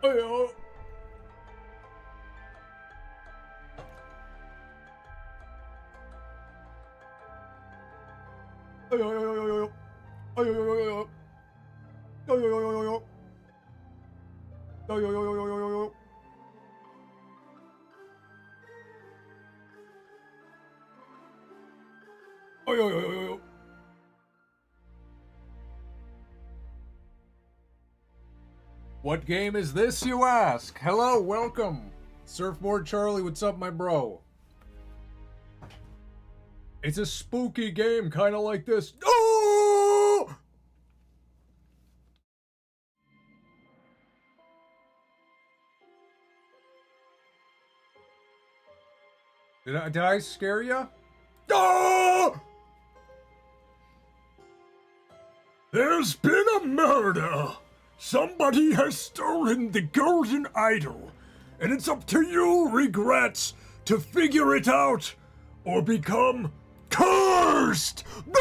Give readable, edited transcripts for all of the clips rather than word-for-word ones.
Ayo. Ayo, ayo, ayo, ayo. Ayo, ayo, ayo, ayo. Ayo, ayo, ayo, ayo. Ayo, ayo, ayo, ayo, ayo. Ayo, ayo, ayo, ayo. What game is this, you ask? Hello, welcome. Surfboard Charlie, what's up, my bro? It's a spooky game, kind of like this. Oh! Did I scare ya? Oh! There's been a murder. Somebody has stolen the golden idol, and it's up to you, regrets, to figure it out or become cursed. No!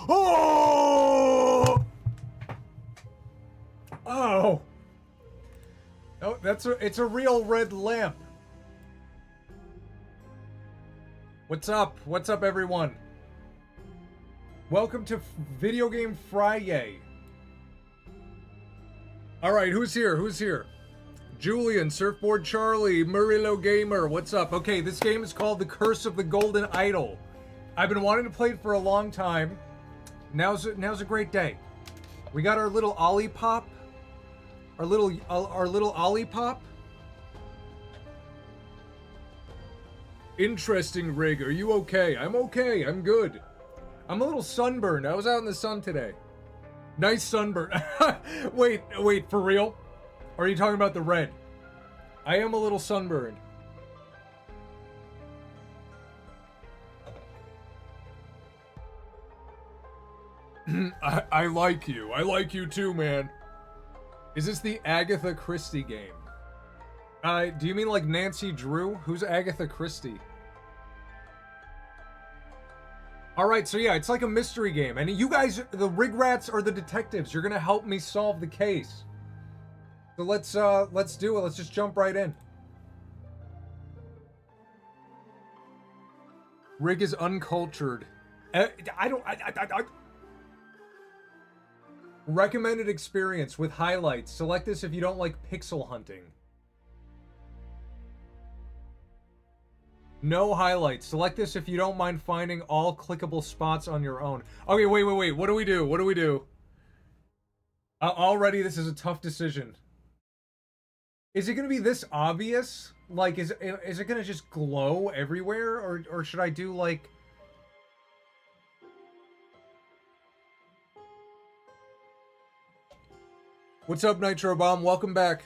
Oh! Oh. Oh, it's a real red lamp. What's up? What's up, everyone? Welcome to Video Game Friday. Alright, who's here? Who's here? Julian, Surfboard Charlie, Murillo Gamer, what's up? Okay, this game is called The Curse of the Golden Idol. I've been wanting to play it for a long time. Now's a great day. We got our little Ollie Pop. Our little Ollie Pop. Interesting, Rig. Are you okay? I'm okay. I'm good. I'm a little sunburned. I was out in the sun today. Nice sunburn. Wait, for real? Or are you talking about the red? I am a little sunburned. I like you. I like you too, man. Is this the Agatha Christie game? Do you mean like Nancy Drew? Who's Agatha Christie? Alright, so yeah, it's like a mystery game. And you guys, the Rigrats are the detectives. You're gonna help me solve the case. So let's do it. Let's just jump right in. Rig is uncultured. Recommended experience with highlights. Select this if you don't like pixel hunting. No highlights. Select this if you don't mind finding all clickable spots on your own. Okay, wait. What do we do? What do we do? Already, this is a tough decision. Is it gonna be this obvious? Like, is it gonna just glow everywhere? Or should I do, like... What's up, Nitro Bomb? Welcome back.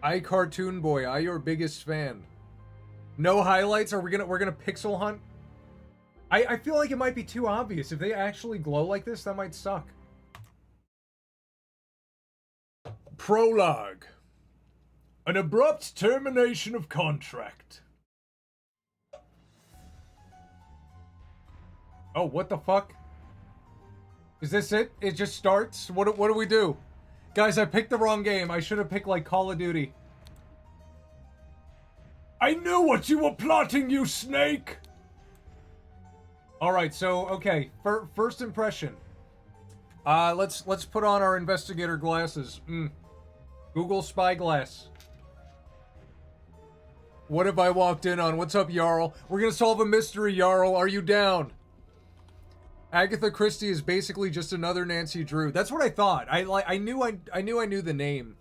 I Cartoon Boy, I your biggest fan. No highlights? We're gonna pixel hunt? I feel like it might be too obvious. If they actually glow like this, that might suck. Prologue. An abrupt termination of contract. Oh, what the fuck? Is this it? It just starts? What do we do? Guys, I picked the wrong game. I should have picked, like, Call of Duty. I knew what you were plotting, you snake! Alright, so, okay. First impression. Let's put on our investigator glasses. Google Spyglass. What have I walked in on? What's up, Jarl? We're gonna solve a mystery, Jarl. Are you down? Agatha Christie is basically just another Nancy Drew. That's what I thought. I knew I knew the name.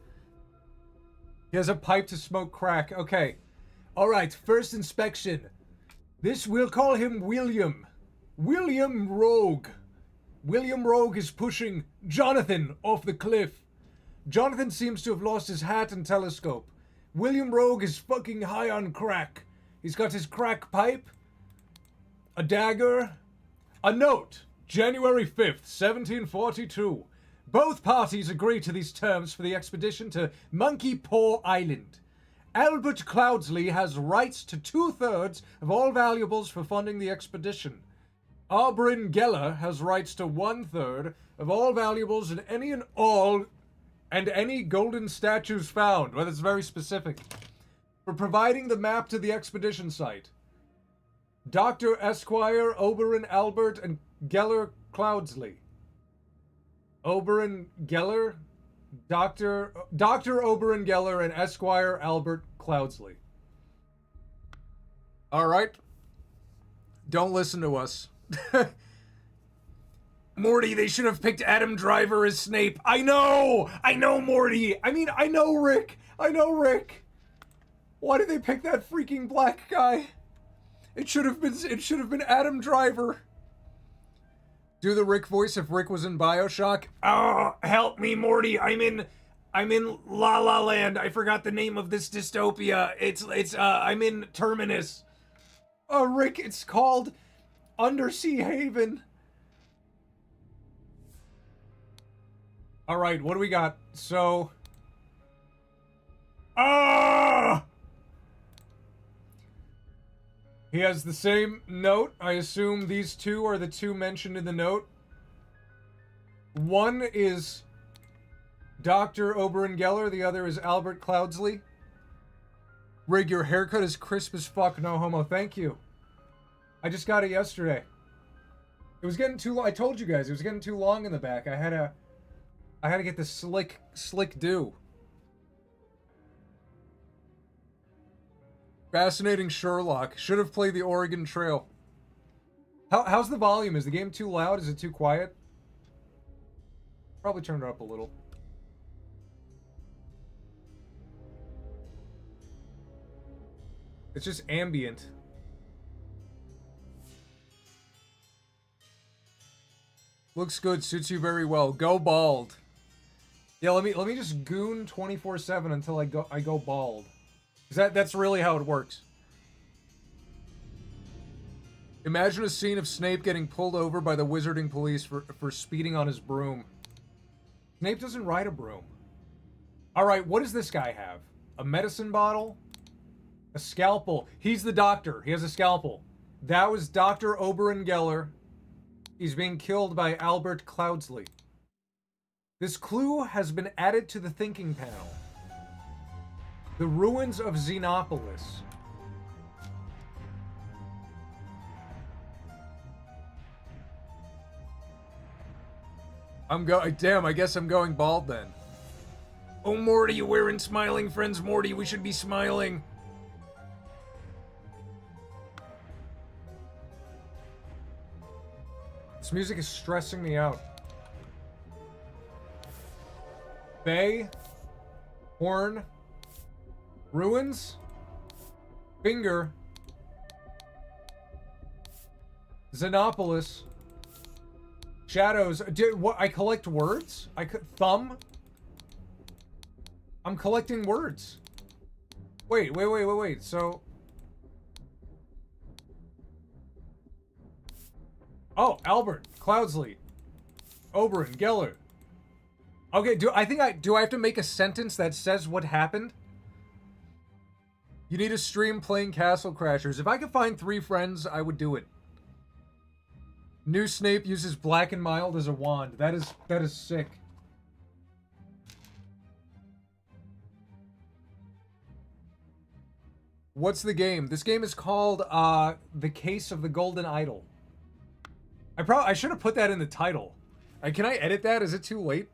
He has a pipe to smoke crack. Okay. All right, first inspection. We'll call him William. William Rogue. William Rogue is pushing Jonathan off the cliff. Jonathan seems to have lost his hat and telescope. William Rogue is fucking high on crack. He's got his crack pipe, a dagger, a note, January 5th, 1742. Both parties agree to these terms for the expedition to Monkey Paw Island. Albert Cloudsley has rights to 2/3 of all valuables for funding the expedition. Oberyn Geller has rights to 1/3 of all valuables and any golden statues found. Well, that's very specific. For providing the map to the expedition site. Dr. Esquire, Oberyn Albert, and Geller Cloudsley. Oberyn Geller, Dr. Oberyn Geller, and Esquire Albert Cloudsley. Alright. Don't listen to us. Morty, they should have picked Adam Driver as Snape. I know, Morty. I mean, I know Rick. Why did they pick that freaking black guy? It should have been Adam Driver. Do the Rick voice if Rick was in BioShock. Oh, help me, Morty. I'm in La La Land. I forgot the name of this dystopia. I'm in Terminus. Oh, Rick, it's called Undersea Haven. All right, what do we got? So, he has the same note. I assume these two are the two mentioned in the note. One is Dr. Oberyn Geller, the other is Albert Cloudsley. Rig, your haircut is crisp as fuck, no homo. Thank you. I just got it yesterday. It was getting too long. I told you guys, it was getting too long in the back. I had to get the slick do. Fascinating Sherlock. Should have played the Oregon Trail. How's the volume? Is the game too loud? Is it too quiet? Probably turn it up a little. It's just ambient. Looks good, suits you very well. Go bald. Yeah, let me just goon 24/7 until I go bald. That's really how it works. Imagine a scene of Snape getting pulled over by the wizarding police for speeding on his broom. Snape doesn't ride a broom. Alright, what does this guy have? A medicine bottle? A scalpel. He's the doctor. He has a scalpel. That was Dr. Oberyn Geller. He's being killed by Albert Cloudsley. This clue has been added to the thinking panel. The ruins of Xenopolis. Damn, I guess I'm going bald then. Oh, Morty, you wearing smiling friends, Morty. We should be smiling. This music is stressing me out. Bay. Horn. Ruins. Finger. Xenopolis. Shadows. What? I collect words? Thumb? I'm collecting words. Wait. So... Oh, Albert Cloudsley. Oberyn Geller. Okay, do I have to make a sentence that says what happened? You need to stream playing Castle Crashers. If I could find 3 friends, I would do it. New Snape uses black and mild as a wand. That is sick. What's the game? This game is called The Case of the Golden Idol. I should have put that in the title. Can I edit that? Is it too late?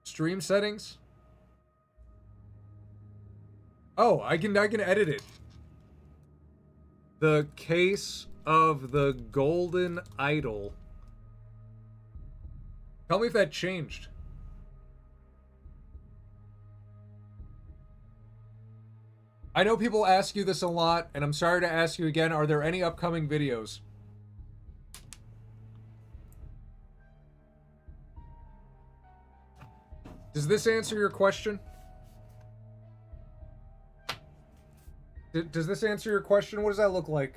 Stream settings? Oh, I can edit it. The Case of the Golden Idol. Tell me if that changed. I know people ask you this a lot, and I'm sorry to ask you again. Are there any upcoming videos? Does this answer your question? Does this answer your question? What does that look like?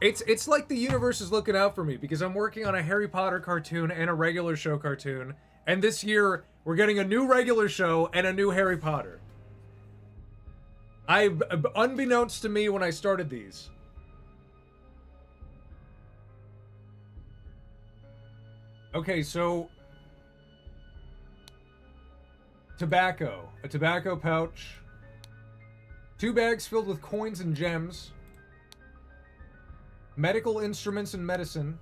It's like the universe is looking out for me because I'm working on a Harry Potter cartoon and a regular show cartoon. And this year, we're getting a new regular show and a new Harry Potter. Unbeknownst to me when I started these. Okay, so tobacco. A tobacco pouch. 2 bags filled with coins and gems. Medical instruments and medicine.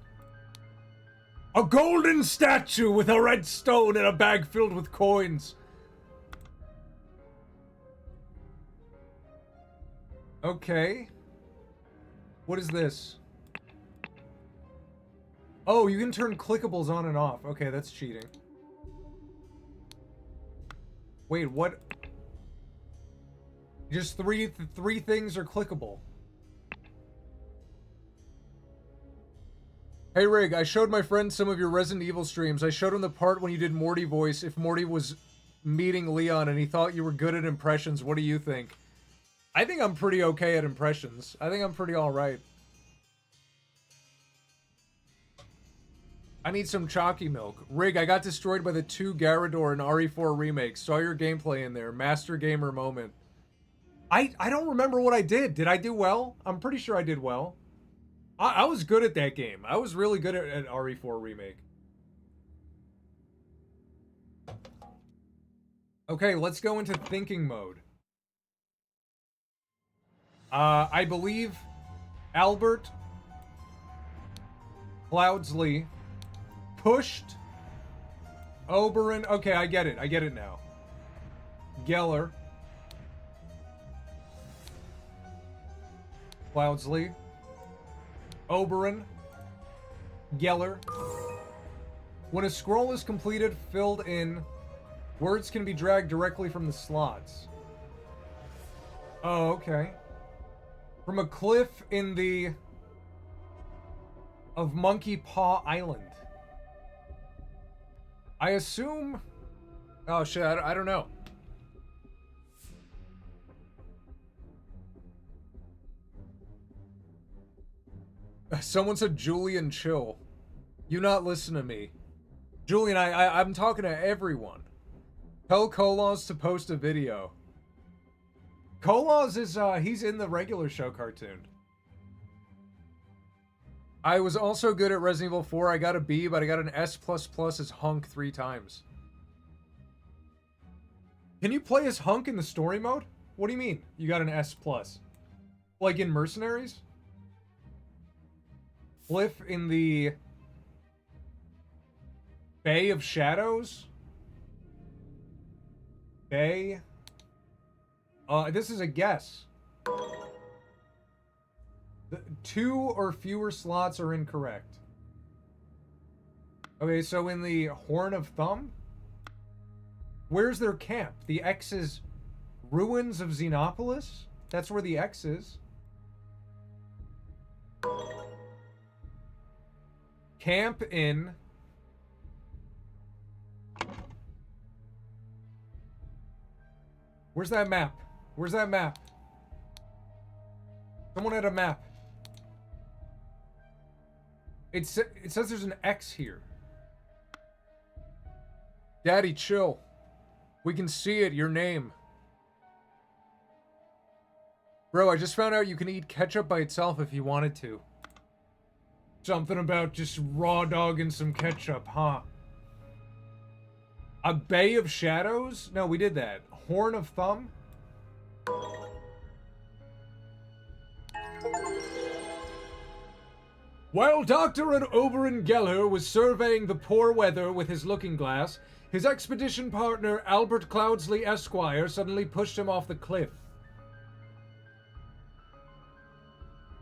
A golden statue with a red stone and a bag filled with coins. Okay. What is this? Oh, you can turn clickables on and off. Okay, that's cheating. Wait, what? Just three things are clickable. Hey Rig, I showed my friend some of your Resident Evil streams. I showed him the part when you did Morty voice, if Morty was meeting Leon and he thought you were good at impressions. What do you think? I think I'm pretty okay at impressions. I think I'm pretty alright. I need some chalky milk. Rig, I got destroyed by the 2 Garador and RE4 remakes. Saw your gameplay in there. Master gamer moment. I don't remember what I did. Did I do well? I'm pretty sure I did well. I was good at that game. I was really good at RE4 remake. Okay, let's go into thinking mode. I believe Albert Cloudsley pushed Oberon. Okay, I get it. I get it now. Geller. Cloudsley. Oberon. Geller. When a scroll is completed, filled in, words can be dragged directly from the slots. Oh, okay. From a cliff in the... of Monkey Paw Island. I assume... Oh shit, I don't know. Someone said Julian chill. You not listen to me. Julian, I'm talking to everyone. Tell Kolos to post a video. Kolos is, he's in the regular show cartoon. I was also good at Resident Evil 4. I got a B, but I got an S++ as Hunk 3 times. Can you play as Hunk in the story mode? What do you mean? You got an S+? Like in Mercenaries? Cliff in the Bay of Shadows? Bay? This is a guess. The 2 or fewer slots are incorrect. Okay, so in the Horn of Thumb? Where's their camp? The X is Ruins of Xenopolis? That's where the X is. Camp in... Where's that map? Where's that map? Someone had a map. It says there's an X here. Daddy, chill. We can see it, your name. Bro, I just found out you can eat ketchup by itself if you wanted to. Something about just raw dog and some ketchup, huh? A Bay of Shadows? No, we did that. Horn of Thumb? While Dr. Oberon Geller was surveying the poor weather with his looking glass, his expedition partner, Albert Cloudsley Esquire, suddenly pushed him off the cliff.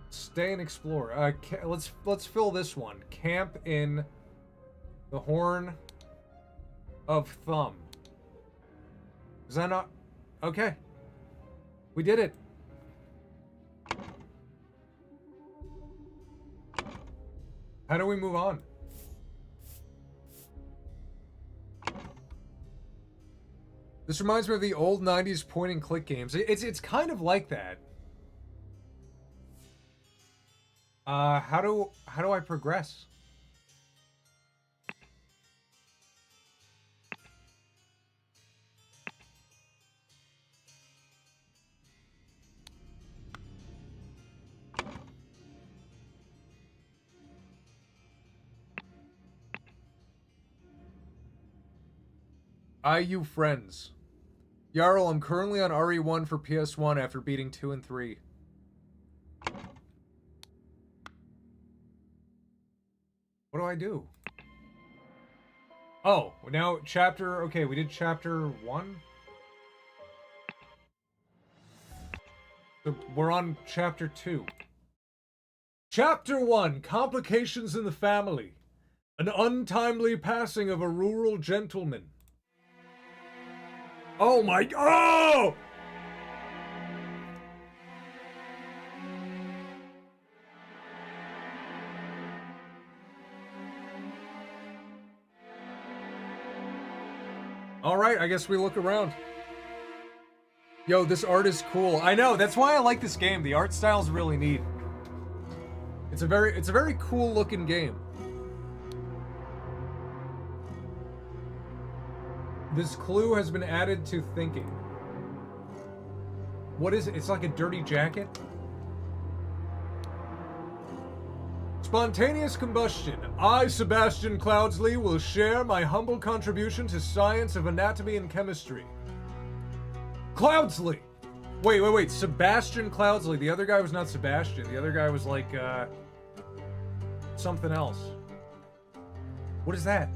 Stay and explore. Let's fill this one. Camp in the Horn of Thumb. Is that not... Okay. We did it. How do we move on? This reminds me of the old 90s point and click games. It's kind of like that. How do I progress? IU Friends. Jarl, I'm currently on RE1 for PS1 after beating 2 and 3. What do I do? Oh, now chapter... Okay, we did chapter 1? So we're on chapter 2. Chapter 1, Complications in the Family. An untimely passing of a rural gentleman. Oh my... Oh! Alright, I guess we look around. Yo, this art is cool. I know, that's why I like this game. The art style's really neat. It's a very cool looking game. This clue has been added to thinking. What is it? It's like a dirty jacket? Spontaneous combustion. I, Sebastian Cloudsley, will share my humble contribution to science of anatomy and chemistry. Cloudsley! Wait. Sebastian Cloudsley. The other guy was not Sebastian. The other guy was like, something else. What is that?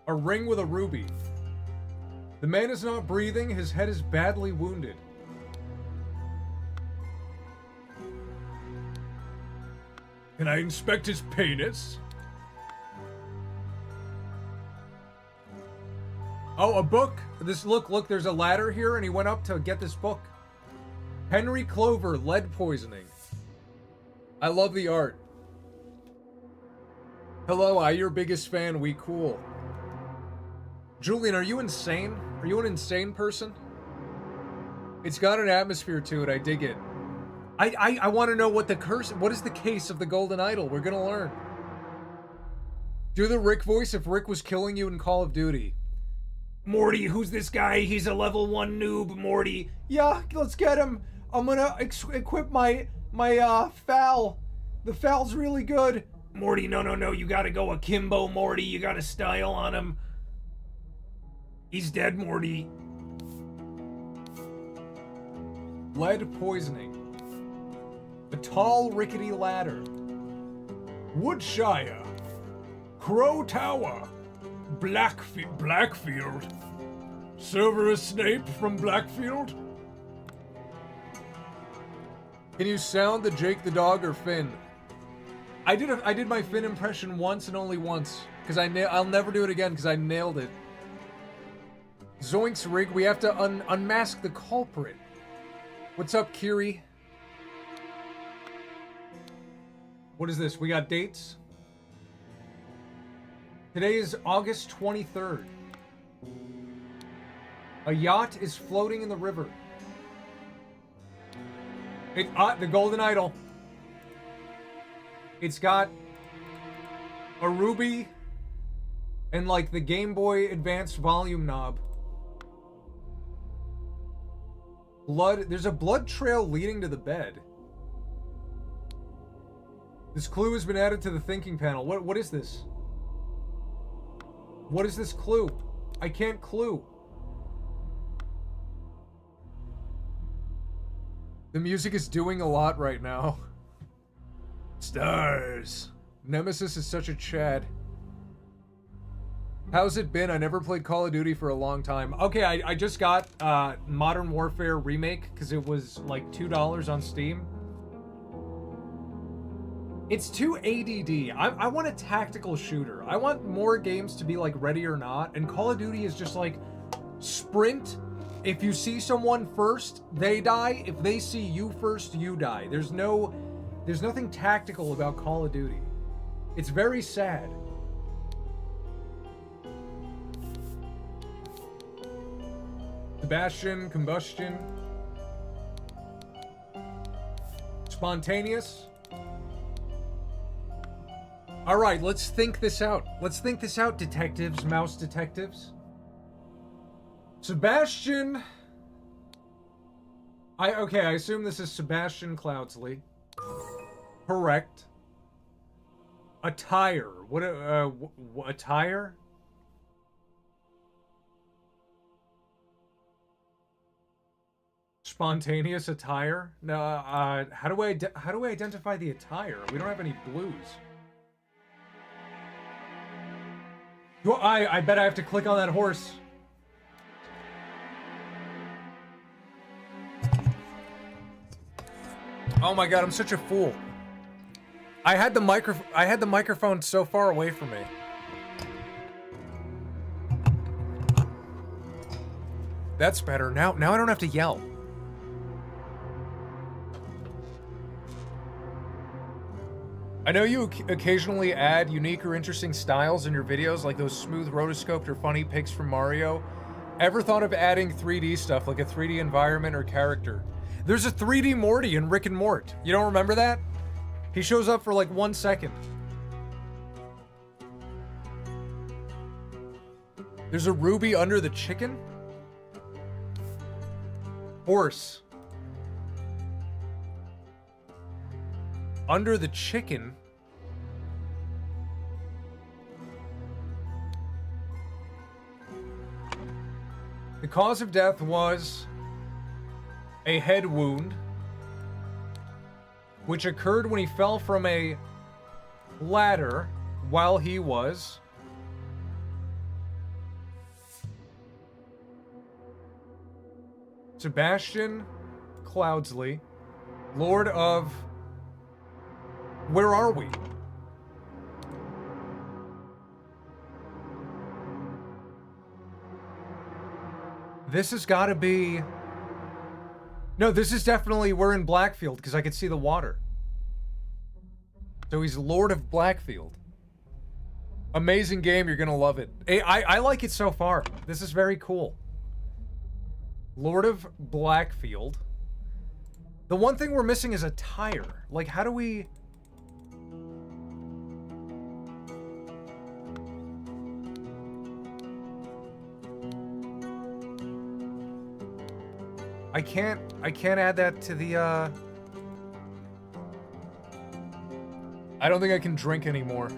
A ring with a ruby. The man is not breathing. His head is badly wounded. Can I inspect his penis? Oh, a book. Look, there's a ladder here, and he went up to get this book. Henry Clover, lead poisoning. I love the art. Hello, I your biggest fan, we cool. Julian, are you insane? Are you an insane person? It's got an atmosphere to it, I dig it. I want to know what is the case of the golden idol? We're gonna learn. Do the Rick voice if Rick was killing you in Call of Duty. Morty, who's this guy? He's a level 1 noob, Morty. Yeah, let's get him. I'm gonna equip my FAL. The FAL's really good. Morty, no, you gotta go akimbo, Morty. You got a style on him. He's dead, Morty. Lead poisoning. A tall, rickety ladder. Woodshire. Crow Tower. Blackfield. Severus Snape from Blackfield? Can you sound the Jake the dog or Finn? I did my Finn impression once and only once. Because I'll never do it again because I nailed it. Zoinks rig, we have to unmask the culprit. What's up, Kiri? What is this? We got dates? Today is August 23rd. A yacht is floating in the river. The golden idol. It's got a ruby and like the Game Boy Advance volume knob. Blood. There's a blood trail leading to the bed. This clue has been added to the thinking panel. What is this? What is this clue? I can't clue. The music is doing a lot right now. Stars. Nemesis is such a Chad. How's it been? I never played Call of Duty for a long time. Okay, I just got Modern Warfare Remake because it was like $2 on Steam. It's too ADD. I want a tactical shooter. I want more games to be like Ready or Not, and Call of Duty is just like sprint. If you see someone first, they die. If they see you first, you die. There's nothing tactical about Call of Duty. It's very sad. Sebastian, combustion. Spontaneous. All right, let's think this out. Let's think this out, detectives, mouse detectives. Sebastian. I assume this is Sebastian Cloudsley. Correct. Attire. What attire? Spontaneous attire? No, how do I identify the attire? We don't have any blues. Well, I bet I have to click on that horse. Oh my god, I'm such a fool. I had the microphone so far away from me. That's better. Now I don't have to yell. I know you occasionally add unique or interesting styles in your videos, like those smooth rotoscoped or funny pics from Mario. Ever thought of adding 3D stuff, like a 3D environment or character? There's a 3D Morty in Rick and Mort. You don't remember that? He shows up for like 1 second. There's a ruby under the chicken? Horse. Under the chicken? The cause of death was a head wound, which occurred when he fell from a ladder while he was Sebastian Cloudsley, Lord of... Where are we? This has got to be... No, this is definitely... We're in Blackfield, because I can see the water. So he's Lord of Blackfield. Amazing game, you're gonna love it. I like it so far. This is very cool. Lord of Blackfield. The one thing we're missing is a tire. Like, how do we... I can't add that to the, I don't think I can drink anymore.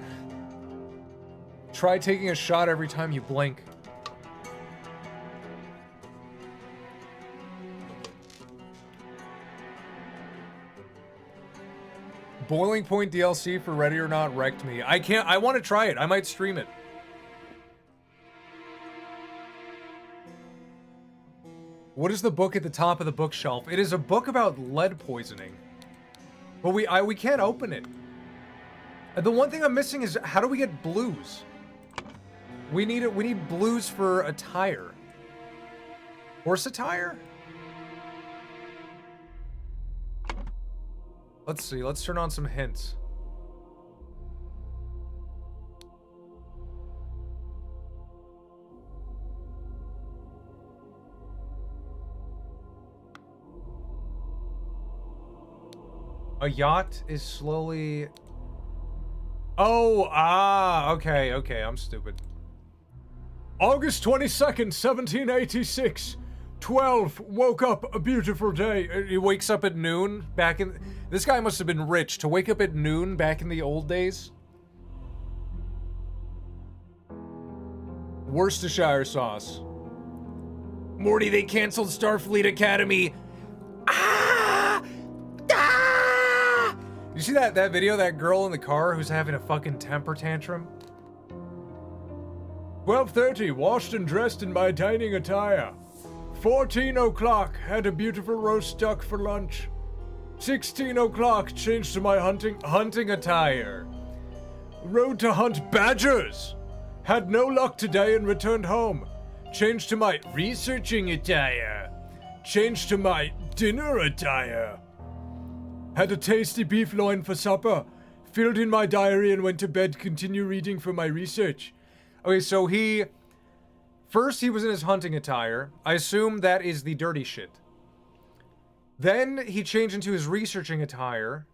Try taking a shot every time you blink. Boiling Point DLC for Ready or Not wrecked me. I want to try it. I might stream it. What is the book at the top of the bookshelf? It is a book about lead poisoning. But we can't open it. The one thing I'm missing is, how do we get blues? We need blues for attire. Horse attire? Let's see, let's turn on some hints. A yacht is slowly... Oh, okay, I'm stupid. August 22nd, 1786. 12, woke up, a beautiful day. He wakes up at noon, back in... This guy must have been rich, to wake up at noon back in the old days. Worcestershire sauce. Morty, they canceled Starfleet Academy. You see that video, that girl in the car who's having a fucking temper tantrum? 12:30, washed and dressed in my dining attire. 14 o'clock, had a beautiful roast duck for lunch. 16 o'clock, changed to my hunting attire. Rode to hunt badgers. Had no luck today and returned home. Changed to my researching attire. Changed to my dinner attire. Had a tasty beef loin for supper. Filled in my diary and went to bed, continue reading for my research. Okay, so first he was in his hunting attire. I assume that is the dirty shit. Then he changed into his researching attire.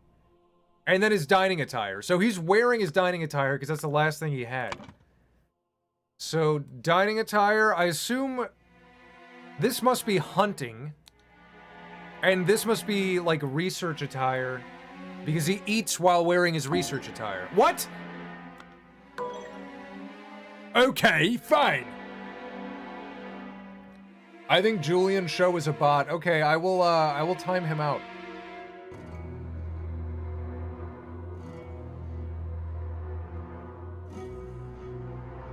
And then his dining attire. So he's wearing his dining attire because that's the last thing he had. So, dining attire, I assume this must be hunting. And this must be, like, research attire. Because he eats while wearing his research attire. What? Okay, fine. I think Julian's show is a bot. Okay, I will time him out.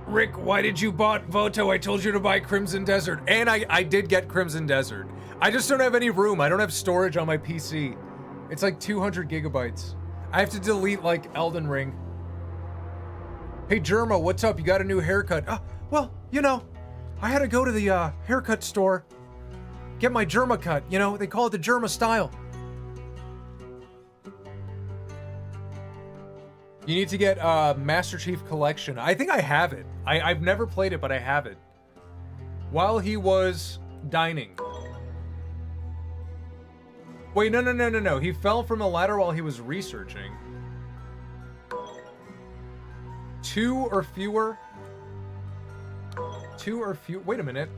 Rick, why did you bought Voto? I told you to buy Crimson Desert. And I did get Crimson Desert. I just don't have any room. I don't have storage on my PC. It's like 200 gigabytes. I have to delete like Elden Ring. Hey Germa, what's up? You got a new haircut? Well, you know, I had to go to the haircut store, get my Germa cut. You know, they call it the Germa style. You need to get Master Chief Collection. I think I have it. I've never played it, but I have it. While he was dining. Wait, no. He fell from a ladder while he was researching. 2 or fewer? 2 or few. Wait a minute.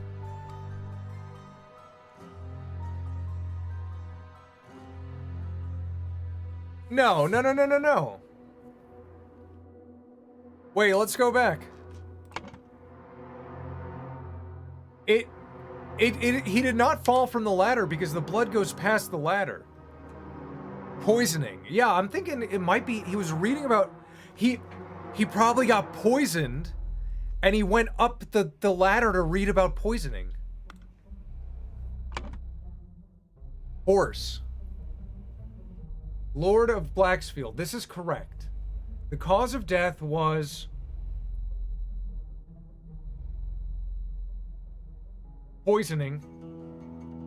No. Wait, let's go back. He did not fall from the ladder because the blood goes past the ladder. Poisoning. Yeah, I'm thinking it might be, he was reading about, he probably got poisoned and he went up the ladder to read about poisoning. Horse. Lord of Blacksfield. This is correct. The cause of death was poisoning,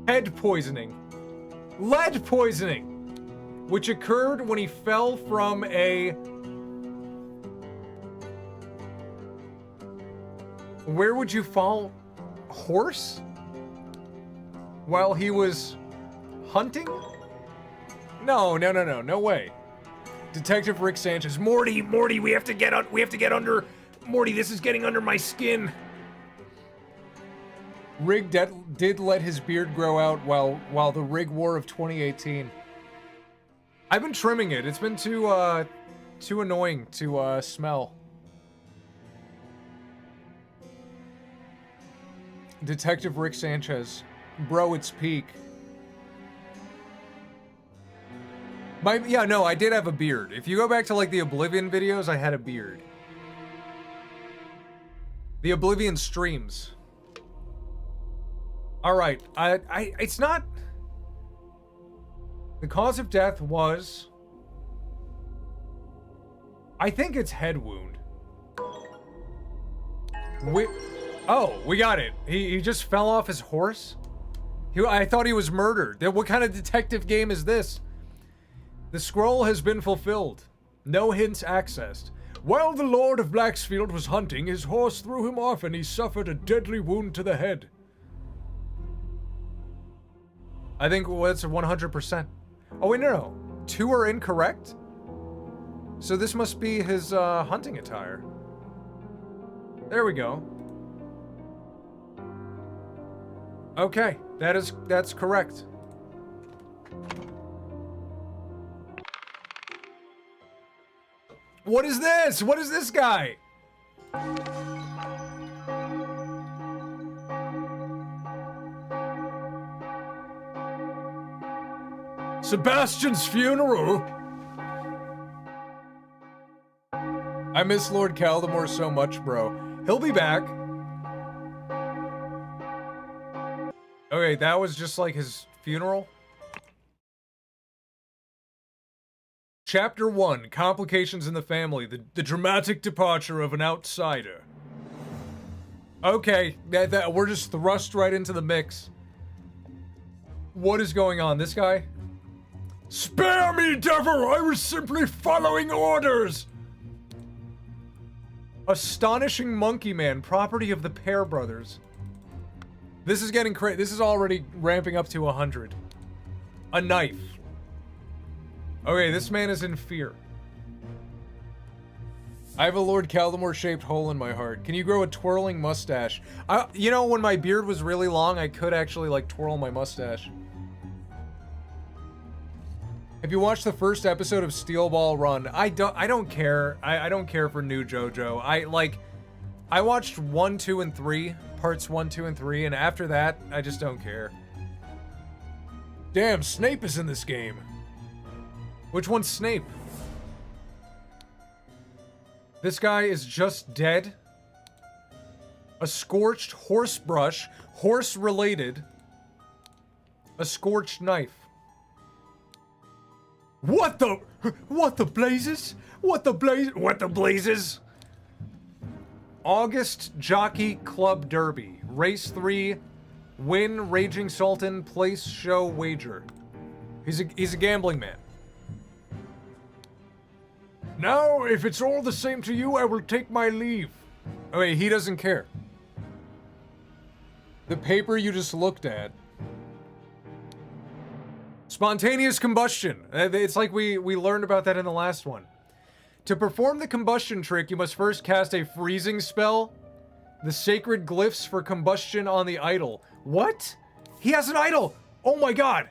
head poisoning, lead poisoning, which occurred when he fell from a... Where would you fall? Horse? While he was hunting? No way. Detective Rick Sanchez. Morty, we have to get under. Morty, this is getting under my skin. Rig did let his beard grow out while the Rig War of 2018. I've been trimming it. It's been too annoying to smell. Detective Rick Sanchez. Bro, it's peak. Yeah, no, I did have a beard. If you go back to like the Oblivion videos, I had a beard. The Oblivion streams. All right, it's not. The cause of death was. I think it's head wound. We got it. He just fell off his horse. I thought he was murdered. What kind of detective game is this? The scroll has been fulfilled. No hints accessed. While the Lord of Blacksfield was hunting, his horse threw him off and he suffered a deadly wound to the head. I think that's 100%. Oh, wait, no. 2 are incorrect? So this must be his hunting attire. There we go. Okay, that's correct. What is this? What is this guy? Sebastian's funeral? I miss Lord Caldemore so much, bro. He'll be back. Okay, that was just like his funeral. Chapter 1, Complications in the Family, the dramatic departure of an outsider. Okay, we're just thrust right into the mix. What is going on? This guy? Spare me, devil! I was simply following orders! Astonishing Monkey Man, property of the Pear Brothers. This is getting crazy. This is already ramping up to 100. A knife. Okay, this man is in fear. I have a Lord Caldemore-shaped hole in my heart. Can you grow a twirling mustache? You know, when my beard was really long, I could actually, like, twirl my mustache. Have you watched the first episode of Steel Ball Run? I don't care. I don't care for new JoJo. I watched 1, 2, and 3 parts 1, 2, and 3, and after that, I just don't care. Damn, Snape is in this game. Which one's Snape? This guy is just dead. A scorched horse brush, horse-related. A scorched knife. What the blazes? What the blazes? August Jockey Club Derby. Race 3. Win Raging Sultan. Place show wager. He's a gambling man. Now, if it's all the same to you, I will take my leave. Oh wait, he doesn't care. The paper you just looked at. Spontaneous combustion. It's like we learned about that in the last one. To perform the combustion trick, you must first cast a freezing spell. The sacred glyphs for combustion on the idol. What? He has an idol! Oh my god!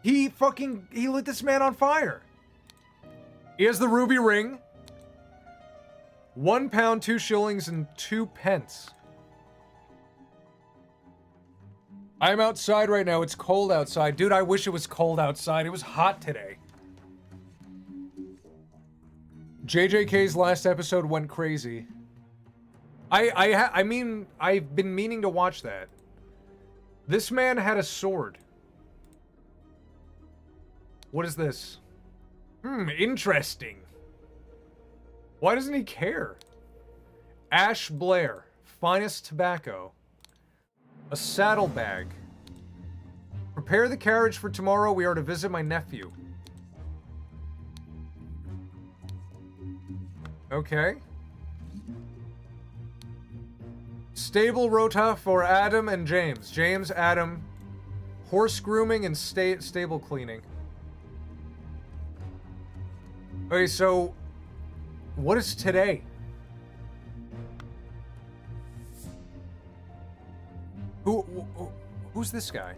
He lit this man on fire. He has the ruby ring. £1, 2 shillings, and 2 pence. I'm outside right now. It's cold outside. Dude, I wish it was cold outside. It was hot today. JJK's last episode went crazy. I mean, I've been meaning to watch that. This man had a sword. What is this? Interesting. Why doesn't he care? Ash Blair. Finest tobacco. A saddlebag. Prepare the carriage for tomorrow. We are to visit my nephew. Okay. Stable rota for Adam and James. James, Adam. Horse grooming and stable cleaning. Okay, so what is today? Who's this guy?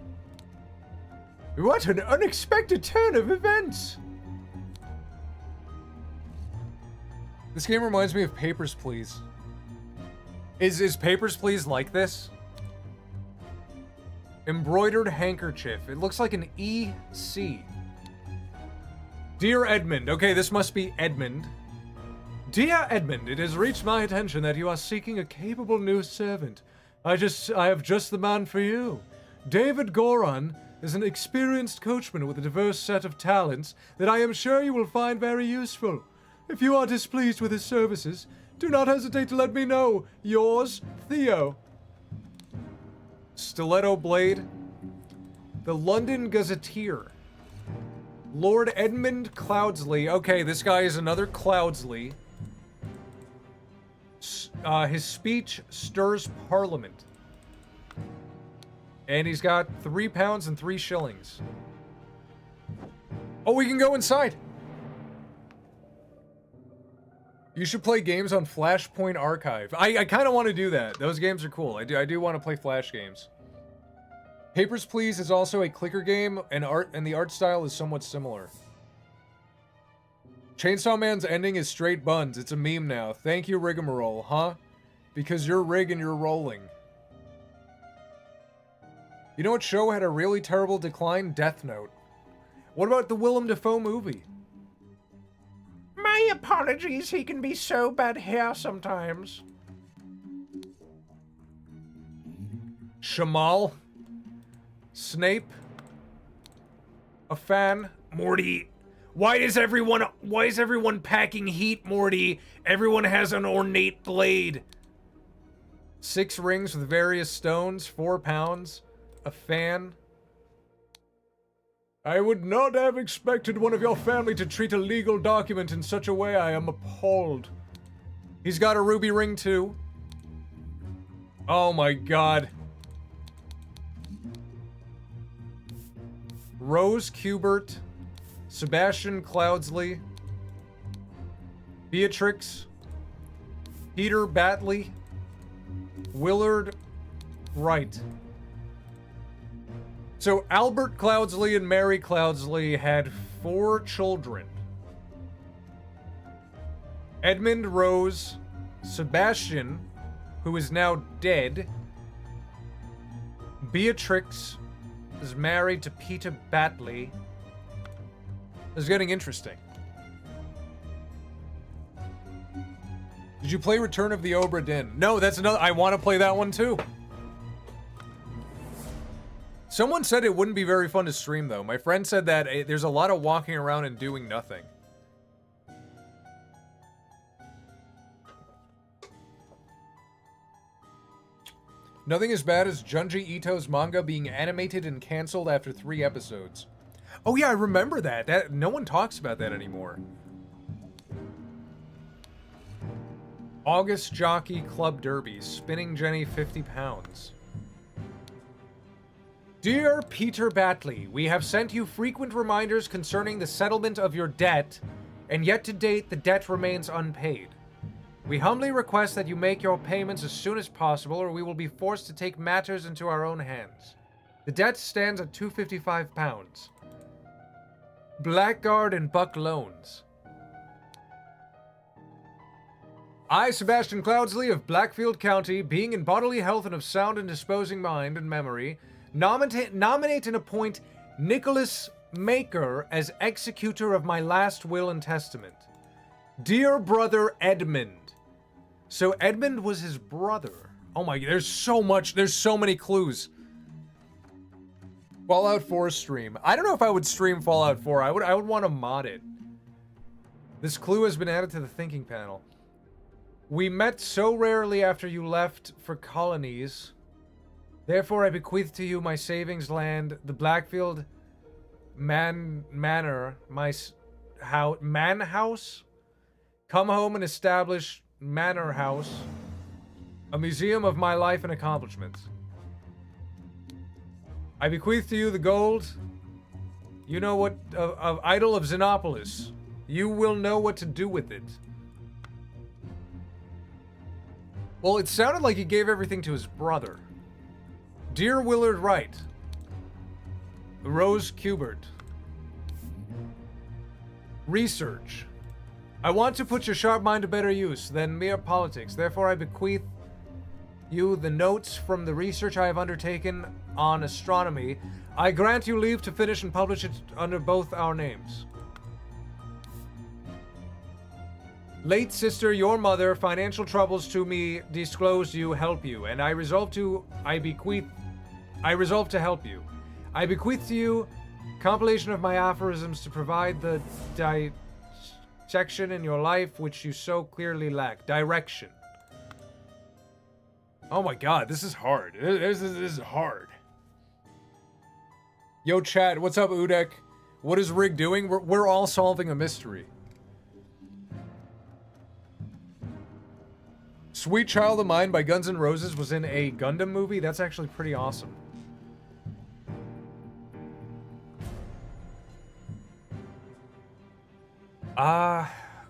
What an unexpected turn of events! This game reminds me of Papers, Please. Is Papers, Please like this? Embroidered handkerchief. It looks like an EC. Dear Edmund. Okay, this must be Edmund. Dear Edmund, it has reached my attention that you are seeking a capable new servant. I have just the man for you. David Goran is an experienced coachman with a diverse set of talents that I am sure you will find very useful. If you are displeased with his services, do not hesitate to let me know. Yours, Theo. Stiletto blade. The London Gazetteer. Lord Edmund Cloudsley. Okay, this guy is another Cloudsley. His speech stirs Parliament. And he's got £3 and 3 shillings. Oh, we can go inside. You should play games on Flashpoint Archive. I kind of want to do that. Those games are cool. I do want to play Flash games. Papers, Please is also a clicker game, and the art style is somewhat similar. Chainsaw Man's ending is straight buns. It's a meme now. Thank you, Rigmarole, huh? Because you're rig and you're rolling. You know what show had a really terrible decline? Death Note. What about the Willem Dafoe movie? My apologies, he can be so bad here sometimes. Shamal. Snape. A fan. Morty. Why is everyone packing heat, Morty? Everyone has an ornate blade. 6 rings with various stones, £4. A fan. I would not have expected one of your family to treat a legal document in such a way. I am appalled. He's got a ruby ring too. Oh my god. Rose Kubert. Sebastian Cloudsley. Beatrix. Peter Batley. Willard Wright. So Albert Cloudsley and Mary Cloudsley had 4 children. Edmund Rose, Sebastian, who is now dead. Beatrix is married to Peter Batley. This is getting interesting. Did you play Return of the Obra Dinn? No, that's another. I want to play that one too. Someone said it wouldn't be very fun to stream, though. My friend said that there's a lot of walking around and doing nothing. Nothing as bad as Junji Ito's manga being animated and canceled after 3 episodes. Oh yeah, I remember that. No one talks about that anymore. August Jockey Club Derby. Spinning Jenny 50 pounds. Dear Peter Batley, we have sent you frequent reminders concerning the settlement of your debt, and yet to date the debt remains unpaid. We humbly request that you make your payments as soon as possible, or we will be forced to take matters into our own hands. The debt stands at £255. Blackguard and Buck Loans. I, Sebastian Cloudsley of Blackfield County, being in bodily health and of sound and disposing mind and memory, nominate and appoint Nicholas Maker as executor of my last will and testament. Dear brother Edmund. So Edmund was his brother. Oh my, there's so many clues. Fallout 4 stream. I don't know if I would stream Fallout 4. I would want to mod it. This clue has been added to the thinking panel. We met so rarely after you left for colonies. Therefore, I bequeath to you my savings land, the Blackfield Manor, my man house. Come home and establish Manor House, a museum of my life and accomplishments. I bequeath to you the gold. You know what of idol of Xenopolis. You will know what to do with it. Well, it sounded like he gave everything to his brother. Dear Willard Wright. Rose Kubert. Research. I want to put your sharp mind to better use than mere politics. Therefore, I bequeath you the notes from the research I have undertaken on astronomy. I grant you leave to finish and publish it under both our names. Late sister, your mother, financial troubles to me disclosed you, help you, and I resolve to help you. I bequeath to you compilation of my aphorisms to provide the direction in your life which you so clearly lack. Direction. Oh my god, this is hard. This is hard. Yo, chat, what's up, Udek? What is Rig doing? We're all solving a mystery. Sweet Child of Mine by Guns N' Roses was in a Gundam movie? That's actually pretty awesome.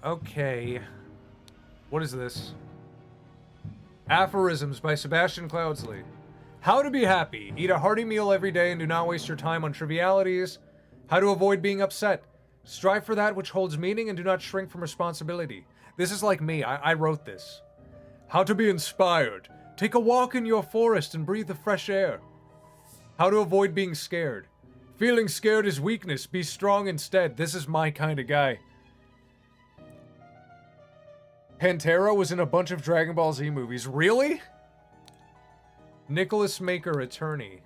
Okay. What is this? Aphorisms by Sebastian Cloudsley. How to be happy. Eat a hearty meal every day and do not waste your time on trivialities. How to avoid being upset. Strive for that which holds meaning and do not shrink from responsibility. This is like me. I wrote this. How to be inspired. Take a walk in your forest and breathe the fresh air. How to avoid being scared. Feeling scared is weakness. Be strong instead. This is my kind of guy. Pantera was in a bunch of Dragon Ball Z movies. Really? Nicholas Maker, attorney.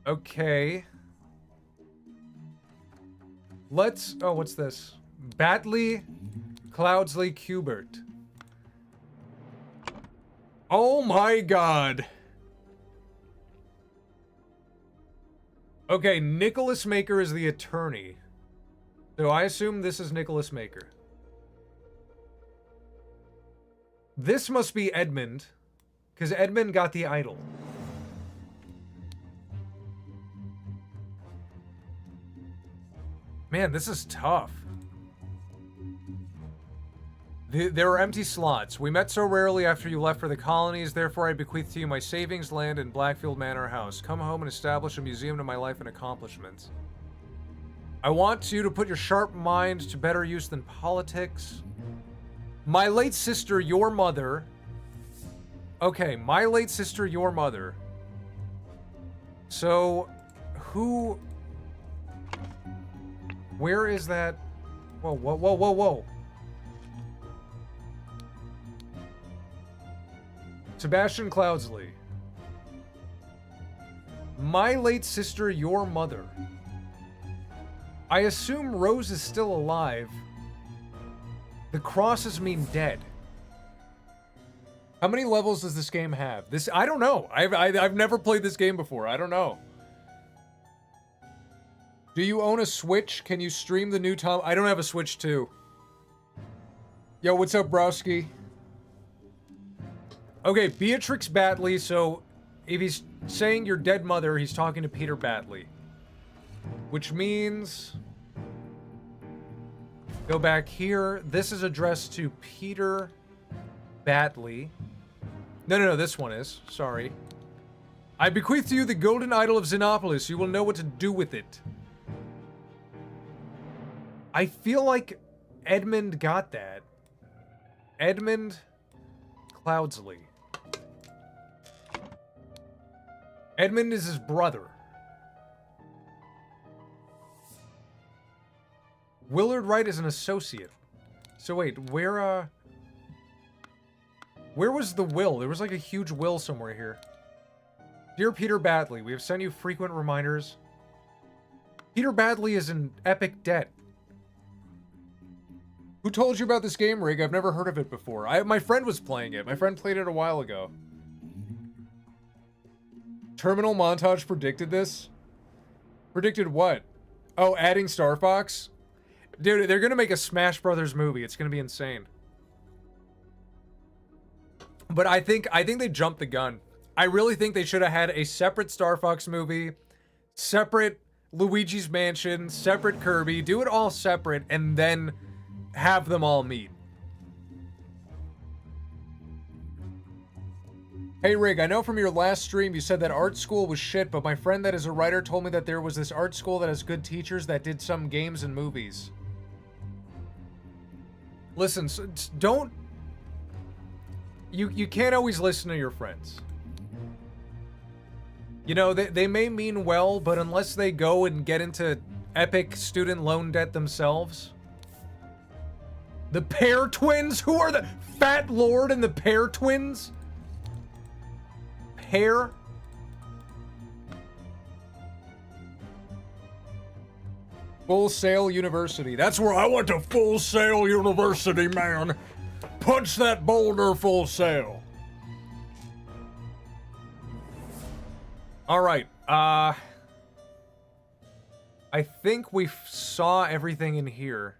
Okay. Let's... Oh, what's this? Batley Cloudsley Kubert. Oh my god. Okay, Nicholas Maker is the attorney. So I assume this is Nicholas Maker. This must be Edmund, because Edmund got the idol. Man, this is tough. There are empty slots. We met so rarely after you left for the colonies, therefore I bequeath to you my savings land in Blackfield Manor House. Come home and establish a museum to my life and accomplishments. I want you to put your sharp mind to better use than politics. My late sister, your mother. Okay, my late sister, your mother. So, who... Where is that? Whoa, whoa, whoa, whoa, whoa. Sebastian Cloudsley. My late sister, your mother. I assume Rose is still alive. The crosses mean dead. How many levels does this game have? I don't know. I've never played this game before. I don't know. Do you own a Switch? Can you stream the new Tom? I don't have a Switch 2. Yo, what's up, Browski? Okay, Beatrix Batley. So, if he's saying your dead mother, he's talking to Peter Batley. Which means... Go back here. This is addressed to Peter Batley. No, this one is. Sorry. I bequeath to you the golden idol of Xenopolis. You will know what to do with it. I feel like Edmund got that. Edmund Cloudsley. Edmund is his brother. Willard Wright is an associate. So wait, where was the will? There was like a huge will somewhere here. Dear Peter Batley, we have sent you frequent reminders. Peter Batley is in epic debt. Who told you about this game, Rig? I've never heard of it before. My friend was playing it. My friend played it a while ago. Terminal Montage predicted this? Predicted what? Oh, adding Star Fox? Dude, they're gonna make a Smash Brothers movie. It's gonna be insane. But I think they jumped the gun. I really think they should have had a separate Star Fox movie, separate Luigi's Mansion, separate Kirby, do it all separate, and then have them all meet. Hey Rig, I know from your last stream you said that art school was shit, but my friend that is a writer told me that there was this art school that has good teachers that did some games and movies. Listen, don't... You can't always listen to your friends. You know, they may mean well, but unless they go and get into epic student loan debt themselves... The Pear Twins? Who are the... Fat Lord and the Pear Twins? Pear? Full Sail University. That's where I went to. Full Sail University, man. Punch that boulder, Full Sail. Alright, I think we saw everything in here.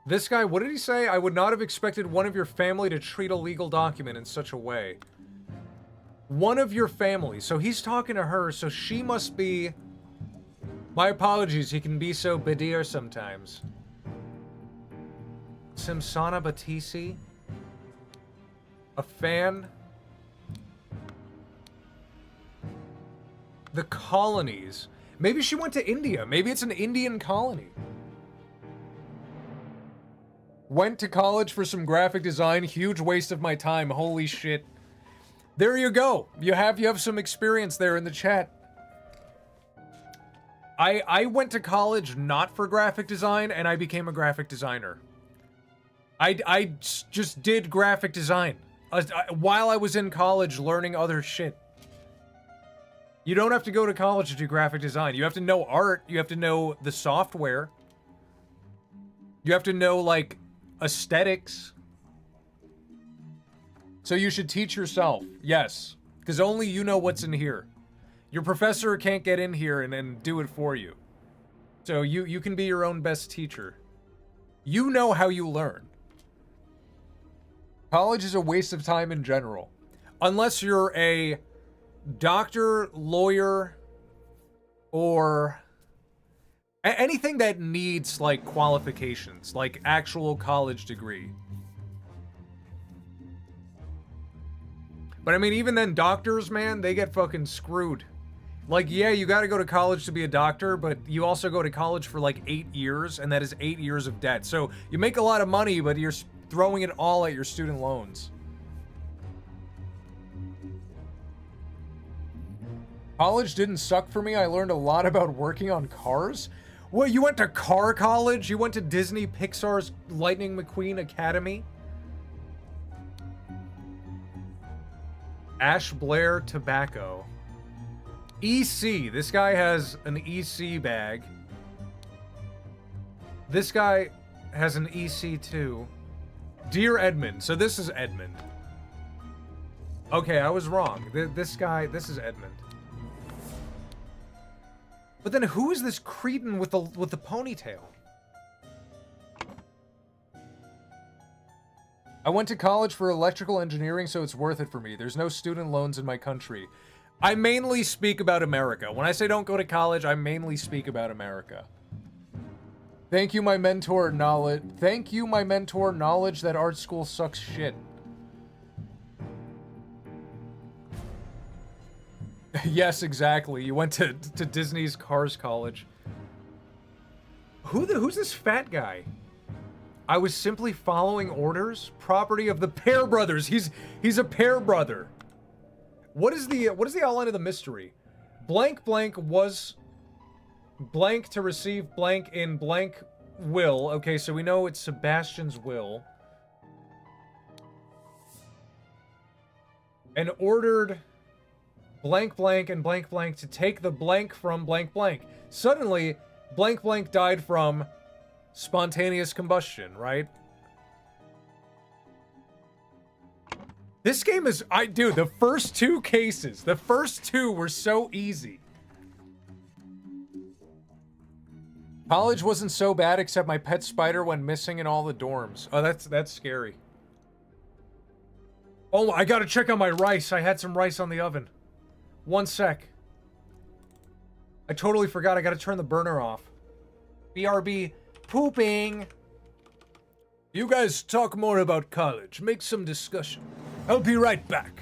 This guy, what did he say? I would not have expected one of your family to treat a legal document in such a way. One of your family. So he's talking to her, so she must be... My apologies, he can be so badir sometimes. Simsana Batisi? A fan? The colonies. Maybe she went to India. Maybe it's an Indian colony. Went to college for some graphic design. Huge waste of my time. Holy shit. There you go. You have some experience there in the chat. I went to college not for graphic design, and I became a graphic designer. I just did graphic design. While I was in college learning other shit. You don't have to go to college to do graphic design. You have to know art. You have to know the software. You have to know, like, aesthetics. So you should teach yourself. Yes. Because only you know what's in here. Your professor can't get in here and do it for you. So you can be your own best teacher. You know how you learn. College is a waste of time in general. Unless you're a doctor, lawyer, or anything that needs, like, qualifications, like actual college degree. But I mean, even then, doctors, man, they get fucking screwed. Like, yeah, you gotta go to college to be a doctor, but you also go to college for like 8 years, and that is 8 years of debt. So you make a lot of money, but you're throwing it all at your student loans. College didn't suck for me. I learned a lot about working on cars. Well, you went to car college? You went to Disney Pixar's Lightning McQueen Academy? Ash Blair Tobacco. EC. This guy has an EC bag. This guy has an EC too. Dear Edmund. So this is Edmund. Okay, I was wrong. This is Edmund. But then who is this cretin with the ponytail? I went to college for electrical engineering, so it's worth it for me. There's no student loans in my country. I mainly speak about America. When I say don't go to college, I mainly speak about America. Thank you, my mentor, knowledge. Thank you, my mentor, knowledge that art school sucks shit. Yes, exactly. You went to Disney's Cars College. Who's this fat guy? I was simply following orders. Property of the Pear Brothers. He's a Pear Brother. What is the outline of the mystery? Blank blank was blank to receive blank in blank will. Okay, so we know it's Sebastian's will. And ordered blank blank and blank blank to take the blank from blank blank. Suddenly, blank blank died from spontaneous combustion, right? This game is, dude, the first two cases, the first two were so easy. College wasn't so bad except my pet spider went missing in all the dorms. Oh, that's scary. Oh, I gotta check on my rice. I had some rice on the oven. 1 sec. I totally forgot. I gotta turn the burner off. BRB pooping. You guys talk more about college. Make some discussion. I'll be right back.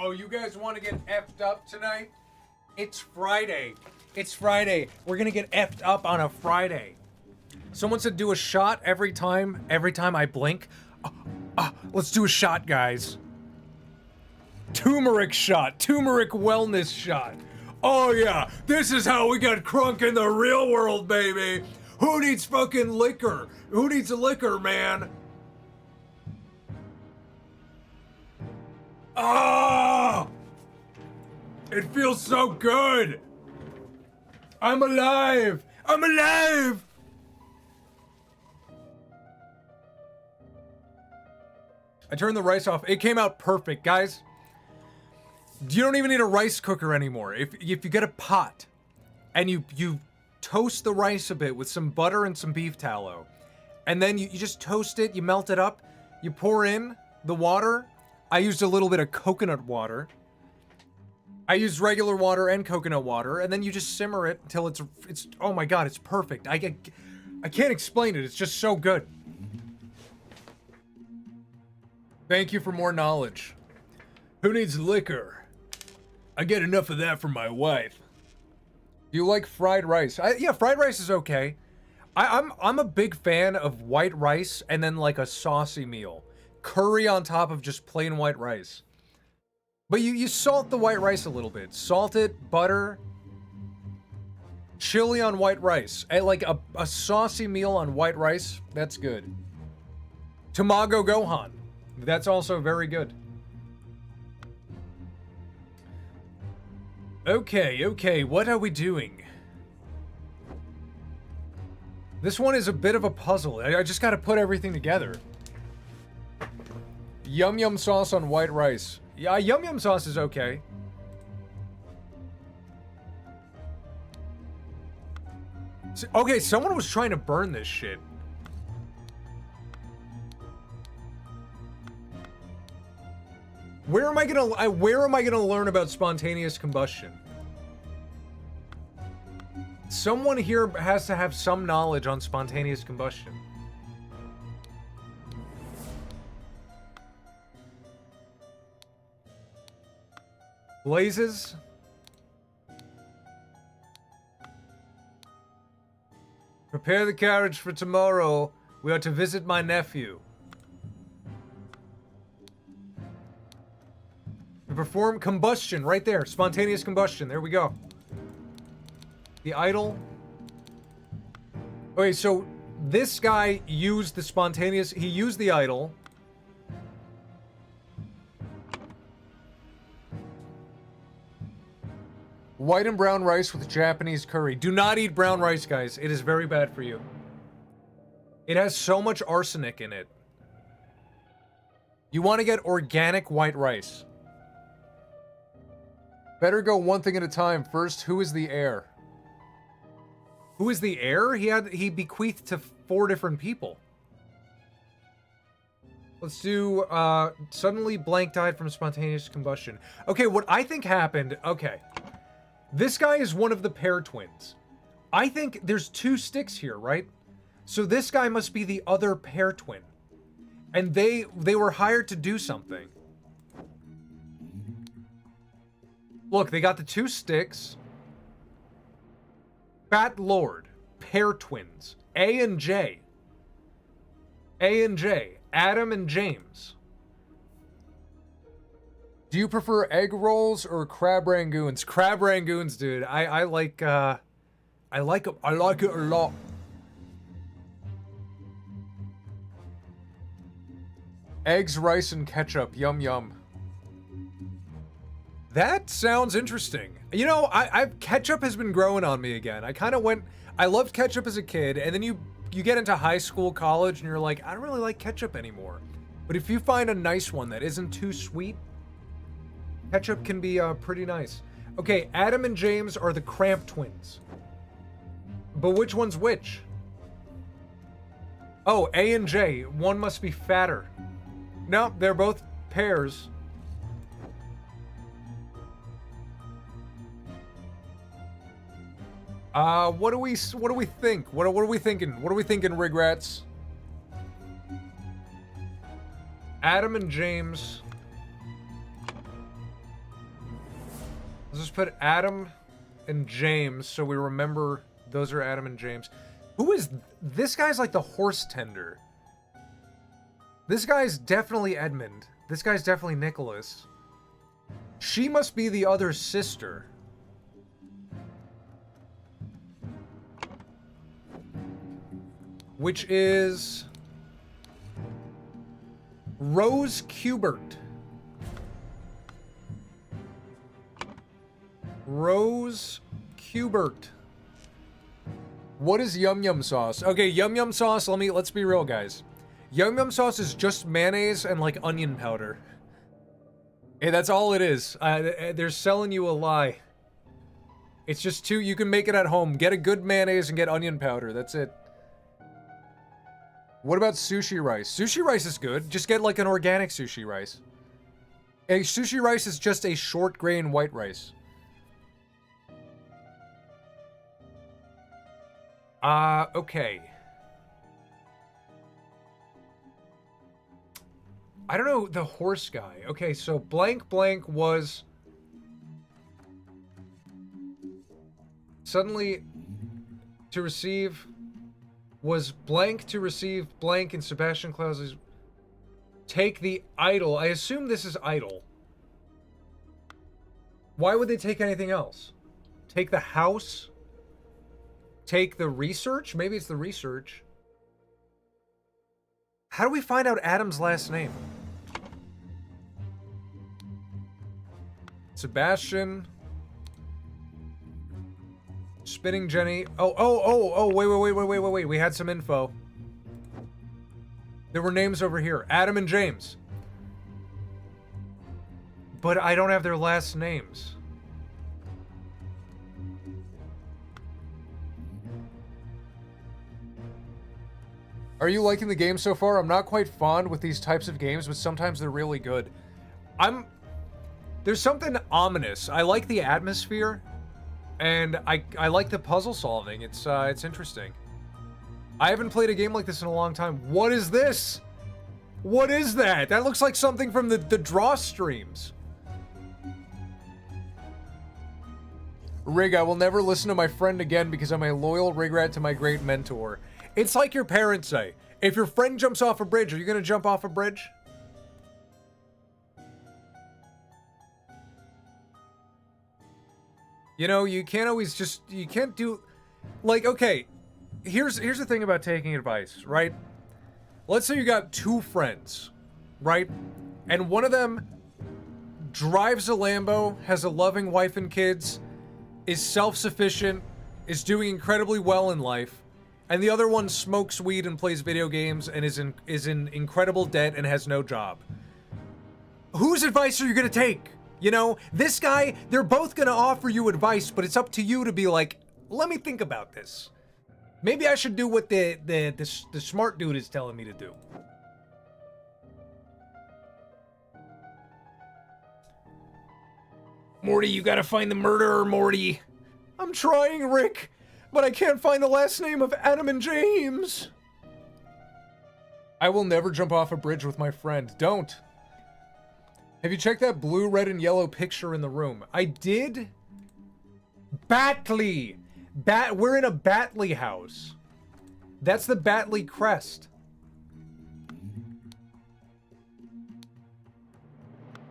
Oh, you guys want to get effed up tonight? It's Friday. It's Friday. We're gonna get effed up on a Friday. Someone said do a shot every time I blink. Let's do a shot, guys. Turmeric shot. Turmeric wellness shot. Oh yeah, this is how we got crunk in the real world, baby. Who needs fucking liquor? Who needs liquor, man? Ah! It feels so good! I'm alive! I'm alive! I turned the rice off. It came out perfect, guys. You don't even need a rice cooker anymore. If you get a pot and you toast the rice a bit with some butter and some beef tallow, and then you just toast it, you melt it up, you pour in the water. I used a little bit of coconut water. I used regular water and coconut water, and then you just simmer it until it's oh my god, it's perfect. I can't explain it. It's just so good. Thank you for more knowledge. Who needs liquor? I get enough of that from my wife. Do you like fried rice? Yeah, fried rice is okay. I'm a big fan of white rice and then like a saucy meal. Curry on top of just plain white rice. But you salt the white rice a little bit. Salt it, butter, chili on white rice. Like a saucy meal on white rice, that's good. Tamago gohan, that's also very good. Okay, what are we doing? This one is a bit of a puzzle. I just gotta put everything together. Yum yum sauce on white rice. Yeah, yum yum sauce is okay. Okay, someone was trying to burn this shit. Where am I gonna learn about spontaneous combustion? Someone here has to have some knowledge on spontaneous combustion. Blazes? Prepare the carriage for tomorrow. We are to visit my nephew. To perform combustion, right there. Spontaneous combustion. There we go. The idol. Okay, so this guy used the spontaneous... He used the idol. White and brown rice with Japanese curry. Do not eat brown rice, guys. It is very bad for you. It has so much arsenic in it. You want to get organic white rice. Better go one thing at a time. First, who is the heir? Who is the heir? He bequeathed to 4 different people. Let's do, suddenly blank died from spontaneous combustion. Okay, what I think happened, okay. This guy is one of the pair twins. I think there's 2 sticks here, right? So this guy must be the other pair twin. And they were hired to do something. Look, they got the 2 sticks. Fat Lord. Pair twins. A and J. A and J. Adam and James. Do you prefer egg rolls or crab rangoons? Crab rangoons, dude. I like it a lot. Eggs, rice, and ketchup. Yum yum. That sounds interesting. You know, ketchup has been growing on me again. I loved ketchup as a kid, and then you get into high school, college, and you're like, I don't really like ketchup anymore. But if you find a nice one that isn't too sweet, ketchup can be pretty nice. Okay, Adam and James are the Cramp twins. But which one's which? Oh, A and J. One must be fatter. No, they're both pairs. What do we think? What are we thinking? What are we thinking, regrets? Adam and James. Let's just put Adam and James so we remember those are Adam and James. Who is this guy's like the horse tender. This guy's definitely Edmund. This guy's definitely Nicholas. She must be the other sister. Which is Rose Cubert. Rose Cubert. What is yum yum sauce? Okay, yum yum sauce, let's be real, guys. Yum yum sauce is just mayonnaise and like onion powder. Hey, that's all it is. They're selling you a lie. It's just you can make it at home. Get a good mayonnaise and get onion powder. That's it. What about sushi rice? Sushi rice is good. Just get like an organic sushi rice. A sushi rice is just a short grain white rice. Okay. I don't know the horse guy. Okay, so blank blank was suddenly to receive was blank to receive blank in Sebastian Claus's take the idol. I assume this is idol. Why would they take anything else? Take the house? Take the research? Maybe it's the research. How do we find out Adam's last name? Sebastian. Spinning Jenny. Oh, wait. We had some info. There were names over here. Adam and James. But I don't have their last names. Are you liking the game so far? I'm not quite fond with these types of games, but sometimes they're really good. There's something ominous. I like the atmosphere, and I like the puzzle solving. It's interesting. I haven't played a game like this in a long time. What is this? What is that? That looks like something from the draw streams. Rig, I will never listen to my friend again because I'm a loyal regret to my great mentor. It's like your parents say. If your friend jumps off a bridge, are you going to jump off a bridge? You know, you can't always just... You can't do... Like, okay, here's the thing about taking advice, right? Let's say you got two friends, right? And one of them drives a Lambo, has a loving wife and kids, is self-sufficient, is doing incredibly well in life, and the other one smokes weed and plays video games and is in incredible debt and has no job. Whose advice are you gonna take? You know, this guy, they're both gonna offer you advice, but it's up to you to be like, let me think about this. Maybe I should do what the smart dude is telling me to do. Morty, you gotta find the murderer, Morty. I'm trying, Rick, but I can't find the last name of Adam and James. I will never jump off a bridge with my friend. Don't. Have you checked that blue, red, and yellow picture in the room? I did. Batley. We're in a Batley house. That's the Batley crest.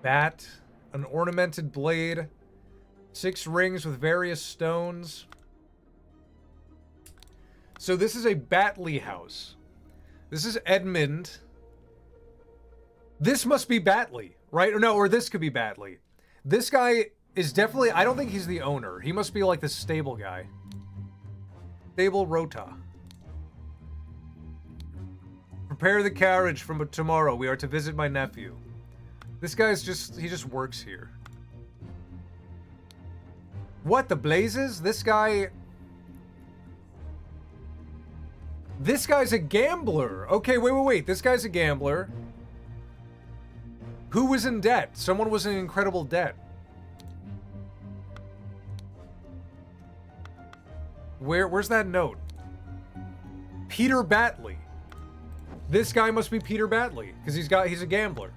Bat. An ornamented blade. 6 rings with various stones. So this is a Batley house. This is Edmund. This must be Batley, right? Or no, or this could be Batley. This guy is definitely... I don't think he's the owner. He must be like the stable guy. Stable Rota. Prepare the carriage from tomorrow. We are to visit my nephew. This guy's just... He just works here. What, the blazes? This guy... This guy's a gambler. Okay, wait. This guy's a gambler. Who was in debt? Someone was in incredible debt. Where's that note? Peter Batley. This guy must be Peter Batley, because he's a gambler.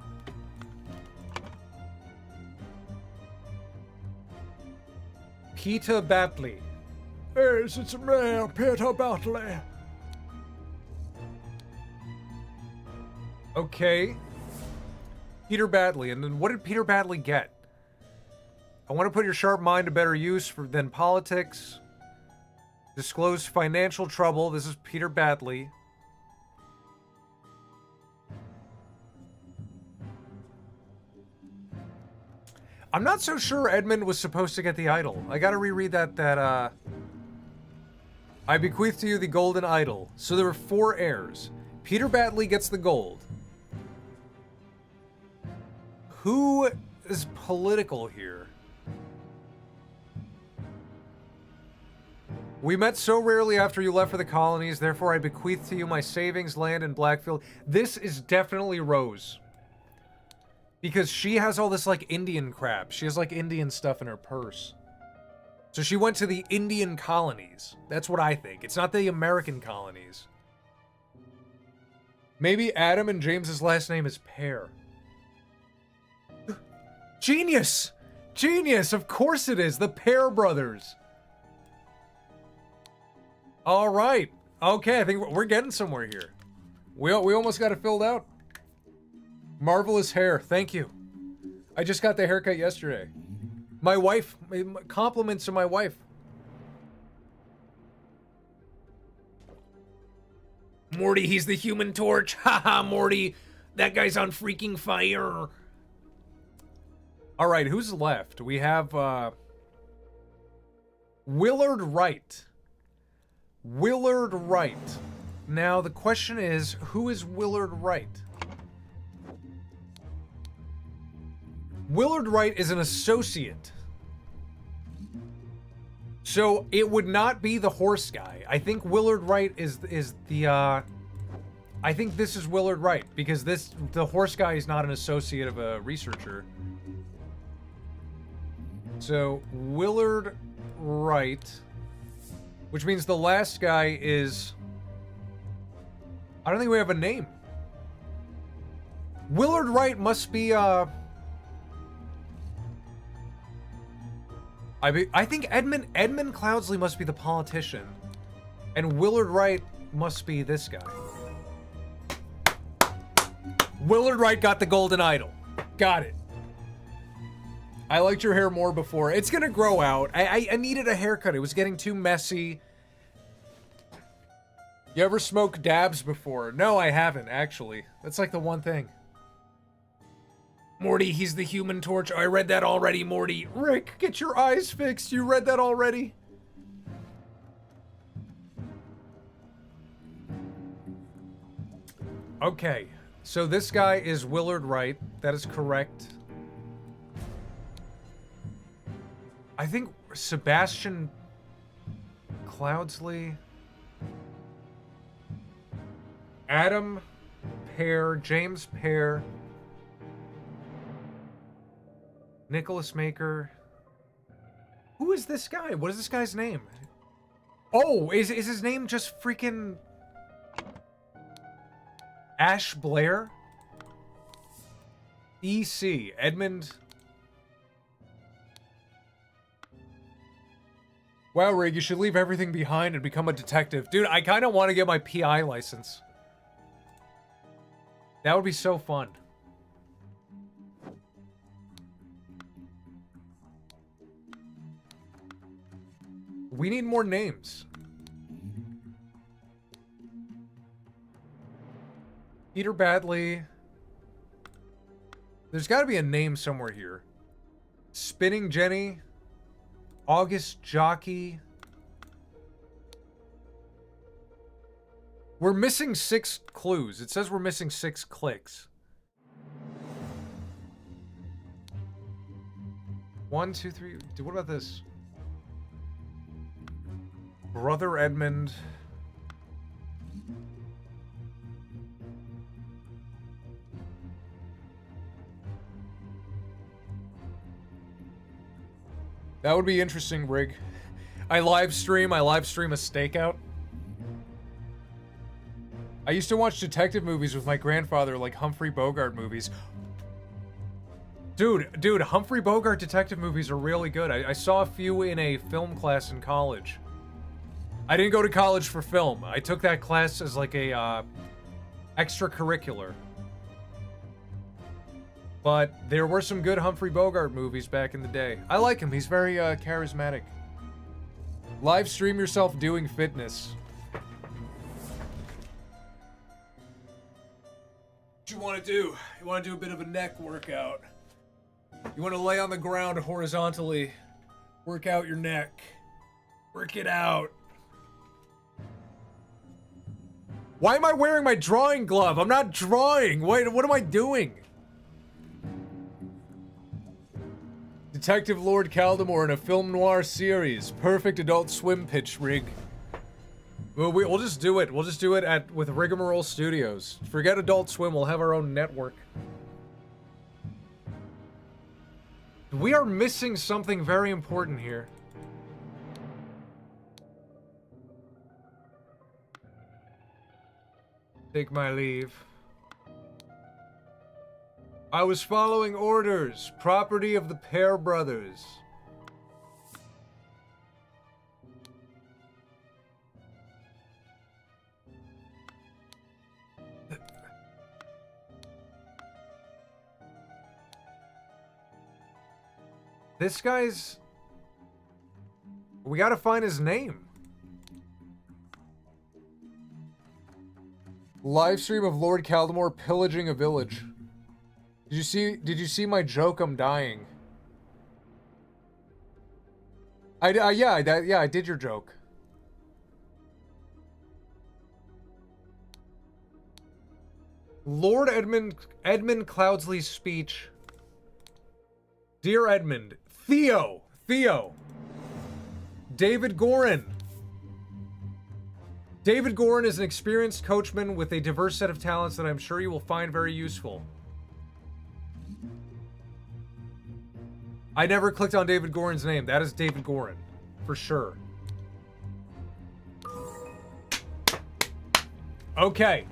Peter Batley. Yes, it's me, Peter Batley. Okay. Peter Batley. And then what did Peter Batley get? I want to put your sharp mind to better use than politics. Disclose financial trouble. This is Peter Batley. I'm not so sure Edmund was supposed to get the idol. I gotta reread that, I bequeath to you the golden idol. So there were 4 heirs. Peter Batley gets the gold. Who is political here? We met so rarely after you left for the colonies, therefore I bequeath to you my savings, land, and Blackfield. This is definitely Rose. Because she has all this, like, Indian crap. She has, like, Indian stuff in her purse. So she went to the Indian colonies. That's what I think. It's not the American colonies. Maybe Adam and James's last name is Pear. Genius! Genius! Of course it is! The Pear brothers! Alright. Okay, I think we're getting somewhere here. We almost got it filled out. Marvelous hair. Thank you. I just got the haircut yesterday. My wife, compliments to my wife. Morty, he's the Human Torch. Haha, Morty. That guy's on freaking fire. All right, who's left? We have, Willard Wright. Willard Wright. Now, the question is, who is Willard Wright? Willard Wright is an associate. So, it would not be the horse guy. I think Willard Wright is the, I think this is Willard Wright, because the horse guy is not an associate of a researcher. So, Willard Wright, which means the last guy is... I don't think we have a name. Willard Wright must be, I think Edmund Cloudsley must be the politician. And Willard Wright must be this guy. Willard Wright got the golden idol. Got it. I liked your hair more before. It's gonna grow out. I needed a haircut. It was getting too messy. You ever smoked dabs before? No, I haven't, actually. That's like the one thing. Morty, he's the Human Torch. I read that already, Morty. Rick, get your eyes fixed. You read that already? Okay, so this guy is Willard Wright. That is correct. I think Sebastian Cloudsley, Adam Pear, James Pear, Nicholas Maker. Who is this guy? What is this guy's name? Oh, is his name just freaking Ash Blair? EC, Edmund. Wow, Rig, you should leave everything behind and become a detective. Dude, I kind of want to get my PI license. That would be so fun. We need more names. Peter Badley. There's got to be a name somewhere here. Spinning Jenny. August Jockey. We're missing 6 clues. It says we're missing 6 clicks. 1, 2, 3. Dude, what about this? Brother Edmund. That would be interesting, Rig. I live stream a stakeout. I used to watch detective movies with my grandfather, like Humphrey Bogart movies. Dude, Humphrey Bogart detective movies are really good. I saw a few in a film class in college. I didn't go to college for film. I took that class as like a extracurricular. But there were some good Humphrey Bogart movies back in the day. I like him. He's very charismatic. Live stream yourself doing fitness. What you want to do? You want to do a bit of a neck workout. You want to lay on the ground horizontally. Work out your neck. Work it out. Why am I wearing my drawing glove? I'm not drawing. Wait, what am I doing? Detective Lord Caldemore in a film noir series. Perfect Adult Swim pitch, Rig. Well, we'll just do it. We'll just do it with Rigmarole Studios. Forget Adult Swim. We'll have our own network. We are missing something very important here. Take my leave. I was following orders. Property of the Pear brothers. This guy's... We gotta find his name. Live stream of Lord Caldemore pillaging a village. Did you see my joke? I'm dying. Yeah, I did your joke. Lord Edmund Cloudsley's speech. Dear Edmund, Theo, David Gorin. David Gorin is an experienced coachman with a diverse set of talents that I'm sure you will find very useful. I never clicked on David Gorin's name. That is David Gorin, for sure. Okay.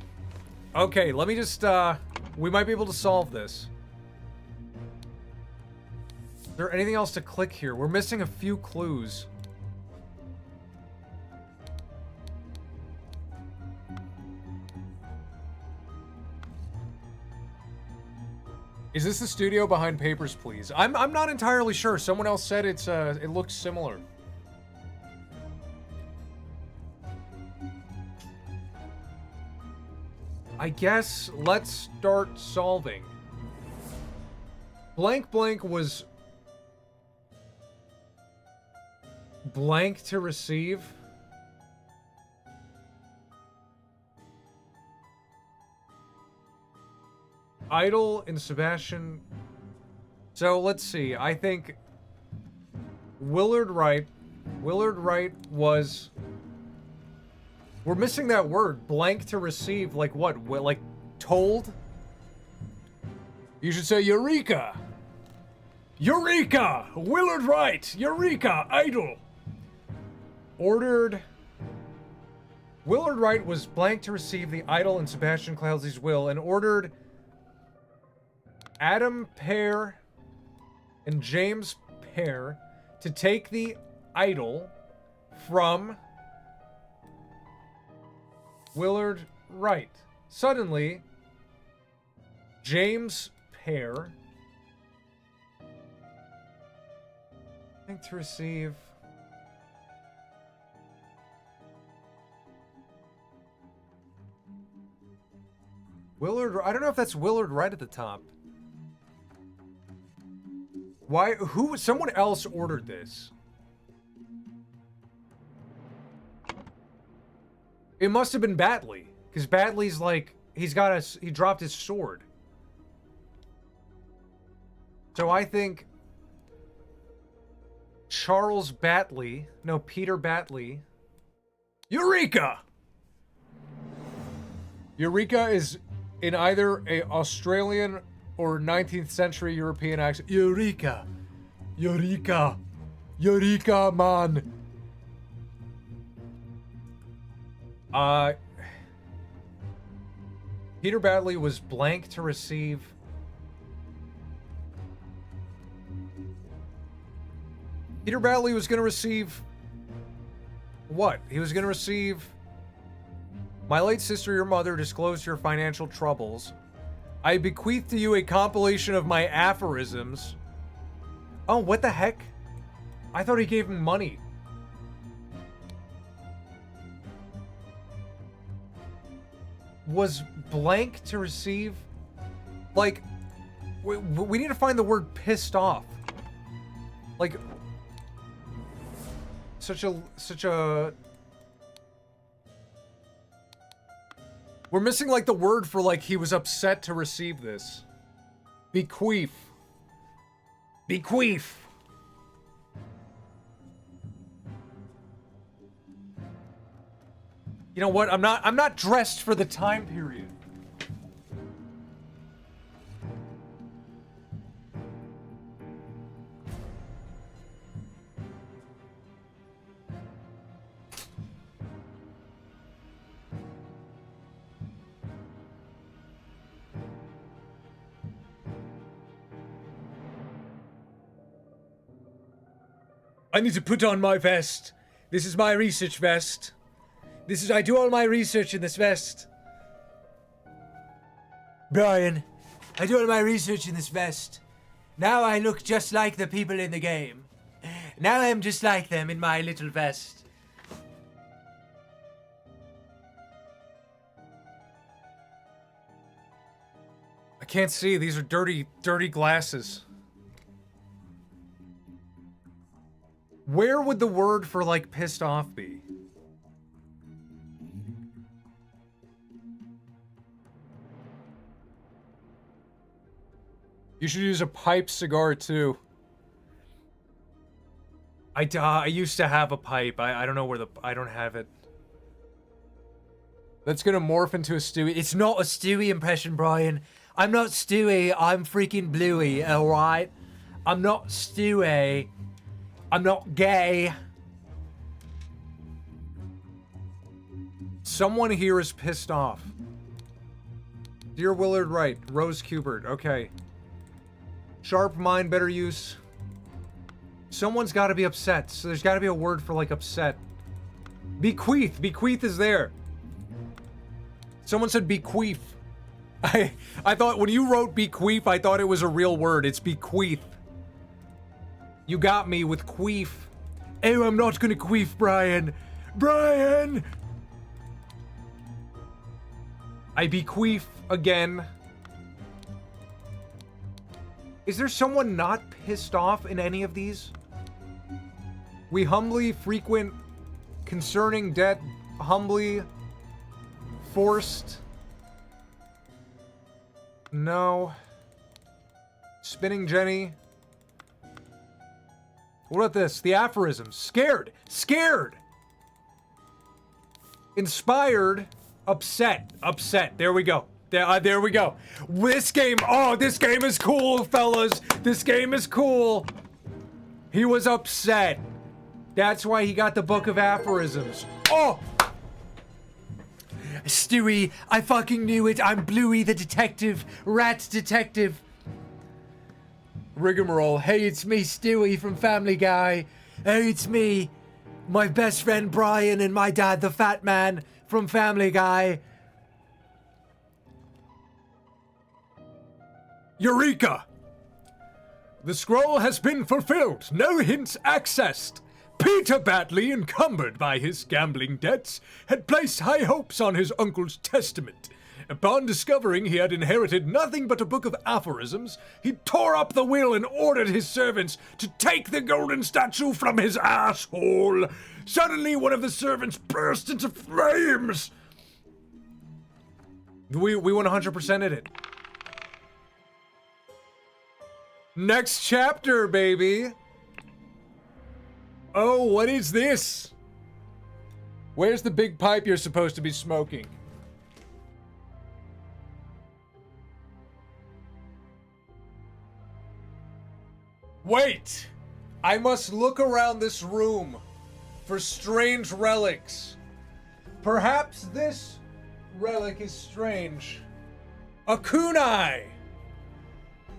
Okay, let me just, we might be able to solve this. Is there anything else to click here? We're missing a few clues. Is this the studio behind Papers, Please? I'm not entirely sure. Someone else said it's it looks similar. I guess let's start solving. Blank blank was blank to receive. Idol and Sebastian. So let's see. I think Willard Wright was... We're missing that word. Blank to receive. Like what? Like told? You should say Eureka! Eureka! Willard Wright! Eureka! Idol! Ordered... Willard Wright was blank to receive the idol in Sebastian Cloudsley's will and ordered Adam Pear and James Pear to take the idol from Willard Wright. Suddenly, James Pear, blank to receive. Willard, I don't know if that's Willard Wright at the top. Why? Who? Someone else ordered this. It must have been Batley, because Batley's like he dropped his sword. So I think Charles Batley, no, Peter Batley. Eureka! Eureka is in either a Australian or 19th century European accent. Eureka! Eureka! Eureka, man! Peter Batley was blank to receive. Peter Batley was gonna receive... What? He was gonna receive... My late sister, your mother, disclosed your financial troubles. I bequeath to you a compilation of my aphorisms. Oh, what the heck? I thought he gave him money. Was blank to receive? Like, we need to find the word pissed off. Like, such a... We're missing, like, the word for, like, he was upset to receive this. Bequeath. Bequeath. You know what? I'm not dressed for the time period. I need to put on my vest. This is my research vest. I do all my research in this vest. Brian, I do all my research in this vest. Now I look just like the people in the game. Now I'm just like them in my little vest. I can't see. These are dirty, dirty glasses. Where would the word for, like, pissed off be? You should use a pipe cigar, too. I used to have a pipe. I don't know where I don't have it. That's gonna morph into a Stewie. It's not a Stewie impression, Brian. I'm not Stewie. I'm freaking Bluey, alright? I'm not Stewie. I'm not gay. Someone here is pissed off. Dear Willard Wright, Rose Kubert, okay. Sharp mind, better use. Someone's gotta be upset, so there's gotta be a word for, like, upset. Bequeath. Bequeath is there. Someone said bequeath. I thought, when you wrote bequeath, I thought it was a real word. It's bequeath. You got me with queef. Oh, I'm not gonna queef, Brian. Brian! I bequeath again. Is there someone not pissed off in any of these? We humbly frequent concerning debt, humbly forced. No. Spinning Jenny. What about this? The aphorisms. Scared. Scared. Inspired. Upset. Upset. There we go. There we go. This game. Oh, this game is cool, fellas. This game is cool. He was upset. That's why he got the Book of Aphorisms. Oh! Stewie, I fucking knew it. I'm Bluey the detective. Rat detective. Rigmarole. Hey, it's me, Stewie from Family Guy. Hey, it's me. My best friend Brian and my dad, the fat man from Family Guy. Eureka! The scroll has been fulfilled. No hints accessed. Peter Batley, encumbered by his gambling debts, had placed high hopes on his uncle's testament. Upon discovering he had inherited nothing but a book of aphorisms, he tore up the will and ordered his servants to take the golden statue from his asshole. Suddenly, one of the servants burst into flames. We 100%'d it. Next chapter, baby. Oh, what is this? Where's the big pipe you're supposed to be smoking? Wait! I must look around this room for strange relics. Perhaps this relic is strange. A kunai!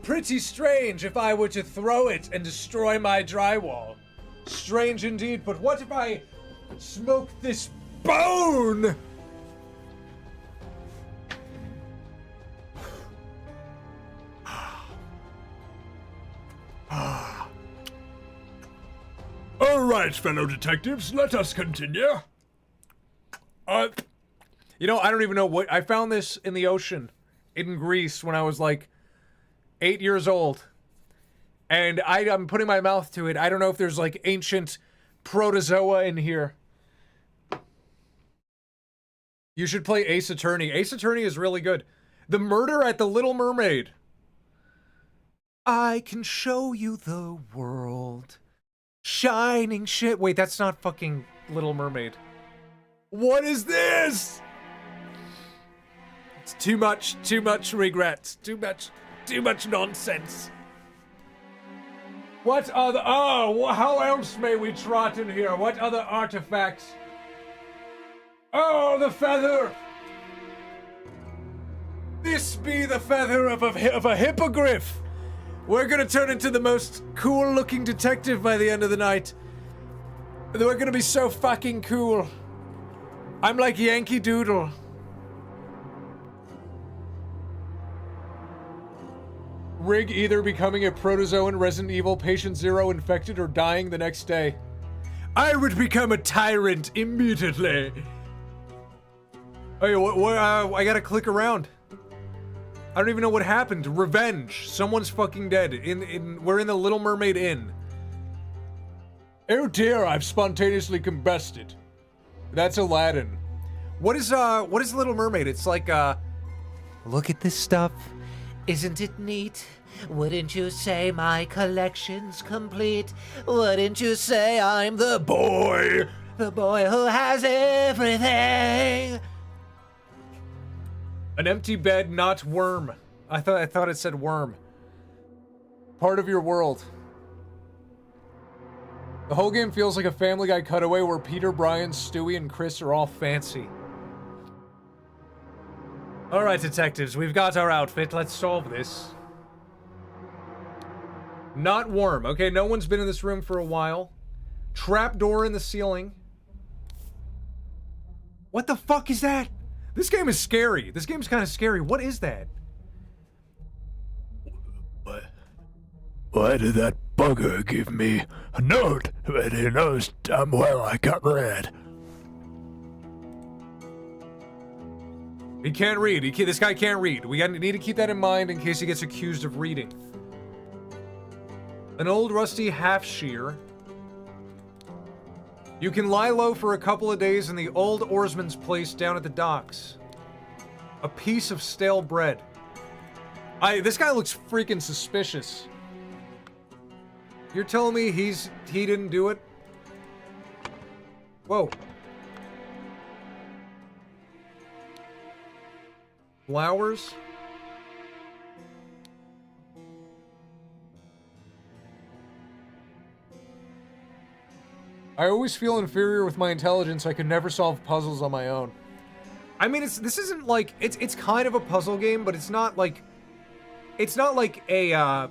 Pretty strange if I were to throw it and destroy my drywall. Strange indeed, but what if I smoke this bone? All right, fellow detectives, let us continue. You know, I don't even know what... I found this in the ocean in Greece when I was like 8 years old. And I'm putting my mouth to it. I don't know if there's like ancient protozoa in here. You should play Ace Attorney. Ace Attorney is really good. The Murder at the Little Mermaid. I can show you the world. Shining shit. Wait, that's not fucking Little Mermaid. What is this? It's too much regrets. Too much nonsense. What other... Oh, how else may we trot in here? What other artifacts? Oh, the feather! This be the feather of a hippogriff! We're gonna turn into the most cool-looking detective by the end of the night. We're gonna be so fucking cool. I'm like Yankee Doodle. Rig either becoming a protozoan Resident Evil Patient Zero infected or dying the next day. I would become a tyrant immediately. Hey, I gotta click around. I don't even know what happened. Revenge. Someone's fucking dead. We're in the Little Mermaid Inn. Oh dear, I've spontaneously combusted. That's Aladdin. What is Little Mermaid? It's like, look at this stuff. Isn't it neat? Wouldn't you say my collection's complete? Wouldn't you say I'm the boy who has everything? An empty bed, not worm. I thought it said worm. Part of your world. The whole game feels like a Family Guy cutaway where Peter, Brian, Stewie, and Chris are all fancy. Alright, detectives, we've got our outfit. Let's solve this. Not worm. Okay, no one's been in this room for a while. Trapdoor in the ceiling. What the fuck is that? This game is scary. This game's kind of scary. What is that? Why did that bugger give me a note when he knows damn well I can't read? He can't read. This guy can't read. We need to keep that in mind in case he gets accused of reading. An old rusty half-shear. You can lie low for a couple of days in the old oarsman's place down at the docks. A piece of stale bread. This guy looks freaking suspicious. You're telling me he didn't do it? Whoa. Flowers? I always feel inferior with my intelligence. I could never solve puzzles on my own. I mean, this isn't like it's kind of a puzzle game, but it's not like a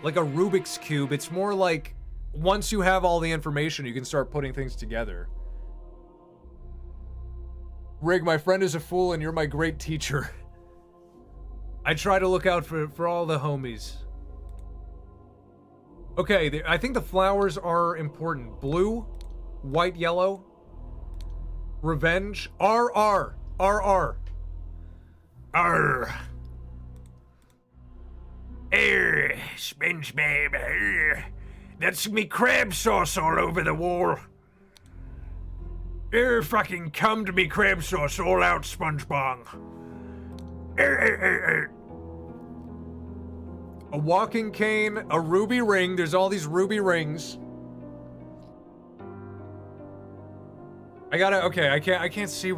Rubik's Cube. It's more like once you have all the information, you can start putting things together. Rig, my friend is a fool, and you're my great teacher. I try to look out for all the homies. Okay, I think the flowers are important. Blue, white, yellow. Revenge. R. Arr. SpongeBob. That's me crab sauce all over the wall. Fucking come to me crab sauce all out, SpongeBob. A walking cane, a ruby ring. There's all these ruby rings. I can't see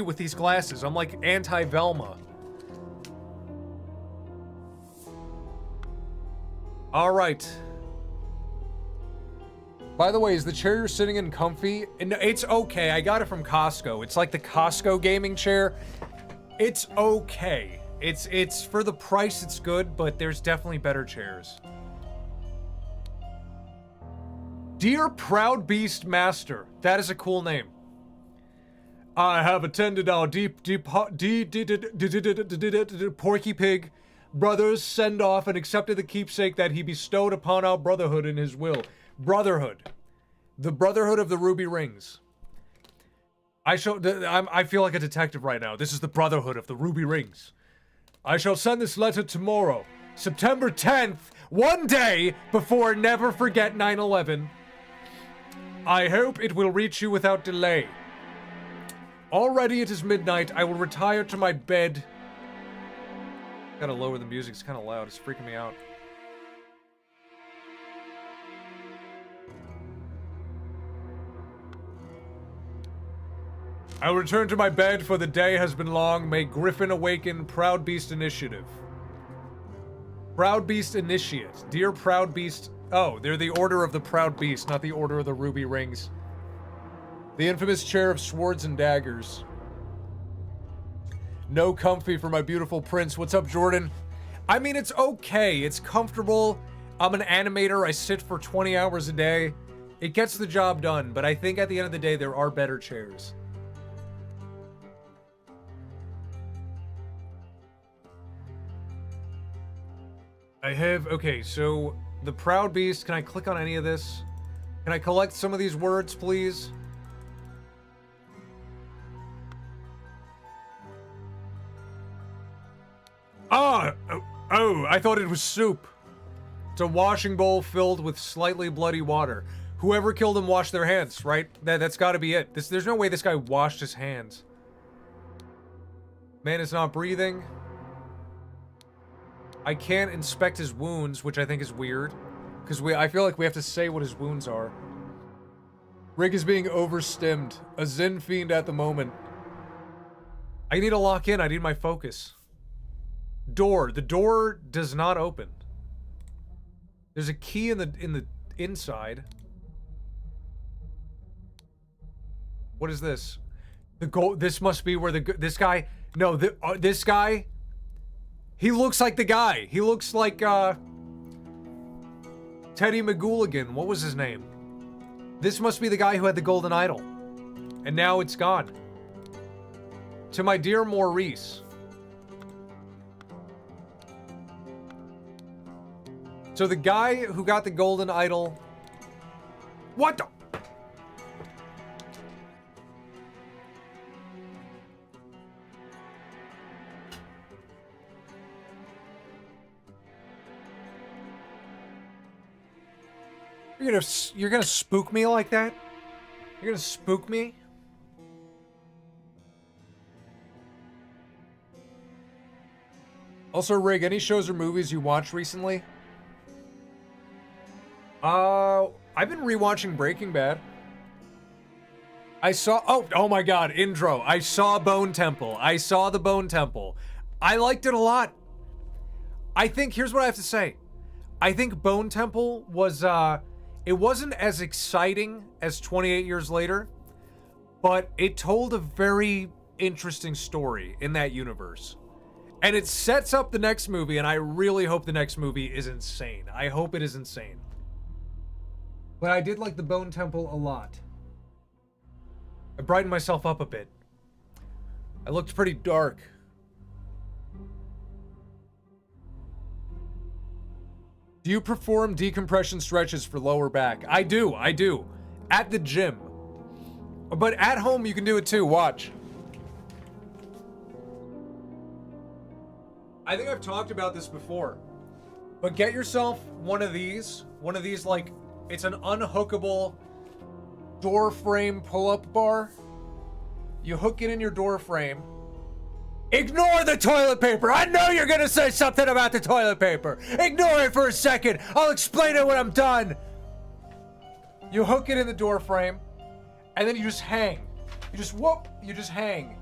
with these glasses. I'm like anti-Velma. All right. By the way, is the chair you're sitting in comfy? It's okay. I got it from Costco. It's like the Costco gaming chair. It's okay. It's for the price, it's good, but there's definitely better chairs. Dear Proud Beast Master. That is a cool name. I have attended our Porky Pig brothers send off and accepted the keepsake that he bestowed upon our brotherhood in his will. Brotherhood. The Brotherhood of the Ruby Rings. I feel like a detective right now. This is the Brotherhood of the Ruby Rings. I shall send this letter tomorrow, September 10th, one day before Never Forget 9/11. I hope it will reach you without delay. Already it is midnight. I will retire to my bed. Gotta lower the music. It's kind of loud. It's freaking me out. I will return to my bed, for the day has been long. May Griffin awaken. Proud Beast Initiative. Proud Beast Initiate. Dear Proud Beast... Oh, they're the Order of the Proud Beast, not the Order of the Ruby Rings. The infamous chair of swords and daggers. No comfy for my beautiful prince. What's up, Jordan? I mean, it's okay. It's comfortable. I'm an animator. I sit for 20 hours a day. It gets the job done, but I think at the end of the day, there are better chairs. I have... Okay, so the Proud Beast. Can I click on any of this? Can I collect some of these words, please? Ah! Oh, I thought it was soup. It's a washing bowl filled with slightly bloody water. Whoever killed him washed their hands, right? That's gotta be it. There's no way this guy washed his hands. Man is not breathing. I can't inspect his wounds, which I think is weird. Because I feel like we have to say what his wounds are. Rick is being overstimmed. A Zen fiend at the moment. I need to lock in. I need my focus. Door. The door does not open. There's a key in the inside. What is this? The gold. This must be where this guy. No, this guy. He looks like the guy. He looks like Teddy McGooligan. What was his name? This must be the guy who had the golden idol, and now it's gone. To my dear Maurice. So the guy who got the golden idol... What the... You're gonna spook me like that? You're gonna spook me? Also, Rig, any shows or movies you watched recently? I've been rewatching Breaking Bad. I saw... Oh my god, intro. I saw Bone Temple. I saw the Bone Temple. I liked it a lot. I think... Here's what I have to say. I think Bone Temple was, it wasn't as exciting as 28 Years Later, but it told a very interesting story in that universe. And it sets up the next movie, and I really hope the next movie is insane. I hope it is insane. But I did like the Bone Temple a lot. I brightened myself up a bit. I looked pretty dark. Do you perform decompression stretches for lower back? I do. At the gym. But at home, you can do it too. Watch. I think I've talked about this before. But get yourself one of these. One of these, like, it's an unhookable door frame pull-up bar. You hook it in your door frame. Ignore the toilet paper. I know you're gonna say something about the toilet paper. Ignore it for a second. I'll explain it when I'm done. You hook it in the door frame, and then you just hang. You just hang.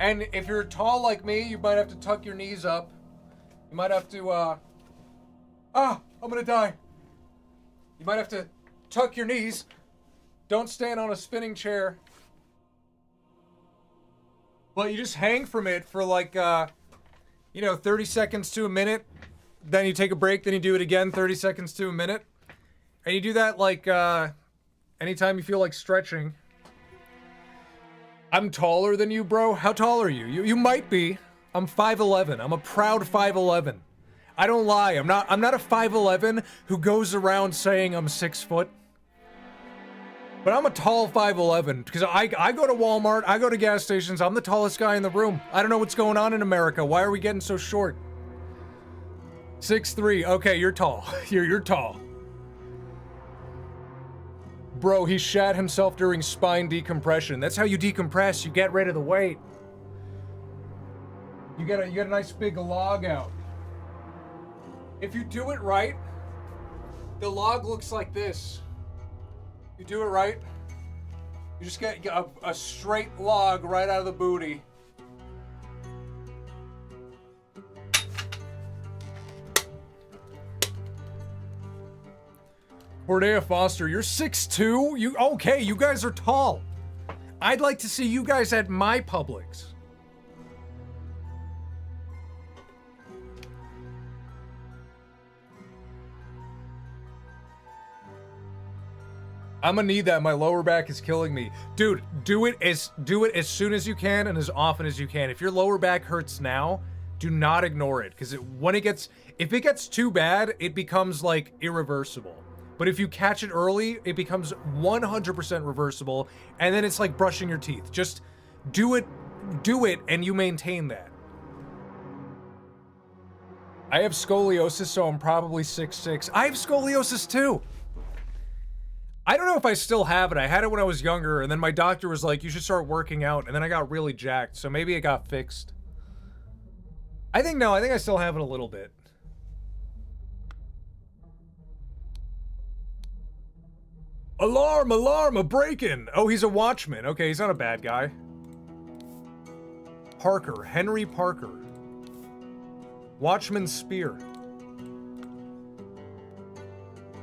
And if you're tall like me, you might have to tuck your knees up. You might have to, I'm gonna die. You might have to tuck your knees. Don't stand on a spinning chair. But you just hang from it for like, 30 seconds to a minute. Then you take a break, then you do it again, 30 seconds to a minute. And you do that like, anytime you feel like stretching. I'm taller than you, bro. How tall are you? You might be. I'm 5'11". I'm a proud 5'11". I don't lie. I'm not a 5'11" who goes around saying I'm 6 foot. But I'm a tall 5'11", because I go to Walmart, I go to gas stations, I'm the tallest guy in the room. I don't know what's going on in America. Why are we getting so short? 6'3". Okay, you're tall. You're tall. Bro, he shat himself during spine decompression. That's how you decompress. You get rid of the weight. You get a nice big log out. If you do it right, the log looks like this. You do it right, you just get a straight log right out of the booty. Cordelia Foster, you're 6'2"? Okay, you guys are tall. I'd like to see you guys at my Publix. I'm gonna need that. My lower back is killing me. Dude, do it as soon as you can and as often as you can. If your lower back hurts now, Do not ignore it, because if it gets too bad, it becomes like irreversible. But if you catch it early, it becomes 100% reversible, and then it's like brushing your teeth. Just do it, and you maintain that. I have scoliosis, so I'm probably 6'6". I have scoliosis too. I don't know if I still have it. I had it when I was younger, and then my doctor was like, you should start working out, and then I got really jacked, so maybe it got fixed. I think I still have it a little bit. Alarm, alarm, a break-in! Oh, he's a watchman. Okay, he's not a bad guy. Parker, Henry Parker. Watchman's spear.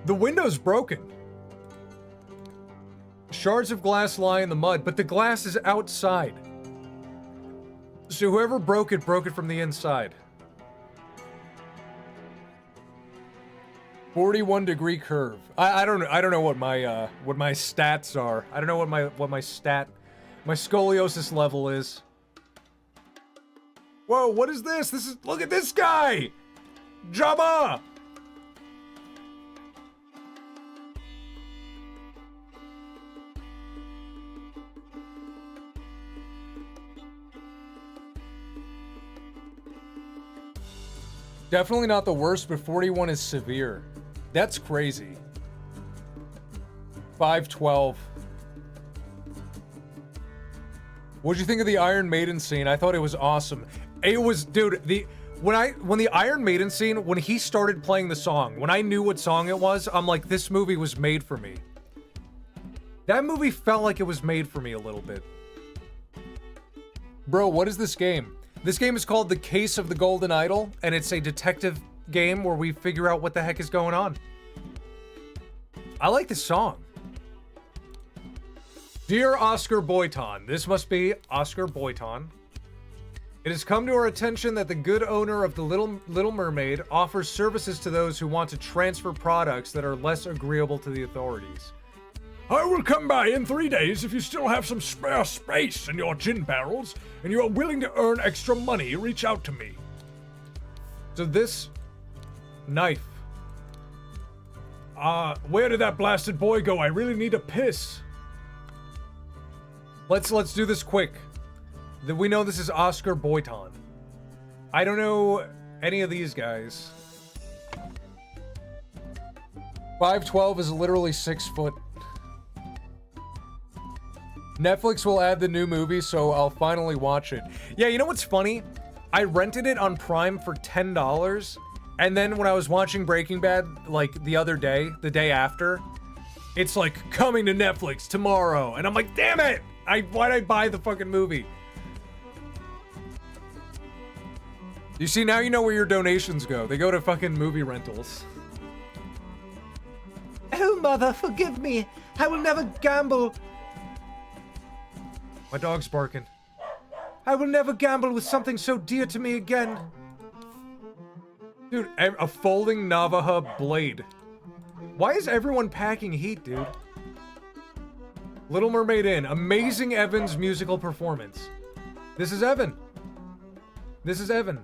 The window's broken. Shards of glass lie in the mud, but the glass is outside. So whoever broke it from the inside. 41-degree curve. I don't know what my stats are. I don't know what my scoliosis level is. Whoa, what is this? Look at this guy! Jabba! Definitely not the worst, but 41 is severe. That's crazy. 512. What'd you think of the Iron Maiden scene? I thought it was awesome. It was, dude, when the Iron Maiden scene, when he started playing the song, when I knew what song it was, I'm like, this movie was made for me. That movie felt like it was made for me a little bit. Bro, what is this game? This game is called The Case of the Golden Idol, and it's a detective game where we figure out what the heck is going on. I like this song. Dear Oscar Boyton, this must be Oscar Boyton. It has come to our attention that the good owner of the Little Mermaid offers services to those who want to transfer products that are less agreeable to the authorities. I will come by in 3 days if you still have some spare space in your gin barrels and you are willing to earn extra money. Reach out to me. So this knife. Where did that blasted boy go? I really need a piss. Let's do this quick. We know this is Oscar Boyton. I don't know any of these guys. 512 is literally 6 foot. Netflix will add the new movie, so I'll finally watch it. Yeah, you know what's funny? I rented it on Prime for $10, and then when I was watching Breaking Bad, like, the other day, the day after, it's like, coming to Netflix tomorrow, and I'm like, damn it! Why'd I buy the fucking movie? You see, now you know where your donations go. They go to fucking movie rentals. Oh, Mother, forgive me. I will never gamble. My dog's barking. I will never gamble with something so dear to me again. Dude, a folding Navajo blade. Why is everyone packing heat, dude? Little Mermaid Inn. Amazing Evan's musical performance. This is Evan. This is Evan.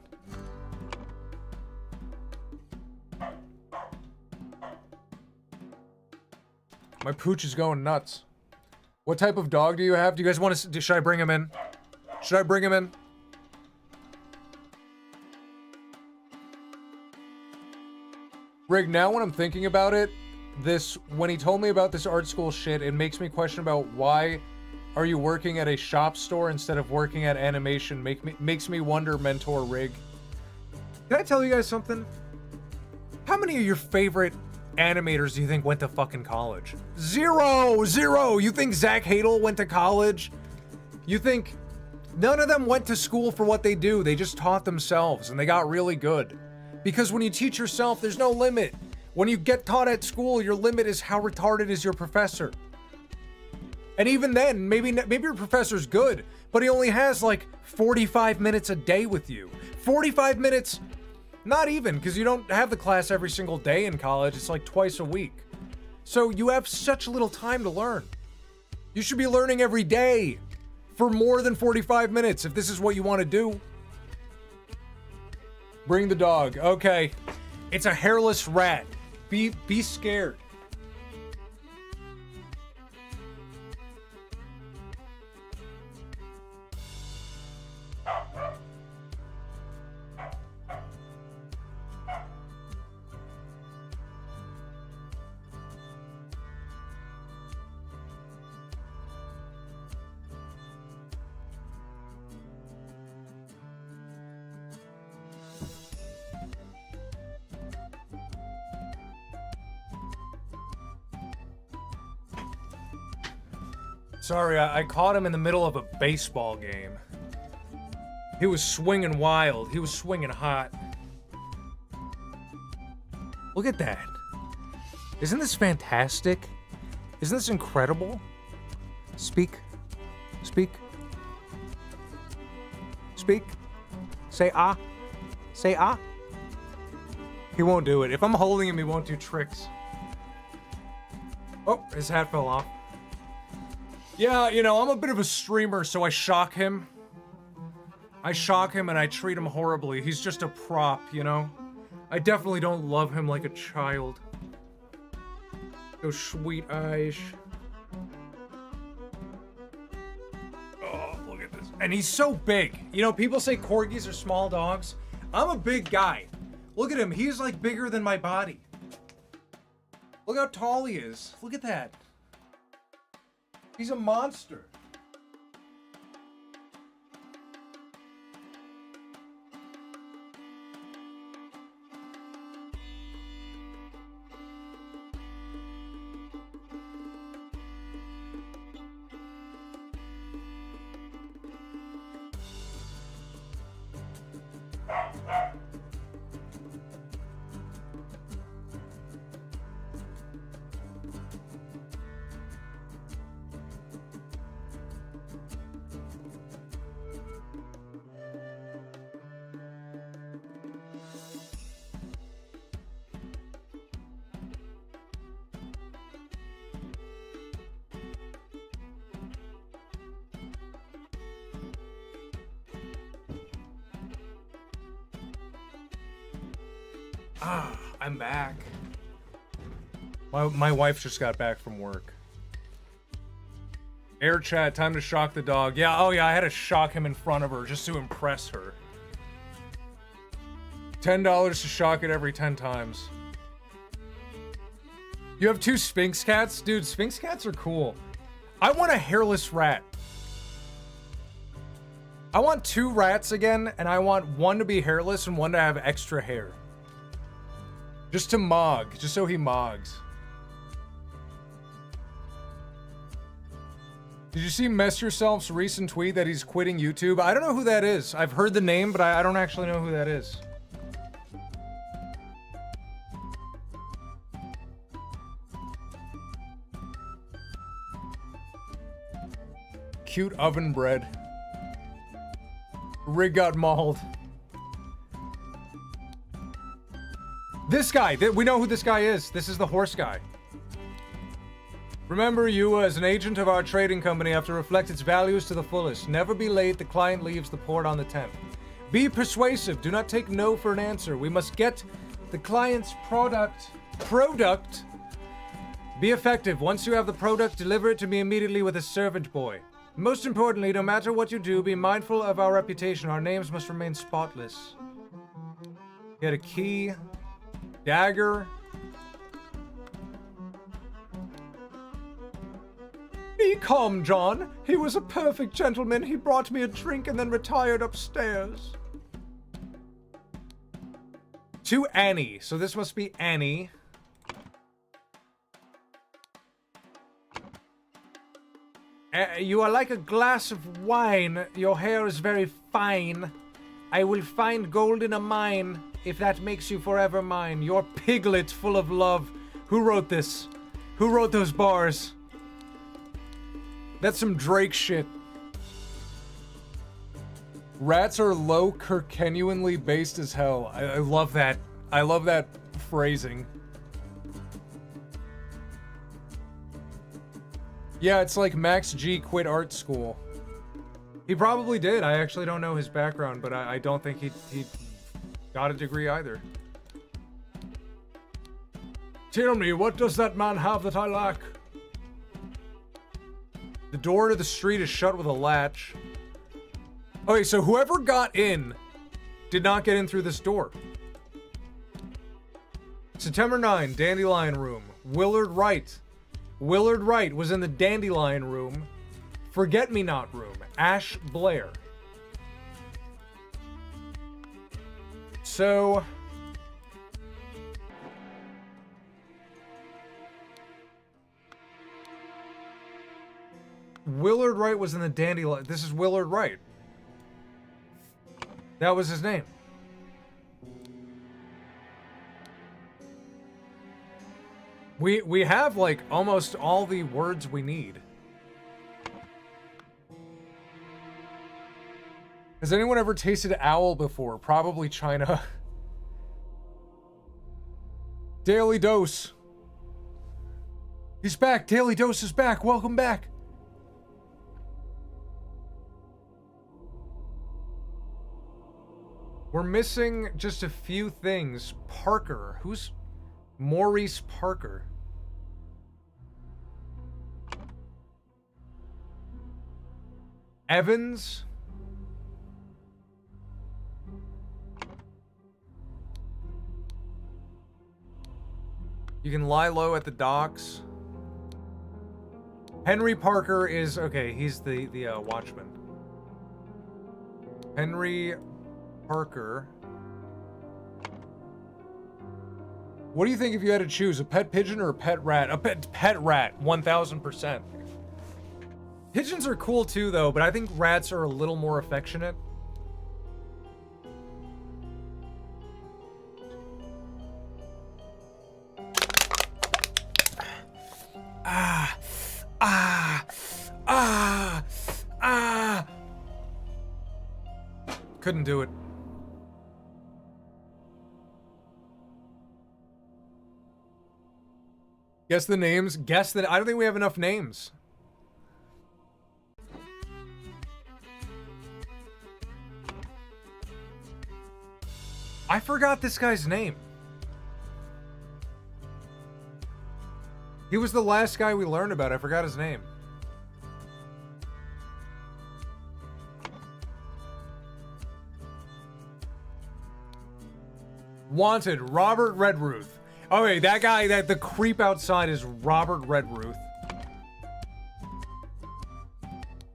My pooch is going nuts. What type of dog do you have? Do you guys want to... Should I bring him in? Should I bring him in? Rig, now when I'm thinking about it, when he told me about this art school shit, it makes me question about why are you working at a shop store instead of working at animation? Makes me wonder, Mentor Rig. Can I tell you guys something? How many of your favorite animators do you think went to fucking college? Zero! You think Zach Hadel went to college? You think none of them went to school for what they do? They just taught themselves and they got really good. Because when you teach yourself, there's no limit. When you get taught at school, your limit is how retarded is your professor. And even then, maybe your professor's good, but he only has like 45 minutes a day with you. 45 minutes, not even, because you don't have the class every single day in college. It's like twice a week. So you have such little time to learn. You should be learning every day for more than 45 minutes if this is what you want to do. Bring the dog. Okay. It's a hairless rat. Be scared. Sorry, I caught him in the middle of a baseball game. He was swinging wild. He was swinging hot. Look at that. Isn't this fantastic? Isn't this incredible? Speak. Speak. Speak. Say ah. Say ah. He won't do it. If I'm holding him, he won't do tricks. Oh, his hat fell off. Yeah, you know, I'm a bit of a streamer, so I shock him. I shock him and I treat him horribly. He's just a prop, you know? I definitely don't love him like a child. Those sweet eyes. Oh, look at this. And he's so big. You know, people say corgis are small dogs. I'm a big guy. Look at him. He's like bigger than my body. Look how tall he is. Look at that. He's a monster. Ah, I'm back. My wife just got back from work. Air chat, time to shock the dog. Yeah, oh yeah, I had to shock him in front of her just to impress her. $10 to shock it every 10 times. You have 2 Sphinx cats? Dude, Sphinx cats are cool. I want a hairless rat. I want 2 rats again, and I want one to be hairless and one to have extra hair. Just to mog, just so he mogs. Did you see Mess Yourself's recent tweet that he's quitting YouTube? I don't know who that is. I've heard the name, but I don't actually know who that is. Cute oven bread. Rig got mauled. This guy, we know who this guy is. This is the horse guy. Remember, you as an agent of our trading company have to reflect its values to the fullest. Never be late, the client leaves the port on the 10th. Be persuasive, do not take no for an answer. We must get the client's product. Be effective. Once you have the product, deliver it to me immediately with a servant boy. Most importantly, no matter what you do, be mindful of our reputation. Our names must remain spotless. Get a key. Dagger. Be calm, John. He was a perfect gentleman. He brought me a drink and then retired upstairs. To Annie. So this must be Annie. You are like a glass of wine. Your hair is very fine. I will find gold in a mine. If that makes you forever mine. Your piglet full of love. Who wrote this? Who wrote those bars? That's some Drake shit. Rats are low Kirkenuanly based as hell. I love that. I love that phrasing. Yeah, it's like Max G quit art school. He probably did. I actually don't know his background, but I don't think he got a degree either. Tell me, what does that man have that I lack? The door to the street is shut with a latch. Okay, so whoever got in did not get in through this door. September 9, Dandelion Room. Willard Wright. Willard Wright was in the Dandelion Room. Forget-Me-Not Room. Ash Blair. So... Willard Wright was in the Dandelion... This is Willard Wright. That was his name. We have, like, almost all the words we need. Has anyone ever tasted owl before? Probably China. Daily Dose. He's back. Daily Dose is back. Welcome back. We're missing just a few things. Parker. Who's Maurice Parker? Evans. You can lie low at the docks. Henry Parker is okay. He's the watchman. Henry Parker. What do you think if you had to choose, a pet pigeon or a pet rat? A pet rat, 1000%. Pigeons are cool too, though, but I think rats are a little more affectionate. Couldn't do it. Guess the names. Guess that. I don't think we have enough names. I forgot this guy's name. He was the last guy we learned about. I forgot his name. Wanted, Robert Redruth. Okay, that guy, the creep outside is Robert Redruth.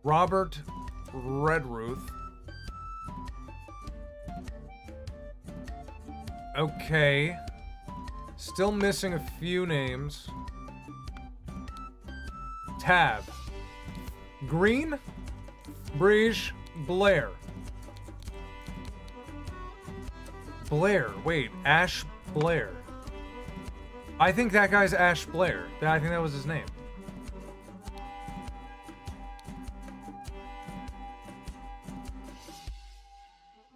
Robert Redruth. Okay. Still missing a few names. Tab. Green, Brige, Blair. Blair. Wait, Ash Blair. I think that guy's Ash Blair. I think that was his name.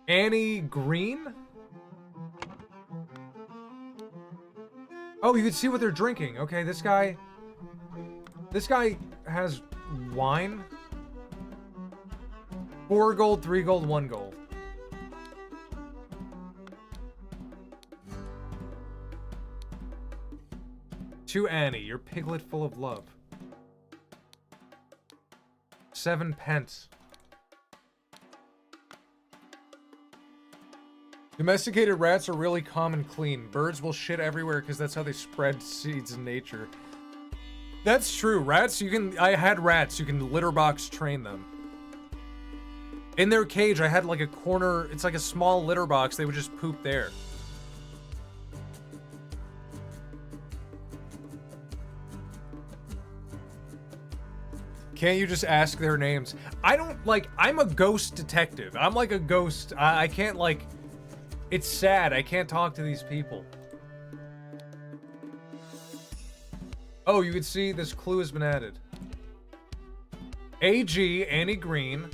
Annie Green? Oh, you can see what they're drinking. Okay, this guy has wine. 4 gold, 3 gold, 1 gold. To Annie, your piglet full of love. 7 pence. Domesticated rats are really calm and clean. Birds will shit everywhere because that's how they spread seeds in nature. That's true. Rats, I had rats. You can litter box train them. In their cage, I had like a corner, it's like a small litter box. They would just poop there. Can't you just ask their names? I don't, like, I'm a ghost detective. I'm like a ghost. I can't, like, it's sad. I can't talk to these people. Oh, you can see this clue has been added. AG, Annie Green.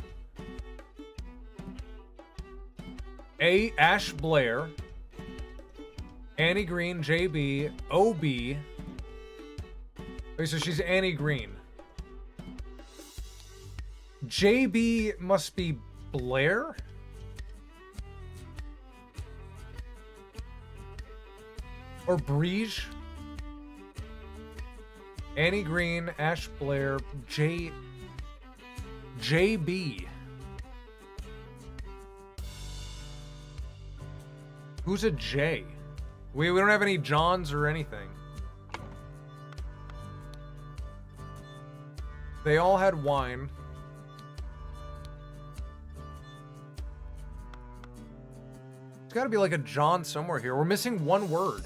Ash Blair. Annie Green, JB, OB. Okay, so she's Annie Green. JB must be Blair? Or Breege. Annie Green, Ash Blair, JB. Who's a J? We don't have any Johns or anything. They all had wine. There's gotta be like a John somewhere here. We're missing one word.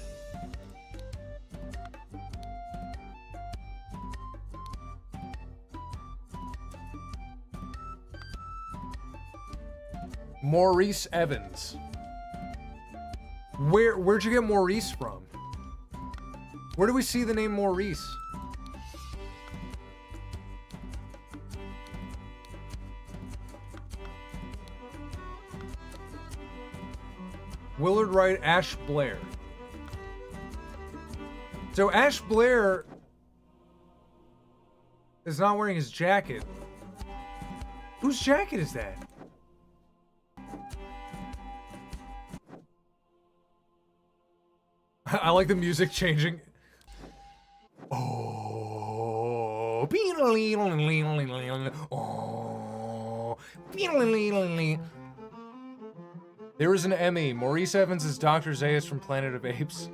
Maurice Evans. Where'd you get Maurice from? Where do we see the name Maurice? Willard Wright, Ash Blair. So Ash Blair is not wearing his jacket. Whose jacket is that? I like the music changing. Oh. There is an Emmy. Maurice Evans is Dr. Zaius from Planet of Apes.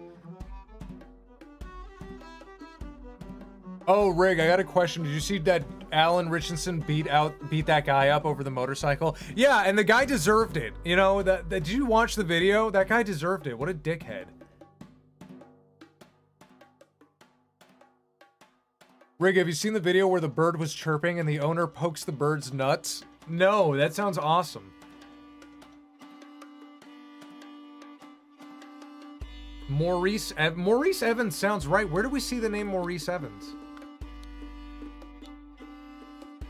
Oh, Rig, I got a question. Did you see that Alan Richardson beat that guy up over the motorcycle? Yeah, and the guy deserved it. You know, did you watch the video? That guy deserved it. What a dickhead. Rig, have you seen the video where the bird was chirping and the owner pokes the bird's nuts? No, that sounds awesome. Maurice Evans sounds right. Where do we see the name Maurice Evans?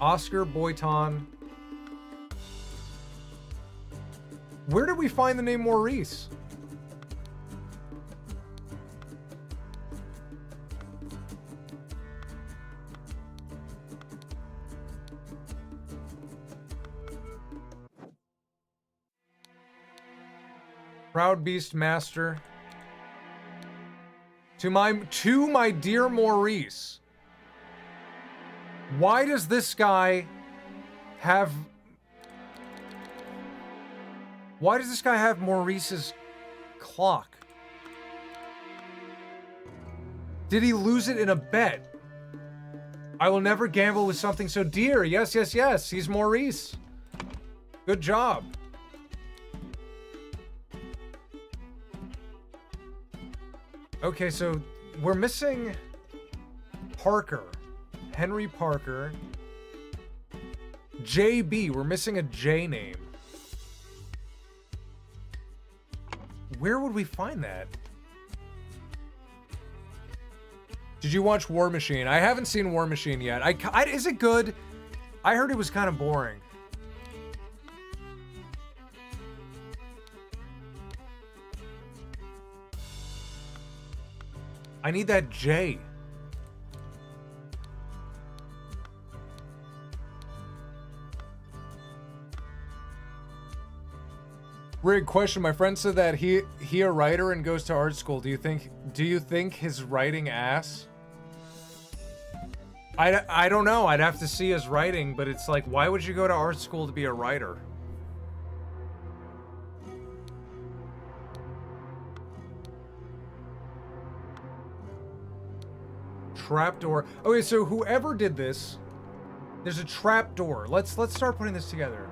Oscar Boyton. Where did we find the name Maurice? Proud Beast Master. To my dear Maurice. Why does this guy have Maurice's clock? Did he lose it in a bet? I will never gamble with something so dear. Yes, yes, yes. He's Maurice. Good job. Okay, so we're missing Parker. Henry Parker. JB. We're missing a J name. Where would we find that? Did you watch War Machine? I haven't seen War Machine yet. Is it good? I heard it was kind of boring. I need that J. Rig, question. My friend said that he a writer and goes to art school. Do you think his writing ass? I don't know. I'd have to see his writing, but it's like, why would you go to art school to be a writer? Trapdoor. Okay, so whoever did this, there's a trapdoor. Let's start putting this together.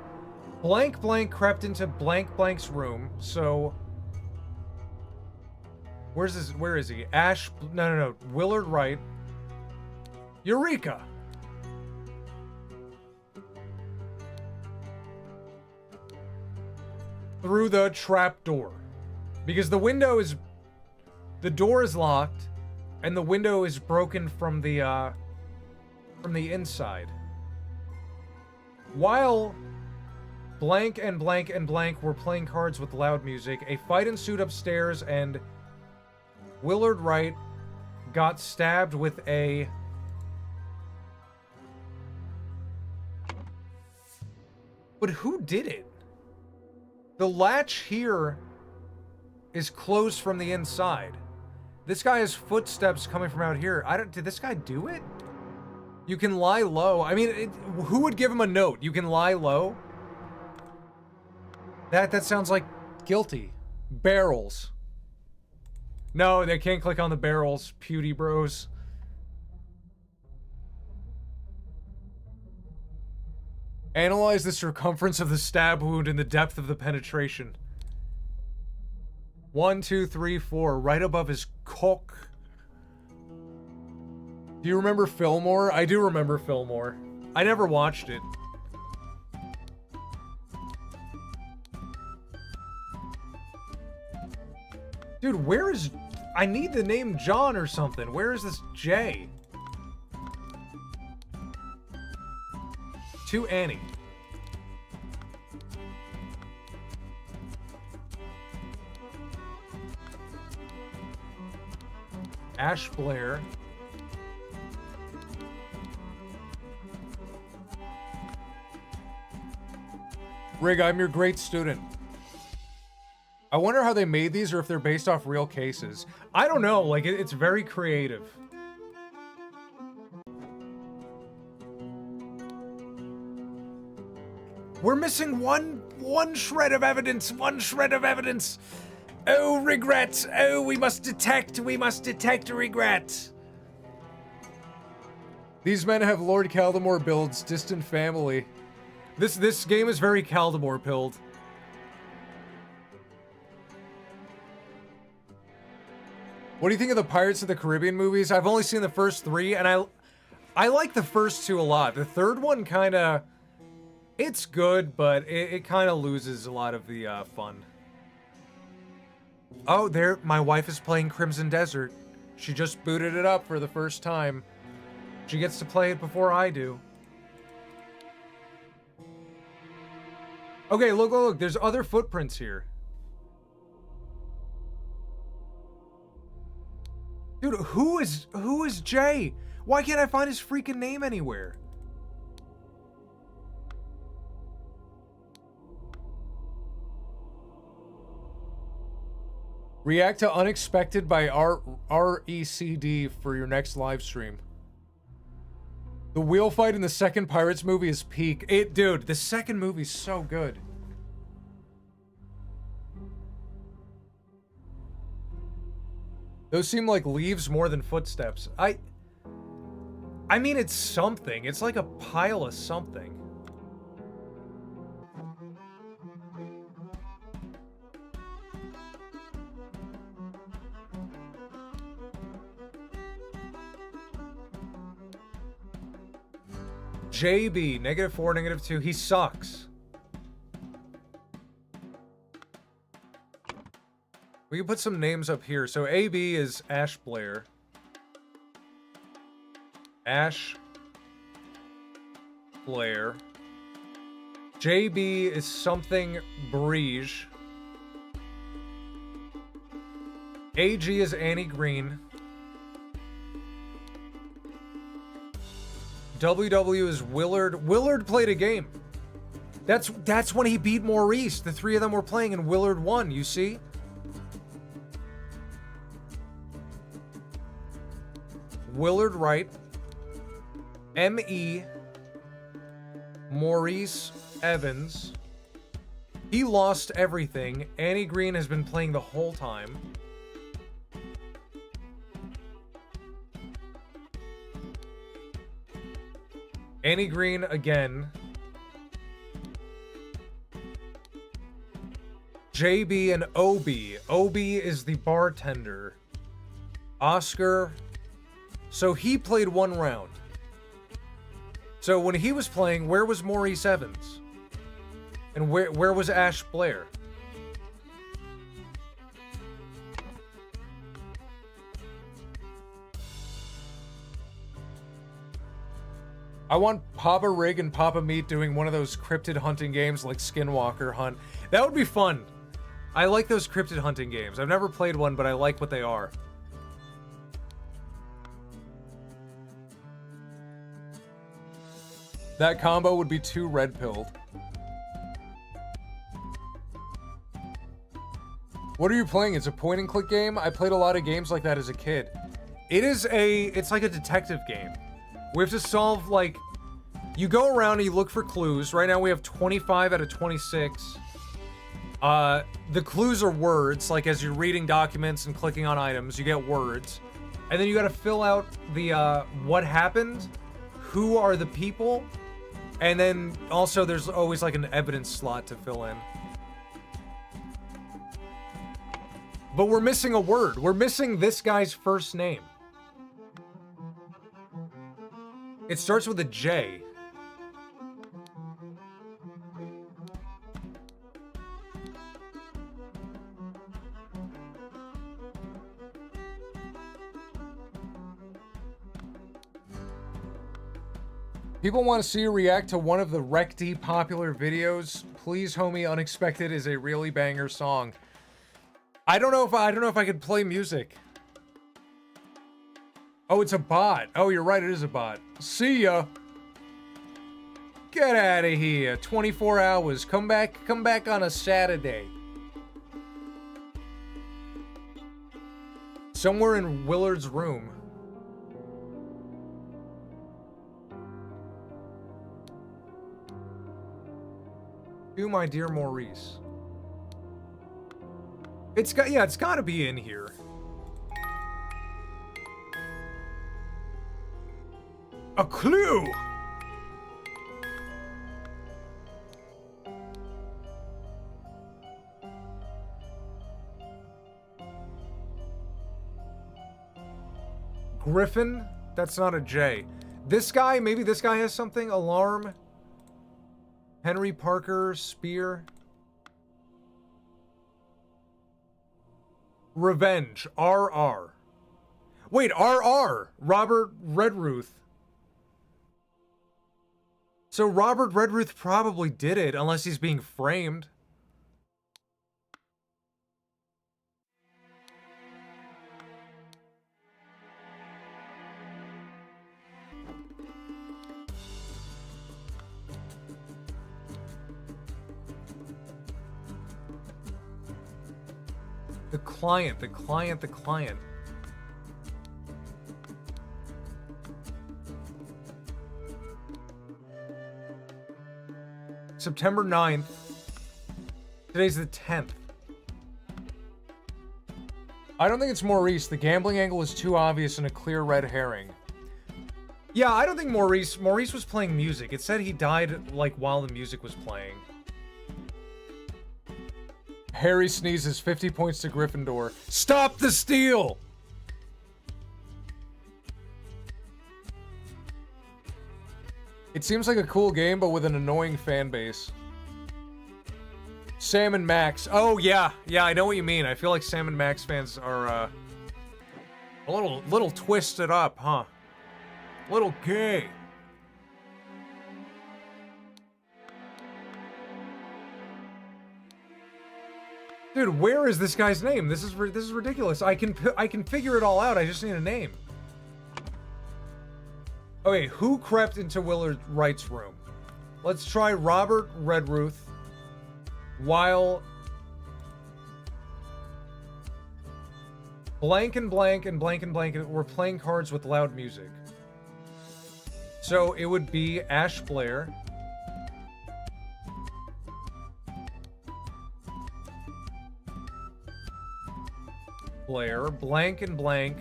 Blank blank crept into blank blank's room. So where is he? Ash. No. Willard Wright. Eureka. Through the trapdoor, because the door is locked. And the window is broken from the inside. While blank and blank and blank were playing cards with loud music, a fight ensued upstairs and Willard Wright got stabbed with a... But who did it? The latch here is closed from the inside. This guy has footsteps coming from out here. Did this guy do it? You can lie low. I mean, who would give him a note? You can lie low? That sounds like guilty. Barrels. No, they can't click on the barrels, Pewdie bros. Analyze the circumference of the stab wound and the depth of the penetration. 1, 2, 3, 4, right above his cock. Do you remember Fillmore? I do remember Fillmore. I never watched it. Dude, where is... I need the name John or something. Where is this J? To Annie. Ash Blair. Rig, I'm your great student. I wonder how they made these or if they're based off real cases. I don't know, like, it's very creative. We're missing one shred of evidence, one shred of evidence. Oh, regret. Oh, we must detect regret. These men have Lord Caldemore builds, distant family. This game is very Caldemore pilled. What do you think of the Pirates of the Caribbean movies? I've only seen the first 3, and I like the first 2 a lot. The third one kinda... It's good, but it kinda loses a lot of the fun. Oh, there, my wife is playing Crimson Desert. She just booted it up for the first time. She gets to play it before I do. Okay, look, there's other footprints here. Dude, who is Jay? Why can't I find his freaking name anywhere? React to Unexpected by RECD for your next live stream. The wheel fight in the second Pirates movie is peak. Dude, the second movie's so good. Those seem like leaves more than footsteps. I mean, it's something. It's like a pile of something. JB, -4, -2. He sucks. We can put some names up here. So AB is Ash Blair. Ash Blair. JB is something Brige. AG is Annie Green. WW is Willard. Willard played a game. That's when he beat Maurice. The 3 of them were playing and Willard won, you see? Willard Wright. ME. Maurice Evans. He lost everything. Annie Green has been playing the whole time. Annie Green again. JB and OB. OB is the bartender. Oscar. So he played 1 round. So when he was playing, where was Maurice Evans? And where was Ash Blair? I want Papa Rig and Papa Meat doing one of those cryptid hunting games like Skinwalker Hunt. That would be fun. I like those cryptid hunting games. I've never played one, but I like what they are. That combo would be too red-pilled. What are you playing? It's a point and click game? I played a lot of games like that as a kid. It's like a detective game. We have to solve, like, you go around and you look for clues. Right now we have 25 out of 26. The clues are words, like as you're reading documents and clicking on items, you get words. And then you gotta fill out the, what happened, who are the people, and then also there's always like an evidence slot to fill in. But we're missing a word. We're missing this guy's first name. It starts with a J. People want to see you react to one of the Rec-D popular videos. Please, homie, Unexpected is a really banger song. I don't know if I could play music. Oh, it's a bot. Oh, you're right, it is a bot. See ya. Get out of here. 24 hours. Come back on a Saturday. Somewhere in Willard's room. To my dear Maurice. It's got to be in here. A clue. Griffin? That's not a J. This guy, maybe this guy has something. Alarm. Henry Parker, Spear. Revenge, RR. Wait, RR, Robert Redruth. So Robert Redruth probably did it, unless he's being framed. The client. September 9th. Today's the 10th. I don't think it's Maurice. The gambling angle is too obvious and a clear red herring. Yeah, I don't think Maurice was playing music. It said he died, like, while the music was playing. Harry sneezes, 50 points to Gryffindor. Stop the steal! It seems like a cool game, but with an annoying fan base. Sam and Max. Oh, yeah. Yeah, I know what you mean. I feel like Sam and Max fans are, a little twisted up, huh? A little gay. Dude, where is this guy's name? This is ridiculous. I can figure it all out. I just need a name. Okay, who crept into Willard Wright's room? Let's try Robert Redruth. While blank and blank and blank and blank were playing cards with loud music. So it would be Ash Blair. Blank and blank.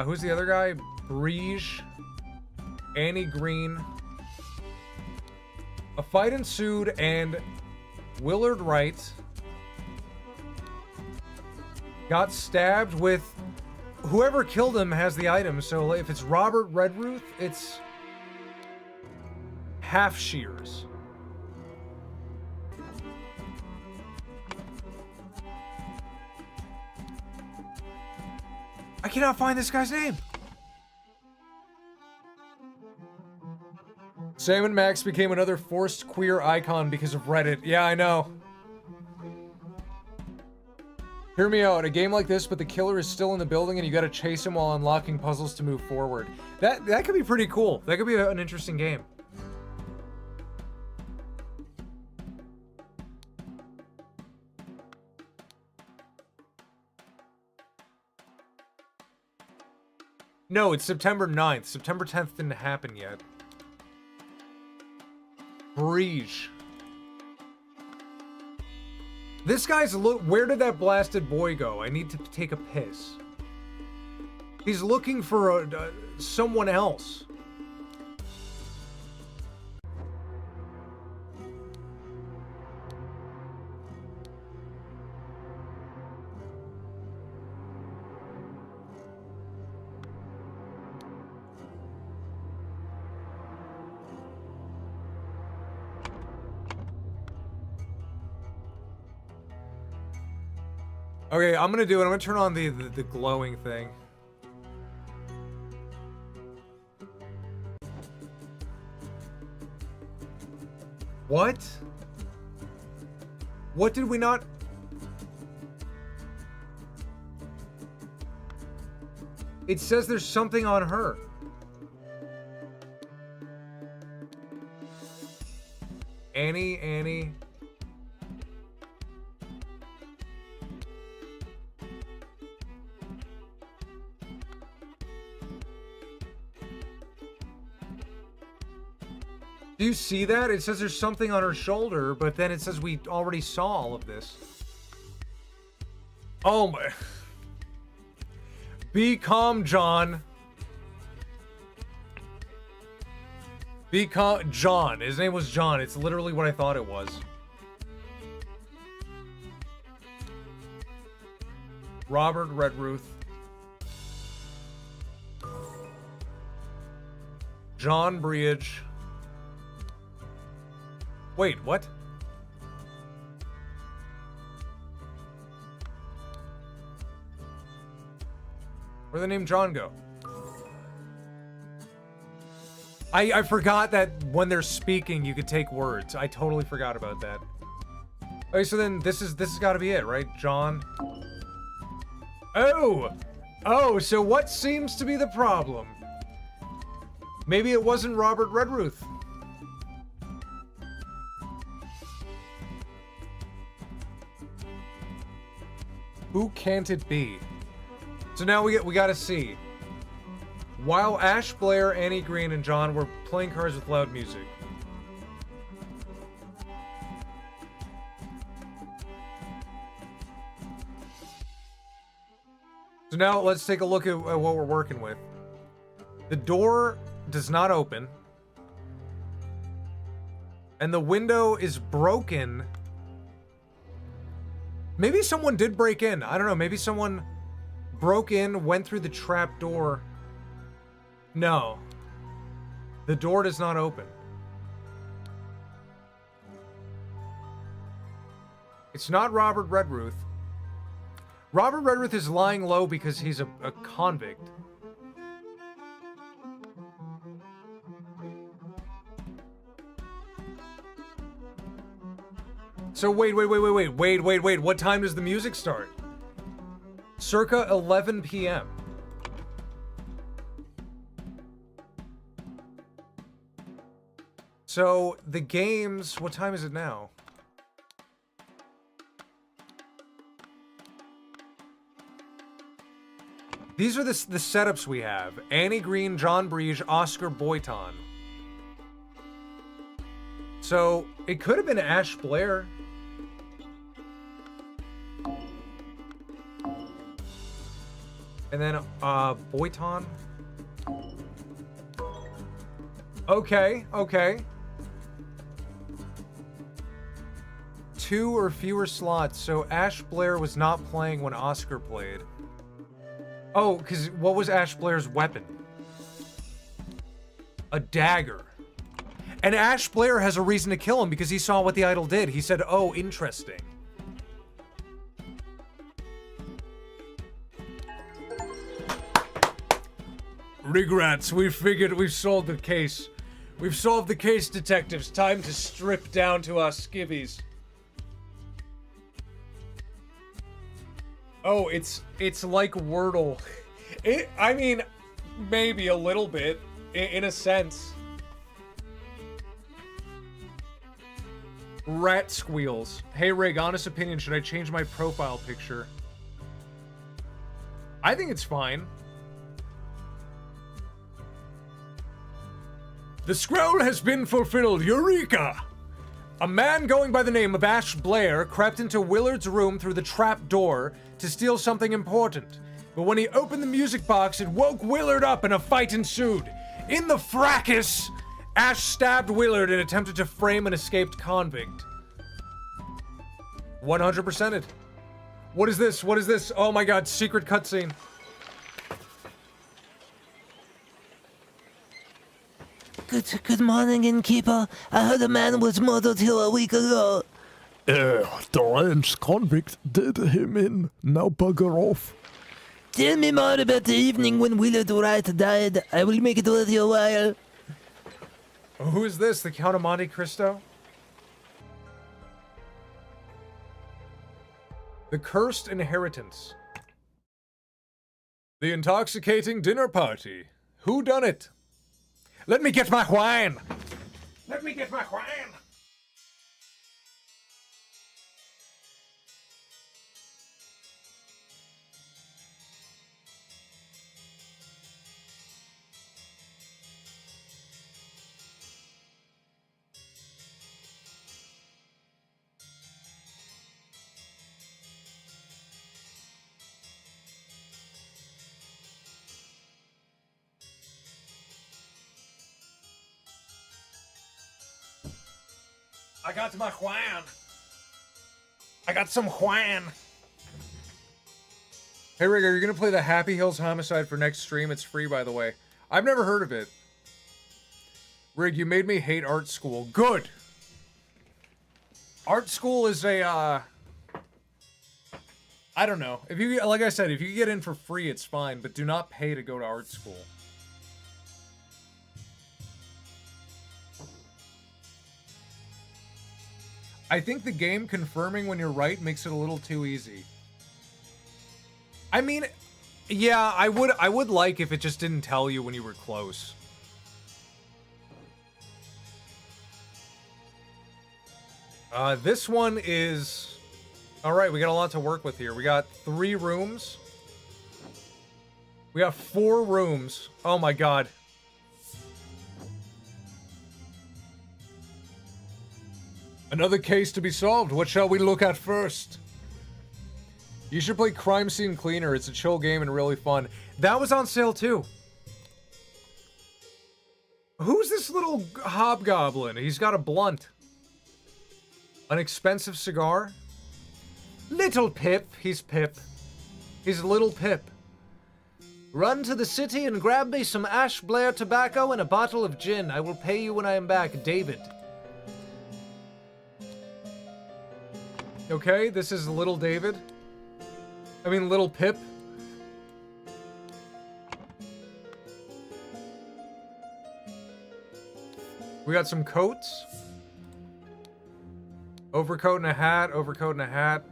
Who's the other guy? Breege. Annie Green. A fight ensued and Willard Wright got stabbed with... Whoever killed him has the item, so if it's Robert Redruth, it's half shears. I cannot find this guy's name. Sam and Max became another forced queer icon because of Reddit. Yeah, I know. Hear me out. A game like this, but the killer is still in the building and you gotta chase him while unlocking puzzles to move forward. That could be pretty cool. That could be an interesting game. No, it's September 9th. September 10th didn't happen yet. Breege. This guy's where did that blasted boy go? I need to take a piss. He's looking for someone else. Okay, I'm gonna do it. I'm gonna turn on the glowing thing. What? What did we not... It says there's something on her. Annie. Do you see that? It says there's something on her shoulder, but then it says we already saw all of this. Oh my... Be calm, John. Be calm... John. His name was John. It's literally what I thought it was. Robert Redruth. John Breege. Wait, what? Where'd the name John go? I forgot that when they're speaking, you could take words. I totally forgot about that. Okay, so then this has got to be it, right? John. Oh, so what seems to be the problem? Maybe it wasn't Robert Redruth. Who can't it be? So now we gotta see. While Ash, Blair, Annie Green, and John were playing cards with loud music. So now let's take a look at what we're working with. The door does not open. And the window is broken. Maybe someone did break in. I don't know. Maybe someone broke in, went through the trap door. No. The door does not open. It's not Robert Redruth. Robert Redruth is lying low because he's a convict. So wait. What time does the music start? Circa 11 p.m. So the games, what time is it now? These are the setups we have. Annie Green, John Breege, Oscar Boyton. So it could have been Ash Blair. And then, Boyton. Okay. 2 or fewer slots, so Ash Blair was not playing when Oscar played. Oh, because what was Ash Blair's weapon? A dagger. And Ash Blair has a reason to kill him because he saw what the idol did. He said, oh, interesting. Regrets, we've solved the case. We've solved the case, detectives. Time to strip down to our skivvies. Oh, it's like Wordle. I mean, maybe a little bit, in a sense. Rat squeals. Hey Rig, honest opinion, should I change my profile picture? I think it's fine. The scroll has been fulfilled. Eureka! A man going by the name of Ash Blair crept into Willard's room through the trap door to steal something important. But when he opened the music box, it woke Willard up and a fight ensued. In the fracas, Ash stabbed Willard and attempted to frame an escaped convict. 100%ed. What is this? What is this? Oh my god, secret cutscene. Good morning, innkeeper. I heard a man was murdered here a week ago. The ranch convict did him in. Now bugger off. Tell me more about the evening when Willard Wright died. I will make it worth your while. Who is this? The Count of Monte Cristo? The Cursed Inheritance. The intoxicating dinner party. Who done it? Let me get my wine! Let me get my wine! I got my wine. I got some wine. Hey, Rig, are you gonna play the Happy Hills Homicide for next stream? It's free, by the way. I've never heard of it. Rig, you made me hate art school. Good. Art school is a, I don't know. If you, like I said, if you get in for free, it's fine, but do not pay to go to art school. I think the game confirming when you're right makes it a little too easy. I mean, yeah, I would like if it just didn't tell you when you were close. This one is... Alright, we got a lot to work with here. We got 3 rooms. We got 4 rooms. Oh my god. Another case to be solved. What shall we look at first? You should play Crime Scene Cleaner. It's a chill game and really fun. That was on sale too. Who's this little hobgoblin? He's got a blunt. An expensive cigar? Little Pip. He's Pip. He's Little Pip. Run to the city and grab me some Ash Blair tobacco and a bottle of gin. I will pay you when I am back. David. Okay, this is Little David. I mean, Little Pip. We got some coats. Overcoat and a hat, overcoat and a hat.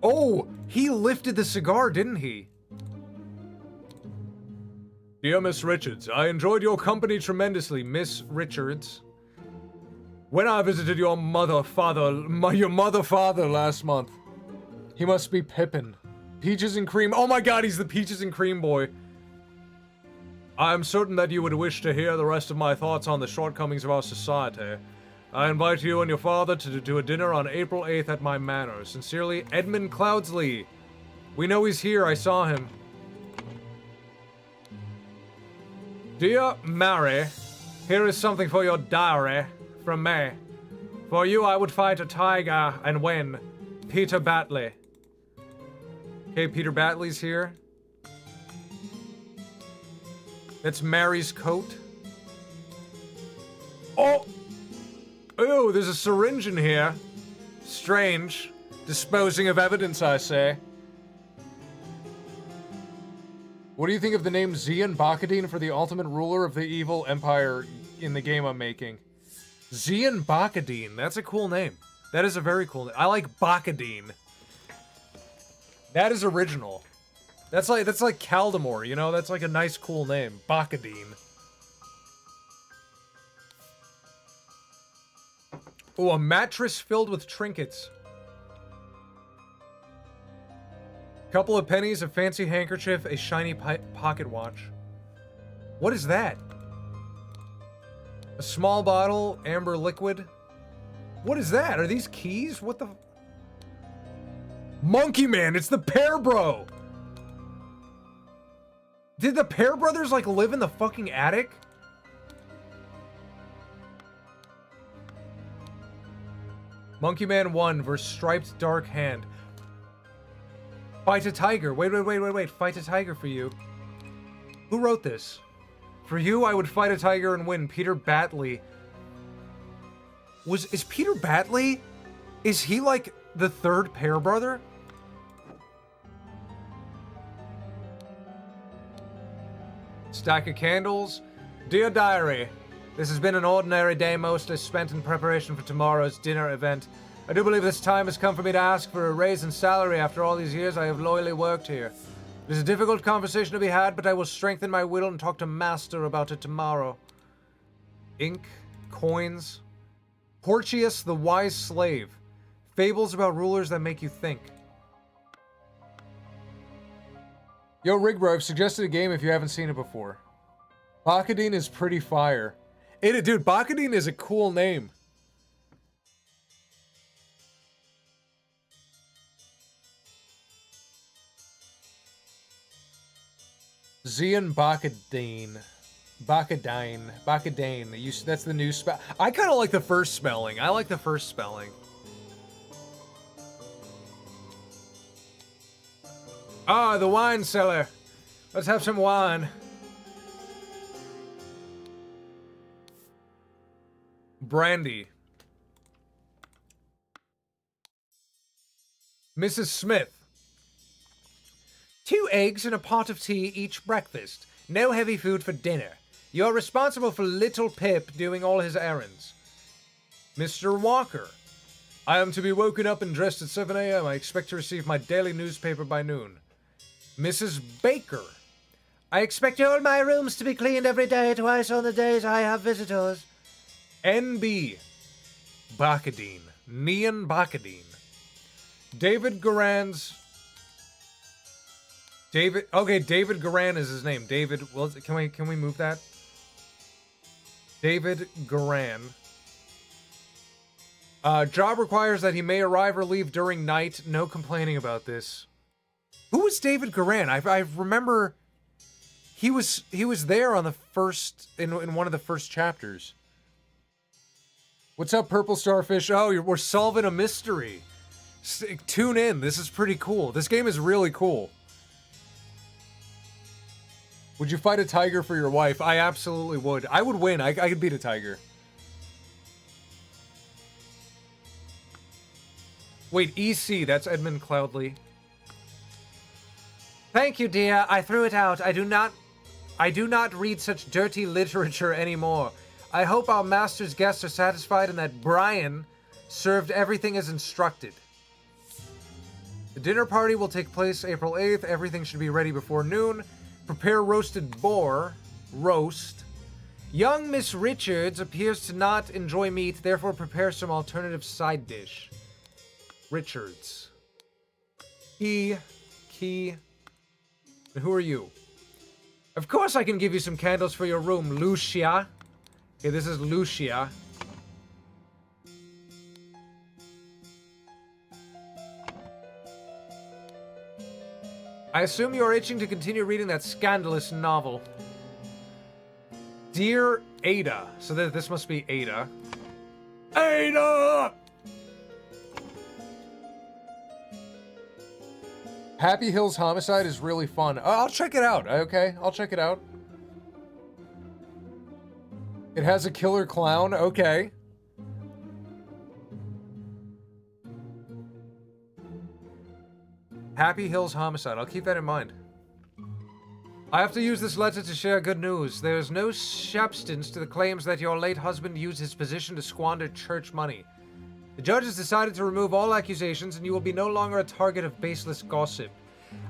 Oh, he lifted the cigar, didn't he? Dear Miss Richards, I enjoyed your company tremendously, Miss Richards. When I visited your mother-father last month, he must be Pippin. Peaches and cream. Oh my god, he's the peaches and cream boy. I am certain that you would wish to hear the rest of my thoughts on the shortcomings of our society. I invite you and your father to a dinner on April 8th at my manor. Sincerely, Edmund Cloudsley. We know he's here, I saw him. Dear Mary, here is something for your diary. From me. For you, I would fight a tiger and win. Peter Batley. Okay, Peter Batley's here. That's Mary's coat. Oh! Ooh, there's a syringe in here. Strange. Disposing of evidence, I say. What do you think of the name Xian Bakadine for the ultimate ruler of the evil empire in the game I'm making? Xian Bakadine. That's a cool name. That is a very cool name. I like Bakadine. That is original. That's like Kaldemore, you know? That's like a nice, cool name. Bakadine. Oh, a mattress filled with trinkets. Couple of pennies, a fancy handkerchief, a shiny pocket watch. What is that? A small bottle, amber liquid. What is that? Are these keys? What the... Monkey Man, it's the Pear Bro! Did the Pear Brothers, like, live in the fucking attic? Monkey Man 1 versus Striped Dark Hand. Fight a tiger. Wait. Fight a tiger for you. Who wrote this? For you, I would fight a tiger and win. Peter Batley. Is Peter Batley? Is he, like, the third Pear Brother? Stack of candles. Dear Diary, this has been an ordinary day mostly spent in preparation for tomorrow's dinner event. I do believe this time has come for me to ask for a raise in salary after all these years I have loyally worked here. It is a difficult conversation to be had, but I will strengthen my will and talk to Master about it tomorrow. Ink, coins. Porcius the Wise Slave. Fables about rulers that make you think. Yo, Rigbro, I've suggested a game if you haven't seen it before. Bakadine is pretty fire. Dude, Bakadine is a cool name. Zian Bakadine. Bakadine. That's the new spell. I kind of like the first spelling. I like the first spelling. Ah, the wine cellar. Let's have some wine. Brandy. Mrs. Smith. 2 eggs and a pot of tea each breakfast. No heavy food for dinner. You're responsible for little Pip doing all his errands. Mr. Walker. I am to be woken up and dressed at 7 a.m. I expect to receive my daily newspaper by noon. Mrs. Baker. I expect all my rooms to be cleaned every day, twice on the days I have visitors. NB. Bakadine. Neon Bakadine. David Garan's... David Garan is his name. David... Well, can we move that? David Garan. Job requires that he may arrive or leave during night. No complaining about this. Who was David Garan? I remember he was there on the first in one of the first chapters. What's up, Purple Starfish? Oh, we're solving a mystery. Tune in. This is pretty cool. This game is really cool. Would you fight a tiger for your wife? I absolutely would. I would win. I could beat a tiger. Wait, EC, that's Edmund Cloudley. Thank you, dear. I threw it out. I do not read such dirty literature anymore. I hope our master's guests are satisfied and that Brian served everything as instructed. The dinner party will take place April 8th. Everything should be ready before noon. Prepare roasted boar. Roast. Young Miss Richards appears to not enjoy meat, therefore prepare some alternative side dish. Richards. Key. And who are you? Of course I can give you some candles for your room, Lucia. Okay, this is Lucia. I assume you are itching to continue reading that scandalous novel. Dear Ada. So this must be Ada. Ada! Happy Hills Homicide is really fun. I'll check it out, okay? I'll check it out. It has a killer clown, okay. Happy Hills Homicide, I'll keep that in mind. I have to use this letter to share good news. There is no substance to the claims that your late husband used his position to squander church money. The judge has decided to remove all accusations, and you will be no longer a target of baseless gossip.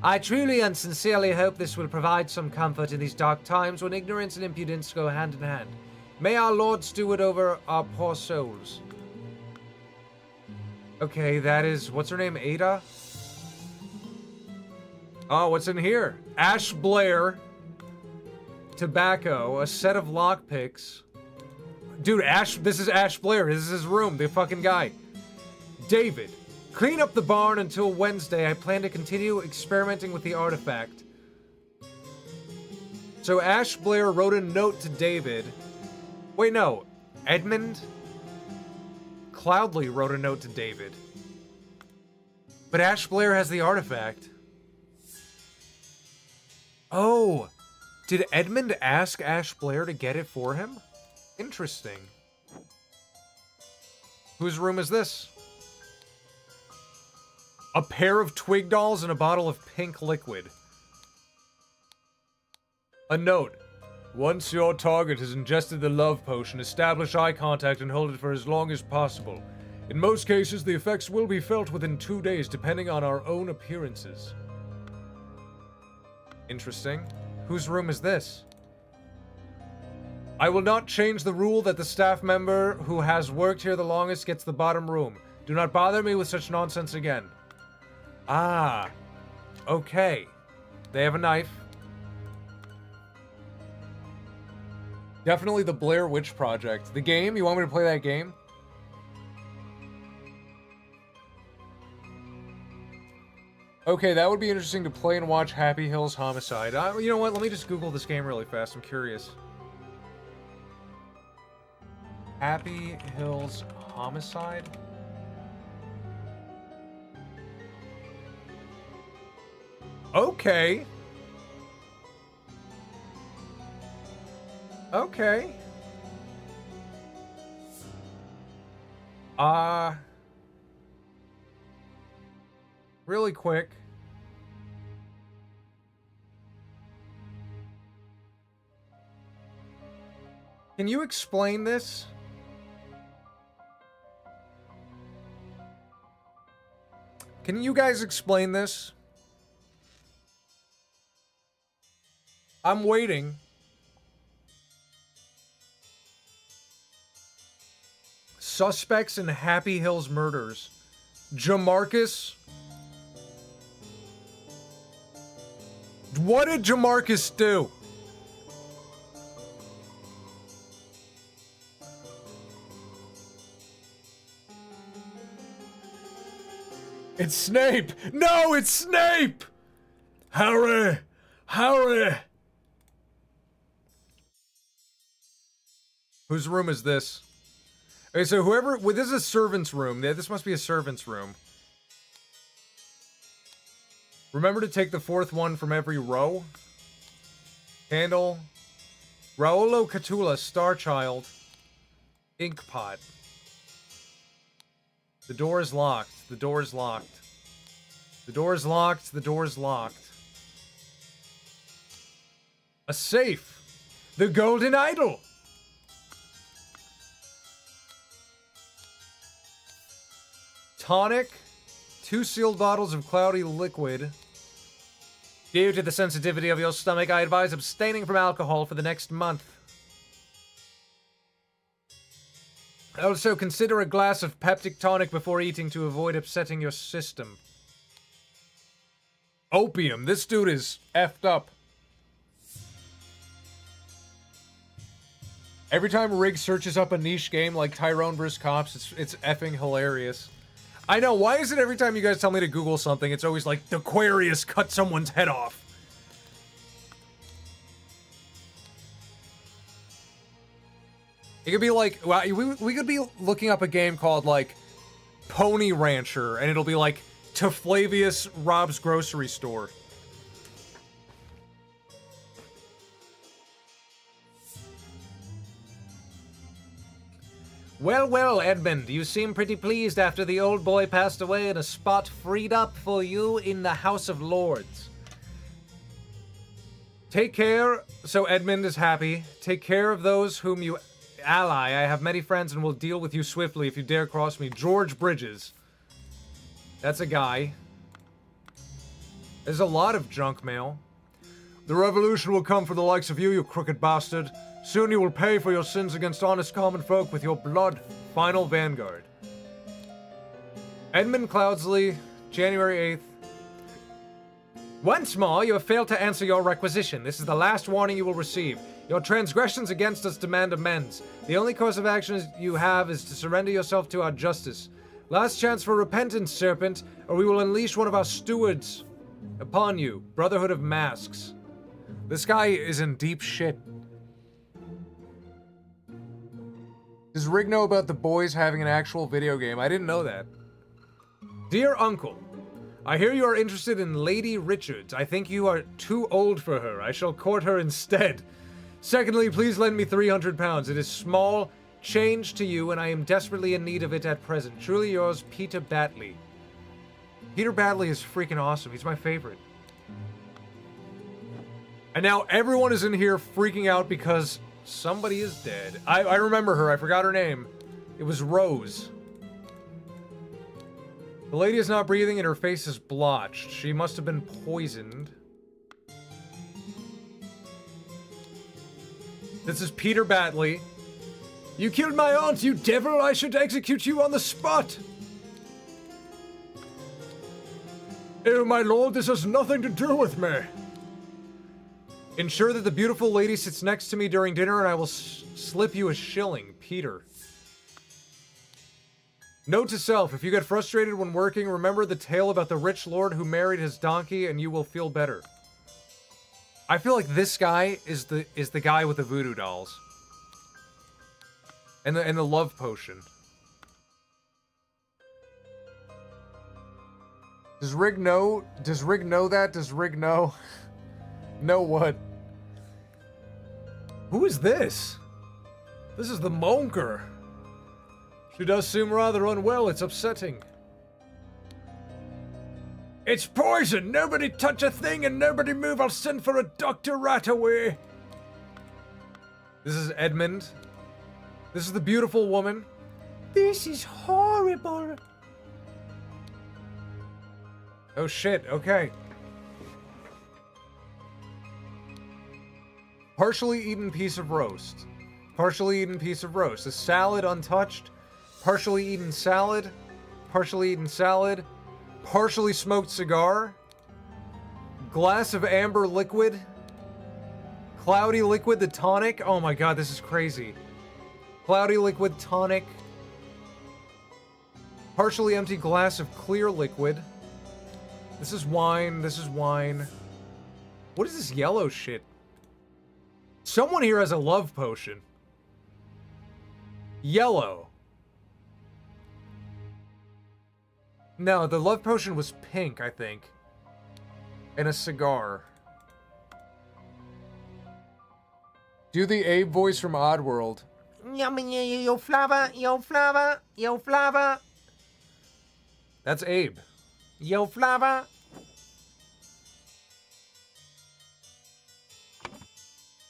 I truly and sincerely hope this will provide some comfort in these dark times when ignorance and impudence go hand in hand. May our Lord steward over our poor souls. Okay, that is... What's her name? Ada? Oh, what's in here? Ash Blair. Tobacco. A set of lockpicks. Dude, this is Ash Blair. This is his room, the fucking guy. David, clean up the barn until Wednesday. I plan to continue experimenting with the artifact. So Ash Blair wrote a note to David. Wait, no. Edmund Cloudley wrote a note to David. But Ash Blair has the artifact. Oh, did Edmund ask Ash Blair to get it for him? Interesting. Whose room is this? A pair of twig dolls and a bottle of pink liquid. A note. Once your target has ingested the love potion, establish eye contact and hold it for as long as possible. In most cases, the effects will be felt within 2 days, depending on our own appearances. Interesting. Whose room is this? I will not change the rule that the staff member who has worked here the longest gets the bottom room. Do not bother me with such nonsense again. Ah. Okay. They have a knife. Definitely the Blair Witch Project. The game? You want me to play that game? Okay, that would be interesting to play and watch Happy Hills Homicide. You know what? Let me just Google this game really fast. I'm curious. Happy Hills Homicide? Okay. Okay. Really quick. Can you explain this? Can you guys explain this? I'm waiting. Suspects in Happy Hills murders. Jamarcus. What did Jamarcus do? It's Snape! No, it's Snape! Harry! Harry! Whose room is this? Okay, so whoever... Well, this is a servant's room. Yeah, this must be a servant's room. Remember to take the fourth one from every row. Candle. Raolo Catula, Star Child. Ink pot. The door is locked. The door is locked. The door is locked. The door is locked. A safe. The golden idol. Tonic. 2 sealed bottles of cloudy liquid. Due to the sensitivity of your stomach, I advise abstaining from alcohol for the next month. Also, consider a glass of peptic tonic before eating to avoid upsetting your system. Opium. This dude is effed up. Every time Rig searches up a niche game like Tyrone vs. Cops, it's effing hilarious. I know, why is it every time you guys tell me to Google something, it's always like, the Aquarius cut someone's head off? It could be like, well, we could be looking up a game called, like, Pony Rancher, and it'll be like, To Flavius Rob's Grocery Store. Well, well, Edmund, you seem pretty pleased after the old boy passed away and a spot freed up for you in the House of Lords. Take care, so Edmund is happy. Take care of those whom you ally. I have many friends and will deal with you swiftly if you dare cross me. George Bridges. That's a guy. There's a lot of junk mail. The revolution will come for the likes of you crooked bastard. Soon you will pay for your sins against honest common folk with your blood. Final Vanguard. Edmund Cloudsley, January 8th. Once more, you have failed to answer your requisition. This is the last warning you will receive. Your transgressions against us demand amends. The only course of action you have is to surrender yourself to our justice. Last chance for repentance, serpent, or we will unleash one of our stewards upon you. Brotherhood of Masks. This guy is in deep shit. Does Rig know about the boys having an actual video game? I didn't know that. Dear Uncle, I hear you are interested in Lady Richards. I think you are too old for her. I shall court her instead. Secondly, please lend me 300 pounds. It is small change to you, and I am desperately in need of it at present. Truly yours, Peter Batley. Peter Batley is freaking awesome. He's my favorite. And now everyone is in here freaking out because somebody is dead. I remember her. I forgot her name. It was Rose. The lady is not breathing and her face is blotched. She must have been poisoned. This is Peter Batley. You killed my aunt, you devil! I should execute you on the spot! Oh, my lord, this has nothing to do with me. Ensure that the beautiful lady sits next to me during dinner and I will slip you a shilling, Peter. Note to self, if you get frustrated when working, remember the tale about the rich lord who married his donkey and you will feel better. I feel like this guy is the guy with the voodoo dolls. And the love potion. Does Rig know? Does Rig know that? Does Rig know? Know what? Who is this? This is the Monker. She does seem rather unwell. It's upsetting. It's poison! Nobody touch a thing and nobody move! I'll send for a doctor right away! This is Edmund. This is the beautiful woman. This is horrible. Oh shit, okay. Partially eaten piece of roast. Partially eaten piece of roast. A salad untouched. Partially eaten salad. Partially eaten salad. Partially smoked cigar. Glass of amber liquid. Cloudy liquid, the tonic. Oh my god, this is crazy. Cloudy liquid, tonic. Partially empty glass of clear liquid. This is wine, this is wine. What is this yellow shit? Someone here has a love potion. Yellow. No, the love potion was pink, I think. And a cigar. Do the Abe voice from Oddworld. Yo flava, yo flava, yo flava. That's Abe. Yo flava.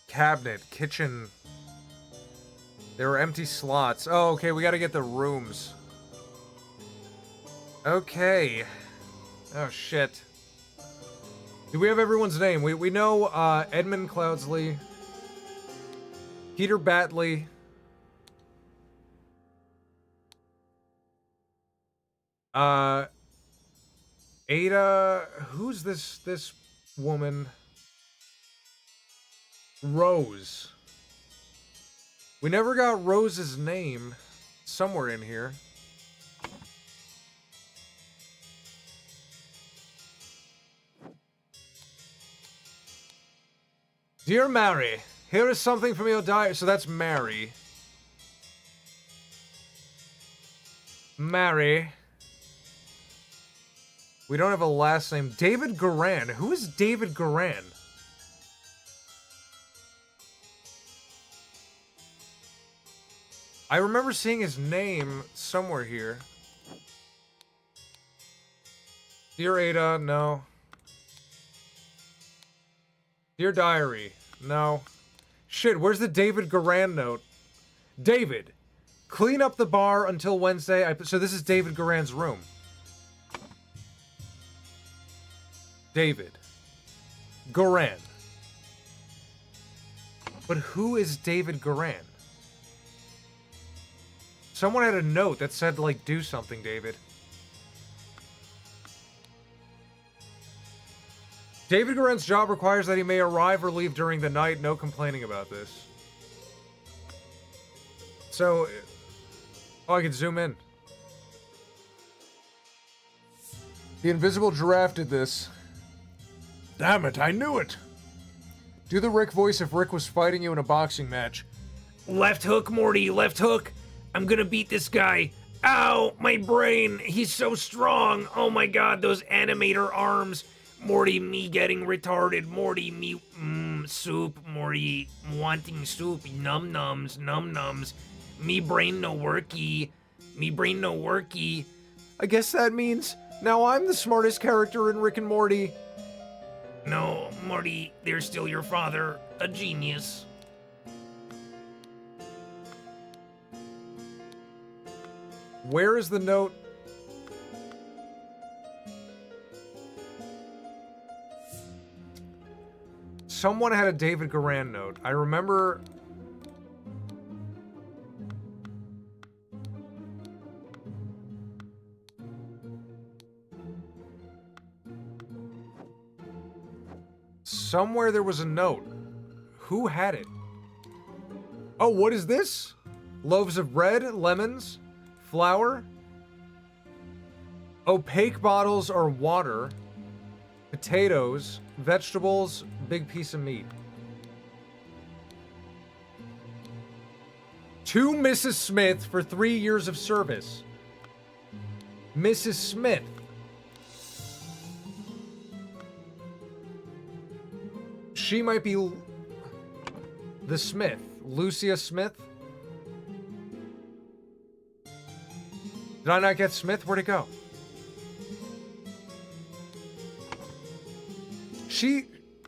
Cabinet, kitchen. There were empty slots. Oh, okay, we gotta get the rooms. Okay. Oh, shit. Do we have everyone's name? We know, Edmund Cloudsley. Peter Batley. Ada... Who's this woman? Rose. We never got Rose's name. Somewhere in here. Dear Mary, here is something from your diary. So that's Mary. Mary. We don't have a last name. David Garan. Who is David Garan? I remember seeing his name somewhere here. Dear Ada, no. Dear Diary, no. Shit, where's the David Garan note? David, clean up the bar until Wednesday. So this is David Garan's room. David. Garan. But who is David Garan? Someone had a note that said, like, do something, David. David Guerin's job requires that he may arrive or leave during the night. No complaining about this. So... Oh, I can zoom in. The invisible giraffe did this. Damn it, I knew it. Do the Rick voice if Rick was fighting you in a boxing match. Left hook, Morty, left hook. I'm gonna beat this guy. Ow, my brain. He's so strong. Oh my god, those animator arms. Morty, me getting retarded. Morty, me, soup. Morty, wanting soup. Num nums, num nums. Me brain no worky. Me brain no worky. I guess that means now I'm the smartest character in Rick and Morty. No, Morty, there's still your father, a genius. Where is the note? Someone had a David Guerin note. I remember... Somewhere there was a note. Who had it? Oh, what is this? Loaves of bread, lemons, flour. Opaque bottles are water, potatoes, vegetables, big piece of meat. To Mrs. Smith for 3 years of service. Mrs. Smith. She might be the Smith. Lucia Smith? Did I not get Smith? Where'd it go?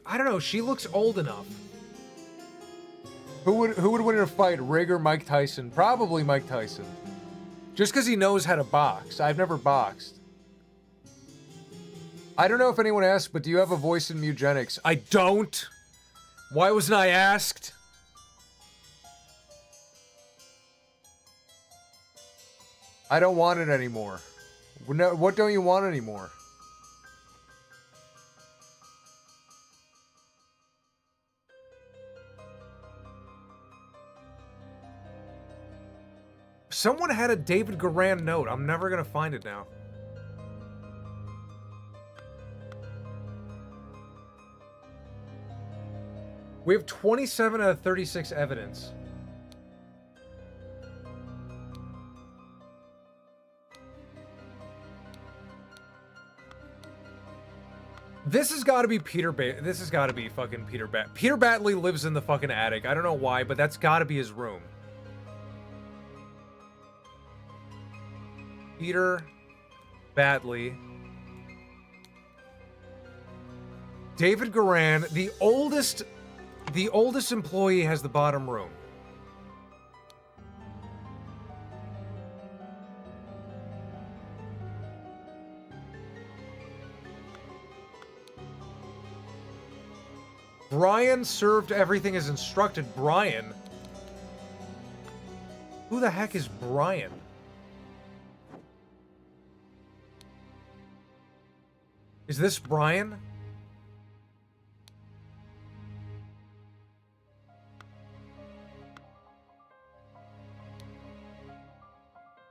I don't know, she looks old enough. Who would win in a fight, Rig or Mike Tyson? Probably Mike Tyson. Just because he knows how to box. I've never boxed. I don't know if anyone asked, but do you have a voice in Mugenics? I don't! Why wasn't I asked? I don't want it anymore. What don't you want anymore? Someone had a David Guerin note. I'm never gonna find it now. We have 27 out of 36 evidence. This has got to be this has got to be fucking Peter Peter Batley lives in the fucking attic. I don't know why, but that's got to be his room. Peter Batley. David Guerin, the oldest employee, has the bottom room. Brian served everything as instructed. Brian? Who the heck is Brian? Is this Brian?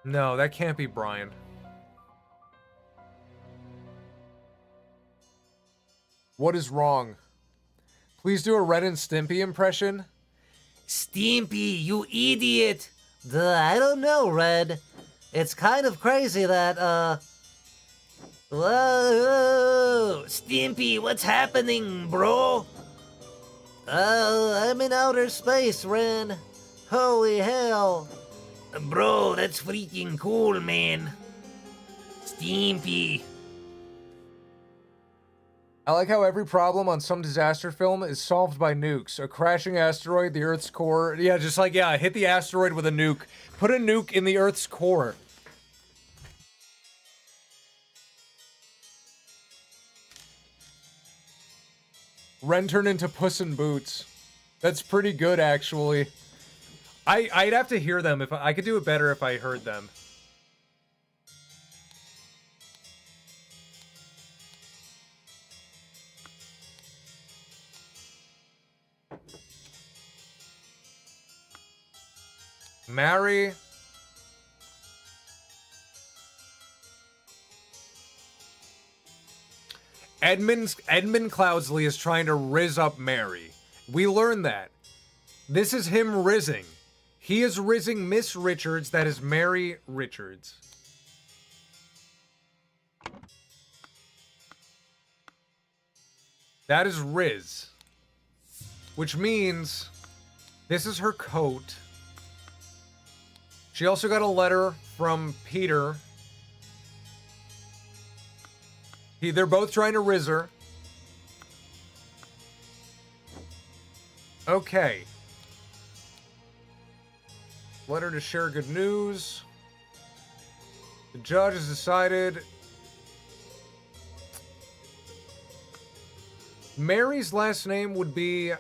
No, that can't be Brian. What is wrong? Please do a Ren and Stimpy impression. Stimpy, you idiot! I don't know, Red. It's kind of crazy that, Whoa! Stimpy, what's happening, bro? I'm in outer space, Ren. Holy hell. Bro, that's freaking cool, man. Stimpy. I like how every problem on some disaster film is solved by nukes. A crashing asteroid, the Earth's core. Yeah, just like, yeah, hit the asteroid with a nuke. Put a nuke in the Earth's core. Ren turned into Puss in Boots. That's pretty good, actually. I'd have to hear them. If I could do it better if I heard them. Marry. Edmund Cloudsley is trying to rizz up Mary. We learned that. This is him rizzing. He is rizzing Miss Richards, that is Mary Richards. That is Riz. Which means this is her coat. She also got a letter from Peter. They're both trying to rizz her. Okay. Letter to share good news. The judge has decided Mary's last name would be...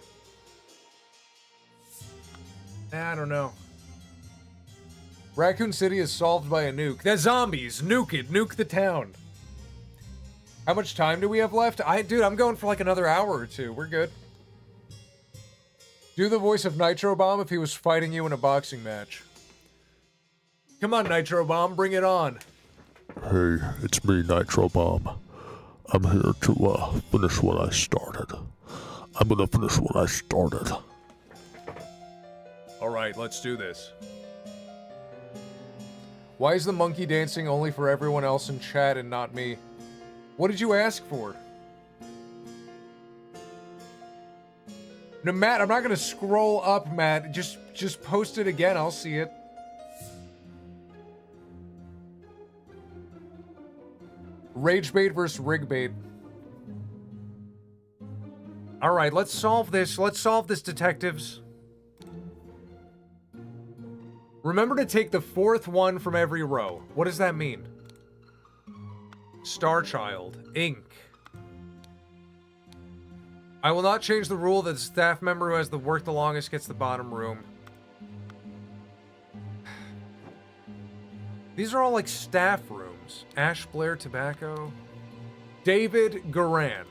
I don't know. Raccoon City is solved by a nuke. The zombies! Nuke it! Nuke the town! How much time do we have left? Dude, I'm going for like another hour or two. We're good. Do the voice of Nitro Bomb if he was fighting you in a boxing match. Come on, Nitro Bomb, bring it on. Hey, it's me, Nitro Bomb. I'm here to finish what I started. I'm gonna finish what I started. Alright, let's do this. Why is the monkey dancing only for everyone else in chat and not me? What did you ask for? No, Matt, I'm not gonna scroll up, Matt. Just post it again, I'll see it. Rage bait versus rig bait. Alright, let's solve this. Let's solve this, detectives. Remember to take the fourth one from every row. What does that mean? Starchild. Ink. I will not change the rule that the staff member who has the work the longest gets the bottom room. These are all like staff rooms. Ash Blair Tobacco. David Garan.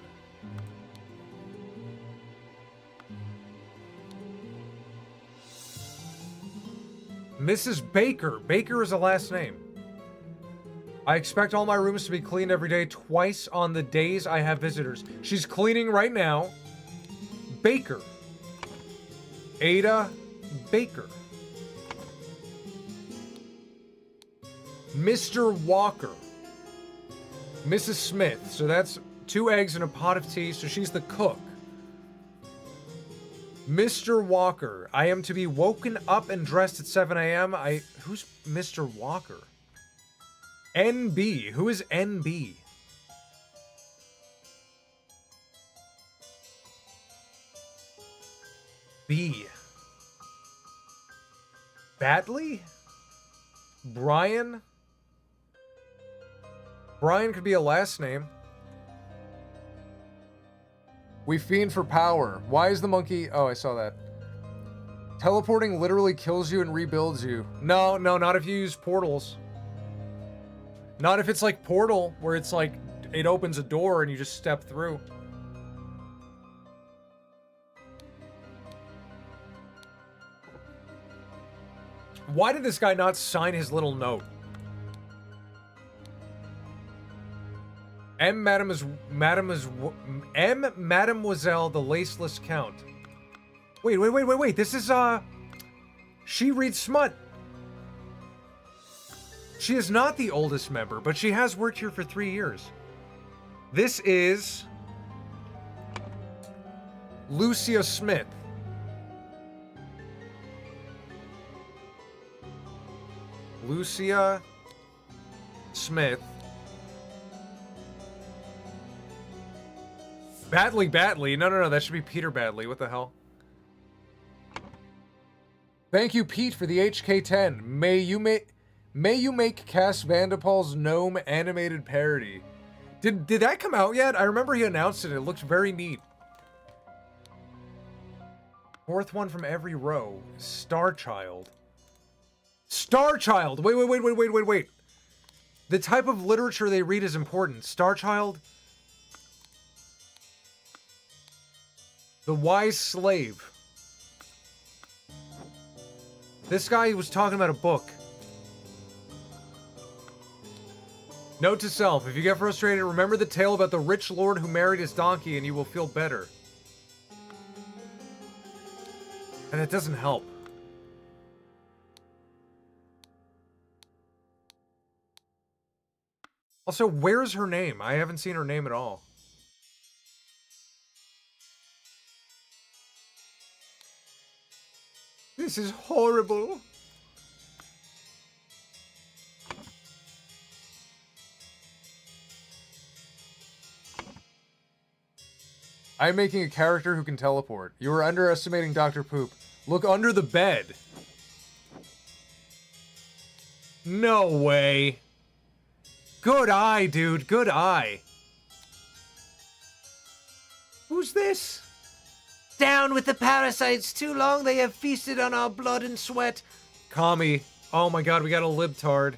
Mrs. Baker. Baker is a last name. I expect all my rooms to be cleaned every day, twice on the days I have visitors. She's cleaning right now. Baker. Ada Baker. Mr. Walker. Mrs. Smith. So that's 2 eggs and a pot of tea, so she's the cook. Mr. Walker. I am to be woken up and dressed at 7 a.m. Who's Mr. Walker? NB. Who is NB? B. Batley? Brian? Brian could be a last name. We fiend for power. Why is the monkey... Oh, I saw that. Teleporting literally kills you and rebuilds you. No, not if you use portals. Not if it's like Portal, where it's like, it opens a door and you just step through. Why did this guy not sign his little note? Mademoiselle the Laceless Count. Wait. This is, she reads smut. She is not the oldest member, but she has worked here for 3 years. This is Lucia Smith. Lucia Smith. Batley. No, that should be Peter Batley. What the hell? Thank you, Pete, for the HK10. May you make Cass Vandepal's gnome animated parody. Did that come out yet? I remember he announced it. It looks very neat. Fourth one from every row. Starchild. Starchild! Wait. The type of literature they read is important. Starchild. The Wise Slave. This guy was talking about a book. Note to self, if you get frustrated, remember the tale about the rich lord who married his donkey and you will feel better. And it doesn't help. Also, where's her name? I haven't seen her name at all. This is horrible. I'm making a character who can teleport. You are underestimating Dr. Poop. Look under the bed. No way. Good eye, dude. Good eye. Who's this? Down with the parasites. Too long they have feasted on our blood and sweat. Kami. Oh my god, we got a libtard.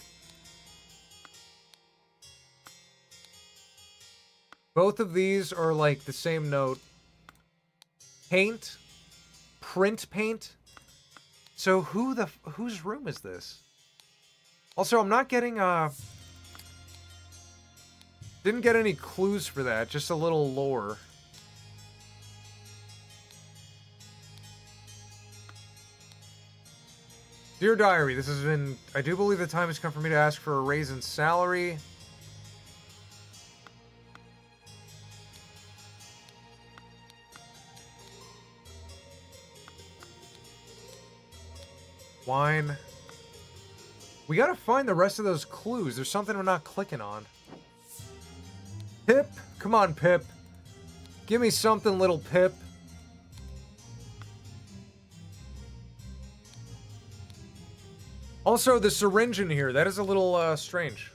Both of these are like the same note. Paint. Print paint. So whose room is this? Also, I'm not getting didn't get any clues for that, just a little lore. Dear Diary, this has been... I do believe the time has come for me to ask for a raise in salary. Wine. We gotta find the rest of those clues. There's something I'm not clicking on. Pip! Come on, Pip. Give me something, little Pip. Also, the syringe in here. That is a little, strange.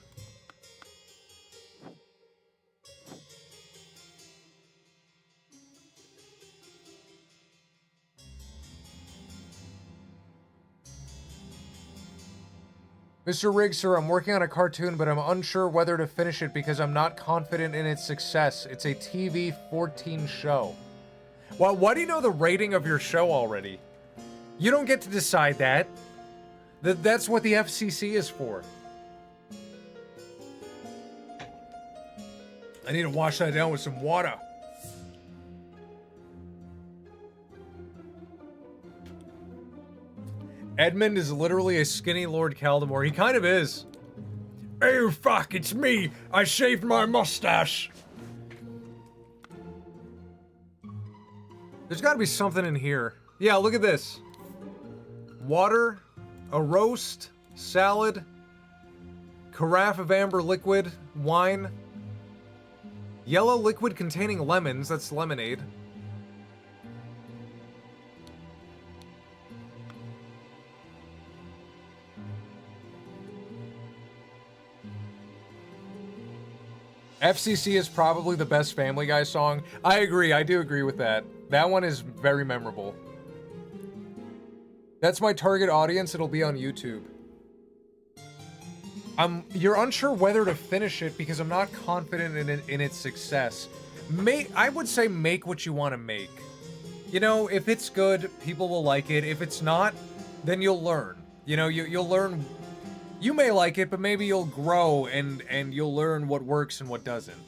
Mr. Riggs, sir, I'm working on a cartoon, but I'm unsure whether to finish it because I'm not confident in its success. It's a TV 14 show. Well, why do you know the rating of your show already? You don't get to decide that. That's what the FCC is for. I need to wash that down with some water. Edmund is literally a skinny Lord Caldemore. He kind of is. Oh fuck, it's me! I shaved my mustache! There's gotta be something in here. Yeah, look at this. Water, a roast, salad, carafe of amber liquid, wine, yellow liquid containing lemons, that's lemonade. FCC is probably the best Family Guy song. I agree, I do agree with that. That one is very memorable. That's my target audience, it'll be on YouTube. You're unsure whether to finish it because I'm not confident in its success. I would say make what you want to make. You know, if it's good, people will like it. If it's not, then you'll learn. You know, you'll learn. You may like it, but maybe you'll grow and you'll learn what works and what doesn't.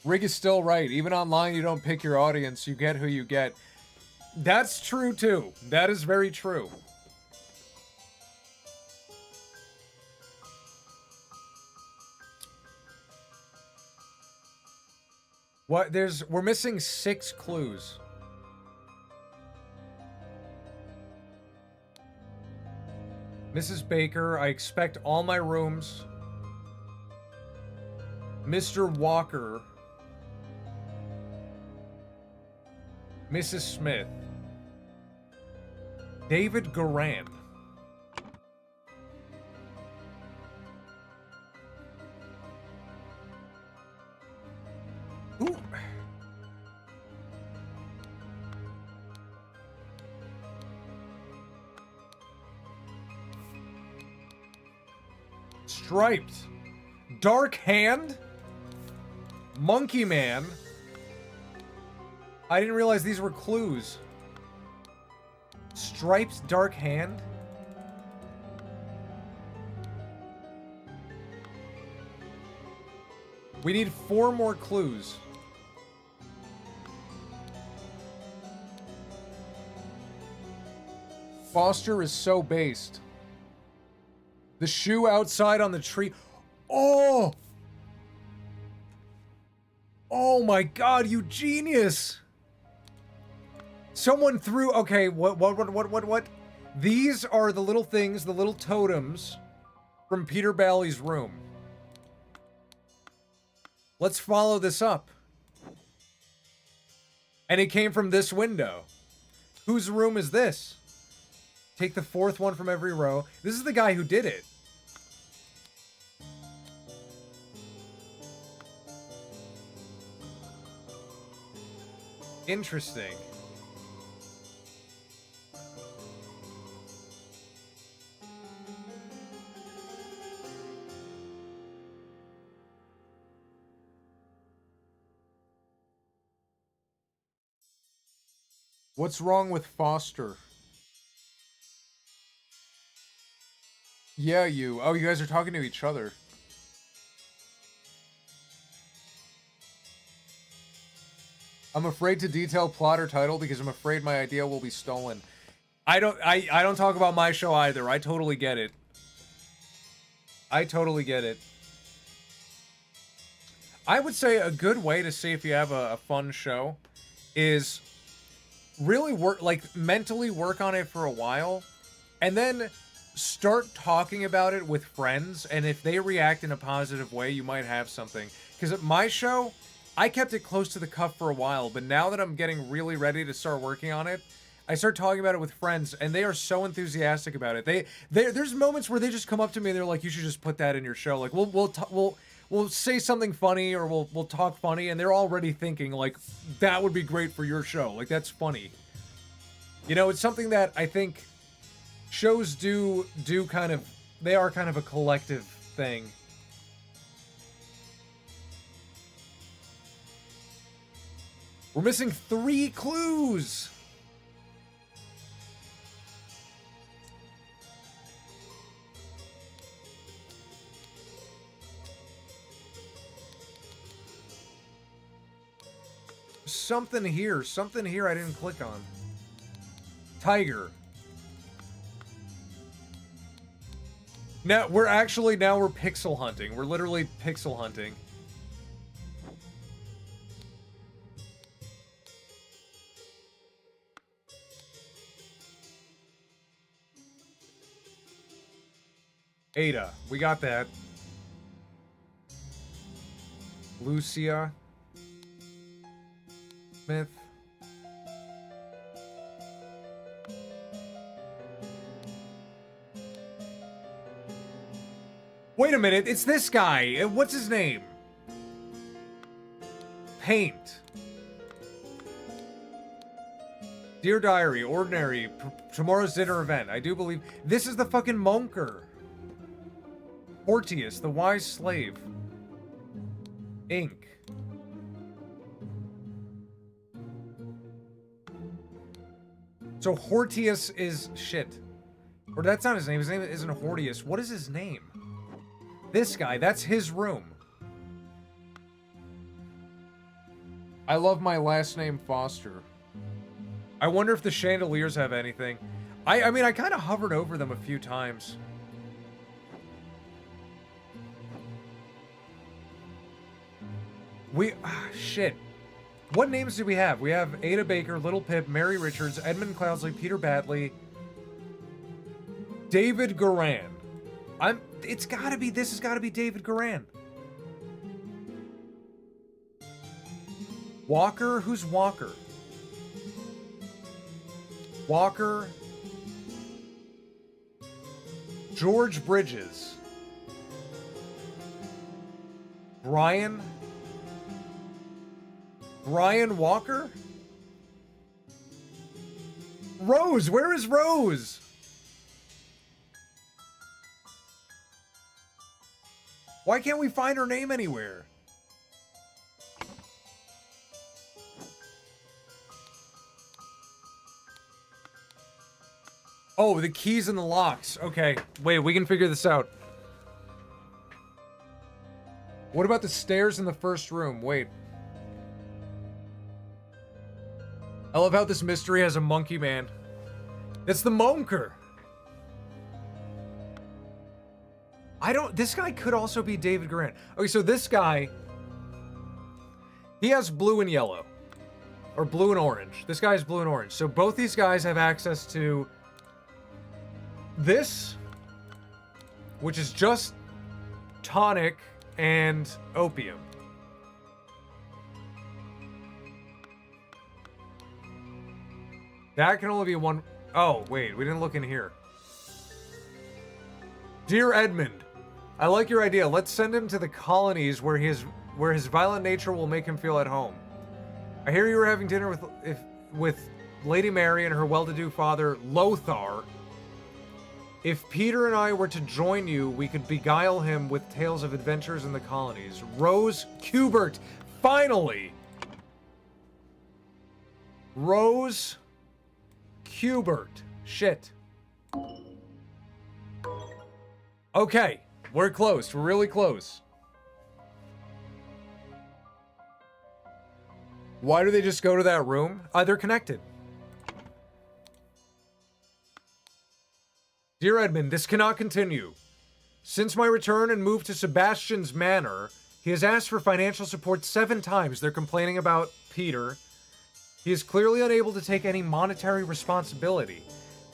Rig is still right. Even online, you don't pick your audience. You get who you get. That's true, too. That is very true. What? We're missing 6 clues. Mrs. Baker, I expect all my rooms. Mr. Walker. Mrs. Smith. David Garand. Ooh. Striped. Dark Hand. Monkey Man. I didn't realize these were clues. Striped dark hand? We need 4 more clues. Foster is so based. The shoe outside on the tree. Oh! Oh my god, you genius! Someone threw... Okay, what? These are the little things, the little totems from Peter Balley's room. Let's follow this up. And it came from this window. Whose room is this? Take the 4th one from every row. This is the guy who did it. Interesting. What's wrong with Foster? Yeah, you. Oh, you guys are talking to each other. I'm afraid to detail plot or title because I'm afraid my idea will be stolen. I don't talk about my show either. I totally get it. I totally get it. I would say a good way to see if you have a fun show is really work, like, mentally work on it for a while, and then start talking about it with friends, and if they react in a positive way, you might have something. Because at my show, I kept it close to the cuff for a while, but now that I'm getting really ready to start working on it, I start talking about it with friends, and they are so enthusiastic about it. There's moments where they just come up to me and they're like, "You should just put that in your show." Like, we'll say something funny, or we'll talk funny, and they're already thinking like, that would be great for your show. Like, that's funny. You know, it's something that I think shows do kind of, they are kind of a collective thing. We're missing 3 clues. Something here I didn't click on. Tiger. Now we're pixel hunting. We're literally pixel hunting. Ada, we got that. Lucia. Smith. Wait a minute, it's this guy. What's his name? Paint. Dear Diary, Ordinary, tomorrow's dinner event. I do believe... This is the fucking Monker. Hortius, the wise slave. Ink. So Hortius is... Shit. Or that's not his name. His name isn't Hortius. What is his name? This guy. That's his room. I love my last name, Foster. I wonder if the chandeliers have anything. I mean, I kind of hovered over them a few times. Shit. What names do we have? We have Ada Baker, Little Pip, Mary Richards, Edmund Cloudsley, Peter Batley, David Garan. This has gotta be David Garan. Walker? Who's Walker? Walker. George Bridges. Brian Walker? Rose, where is Rose? Why can't we find her name anywhere? Oh, the keys and the locks. Okay, wait, we can figure this out. What about the stairs in the first room? Wait. I love how this mystery has a monkey man. It's the Monker. This guy could also be David Grant. Okay, so this guy, he has blue and yellow. Or blue and orange. This guy is blue and orange. So both these guys have access to this, which is just tonic and opium. That can only be one. Oh, wait, we didn't look in here. Dear Edmund, I like your idea. Let's send him to the colonies where his violent nature will make him feel at home. I hear you were having dinner with Lady Mary and her well-to-do father, Lothar. If Peter and I were to join you, we could beguile him with tales of adventures in the colonies. Rose Kubert, finally! Rose Kubert. Shit. Okay, we're close. We're really close. Why do they just go to that room? They're connected. Dear Edmund, this cannot continue. Since my return and move to Sebastian's manor, he has asked for financial support 7 times. They're complaining about Peter. He is clearly unable to take any monetary responsibility.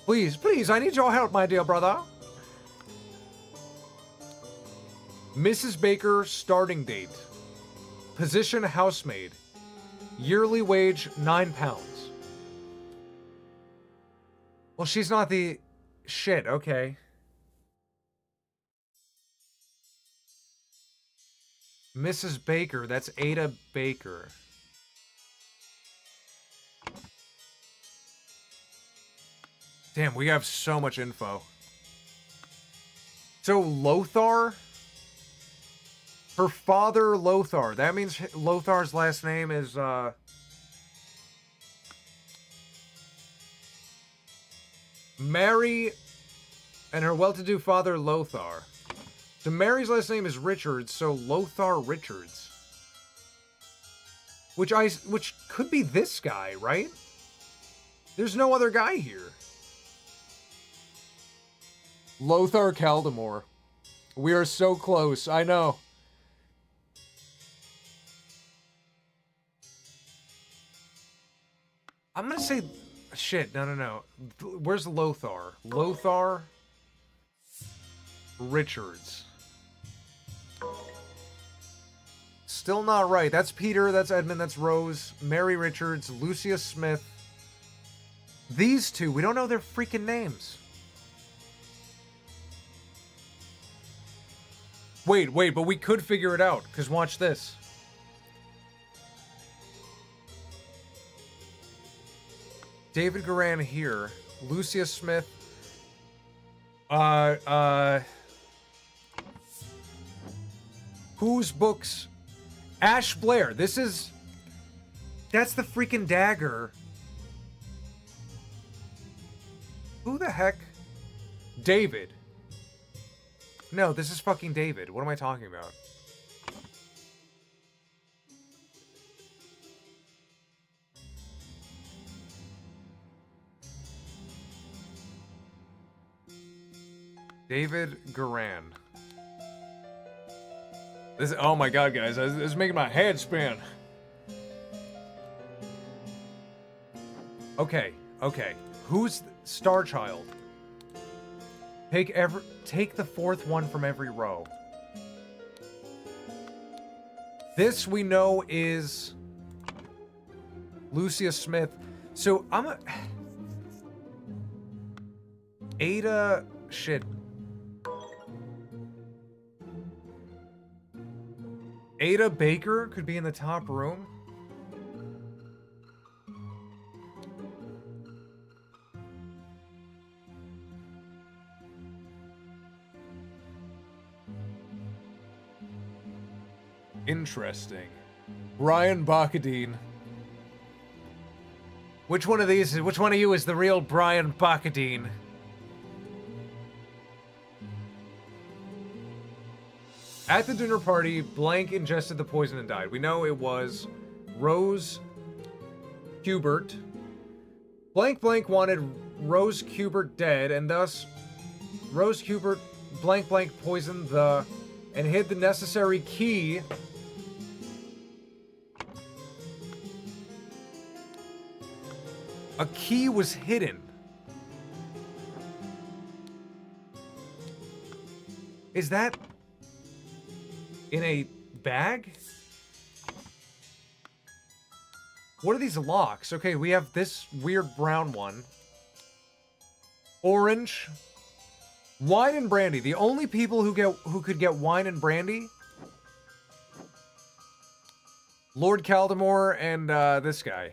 Please, please, I need your help, my dear brother. Mrs. Baker, starting date. Position, housemaid. Yearly wage, £9. Well, she's not the... Shit, okay. Mrs. Baker, that's Ada Baker. Damn, we have so much info. So, Lothar? Her father, Lothar. That means Lothar's last name is, Mary and her well-to-do father, Lothar. So Mary's last name is Richards, so Lothar Richards. Which could be this guy, right? There's no other guy here. Lothar Caldemore. We are so close, I know. I'm gonna say... Shit, no. Where's Lothar? Lothar Richards. Still not right. That's Peter, that's Edmund, that's Rose, Mary Richards, Lucia Smith. These two, we don't know their freaking names. Wait, but we could figure it out, because watch this. David Garan here. Lucia Smith. Whose books? Ash Blair. That's the freaking dagger. Who the heck? David. No, this is fucking David. What am I talking about? David Garan. This, oh my god, guys, this is making my head spin. Okay. Who's Star Child? Take the 4th one from every row. This we know is Lucia Smith. So Ada... Shit. Ada Baker could be in the top room. Interesting. Brian Bacadine. Which one of you is the real Brian Bacadine? At the dinner party, blank ingested the poison and died. We know it was Rose Hubert. Blank blank wanted Rose Hubert dead, and thus Rose Hubert blank blank poisoned the and hid the necessary key. A key was hidden. Is that in a bag? What are these locks? Okay, we have this weird brown one. Orange. Wine and brandy. The only people who could get wine and brandy? Lord Caldemore and this guy.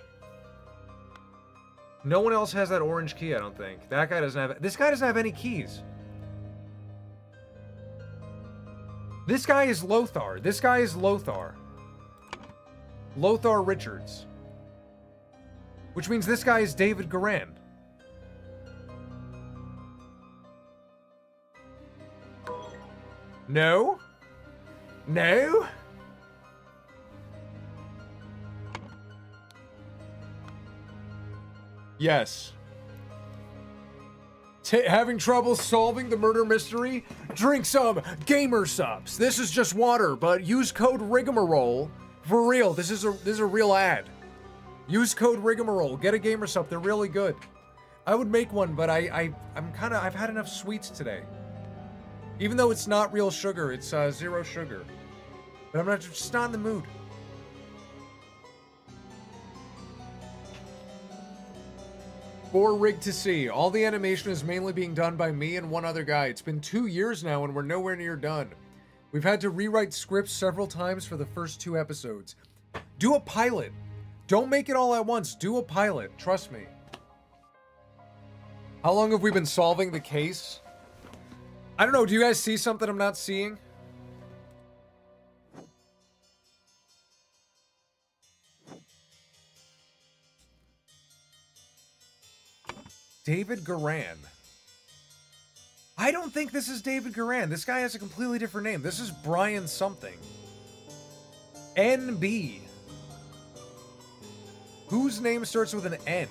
No one else has that orange key, I don't think. That guy doesn't have... This guy doesn't have any keys. This guy is Lothar. This guy is Lothar. Lothar Richards. Which means this guy is David Garand. No? No? Yes. Having trouble solving the murder mystery? Drink some gamer subs. This is just water, but use code rigmarole. For real, this is a real ad. Use code rigmarole. Get a gamer sub. They're really good. I would make one, but I've had enough sweets today. Even though it's not real sugar, it's 0 sugar. But I'm just not in the mood. For Rig to see. All the animation is mainly being done by me and one other guy. It's been 2 years now and we're nowhere near done. We've had to rewrite scripts several times for the first 2 episodes. Do a pilot. Don't make it all at once. Do a pilot. Trust me. How long have we been solving the case? I don't know. Do you guys see something I'm not seeing? David Garand. I don't think this is David Garand. This guy has a completely different name. This is Brian something. NB. Whose name starts with an N?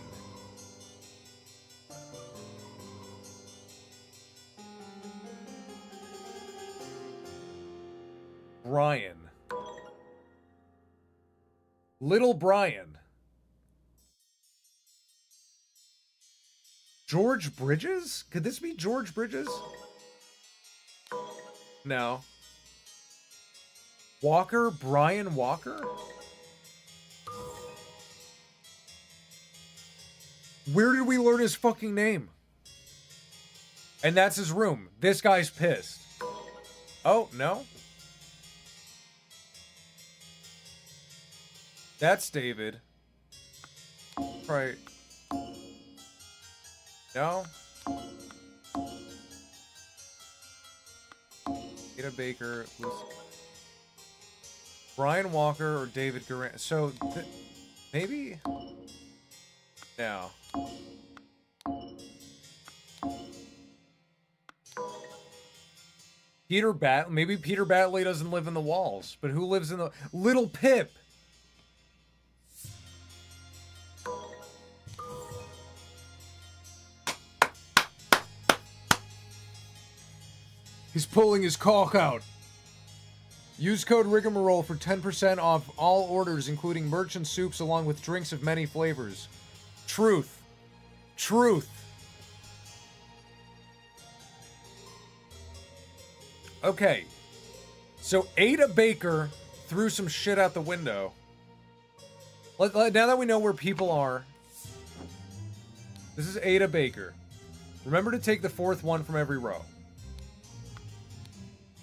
Brian. Little Brian. George Bridges? Could this be George Bridges? No. Walker? Brian Walker? Where did we learn his fucking name? And that's his room. This guy's pissed. Oh, no? That's David. Right. No? Ada Baker, Brian Walker, or David Garand. So, maybe? No. Peter Bat. Maybe Peter Batley doesn't live in the walls, but who lives in the... Little Pip! He's pulling his cock out. Use code rigmarole for 10% off all orders, including merchant soups along with drinks of many flavors. Truth. Truth. Okay. So Ada Baker threw some shit out the window. Now that we know where people are. This is Ada Baker. Remember to take the 4th one from every row.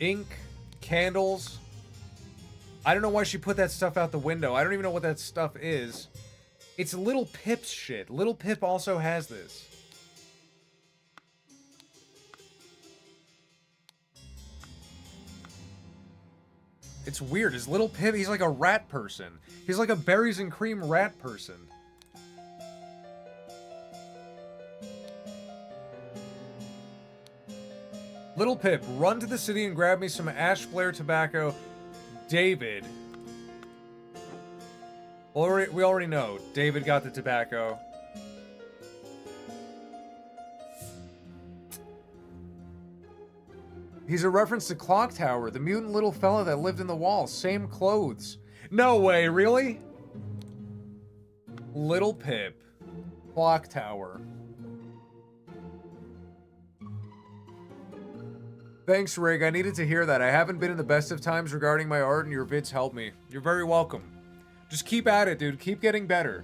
Ink, candles. I don't know why she put that stuff out the window. I don't even know what that stuff is. It's Little Pip's shit. Little Pip also has this. It's weird. Is Little Pip, he's like a rat person. He's like a berries and cream rat person. Little Pip, run to the city and grab me some Ash Blair tobacco. David. We already know. David got the tobacco. He's a reference to Clock Tower, the mutant little fella that lived in the wall. Same clothes. No way, really? Little Pip. Clock Tower. Thanks, Rig. I needed to hear that. I haven't been in the best of times regarding my art, and your vids help me. You're very welcome. Just keep at it, dude. Keep getting better.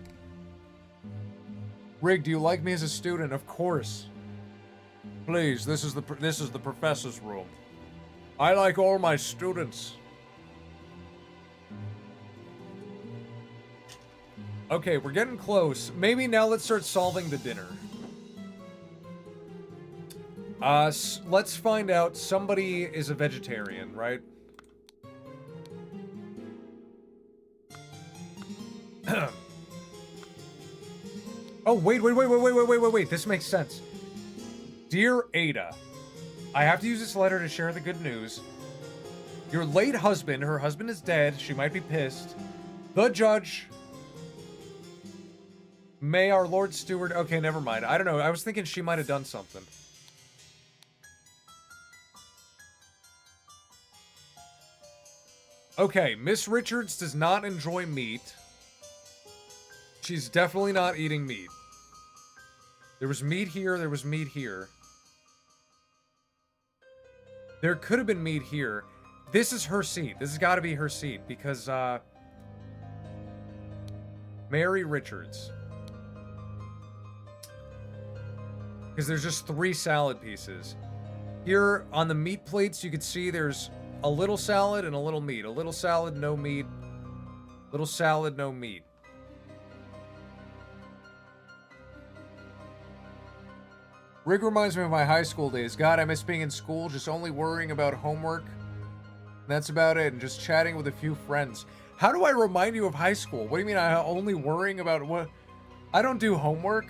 Rig, do you like me as a student? Of course. Please, this is the professor's room. I like all my students. Okay, we're getting close. Maybe now let's start solving the dinner. Let's find out. Somebody is a vegetarian, right? Oh, wait. This makes sense. Dear Ada, I have to use this letter to share the good news. Your late husband, her husband is dead. She might be pissed. The judge. May our Lord Steward... Okay, never mind. I don't know. I was thinking she might have done something. Okay, Miss Richards does not enjoy meat. She's definitely not eating meat. There was meat here, there was meat here. There could have been meat here. This is her seat. This has got to be her seat because, Mary Richards. Because there's just 3 salad pieces. Here on the meat plates, you can see there's a little salad and a little meat. A little salad, no meat. Little salad, no meat. Rig reminds me of my high school days. God, I miss being in school, just only worrying about homework. And that's about it, and just chatting with a few friends. How do I remind you of high school? What do you mean I only worrying about what? I don't do homework.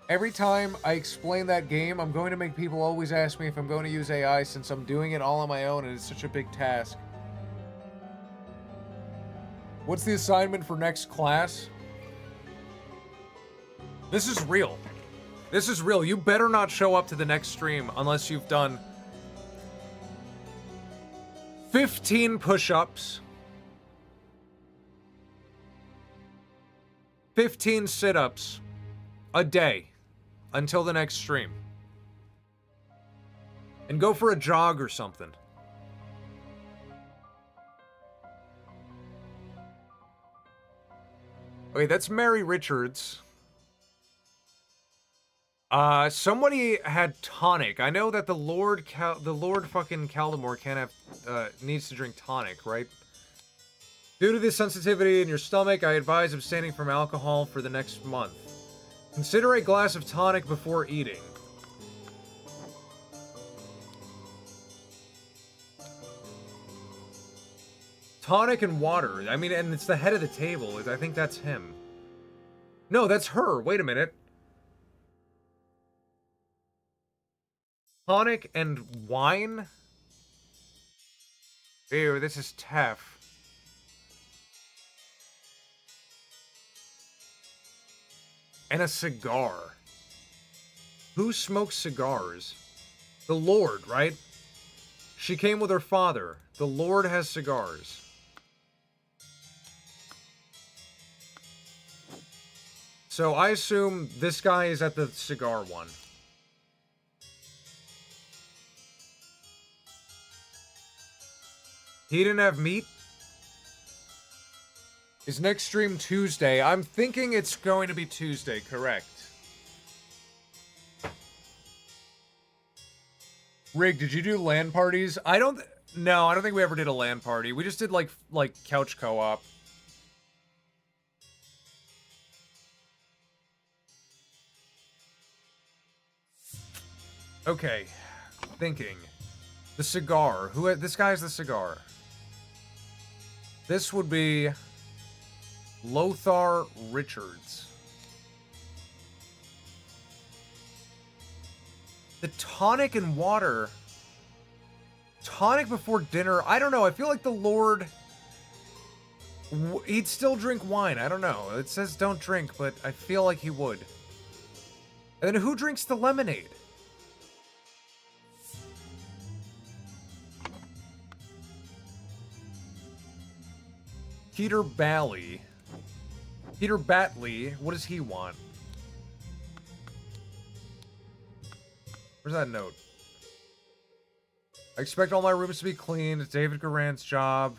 Every time I explain that game, I'm going to make people always ask me if I'm going to use AI since I'm doing it all on my own and it's such a big task. What's the assignment for next class? This is real. This is real. You better not show up to the next stream unless you've done 15 push-ups, 15 sit-ups a day until the next stream. And go for a jog or something. Okay, that's Mary Richards. Somebody had tonic. I know that the Lord fucking Caldemore can't have, needs to drink tonic, right? Due to the sensitivity in your stomach, I advise abstaining from alcohol for the next month. Consider a glass of tonic before eating. Tonic and water. I mean, and it's the head of the table. I think that's him. No, that's her. Wait a minute. Tonic and wine? Ew, this is Tef. And a cigar. Who smokes cigars? The Lord, right? She came with her father. The Lord has cigars. So I assume this guy is at the cigar one. He didn't have meat? Is next stream Tuesday? I'm thinking it's going to be Tuesday, correct. Rig, did you do LAN parties? No, I don't think we ever did a LAN party. We just did like couch co-op. Okay, thinking. The cigar. This guy's the cigar. This would be Lothar Richards. The tonic and water. Tonic before dinner. I don't know. I feel like the Lord... he'd still drink wine. I don't know. It says don't drink, but I feel like he would. And then who drinks the lemonade? Peter Bally. Peter Batley. What does he want? Where's that note? I expect all my rooms to be clean. It's David Garand's job.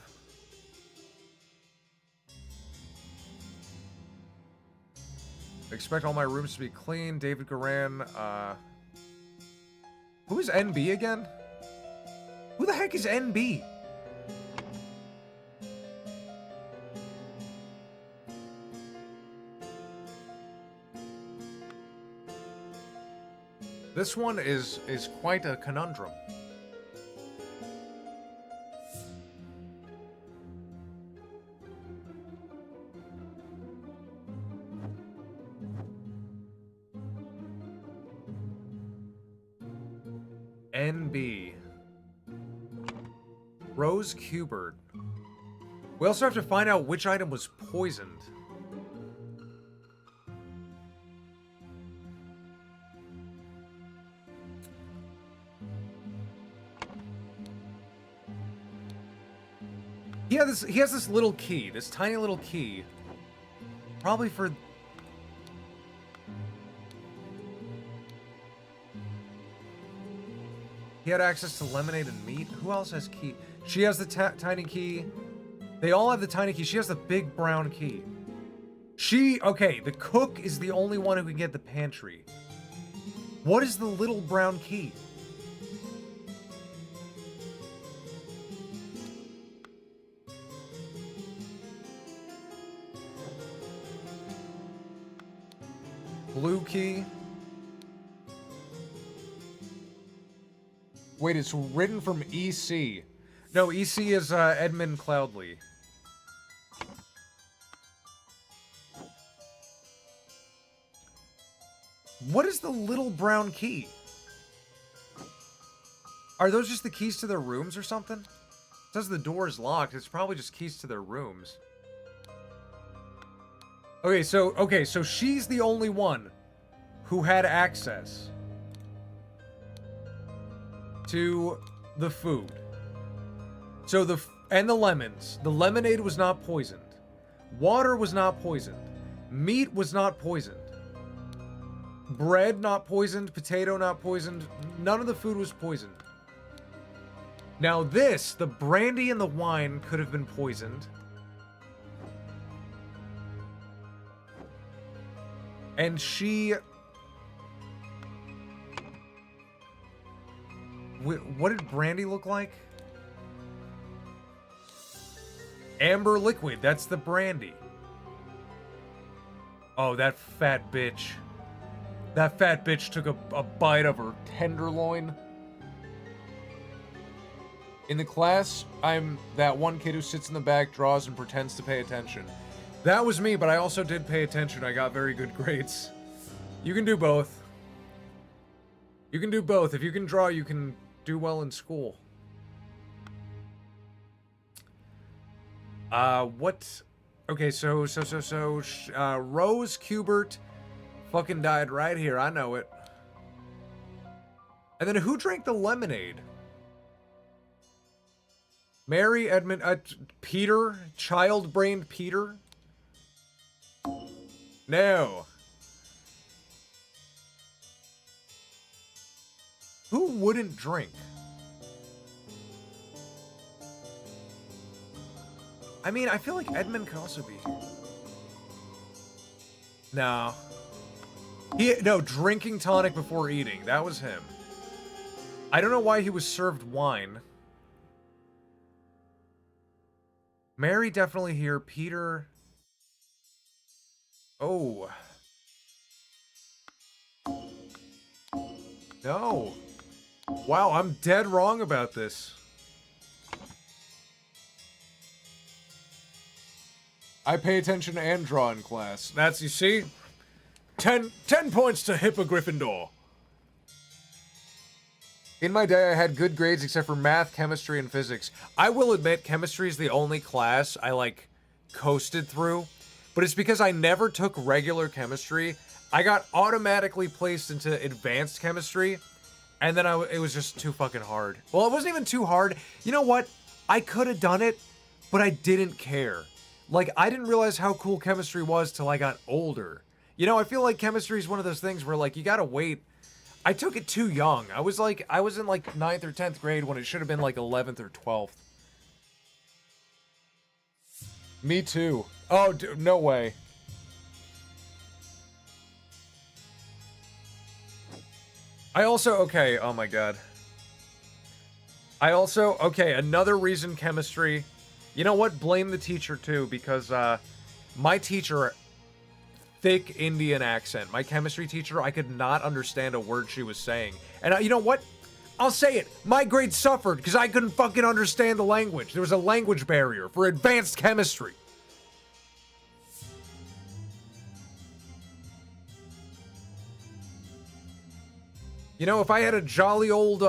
I expect all my rooms to be clean. David Garan. Who is NB again? Who the heck is NB? This one is quite a conundrum. NB. Rose Cubert. We also have to find out which item was poisoned. He has this little key, this tiny little key. Probably for... He had access to lemonade and meat. Who else has key? She has the tiny key. They all have the tiny key. She has the big brown key. Okay, the cook is the only one who can get the pantry. What is the little brown key? Blue key. Wait, it's written from EC. No, EC is Edmund Cloudley. What is the little brown key? Are those just the keys to their rooms or something? It says the door is locked. It's probably just keys to their rooms. Okay, so she's the only one who had access to the food. So and the lemons. The lemonade was not poisoned. Water was not poisoned. Meat was not poisoned. Bread not poisoned. Potato not poisoned. None of the food was poisoned. Now this, the brandy and the wine could have been poisoned. And she... What did brandy look like? Amber liquid, that's the brandy. Oh, that fat bitch. That fat bitch took a bite of her tenderloin. In the class, I'm that one kid who sits in the back, draws, and pretends to pay attention. That was me, but I also did pay attention. I got very good grades. You can do both. You can do both. If you can draw, you can do well in school. What? Okay, so, Rose Cubert fucking died right here. I know it. And then who drank the lemonade? Mary, Edmund, Peter? Child-brained Peter? No. Who wouldn't drink? I mean, I feel like Edmund could also be here. No. No, drinking tonic before eating. That was him. I don't know why he was served wine. Mary definitely here. Peter... Oh. No. Wow, I'm dead wrong about this. I pay attention and draw in class. That's, you see? 10 points to Hippo Gryffindor. In my day, I had good grades except for math, chemistry, and physics. I will admit, chemistry is the only class I, like, coasted through. But it's because I never took regular chemistry. I got automatically placed into advanced chemistry. And then it was just too fucking hard. Well, it wasn't even too hard. You know what? I could have done it, but I didn't care. Like, I didn't realize how cool chemistry was till I got older. You know, I feel like chemistry is one of those things where, like, you gotta wait. I took it too young. I was in like 9th or 10th grade when it should have been like 11th or 12th. Me too. Oh, dude, no way. I also, okay, oh my god. Okay, another reason chemistry. You know what? Blame the teacher too, because my teacher, thick Indian accent. My chemistry teacher, I could not understand a word she was saying. And you know what? I'll say it. My grade suffered because I couldn't fucking understand the language. There was a language barrier for advanced chemistry. You know, if I had a jolly old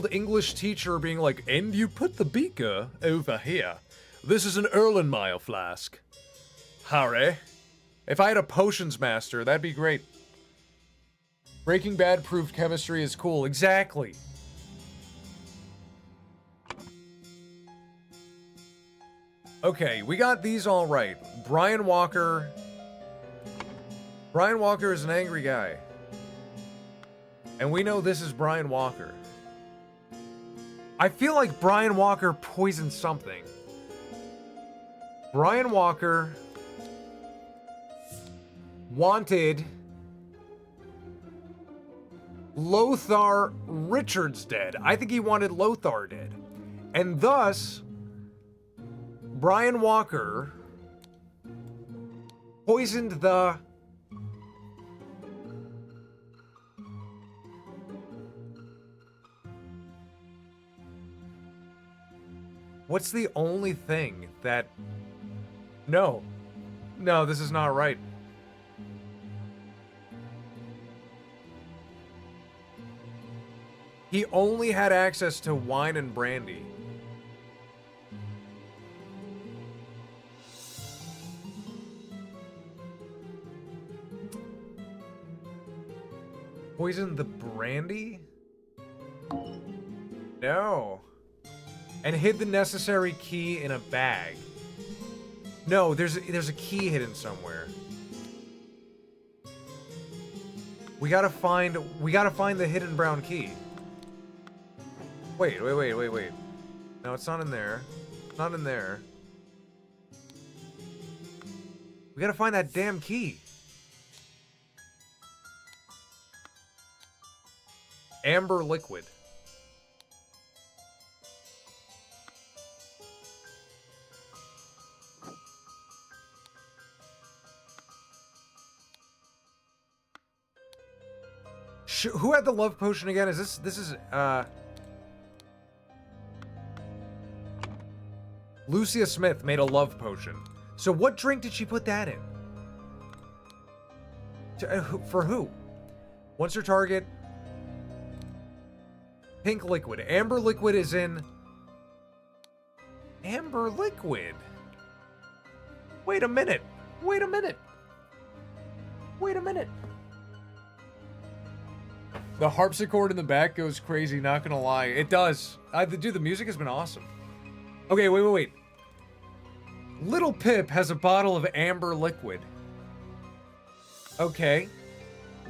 English teacher being like, and you put the beaker over here. This is an Erlenmeyer flask. Harry. If I had a potions master, that'd be great. Breaking Bad proved chemistry is cool. Exactly. Okay, we got these all right. Brian Walker. Brian Walker is an angry guy. And we know this is Brian Walker. I feel like Brian Walker poisoned something. Brian Walker wanted Lothar Richards dead. I think he wanted Lothar dead. And thus, Brian Walker poisoned the... What's the only thing that... No. No, this is not right. He only had access to wine and brandy. Poisoned the brandy? No. And hid the necessary key in a bag. No, there's a key hidden somewhere. We gotta find the hidden brown key. Wait. No, it's not in there. It's not in there. We gotta find that damn key. Amber liquid. Who had the love potion again? Is this is Lucia Smith made a love potion. So what drink did she put that in? For who? What's her target? Pink liquid. Amber liquid is in... Amber liquid? Wait a minute. Wait a minute. Wait a minute. The harpsichord in the back goes crazy, not gonna lie. It does. Dude, the music has been awesome. Okay, wait. Little Pip has a bottle of amber liquid. Okay.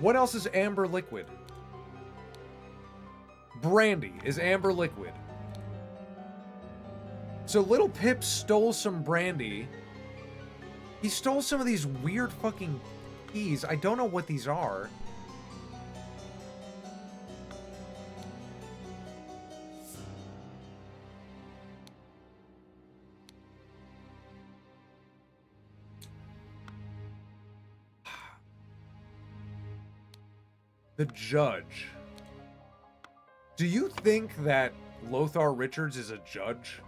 What else is amber liquid? Brandy is amber liquid. So Little Pip stole some brandy. He stole some of these weird fucking keys. I don't know what these are. The judge. Do you think that Lothar Richards is a judge?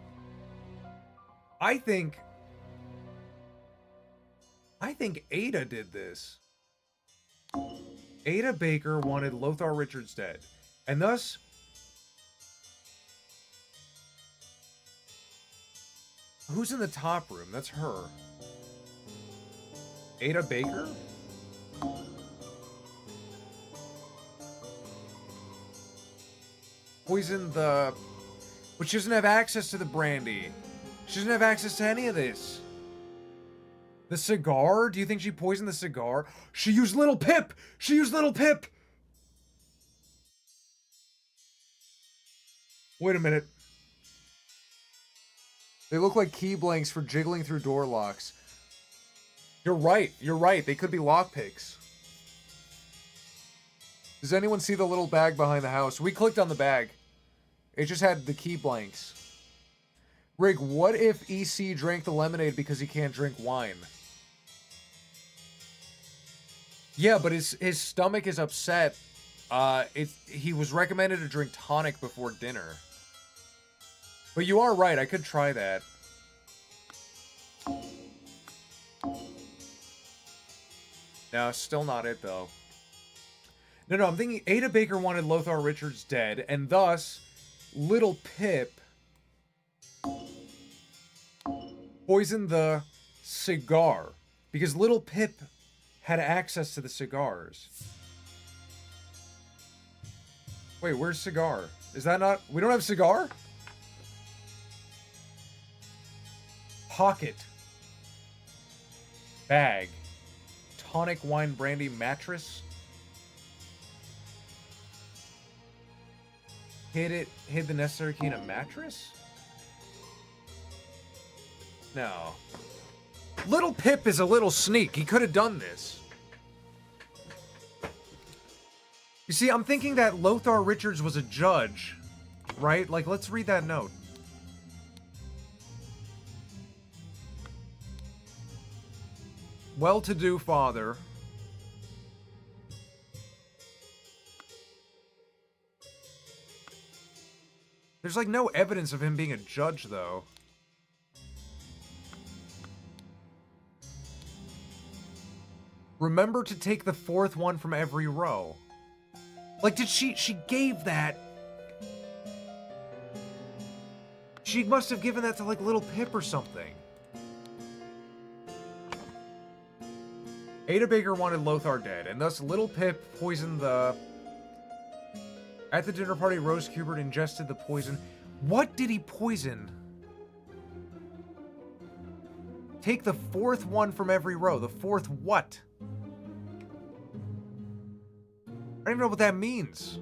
I think Ada did this. Ada Baker wanted Lothar Richards dead, and thus... Who's in the top room? That's her. Ada Baker? Poison the... But she doesn't have access to the brandy. She doesn't have access to any of this. The cigar? Do you think she poisoned the cigar? She used Little Pip! She used Little Pip! Wait a minute. They look like key blanks for jiggling through door locks. You're right. You're right. They could be lockpicks. Does anyone see the little bag behind the house? We clicked on the bag. It just had the key blanks. Rig, what if EC drank the lemonade because he can't drink wine? Yeah, but his stomach is upset. He was recommended to drink tonic before dinner. But you are right, I could try that. No, still not it, though. No, I'm thinking Ada Baker wanted Lothar Richards dead, and thus, Little Pip poisoned the cigar. Because Little Pip had access to the cigars. Wait, where's cigar? Is that not... We don't have cigar? Pocket. Bag. Tonic wine brandy mattress. Hid the necessary key in a mattress? No. Little Pip is a little sneak. He could have done this. You see, I'm thinking that Lothar Richards was a judge, right? Like, let's read that note. Well-to-do father. There's, like, no evidence of him being a judge, though. Remember to take the fourth one from every row. Like, did she gave that. She must have given that to, like, Little Pip or something. Ada Baker wanted Lothar dead, and thus Little Pip poisoned the... At the dinner party, Rose Kubert ingested the poison. What did he poison? Take the fourth one from every row. The fourth what? I don't even know what that means.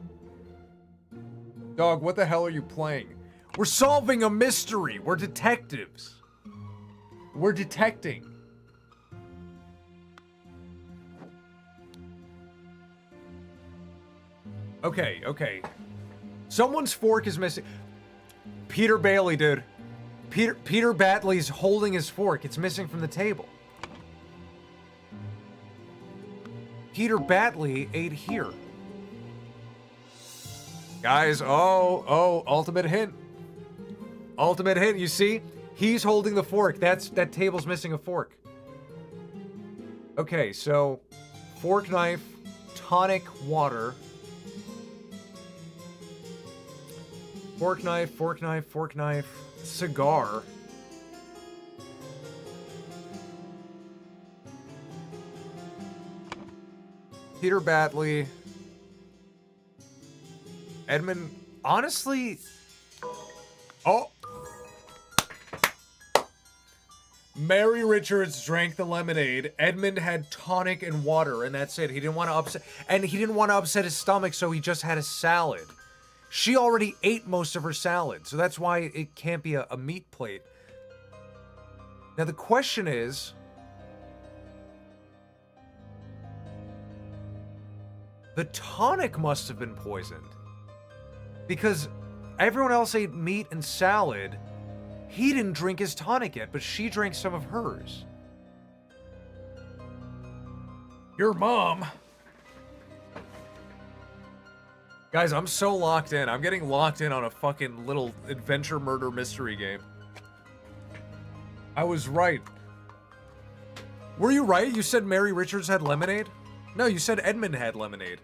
Dog, what the hell are you playing? We're solving a mystery. We're detectives. We're detecting. Okay. Someone's fork is missing. Peter Bailey, dude. Peter Batley's holding his fork. It's missing from the table. Peter Batley ate here. Guys, ultimate hint. Ultimate hint, you see? He's holding the fork. That table's missing a fork. Okay, so fork, knife, tonic, water. Fork, knife, cigar. Peter Batley. Edmund, honestly... Oh! Mary Richards drank the lemonade. Edmund had tonic and water, and that's it. He didn't want to upset... And he didn't want to upset his stomach, so he just had a salad. She already ate most of her salad, so that's why it can't be a meat plate. Now the question is... The tonic must have been poisoned. Because everyone else ate meat and salad. He didn't drink his tonic yet, but she drank some of hers. Your mom... Guys, I'm so locked in. I'm getting locked in on a fucking little adventure murder mystery game. I was right. Were you right? You said Mary Richards had lemonade? No, you said Edmund had lemonade.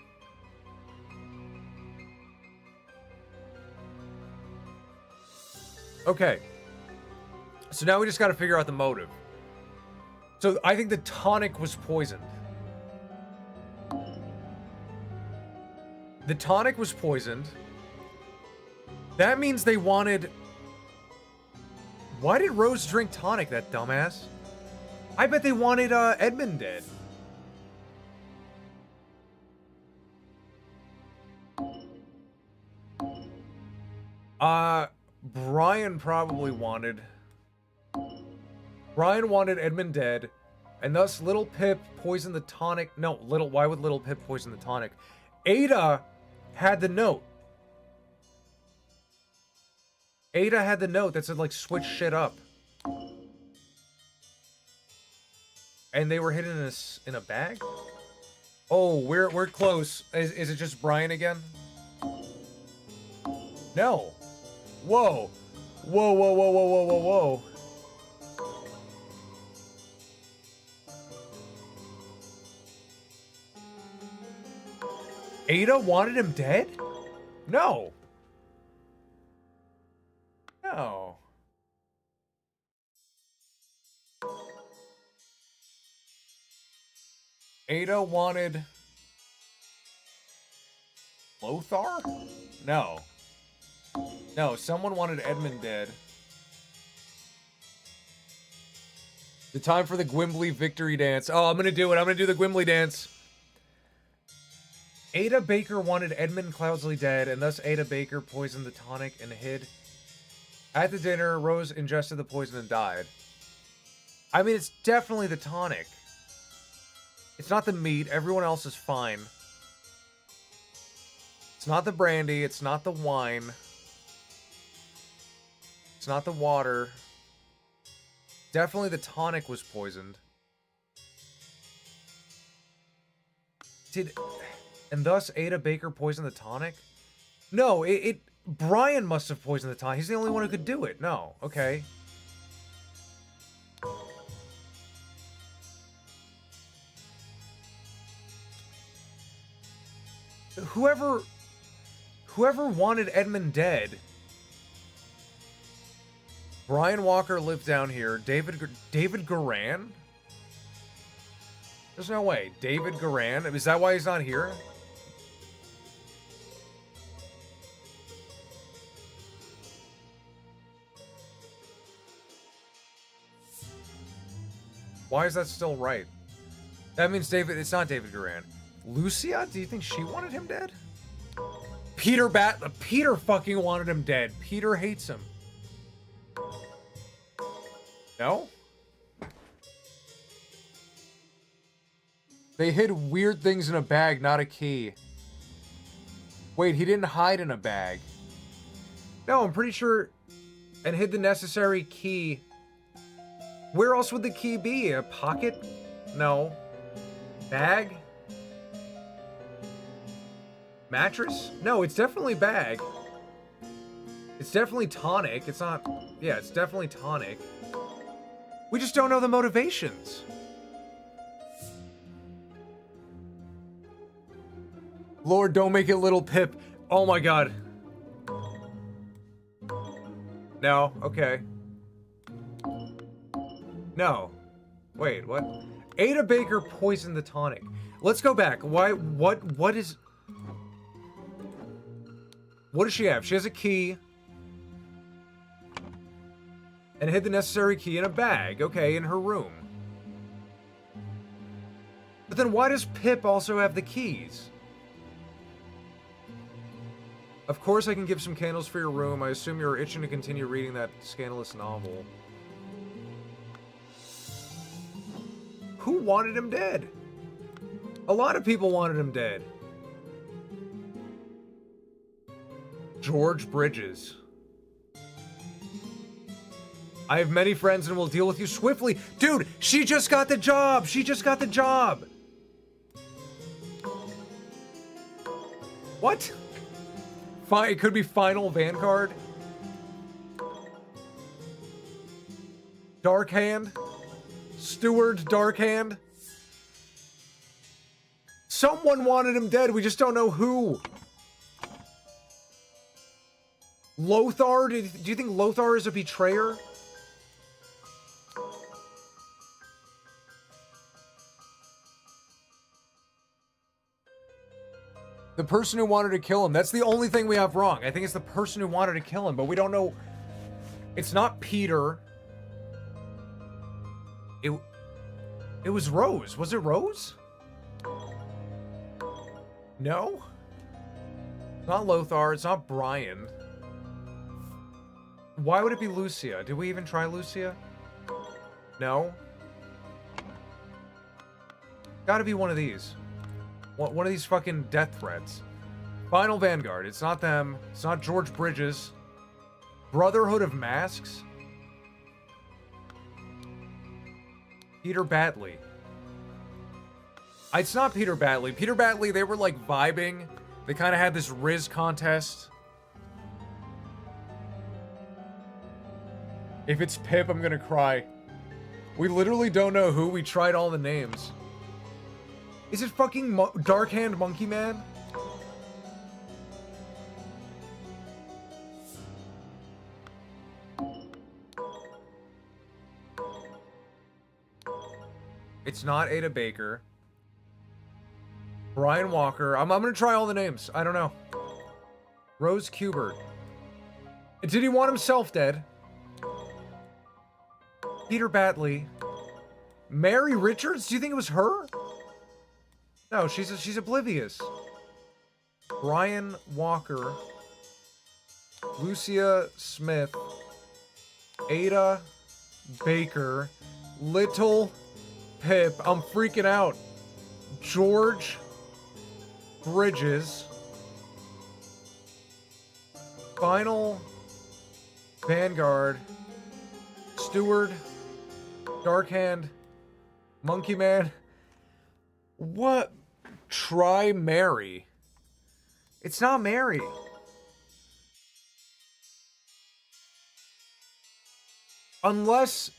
Okay. So now we just got to figure out the motive. So I think the tonic was poisoned. The tonic was poisoned. That means they wanted... Why did Rose drink tonic, that dumbass? I bet they wanted Edmund dead. Brian probably wanted... Brian wanted Edmund dead, and thus Little Pip poisoned the tonic. No, why would Little Pip poison the tonic? Ada had the note. Ada had the note that said, like, switch shit up. And they were hidden in a bag? Oh, we're close. Is it just Brian again? No. Whoa. Whoa, whoa, whoa, whoa, whoa, whoa, whoa. Ada wanted him dead? No. No. Ada wanted... Lothar? No. No, someone wanted Edmund dead. The time for the Gwimbly victory dance. Oh, I'm gonna do it. I'm gonna do the Gwimbly dance. Ada Baker wanted Edmund Cloudsley dead, and thus Ada Baker poisoned the tonic and hid. At the dinner, Rose ingested the poison and died. I mean, it's definitely the tonic. It's not the meat. Everyone else is fine. It's not the brandy. It's not the wine. It's not the water. Definitely the tonic was poisoned. And thus Ada Baker poisoned the tonic? No, Brian must have poisoned the tonic. He's the only one who could do it. No, okay. Whoever wanted Edmund dead. Brian Walker lived down here. David Garan? There's no way. David Garan? Is that why he's not here? Why is that still right? That means it's not David Garan. Lucia? Do you think she wanted him dead? Peter fucking wanted him dead. Peter hates him. No? They hid weird things in a bag, not a key. Wait, he didn't hide in a bag. No, I'm pretty sure... And hid the necessary key. Where else would the key be? A pocket? No. Bag? Mattress? No, it's definitely bag. It's definitely tonic. It's not... Yeah, it's definitely tonic. We just don't know the motivations. Lord, don't make it Little Pip. Oh my god. No, okay. No. Wait, what? Ada Baker poisoned the tonic. Let's go back. What does she have? She has a key. And hid the necessary key in a bag. Okay, in her room. But then why does Pip also have the keys? Of course I can give some candles for your room. I assume you're itching to continue reading that scandalous novel. Who wanted him dead? A lot of people wanted him dead. George Bridges. I have many friends and will deal with you swiftly. Dude, she just got the job. She just got the job. What? It could be Final Vanguard. Dark Hand. Steward Dark Hand. Someone wanted him dead. We just don't know who. Lothar? Do you think Lothar is a betrayer? The person who wanted to kill him. That's the only thing we have wrong. I think it's the person who wanted to kill him, but we don't know. It's not Peter. It was Rose. Was it Rose? No? It's not Lothar. It's not Brian. Why would it be Lucia? Did we even try Lucia? No? Gotta be one of these. One of these fucking death threats. Final Vanguard. It's not them. It's not George Bridges. Brotherhood of Masks? Peter Batley. It's not Peter Batley. Peter Batley, they were like vibing. They kind of had this Riz contest. If it's Pip, I'm gonna cry. We literally don't know who. We tried all the names. Is it fucking Dark Hand Monkey Man? It's not Ada Baker. Brian Walker. I'm gonna try all the names. I don't know. Rose Kubert. Did he want himself dead? Peter Batley. Mary Richards? Do you think it was her? No, she's oblivious. Brian Walker. Lucia Smith. Ada Baker. Little Pip. I'm freaking out. George Bridges. Final Vanguard. Steward. Darkhand. Monkey Man. What? Try Mary. It's not Mary. Unless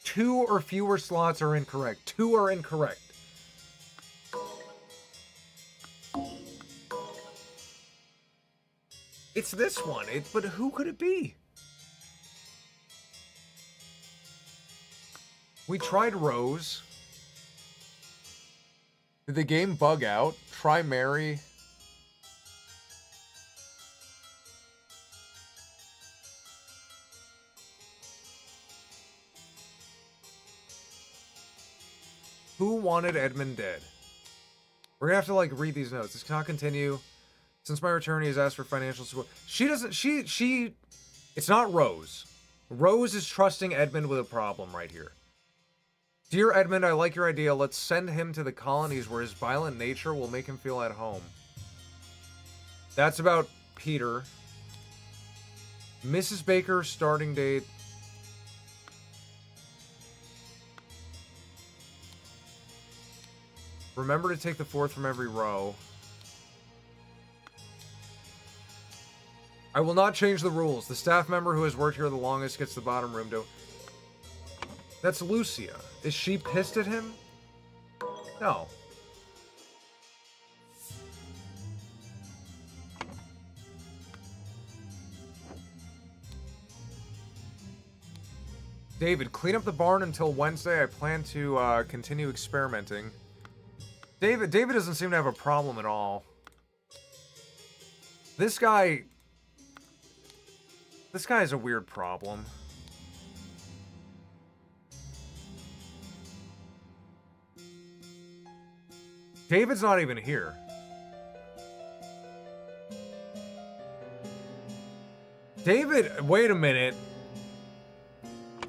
2 or fewer slots are incorrect. 2 are incorrect. It's this one. But who could it be? We tried Rose. Did the game bug out? Try Mary. Who wanted Edmund dead? We're gonna have to like read these notes. This cannot continue. Since my return, he has asked for financial support. She doesn't. She. It's not Rose. Rose is trusting Edmund with a problem right here. Dear Edmund, I like your idea. Let's send him to the colonies where his violent nature will make him feel at home. That's about Peter. Mrs. Baker, starting date. Remember to take the 4th from every row. I will not change the rules. The staff member who has worked here the longest gets the bottom room to... That's Lucia. Is she pissed at him? No. David, clean up the barn until Wednesday. I plan to continue experimenting. David doesn't seem to have a problem at all. This guy is a weird problem. David's not even here. David, wait a minute.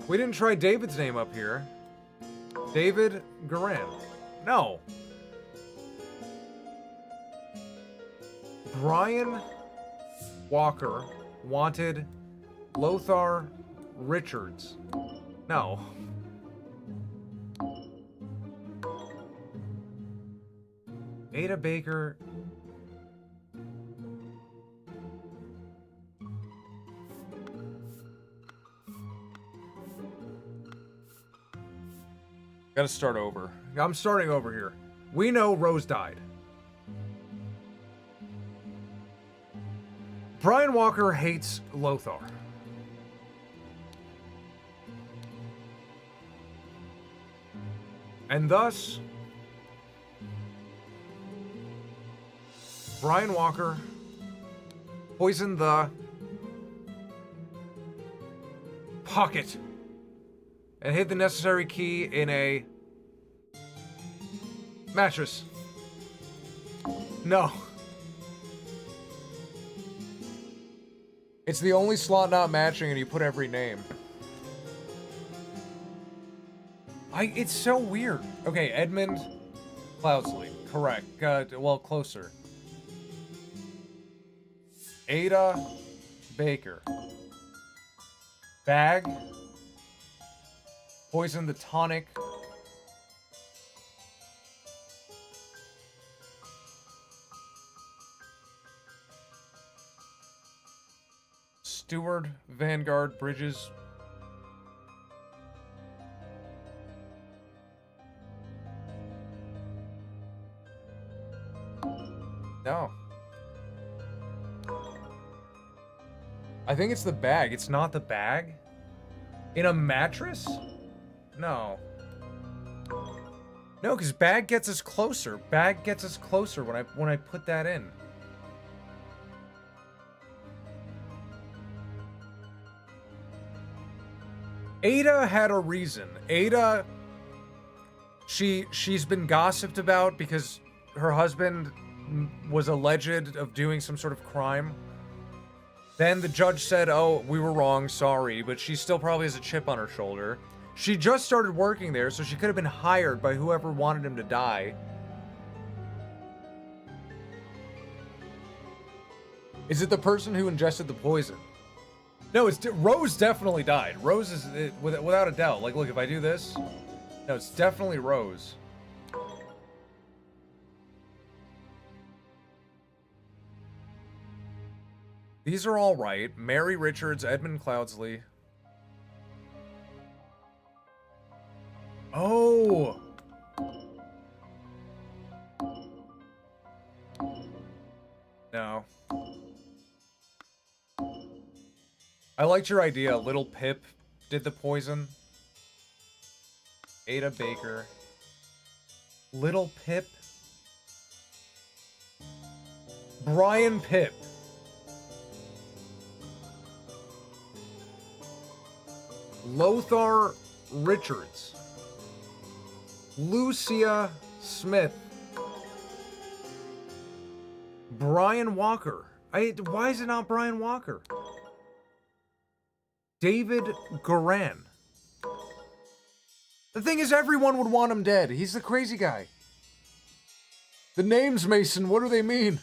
We didn't try David's name up here. David Garan. No. Brian Walker wanted Lothar Richards. No. Ada Baker. Gotta start over. I'm starting over here. We know Rose died. Brian Walker hates Lothar. And thus, Brian Walker poisoned the pocket and hid the necessary key in a mattress. No. It's the only slot not matching, and you put every name. It's so weird. Okay, Edmund Cloudsley. Correct. Well, closer. Ada Baker. Bag. Poison the tonic. Steward, Vanguard, Bridges. No. I think it's the bag. It's not the bag? In a mattress? No. No, because bag gets us closer. Bag gets us closer when I put that in. Ada had a reason. Ada, she's been gossiped about because her husband was alleged of doing some sort of crime. Then the judge said, oh, we were wrong, sorry, but she still probably has a chip on her shoulder. She just started working there, so she could have been hired by whoever wanted him to die. Is it the person who ingested the poison? No, Rose definitely died. Rose is, without a doubt. Like, look, if I do this, no, it's definitely Rose. These are all right. Mary Richards, Edmund Cloudsley. Oh! No. I liked your idea. Little Pip did the poison. Ada Baker. Little Pip. Brian Pip. Lothar Richards. Lucia Smith. Brian Walker. Why is it not Brian Walker? David Goran. The thing is, everyone would want him dead. He's the crazy guy. The names, Mason, what do they mean?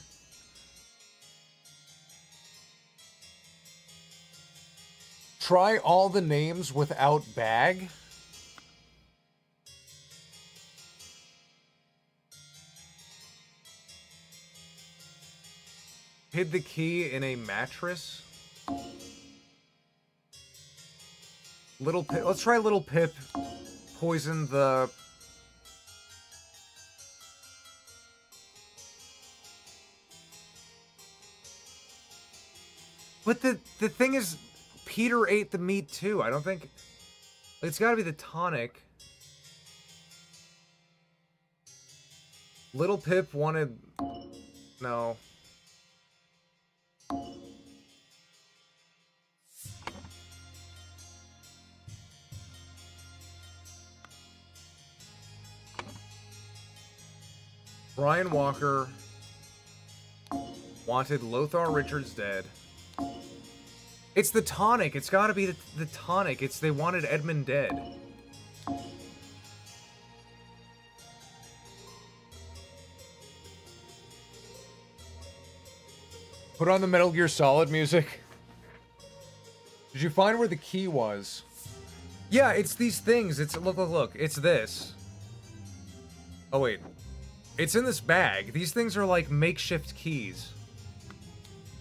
Try all the names without bag? Hid the key in a mattress? Little Pip. Let's try Little Pip. Poison the... But the thing is, Peter ate the meat too. I don't think... It's gotta be the tonic. Little Pip wanted... No. Brian Walker wanted Lothar Richards dead. It's the tonic. It's got to be the tonic. They wanted Edmund dead. Put on the Metal Gear Solid music. Did you find where the key was? Yeah, it's these things. It's look. It's this. Oh wait. It's in this bag. These things are like makeshift keys.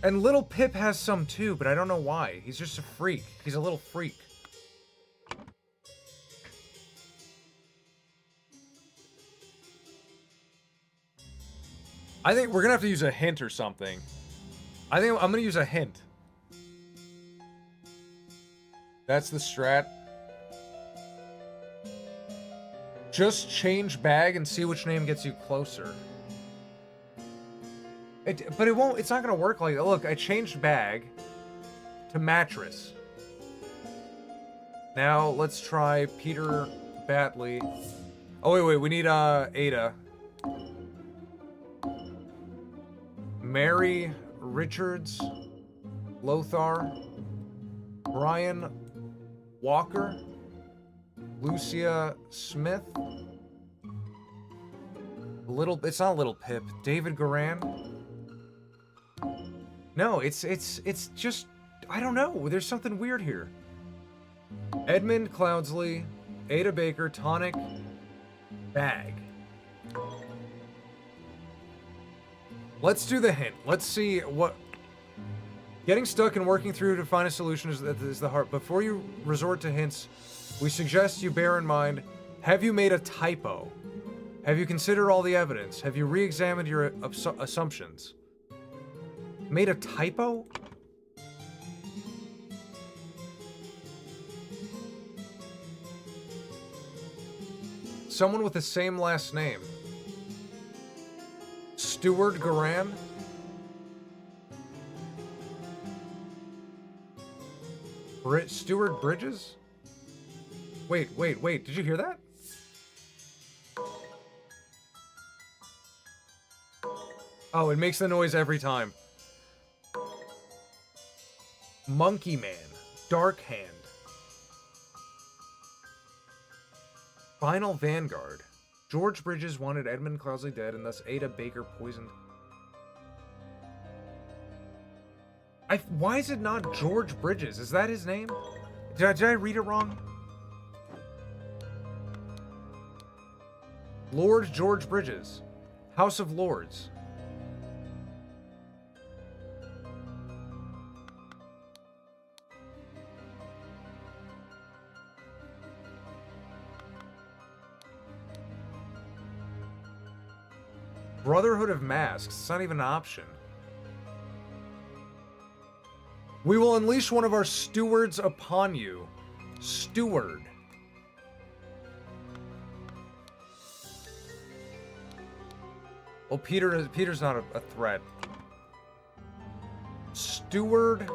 And Little Pip has some too, but I don't know why. He's just a freak. He's a little freak. I think we're gonna have to use a hint or something. I think I'm gonna use a hint. That's the strat. Just change bag and see which name gets you closer. But it won't, it's not gonna work like that. Look, I changed bag to mattress. Now let's try Peter Batley. Oh wait, we need Ada. Mary Richards, Lothar, Brian Walker, Lucia Smith, it's not Little Pip, David Garan. No, it's just, I don't know, there's something weird here. Edmund Cloudsley, Ada Baker, Tonic, Bag. Let's do the hint. Let's see what... Getting stuck and working through to find a solution is the heart. Before you resort to hints, we suggest you bear in mind, have you made a typo? Have you considered all the evidence? Have you re-examined your assumptions? Made a typo? Someone with the same last name. Stuart Garan? Stuart Bridges? Wait, did you hear that? Oh, it makes the noise every time. Monkey Man. Dark Hand. Final Vanguard. George Bridges wanted Edmund Cloudsley dead, and thus Ada Baker poisoned. Why is it not George Bridges? Is that his name? Did I read it wrong? Lord George Bridges. House of Lords. Brotherhood of Masks. It's not even an option. We will unleash one of our stewards upon you. Steward. Well, Peter's not a threat. Steward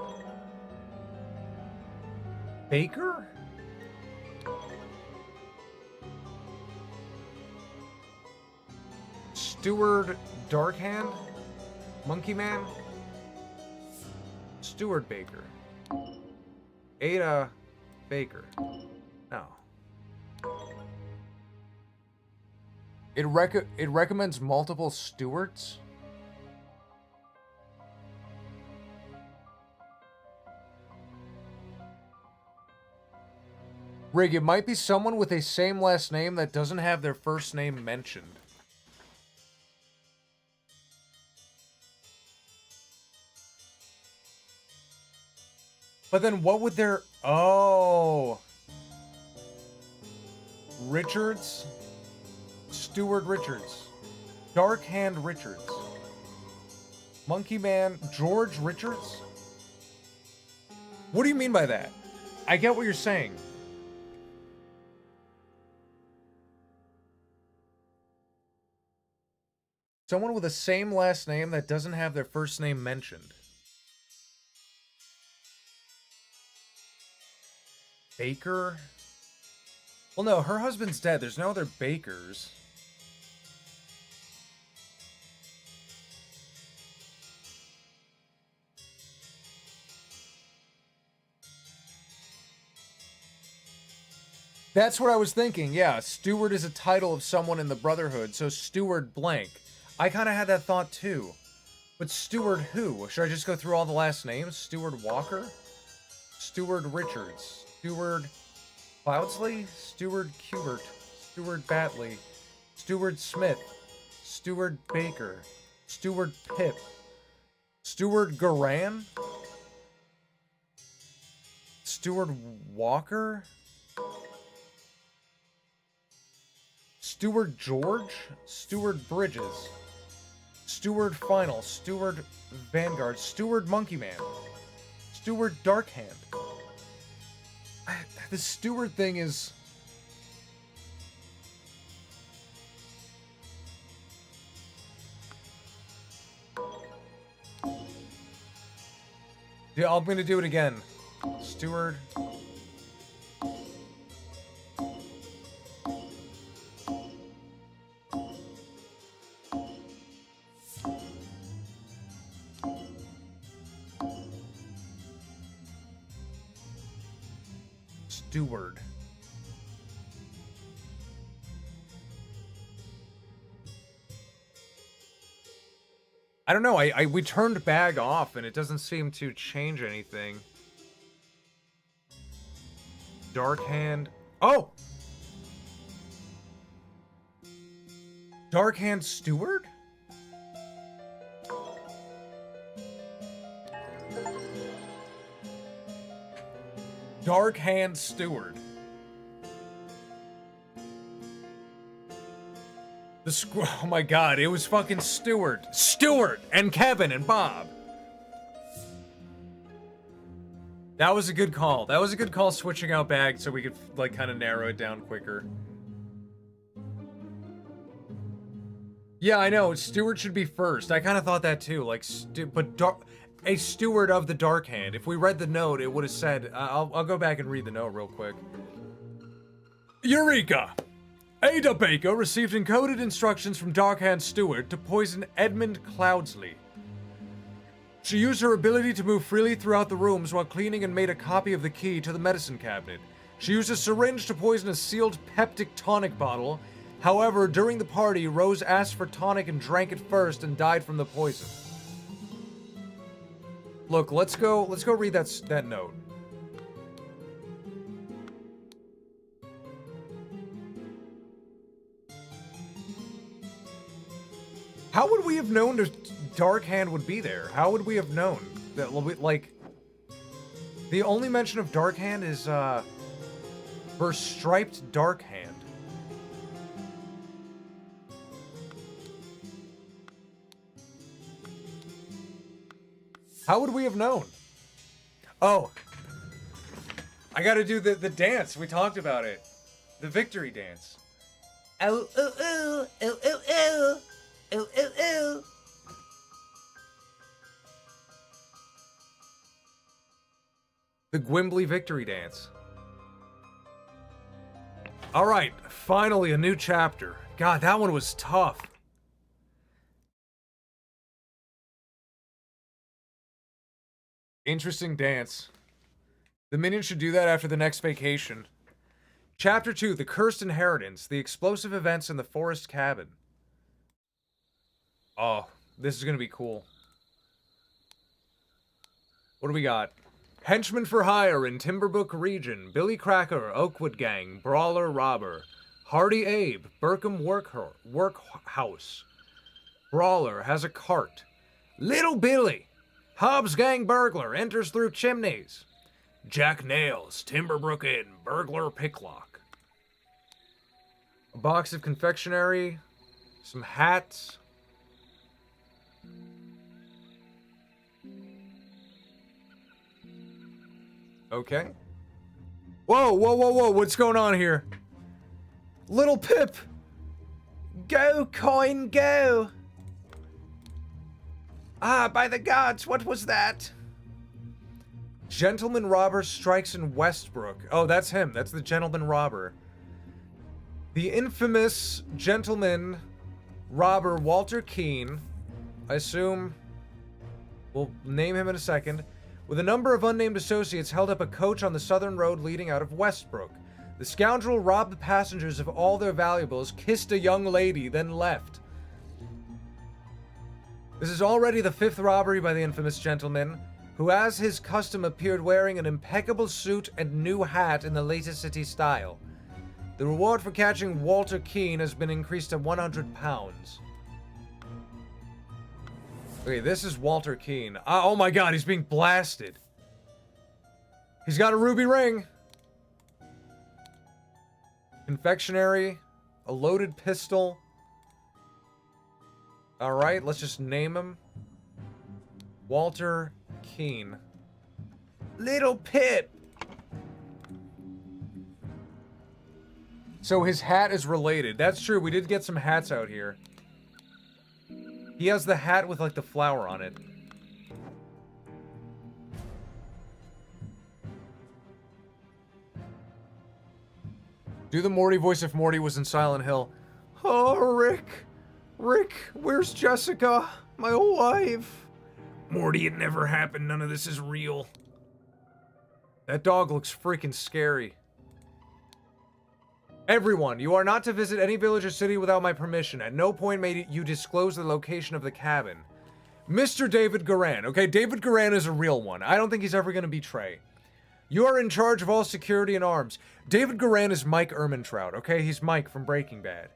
Baker? Steward Darkhand? Monkey Man? Steward Baker. Ada Baker. No. It recommends multiple stewards? Rig, it might be someone with a same last name that doesn't have their first name mentioned. But then what would their... Oh. Richards? Stewart Richards. Dark Hand Richards. Monkey Man George Richards? What do you mean by that? I get what you're saying. Someone with the same last name that doesn't have their first name mentioned. Baker? Well, no, her husband's dead. There's no other Bakers. That's what I was thinking, yeah. Steward is a title of someone in the Brotherhood, so Steward blank. I kind of had that thought too. But Steward who? Should I just go through all the last names? Steward Walker? Steward Richards? Steward Cloudsley? Steward Kubert? Steward Batley? Steward Smith? Steward Baker? Steward Pip? Steward Garan? Steward Walker? Steward George? Steward Bridges? Steward Final, Steward Vanguard, Steward Monkey Man, Steward Darkhand. The Steward thing is... Yeah, I'm gonna do it again. Steward. Steward. I don't know, we turned bag off and it doesn't seem to change anything. Dark Hand. Oh! Dark Hand Steward? Dark Hand Steward. Oh my god, it was fucking Stewart and Kevin and Bob. That was a good call. That was a good call, switching out bags so we could like kind of narrow it down quicker. Yeah, I know. Stewart should be first. I kind of thought that too. Like, a steward of the Dark Hand. If we read the note, it would have said. I'll go back and read the note real quick. Eureka! Ada Baker received encoded instructions from Darkhand Stewart to poison Edmund Cloudsley. She used her ability to move freely throughout the rooms while cleaning and made a copy of the key to the medicine cabinet. She used a syringe to poison a sealed peptic tonic bottle. However, during the party, Rose asked for tonic and drank it first and died from the poison. Look, let's go read that note. How would we have known Dark Hand would be there? How would we have known that, like, the only mention of Dark Hand is, her striped Dark Hand. How would we have known? Oh. I gotta do the dance. We talked about it. The victory dance. Oh, oh, oh, oh, oh, oh. Ooh, ooh, ooh. The Gwimbly victory dance. Alright, finally a new chapter. God, that one was tough. Interesting dance. The minion should do that after the next vacation. Chapter 2, The Cursed Inheritance, The Explosive Events in the Forest Cabin. Oh, this is gonna be cool. What do we got? Henchman for hire in Timberbrook region. Billy Cracker, Oakwood Gang, Brawler Robber. Hardy Abe, Burkham Workhouse. Brawler has a cart. Little Billy, Hobbs Gang Burglar, enters through chimneys. Jack Nails, Timberbrook Inn, Burglar Picklock. A box of confectionery. Some hats. Okay. Whoa, whoa, whoa, whoa, what's going on here? Little Pip! Go, coin, go! Ah, by the gods, what was that? Gentleman robber strikes in Westbrook. Oh, that's him. That's the gentleman robber. The infamous gentleman robber Walter Keene, I assume we'll name him in a second, with a number of unnamed associates, held up a coach on the southern road leading out of Westbrook. The scoundrel robbed the passengers of all their valuables, kissed a young lady, then left. This is already the 5th robbery by the infamous gentleman, who as his custom appeared wearing an impeccable suit and new hat in the latest city style. The reward for catching Walter Keene has been increased to £100. Okay, this is Walter Keene. Oh my god, he's being blasted. He's got a ruby ring. Confectionery. A loaded pistol. Alright, let's just name him. Walter Keene. Little Pip. So his hat is related. That's true, we did get some hats out here. He has the hat with, like, the flower on it. Do the Morty voice if Morty was in Silent Hill. Oh, Rick. Rick, where's Jessica? My wife. Morty, it never happened. None of this is real. That dog looks freaking scary. Everyone, you are not to visit any village or city without my permission. At no point may you disclose the location of the cabin. Mr. David Garan. Okay, David Garan is a real one. I don't think he's ever going to betray. You are in charge of all security and arms. David Garan is Mike Ehrmantraut, okay? He's Mike from Breaking Bad.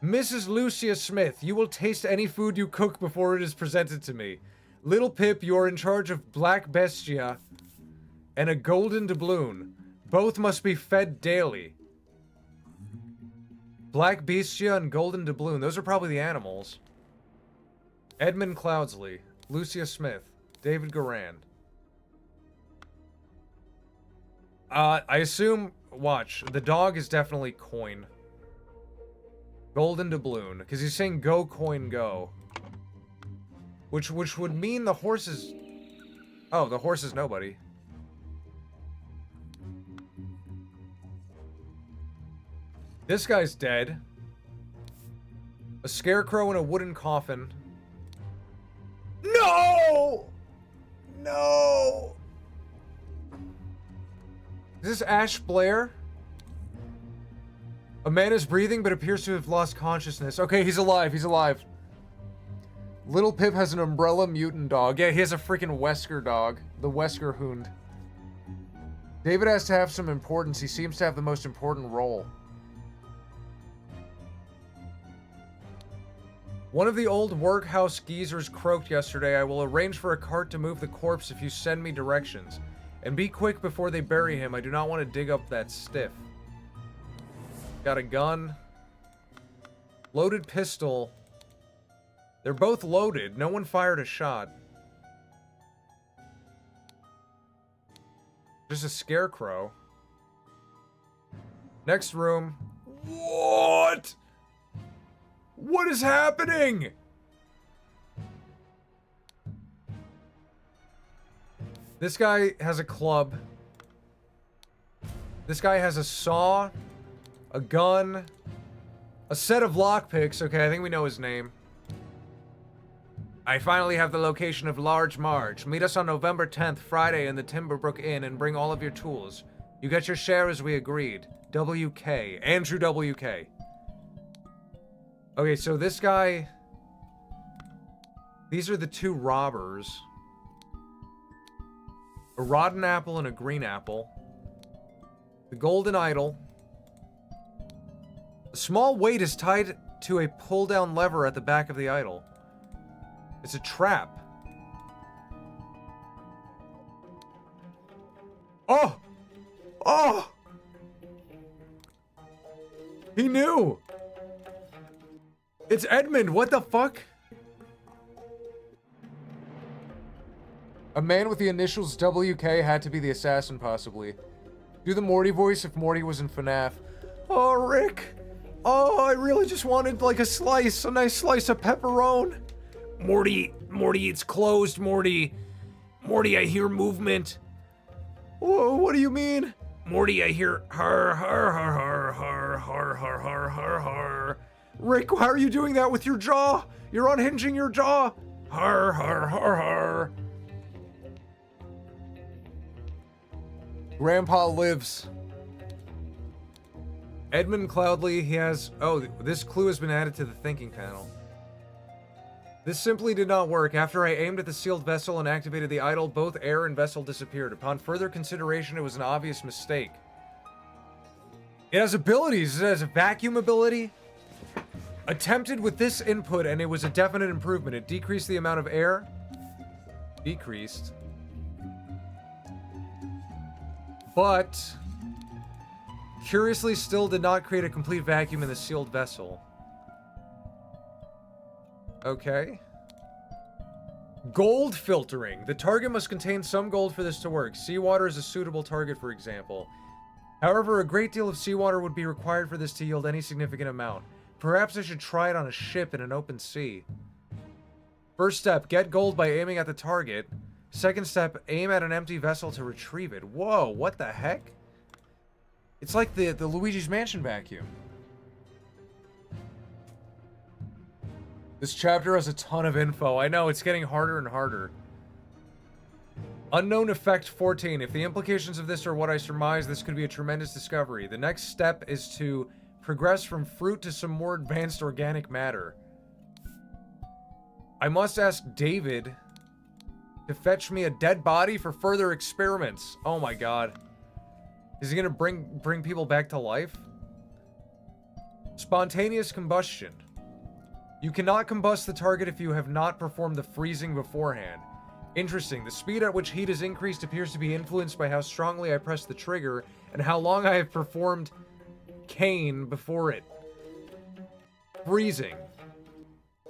Mrs. Lucia Smith, you will taste any food you cook before it is presented to me. Little Pip, you are in charge of Black Bestia and a Golden Doubloon. Both must be fed daily. Black Bestia and Golden Doubloon, those are probably the animals. Edmund Cloudsley, Lucia Smith, David Garan. I assume, watch, the dog is definitely Coin. Golden Doubloon, because he's saying go Coin go. Which would mean the horse is... Oh, the horse is nobody. This guy's dead. A scarecrow in a wooden coffin. No! No! Is this Ash Blair? A man is breathing but appears to have lost consciousness. Okay, he's alive, he's alive. Little Pip has an umbrella mutant dog. Yeah, he has a freaking Wesker dog. The Wesker Hund. David has to have some importance. He seems to have the most important role. One of the old workhouse geezers croaked yesterday. I will arrange for a cart to move the corpse if you send me directions. And be quick before they bury him. I do not want to dig up that stiff. Got a gun. Loaded pistol. They're both loaded. No one fired a shot. Just a scarecrow. Next room. What? What is happening? This guy has a club. This guy has a saw, a gun, a set of lockpicks. Okay, I think we know his name. I finally have the location of Large Marge. Meet us on November 10th, Friday in the Timberbrook Inn and bring all of your tools. You get your share as we agreed. WK. Andrew WK. Okay, so this guy... These are the two robbers. A rotten apple and a green apple. The golden idol. A small weight is tied to a pull-down lever at the back of the idol. It's a trap. Oh! Oh! He knew! It's Edmund, what the fuck? A man with the initials WK had to be the assassin, possibly. Do the Morty voice if Morty was in FNAF. Oh, Rick! Oh, I really just wanted, like, a nice slice of pepperoni. Morty, it's closed, Morty. Morty, I hear movement. Whoa, what do you mean? Morty, I hear har har har har har har har har har har. Rick, how are you doing that with your jaw? You're unhinging your jaw. Har har har har. Grandpa lives. Edmund Cloudley, he has... Oh, this clue has been added to the thinking panel. This simply did not work. After I aimed at the sealed vessel and activated the idol, both air and vessel disappeared. Upon further consideration, it was an obvious mistake. It has abilities. It has a vacuum ability. Attempted with this input, and it was a definite improvement. It decreased the amount of air. Decreased. But... curiously, still did not create a complete vacuum in the sealed vessel. Okay. Gold filtering. The target must contain some gold for this to work. Seawater is a suitable target, for example. However, a great deal of seawater would be required for this to yield any significant amount. Perhaps I should try it on a ship in an open sea. First step, get gold by aiming at the target. Second step, aim at an empty vessel to retrieve it. Whoa, what the heck? It's like the Luigi's Mansion vacuum. This chapter has a ton of info. I know, it's getting harder and harder. Unknown effect 14. If the implications of this are what I surmise, this could be a tremendous discovery. The next step is to progress from fruit to some more advanced organic matter. I must ask David to fetch me a dead body for further experiments. Oh my god. Is he gonna bring people back to life? Spontaneous combustion. You cannot combust the target if you have not performed the freezing beforehand. Interesting. The speed at which heat is increased appears to be influenced by how strongly I press the trigger and how long I have performed Kane before it. Freezing.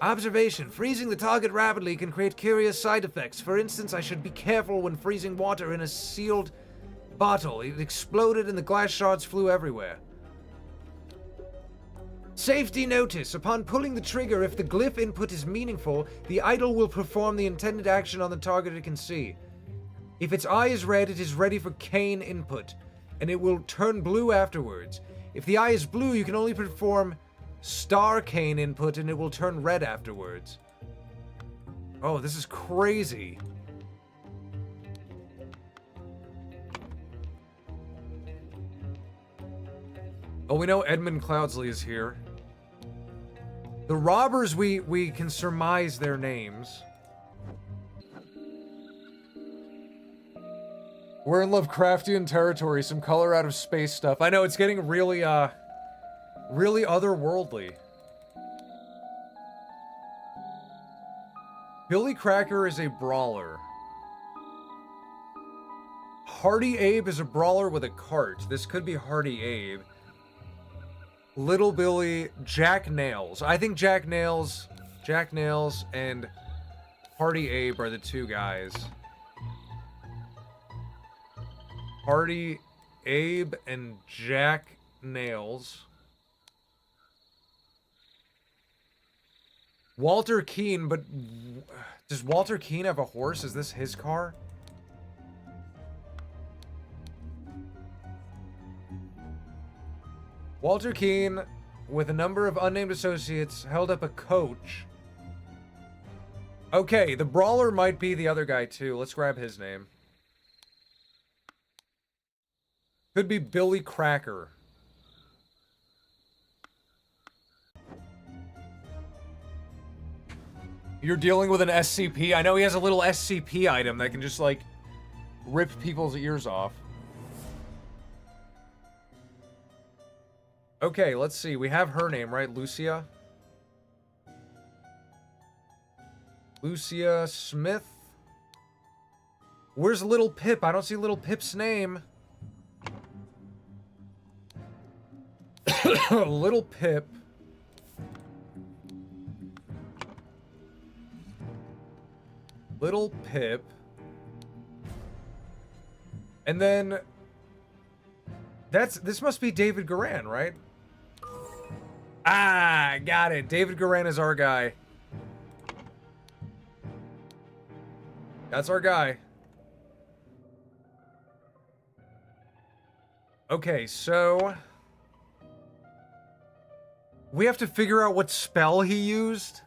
Observation. Freezing the target rapidly can create curious side effects. For instance, I should be careful when freezing water in a sealed bottle. It exploded and the glass shards flew everywhere. Safety notice. Upon pulling the trigger, if the glyph input is meaningful, the idol will perform the intended action on the target it can see. If its eye is red, it is ready for Kane input, and it will turn blue afterwards. If the eye is blue, you can only perform star Kane input, and it will turn red afterwards. Oh, this is crazy. Oh, we know Edmund Cloudsley is here. The robbers, we can surmise their names. We're in Lovecraftian territory, some color out of space stuff. I know, it's getting really, really otherworldly. Billy Cracker is a brawler. Hardy Abe is a brawler with a cart. This could be Hardy Abe. Little Billy, Jack Nails. I think Jack Nails and Hardy Abe are the two guys. Hardy Abe and Jack Nails. Walter Keane, but does Walter Keane have a horse? Is this his car? Walter Keane, with a number of unnamed associates, held up a coach. Okay, the brawler might be the other guy too. Let's grab his name. Could be Billy Cracker. You're dealing with an SCP? I know he has a little SCP item that can just, like, rip people's ears off. Okay, let's see. We have her name, right? Lucia? Lucia Smith? Where's Little Pip? I don't see Little Pip's name. Little Pip. Little Pip. And then... This must be David Garan, right? Ah, got it. David Garan is our guy. That's our guy. Okay, so... we have to figure out what spell he used.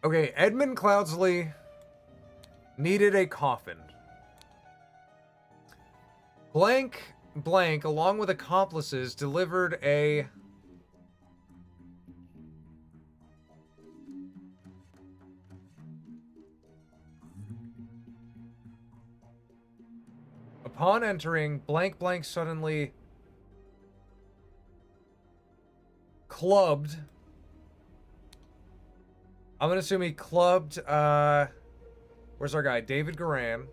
Okay, Edmund Cloudsley needed a coffin. Blank, along with accomplices, delivered a... Upon entering, blank suddenly clubbed. I'm gonna assume he clubbed, where's our guy? David Garan.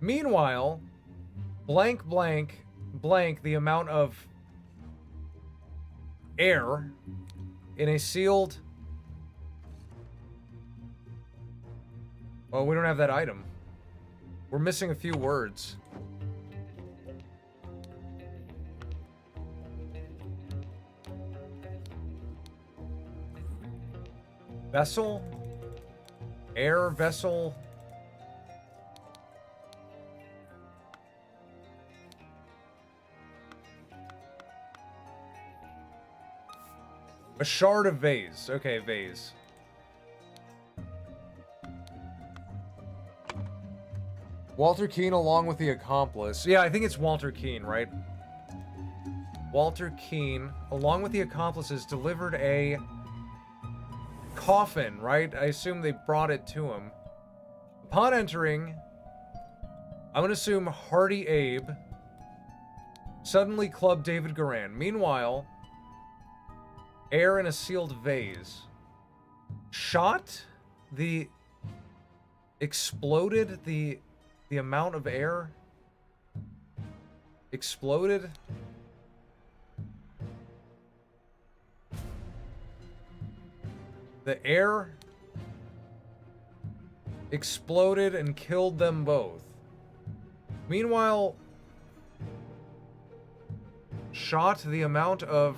Meanwhile, blank blank blank the amount of air in a sealed... Oh, we don't have that item. We're missing a few words. Vessel? Air vessel? A shard of vase. Okay, vase. Walter Keane along with the accomplice. Yeah, I think it's Walter Keane, right? Walter Keane, along with the accomplices, delivered a coffin, right? I assume they brought it to him. Upon entering, I'm gonna assume Hardy Abe suddenly clubbed David Garan. Meanwhile, air in a sealed vase. Shot the... Exploded the amount of air. Exploded. The air exploded and killed them both. Meanwhile, shot the amount of...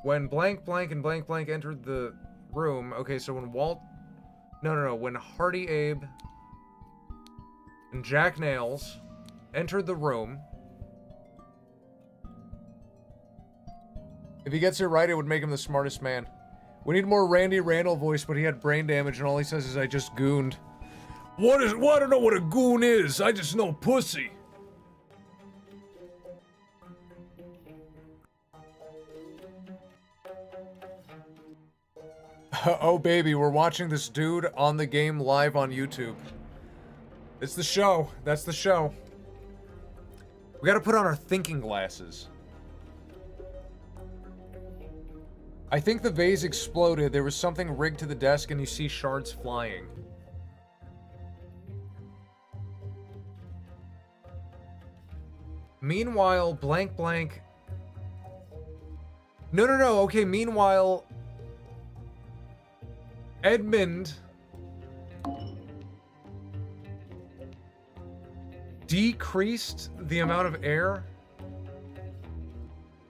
When blank blank and blank blank entered the room. Okay, so when No. When Hardy Abe and Jack Nails entered the room. If he gets it right, it would make him the smartest man. We need more Randy Randall voice, but he had brain damage and all he says is, I just gooned. Well, I don't know what a goon is. I just know pussy. Oh, baby, we're watching this dude on the game live on YouTube. It's the show. That's the show. We gotta put on our thinking glasses. I think the vase exploded. There was something rigged to the desk and you see shards flying. Meanwhile, blank blank... No. Okay, meanwhile... Edmund decreased the amount of air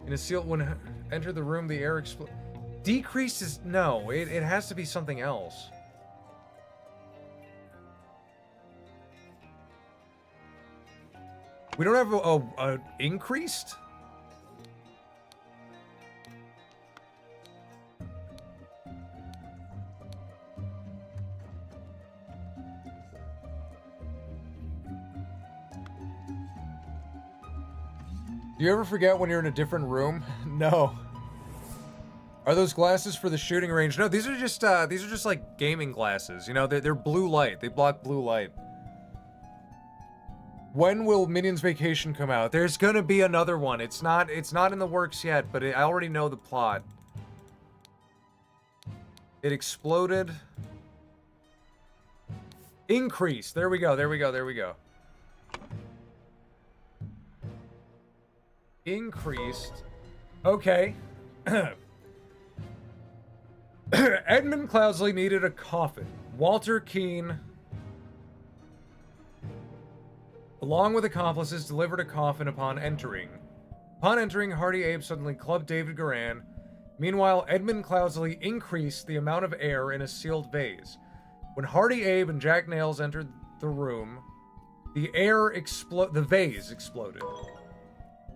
in a seal when entered the room. The air exploded. Decreased is no. It has to be something else. We don't have a increased. Do you ever forget when you're in a different room? No. Are those glasses for the shooting range? No, these are just like gaming glasses. You know, they're blue light. They block blue light. When will Minions Vacation come out? There's gonna be another one. It's not in the works yet, but I already know the plot. It exploded. Increase. There we go. Increased. Okay. Edmund Cloudsley needed a coffin. Walter Keane, along with accomplices, delivered a coffin upon entering. Upon entering, Hardy Abe suddenly clubbed David Garan. Meanwhile, Edmund Cloudsley increased the amount of air in a sealed vase. When Hardy Abe and Jack Nails entered the room, the vase exploded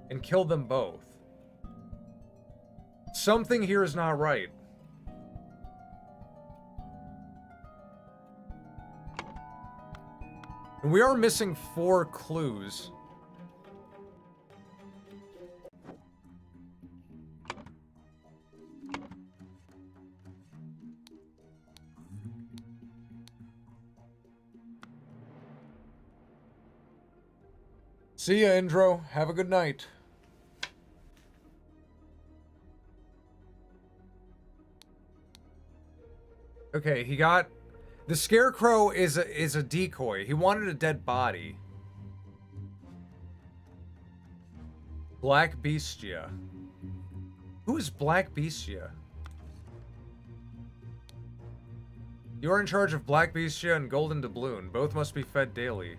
and killed them both. Something here is not right. And we are missing 4 clues. See ya, Indro. Have a good night. Okay, he got... The Scarecrow is a decoy. He wanted a dead body. Black Bestia. Who is Black Bestia? You are in charge of Black Bestia and Golden Doubloon. Both must be fed daily.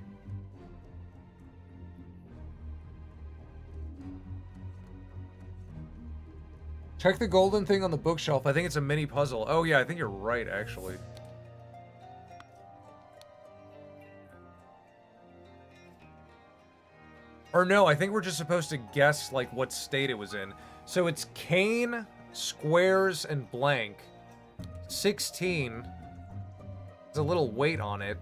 Check the golden thing on the bookshelf. I think it's a mini puzzle. Oh yeah, I think you're right, actually. Or no, I think we're just supposed to guess, like, what state it was in. So it's cane, squares, and blank. 16. There's a little weight on it.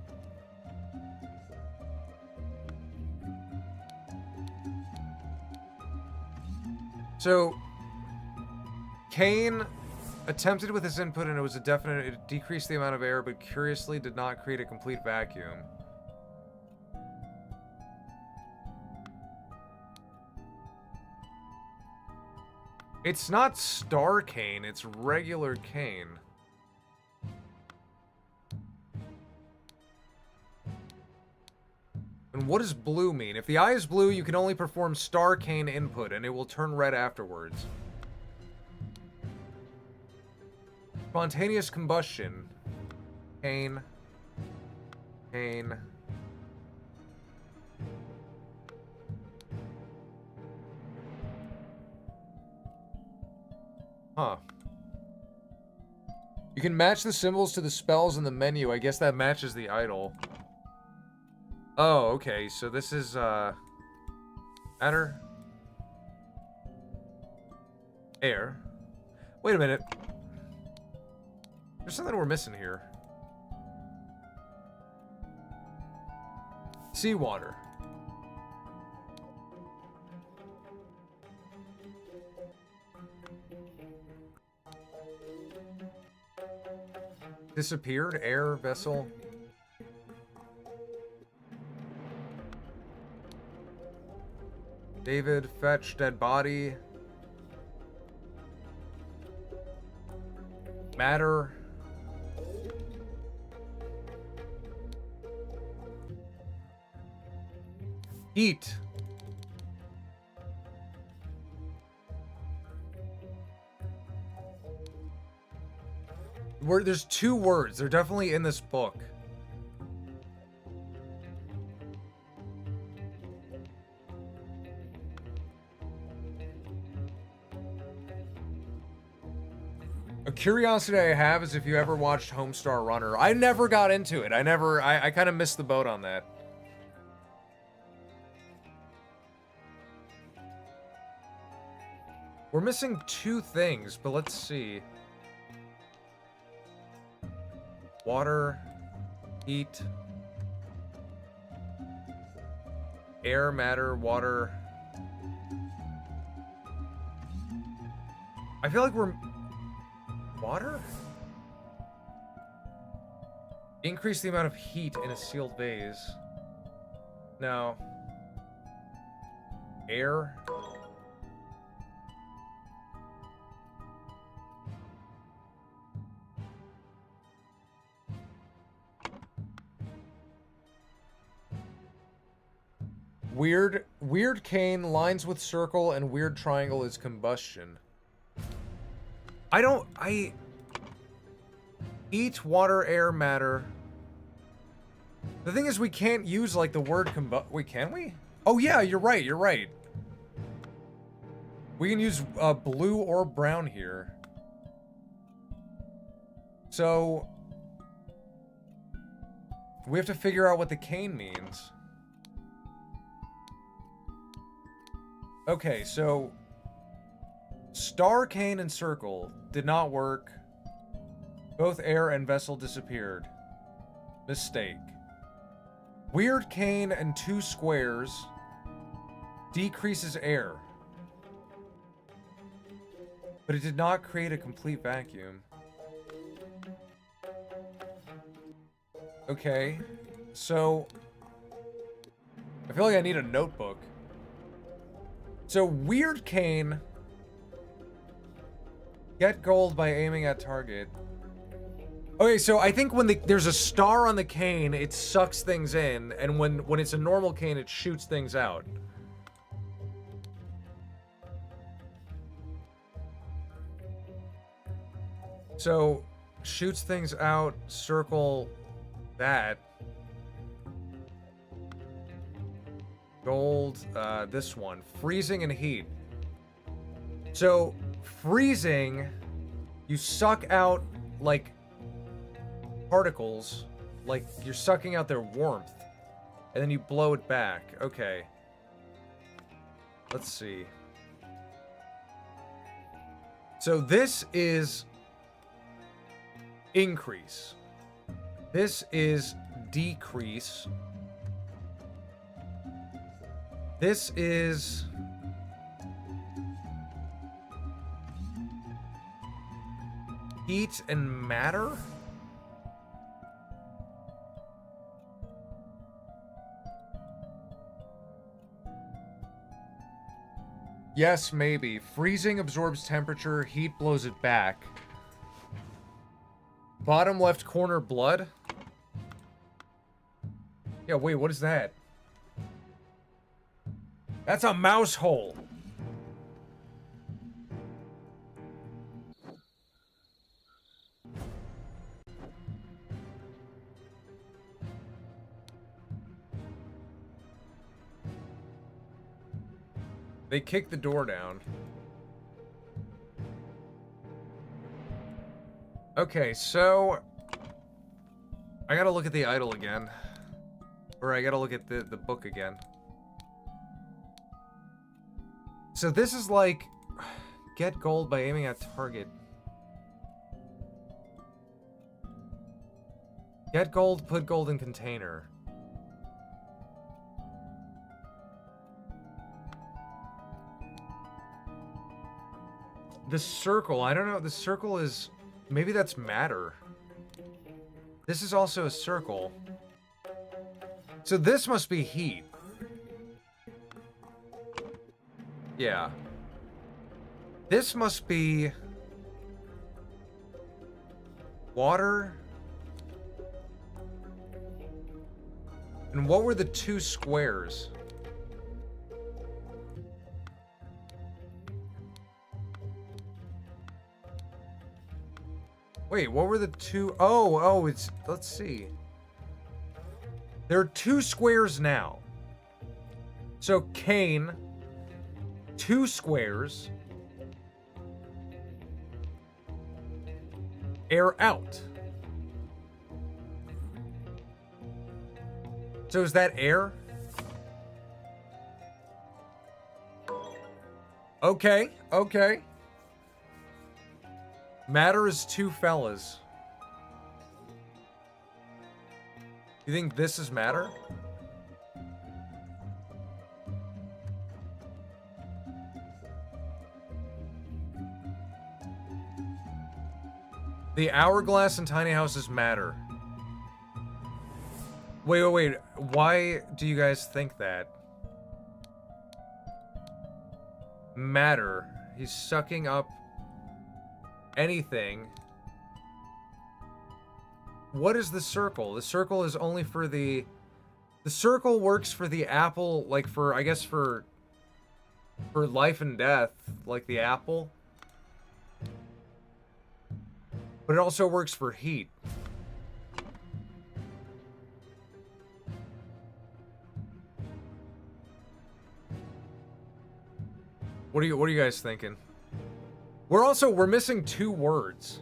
So, cane attempted with this input and it was a definite, it decreased the amount of air, but curiously did not create a complete vacuum. It's not star cane, it's regular cane. And what does blue mean? If the eye is blue, you can only perform star cane input, and it will turn red afterwards. Spontaneous combustion. Cane. Cane. Huh. You can match the symbols to the spells in the menu. I guess that matches the idol. Oh, okay. So this is, matter. Air. Wait a minute. There's something we're missing here. Seawater. Disappeared? Air vessel? David, fetch dead body. Matter. Heat. There's two words. They're definitely in this book. A curiosity I have is if you ever watched Homestar Runner. I never got into it. I kind of missed the boat on that. We're missing two things, but let's see. Water, heat, air, matter, water. I feel like we're... Water? Increase the amount of heat in a sealed vase. No. Air? Weird cane, lines with circle, and weird triangle is combustion. Heat, water, air, matter. The thing is, we can't use, like, the word wait, can we? Oh, yeah, you're right, you're right. We can use, blue or brown here. So... we have to figure out what the cane means. Okay, so... star, cane, and circle did not work. Both air and vessel disappeared. Mistake. Weird cane and two squares decreases air. But it did not create a complete vacuum. Okay, so... I feel like I need a notebook. So, weird cane... get gold by aiming at target. Okay, so I think when there's a star on the cane, it sucks things in, and when it's a normal cane, it shoots things out. So, shoots things out, circle that. Gold, this one. Freezing and heat. So, freezing, you suck out, like, particles, like you're sucking out their warmth, and then you blow it back. Okay. Let's see. So this is increase. This is decrease. This is heat and matter? Yes, maybe. Freezing absorbs temperature, heat blows it back. Bottom left corner, blood? Yeah, wait, what is that? That's a mouse hole. They kicked the door down. Okay, so I gotta look at the idol again. Or I gotta look at the book again. So this is like, get gold by aiming at target. Get gold, put gold in container. The circle, I don't know, the circle is, maybe that's matter. This is also a circle. So this must be heat. Yeah. This must be water. And what were the two squares? Wait, what were the two? Oh, it's, let's see. There are two squares now. So cane, two squares, air out. So is that air? Okay, okay. Matter is two fellas. You think this is matter? The hourglass and tiny houses matter. Wait. Why do you guys think that? Matter. He's sucking up anything. What is the circle? The circle is only for the circle works for the apple, like for, I guess for life and death, like the apple. But it also works for heat. What are you guys thinking? We're missing two words.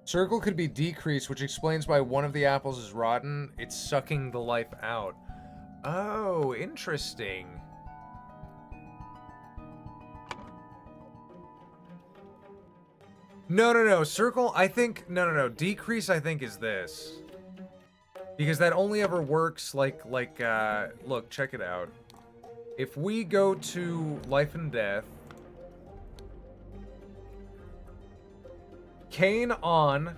Circle could be decreased, which explains why one of the apples is rotten. It's sucking the life out. Oh, interesting. No. Circle, I think... No. Decrease, I think, is this. Because that only ever works like, look, check it out. If we go to life and death... Kane on.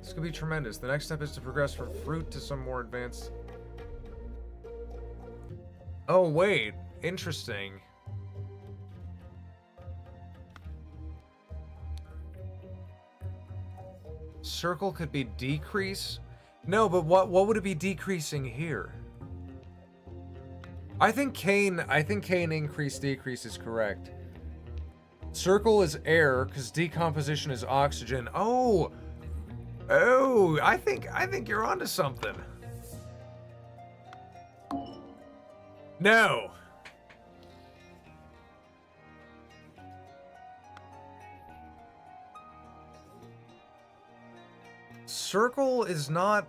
This could be tremendous. The next step is to progress from fruit to some more advanced... Oh, wait. Interesting. Circle could be decrease? No, but what would it be decreasing here? I think Kane increase decrease is correct. Circle is air, because decomposition is oxygen. Oh! Oh, I think you're onto something. No. Circle is not...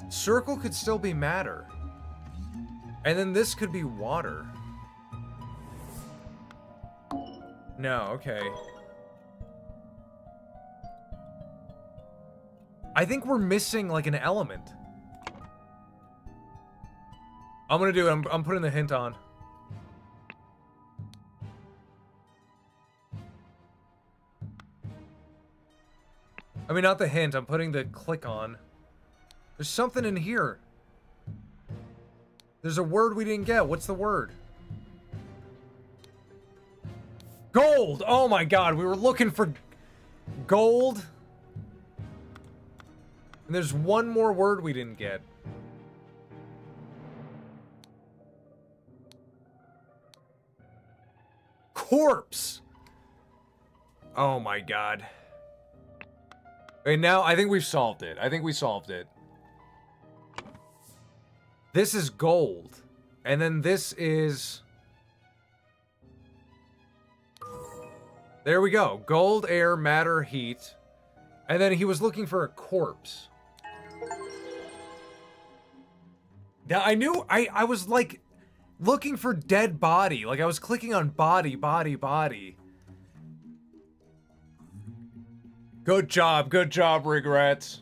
Circle could still be matter. And then this could be water. No, okay. I think we're missing, like, an element. I'm gonna do it. I'm putting the hint on. I mean, not the hint. I'm putting the click on. There's something in here. There's a word we didn't get. What's the word? Gold! Oh my god, we were looking for gold. And there's one more word we didn't get. Corpse! Oh my god. Okay, now I think we've solved it. I think we solved it. This is gold. And then this is... There we go. Gold, air, matter, heat. And then he was looking for a corpse. Now, I knew... I was, like, looking for dead body. Like, I was clicking on body, body, body. Good job, Regrets.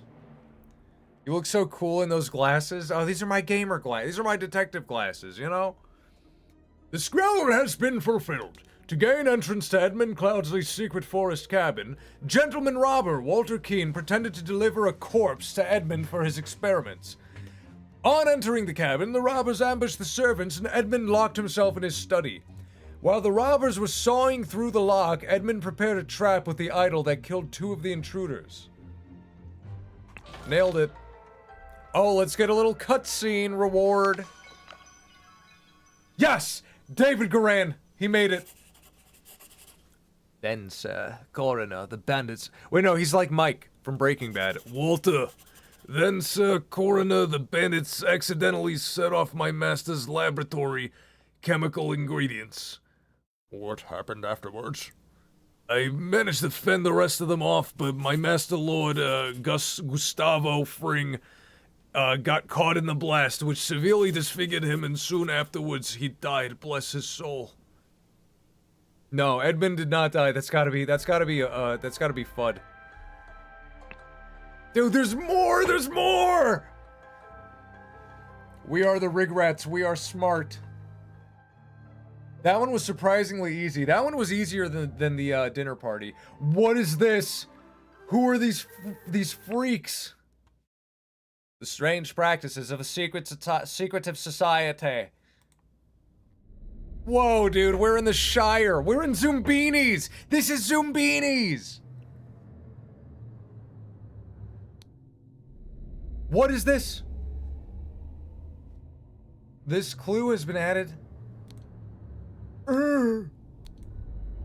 You look so cool in those glasses. Oh, these are my gamer glasses. These are my detective glasses, you know? The scroll has been fulfilled. To gain entrance to Edmund Cloudsley's secret forest cabin, gentleman robber Walter Keene pretended to deliver a corpse to Edmund for his experiments. On entering the cabin, the robbers ambushed the servants and Edmund locked himself in his study. While the robbers were sawing through the lock, Edmund prepared a trap with the idol that killed 2 of the intruders. Nailed it. Oh, let's get a little cutscene reward. Yes! David Goran! He made it. Then, sir, Coroner, the bandits... Wait, no, he's like Mike from Breaking Bad. Walter. Then, sir, Coroner, the bandits accidentally set off my master's laboratory chemical ingredients. What happened afterwards? I managed to fend the rest of them off, but my master lord, Gustavo Fring, got caught in the blast, which severely disfigured him, and soon afterwards he died, bless his soul. No, Edmund did not die. That's gotta be FUD. Dude, there's more! There's more! We are the Rigrats. We are smart. That one was surprisingly easy. That one was easier than the dinner party. What is this? Who are these freaks? The strange practices of a secretive society. Whoa, dude, we're in the Shire. We're in Zumbinis. This is Zumbinis. What is this? This clue has been added. The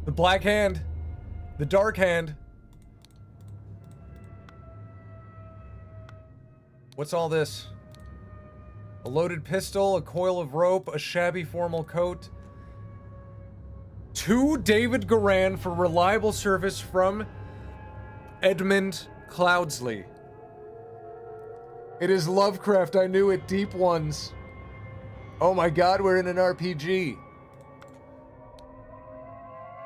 black hand. The dark hand. What's all this? A loaded pistol, a coil of rope, a shabby formal coat. 2 David Goran for reliable service from Edmund Cloudsley. It is Lovecraft, I knew it, deep ones. Oh my god, we're in an RPG.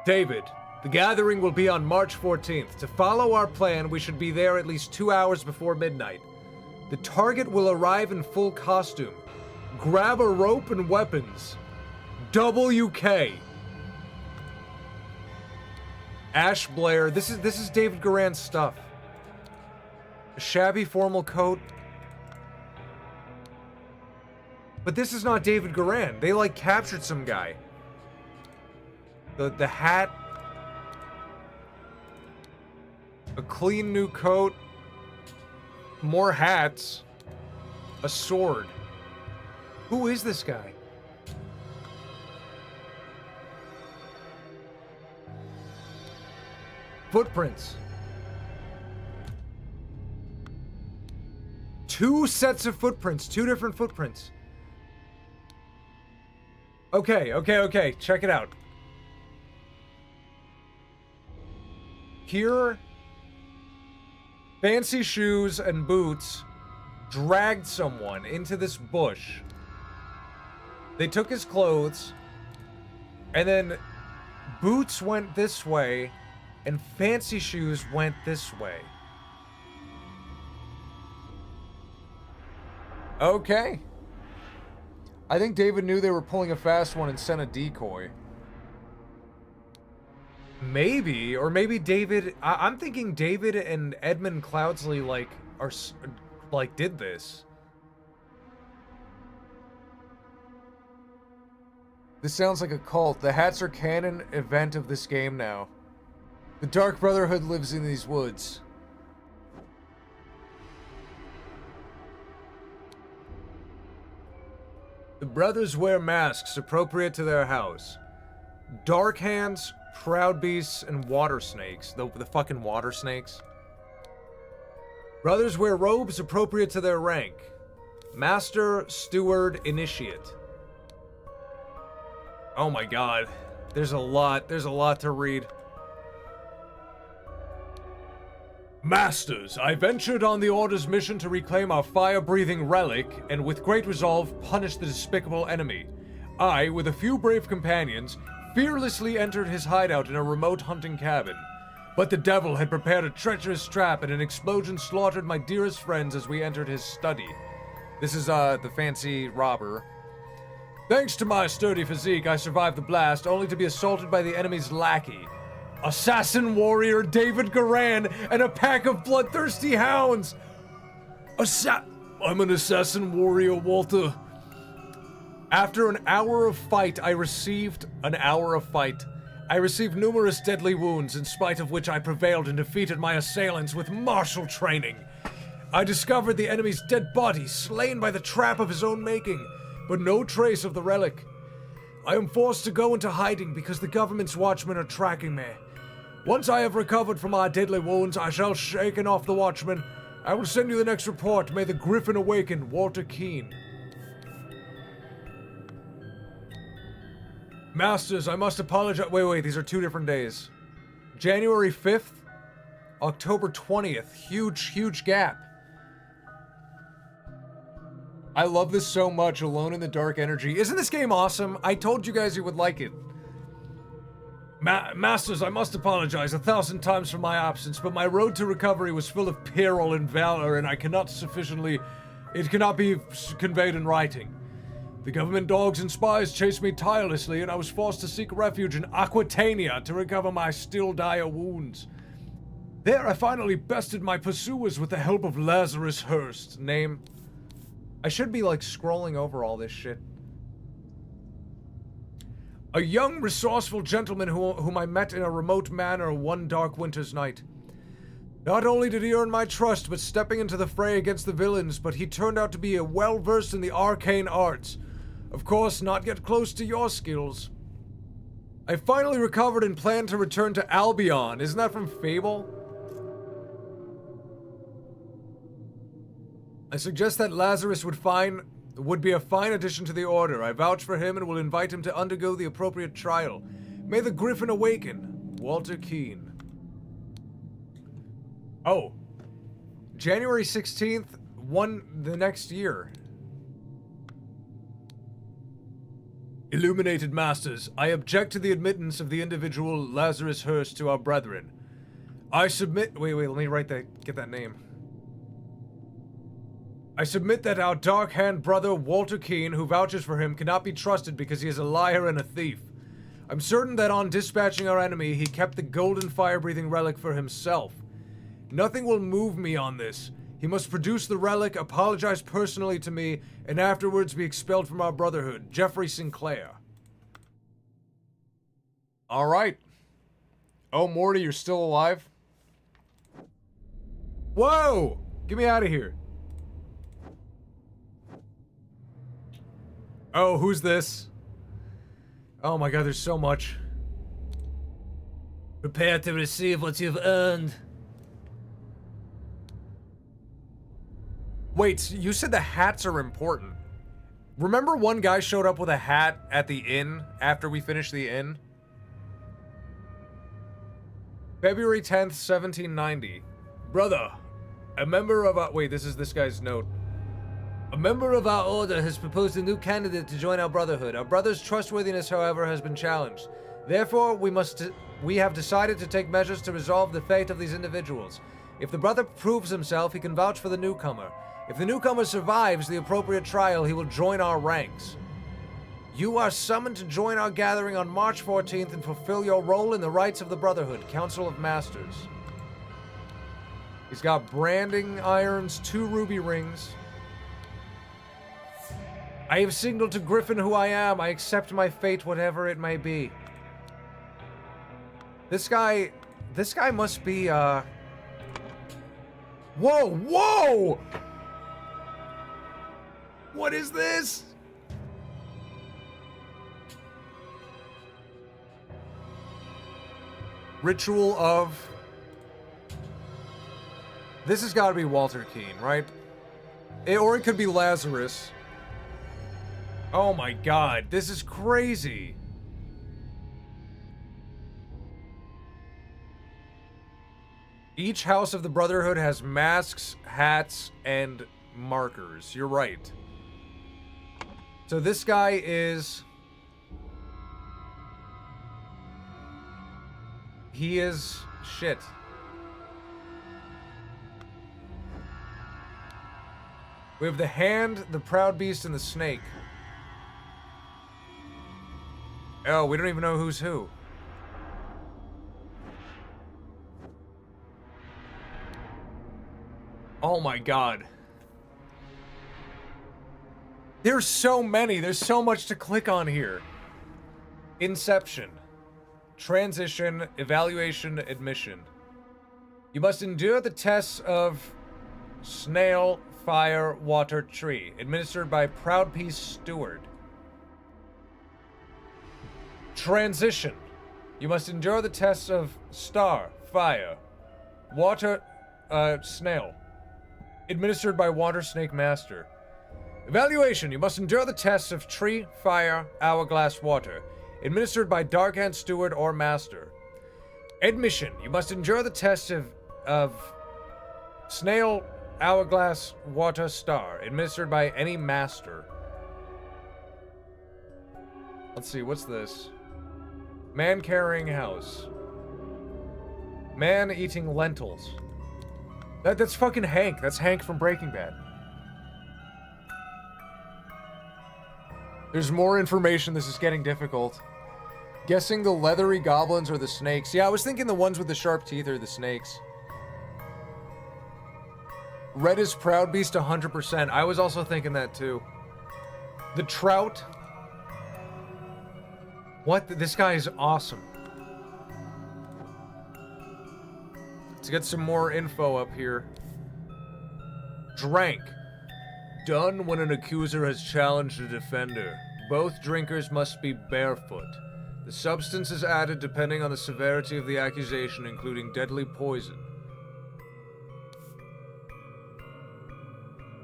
David, the gathering will be on March 14th. To follow our plan, we should be there at least 2 hours before midnight. The target will arrive in full costume. Grab a rope and weapons. WK. Ash Blair. This is David Goran's stuff. A shabby formal coat. But this is not David Goran. They like captured some guy. The hat. A clean new coat. More hats. A sword. Who is this guy? Footprints. 2 sets of footprints. 2 different footprints. Okay. Check it out. Here, fancy shoes and boots dragged someone into this bush. They took his clothes, and then boots went this way, and fancy shoes went this way. Okay. I think David knew they were pulling a fast one and sent a decoy. Maybe, or maybe David... I'm thinking David and Edmund Cloudsley, did this. This sounds like a cult. The hats are canon event of this game now. The Dark Brotherhood lives in these woods. The brothers wear masks appropriate to their house. Dark Hands, Proud Beasts, and Water Snakes. The fucking Water Snakes. Brothers wear robes appropriate to their rank. Master, Steward, Initiate. Oh my god. There's a lot to read. Masters, I ventured on the Order's mission to reclaim our fire-breathing relic, and with great resolve, punish the despicable enemy. I, with a few brave companions, fearlessly entered his hideout in a remote hunting cabin. But the devil had prepared a treacherous trap, and an explosion slaughtered my dearest friends as we entered his study. This is, the fancy robber. Thanks to my sturdy physique, I survived the blast, only to be assaulted by the enemy's lackey. Assassin warrior David Goran and a pack of bloodthirsty hounds! I'm an assassin warrior, Walter. After an hour of fight, I received numerous deadly wounds, in spite of which I prevailed and defeated my assailants with martial training. I discovered the enemy's dead body, slain by the trap of his own making, but no trace of the relic. I am forced to go into hiding because the government's watchmen are tracking me. Once I have recovered from my deadly wounds, I shall shaken off the watchmen. I will send you the next report. May the griffin awaken, Walter Keene. Masters, I must apologize. Wait, these are 2 different days. January 5th, October 20th. Huge gap. I love this so much, Alone in the Dark Energy. Isn't this game awesome? I told you guys you would like it. Masters, I must apologize 1,000 times for my absence, but my road to recovery was full of peril and valor, and it cannot be conveyed in writing. The government dogs and spies chased me tirelessly, and I was forced to seek refuge in Aquitania to recover my still dire wounds. There I finally bested my pursuers with the help of Lazarus Hurst. Name. I should be, scrolling over all this shit. A young, resourceful gentleman whom I met in a remote manor one dark winter's night. Not only did he earn my trust, but stepping into the fray against the villains, but he turned out to be well-versed in the arcane arts. Of course, not yet close to your skills. I finally recovered and plan to return to Albion. Isn't that from Fable? I suggest that Lazarus would be a fine addition to the Order. I vouch for him and will invite him to undergo the appropriate trial. May the Griffin awaken. Walter Keene. Oh. January 16th, the next year. Illuminated Masters, I object to the admittance of the individual Lazarus Hurst to our brethren. I submit... Wait, let me get that name. I submit that our Dark Hand brother, Walter Keene, who vouches for him, cannot be trusted because he is a liar and a thief. I'm certain that on dispatching our enemy, he kept the golden fire-breathing relic for himself. Nothing will move me on this. He must produce the relic, apologize personally to me, and afterwards be expelled from our brotherhood. Jeffrey Sinclair. Alright. Oh, Morty, you're still alive? Whoa! Get me out of here. Oh, who's this? Oh my god, there's so much. Prepare to receive what you've earned. Wait, you said the hats are important. Remember one guy showed up with a hat at the inn after we finished the inn? February 10th, 1790. Brother, a member of our... Wait, this is this guy's note. A member of our order has proposed a new candidate to join our brotherhood. Our brother's trustworthiness, however, has been challenged. Therefore, we have decided to take measures to resolve the fate of these individuals. If the brother proves himself, he can vouch for the newcomer. If the newcomer survives the appropriate trial, he will join our ranks. You are summoned to join our gathering on March 14th and fulfill your role in the rites of the Brotherhood, Council of Masters. He's got branding irons, 2 ruby rings. I have signaled to Griffin who I am. I accept my fate, whatever it may be. This guy must be, Whoa, whoa! What is this? Ritual of... This has got to be Walter Keene, right? Or it could be Lazarus. Oh my god, this is crazy. Each house of the Brotherhood has masks, hats, and markers. You're right. So this guy is... He is... shit. We have the Hand, the Proud Beast, and the Snake. Oh, we don't even know who's who. Oh my god. There's so many. There's so much to click on here. Inception. Transition. Evaluation. Admission. You must endure the tests of snail, fire, water, tree. Administered by Proud Peace Steward. Transition. You must endure the tests of star, fire, water, snail. Administered by Water Snake Master. Evaluation. You must endure the tests of tree, fire, hourglass, water. Administered by Dark Hand Steward or Master. Admission. You must endure the tests of snail, hourglass, water, star. Administered by any master. Let's see, what's this? Man carrying house. Man eating lentils. That's fucking Hank. That's Hank from Breaking Bad. There's more information. This is getting difficult. Guessing the leathery goblins or the snakes. Yeah, I was thinking the ones with the sharp teeth are the snakes. Red is Proud Beast 100%. I was also thinking that too. The trout. What? This guy is awesome. Let's get some more info up here. Drank. Done when an accuser has challenged a defender. Both drinkers must be barefoot. The substance is added depending on the severity of the accusation, including deadly poison.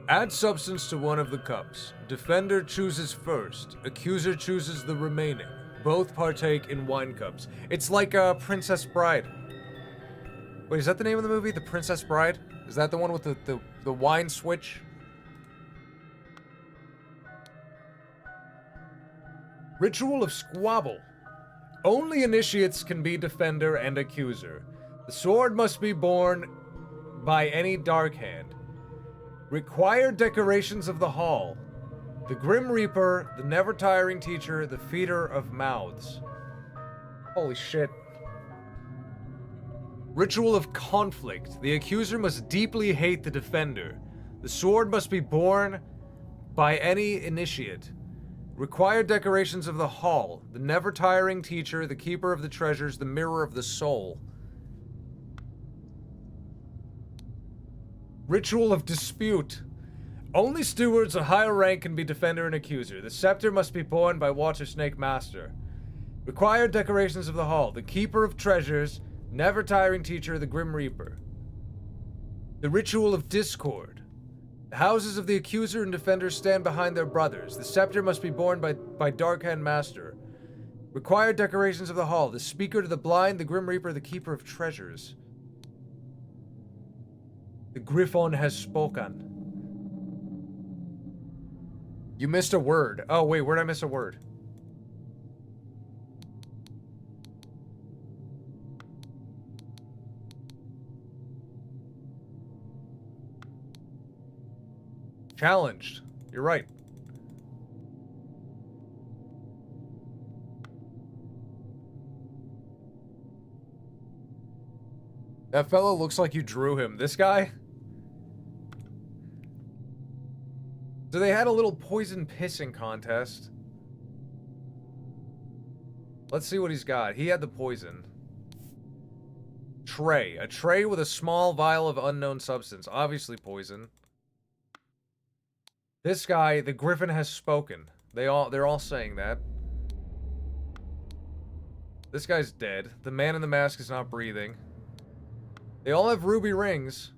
Add substance to one of the cups. Defender chooses first. Accuser chooses the remaining. Both partake in wine cups. It's like Princess Bride. Wait, is that the name of the movie? The Princess Bride? Is that the one with the wine switch? Ritual of Squabble. Only initiates can be defender and accuser. The sword must be borne by any Dark Hand. Required decorations of the hall. The Grim Reaper, the never-tiring teacher, the feeder of mouths. Holy shit. Ritual of conflict. The accuser must deeply hate the defender. The sword must be borne by any initiate. Required decorations of the hall. The never-tiring teacher, the keeper of the treasures, the mirror of the soul. Ritual of dispute. Only stewards of higher rank can be defender and accuser. The scepter must be borne by Water Snake Master. Required decorations of the hall. The keeper of treasures, never-tiring teacher, the Grim Reaper. The ritual of discord. The houses of the accuser and defender stand behind their brothers. The scepter must be borne by Darkhand Master. Required decorations of the hall. The speaker to the blind, the Grim Reaper, the keeper of treasures. The griffin has spoken. You missed a word. Oh, wait, where'd I miss a word? Challenged. You're right. That fellow looks like you drew him. This guy? So they had a little poison pissing contest. Let's see what he's got. He had the poison. Tray. A tray with a small vial of unknown substance. Obviously poison. This guy, the griffin has spoken. They're all saying that. This guy's dead. The man in the mask is not breathing. They all have ruby rings.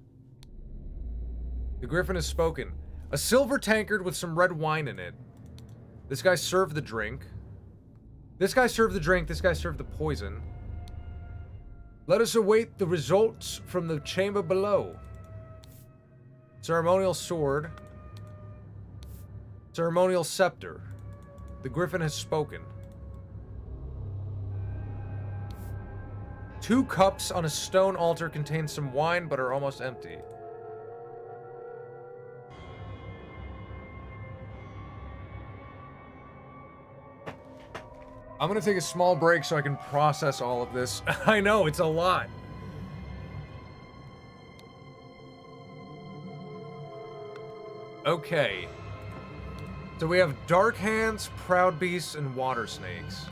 The griffin has spoken. A silver tankard with some red wine in it. This guy served the drink. This guy served the drink. This guy served the poison. Let us await the results from the chamber below. Ceremonial sword. Ceremonial scepter. The griffin has spoken. 2 cups on a stone altar contain some wine but are almost empty. I'm gonna take a small break so I can process all of this. I know, it's a lot. Okay. So we have Dark Hands, Proud Beasts, and Water Snakes.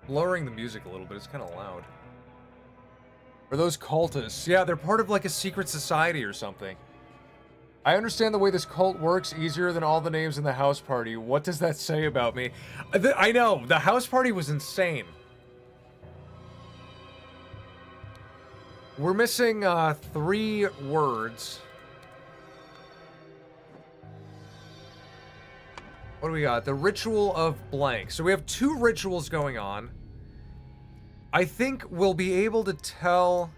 Lowering the music a little bit, it's kind of loud. Are those cultists? Yeah, they're part of like a secret society or something. I understand the way this cult works easier than all the names in the house party. What does that say about me? I know, the house party was insane. We're missing 3 words. What do we got? The ritual of blank. So we have 2 rituals going on. I think we'll be able to tell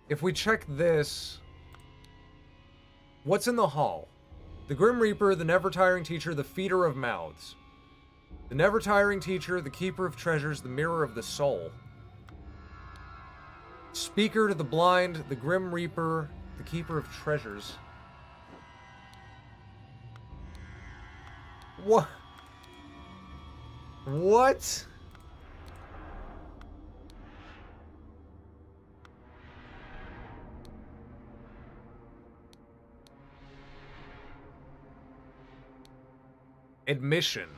if we check this. What's in the hall? The Grim Reaper, the never-tiring teacher, the feeder of mouths. The never-tiring teacher, the keeper of treasures, the mirror of the soul. Speaker to the blind, the Grim Reaper, the keeper of treasures. What? What? Admission.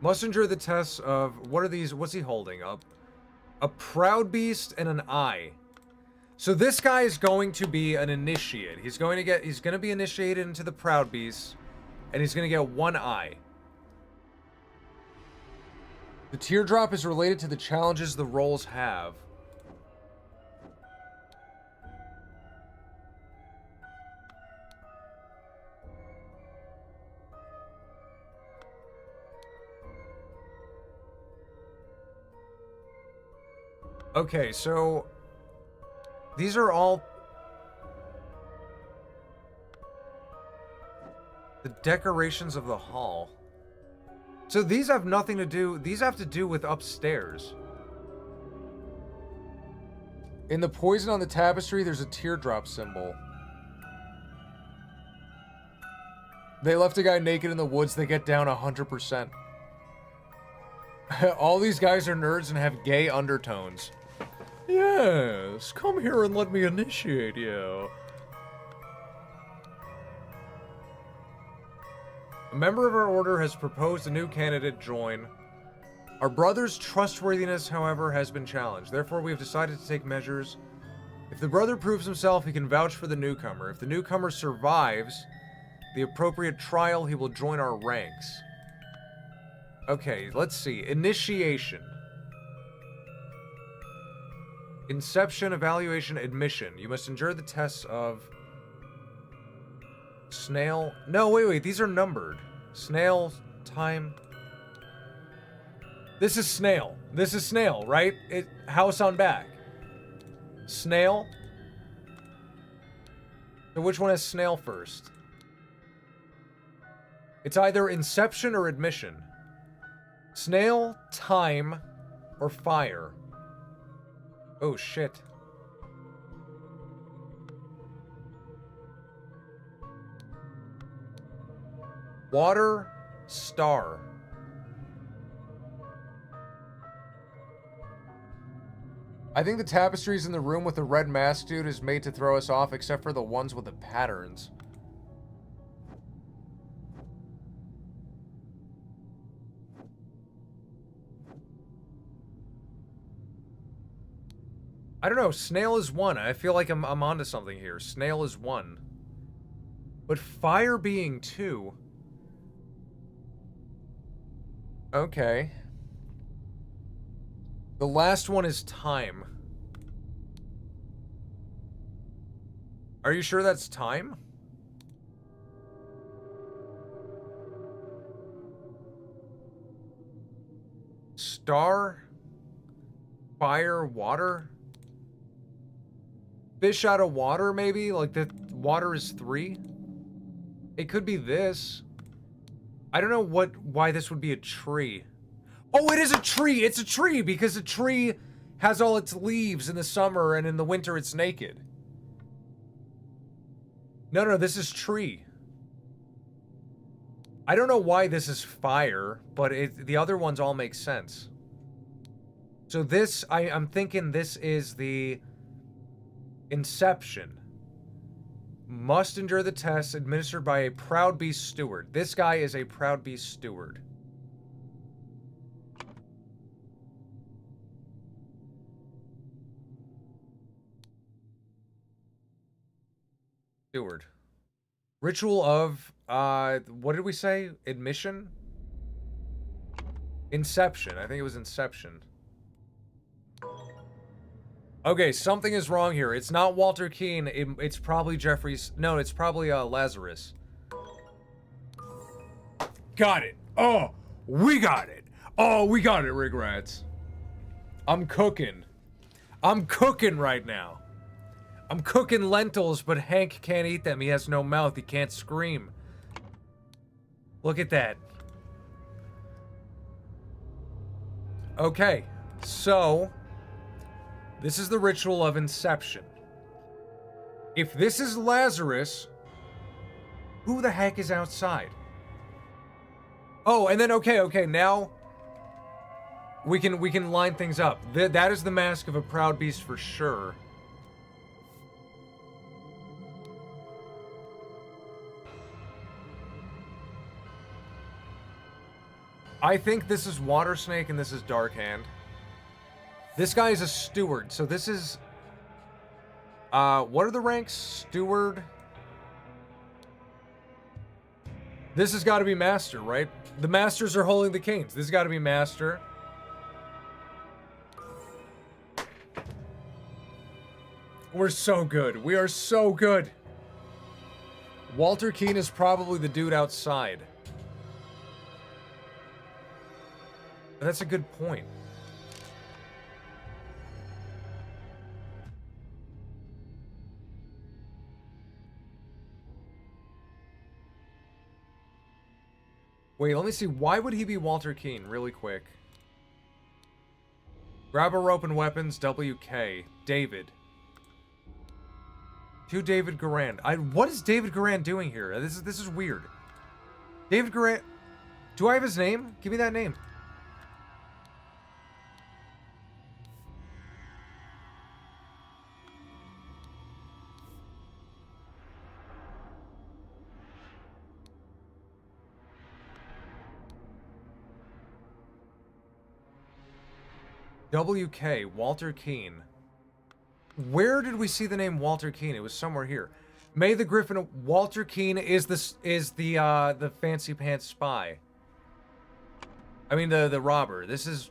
Must endure the tests of, what are these? What's he holding up? A proud beast and an eye. So this guy is going to be an initiate. He's going to be initiated into the proud beast, and he's going to get 1 eye. The teardrop is related to the challenges the roles have. Okay, so these are all the decorations of the hall. So these have nothing to do... These have to do with upstairs. In the poison on the tapestry, there's a teardrop symbol. They left a guy naked in the woods. They get down 100%. All these guys are nerds and have gay undertones. Yes, come here and let me initiate you. A member of our order has proposed a new candidate join. Our brother's trustworthiness, however, has been challenged. Therefore, we have decided to take measures. If the brother proves himself, he can vouch for the newcomer. If the newcomer survives the appropriate trial, he will join our ranks. Okay, let's see. Initiation. Inception, evaluation, admission. You must endure the tests of... Snail... No, wait, these are numbered. Snail, time... This is snail. This is snail, right? House on back. Snail. So which one has snail first? It's either inception or admission. Snail, time, or fire. Oh, shit. Water, star. I think the tapestries in the room with the red mask dude is made to throw us off, except for the ones with the patterns. I don't know, snail is one. I feel like I'm onto something here. Snail is one. But fire being two... Okay. The last one is time. Are you sure that's time? Star? Fire? Water? Fish out of water, maybe? Like, the water is 3? It could be this. I don't know why this would be a tree. Oh, it is a tree! It's a tree! Because a tree has all its leaves in the summer, and in the winter it's naked. No, this is tree. I don't know why this is fire, but the other ones all make sense. So this, I'm thinking this is the... Inception. Must endure the test administered by a Proud Beast steward. This guy is a Proud Beast steward. Steward. Ritual of, what did we say? Admission? Inception. I think it was Inception. Okay, something is wrong here. It's not Walter Keane. It's probably Jeffrey's... No, it's probably Lazarus. Got it. Oh, we got it. Oh, we got it, Regrets. I'm cooking. I'm cooking right now. I'm cooking lentils, but Hank can't eat them. He has no mouth. He can't scream. Look at that. Okay, so... This is the ritual of Inception. If this is Lazarus, who the heck is outside? Oh, and then, okay, now we can line things up. That is the mask of a Proud Beast for sure. I think this is Water Snake and this is Dark Hand. This guy is a steward, so this is... what are the ranks? Steward? This has got to be Master, right? The Masters are holding the canes. This has got to be Master. We're so good. We are so good. Walter Keane is probably the dude outside. That's a good point. Wait, let me see. Why would he be Walter Keane? Really quick. Grab a rope and weapons. WK. David. To David Garand. What is David Garand doing here? This is weird. David Garand. Do I have his name? Give me that name. WK, Walter Keane. Where did we see the name Walter Keane? It was somewhere here. May the Griffin. Walter Keane is the fancy pants spy. I mean the robber. This is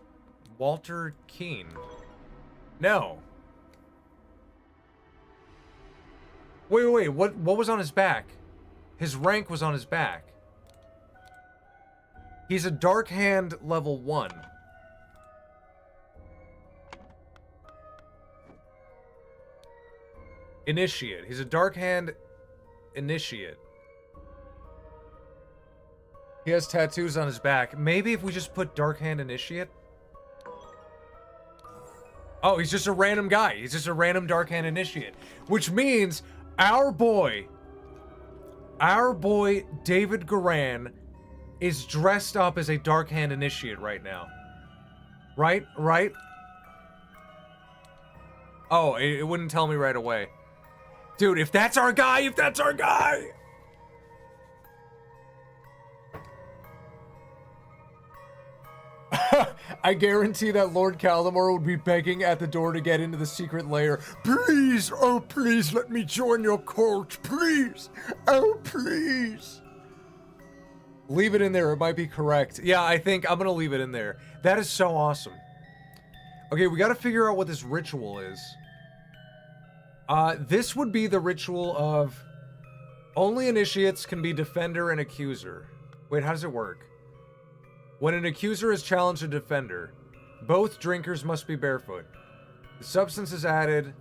Walter Keane. No. Wait. What was on his back? His rank was on his back. He's a Dark Hand level 1. Initiate. He's a Dark Hand Initiate. He has tattoos on his back. Maybe if we just put Dark Hand Initiate? Oh, he's just a random guy. He's just a random Dark Hand Initiate. Which means our boy David Garan is dressed up as a Dark Hand Initiate right now. Right? Oh, it wouldn't tell me right away. Dude, if that's our guy, I guarantee that Lord Caldemar would be begging at the door to get into the secret lair. Please, oh please, let me join your cult, please. Oh, please. Leave it in there, it might be correct. Yeah, I think I'm gonna leave it in there. That is so awesome. Okay, we gotta figure out what this ritual is. This would be the ritual of only initiates can be defender and accuser. Wait, how does it work? When an accuser has challenged a defender, both drinkers must be barefoot. The substance is added.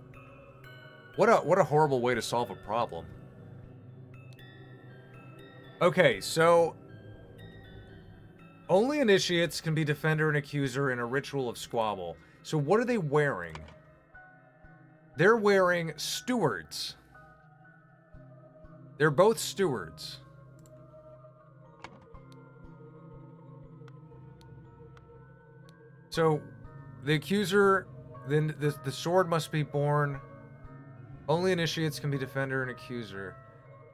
What a horrible way to solve a problem. Okay, so only initiates can be defender and accuser in a ritual of squabble. So what are they wearing? They're wearing stewards. They're both stewards. So, the accuser, then the sword must be borne. Only initiates can be defender and accuser.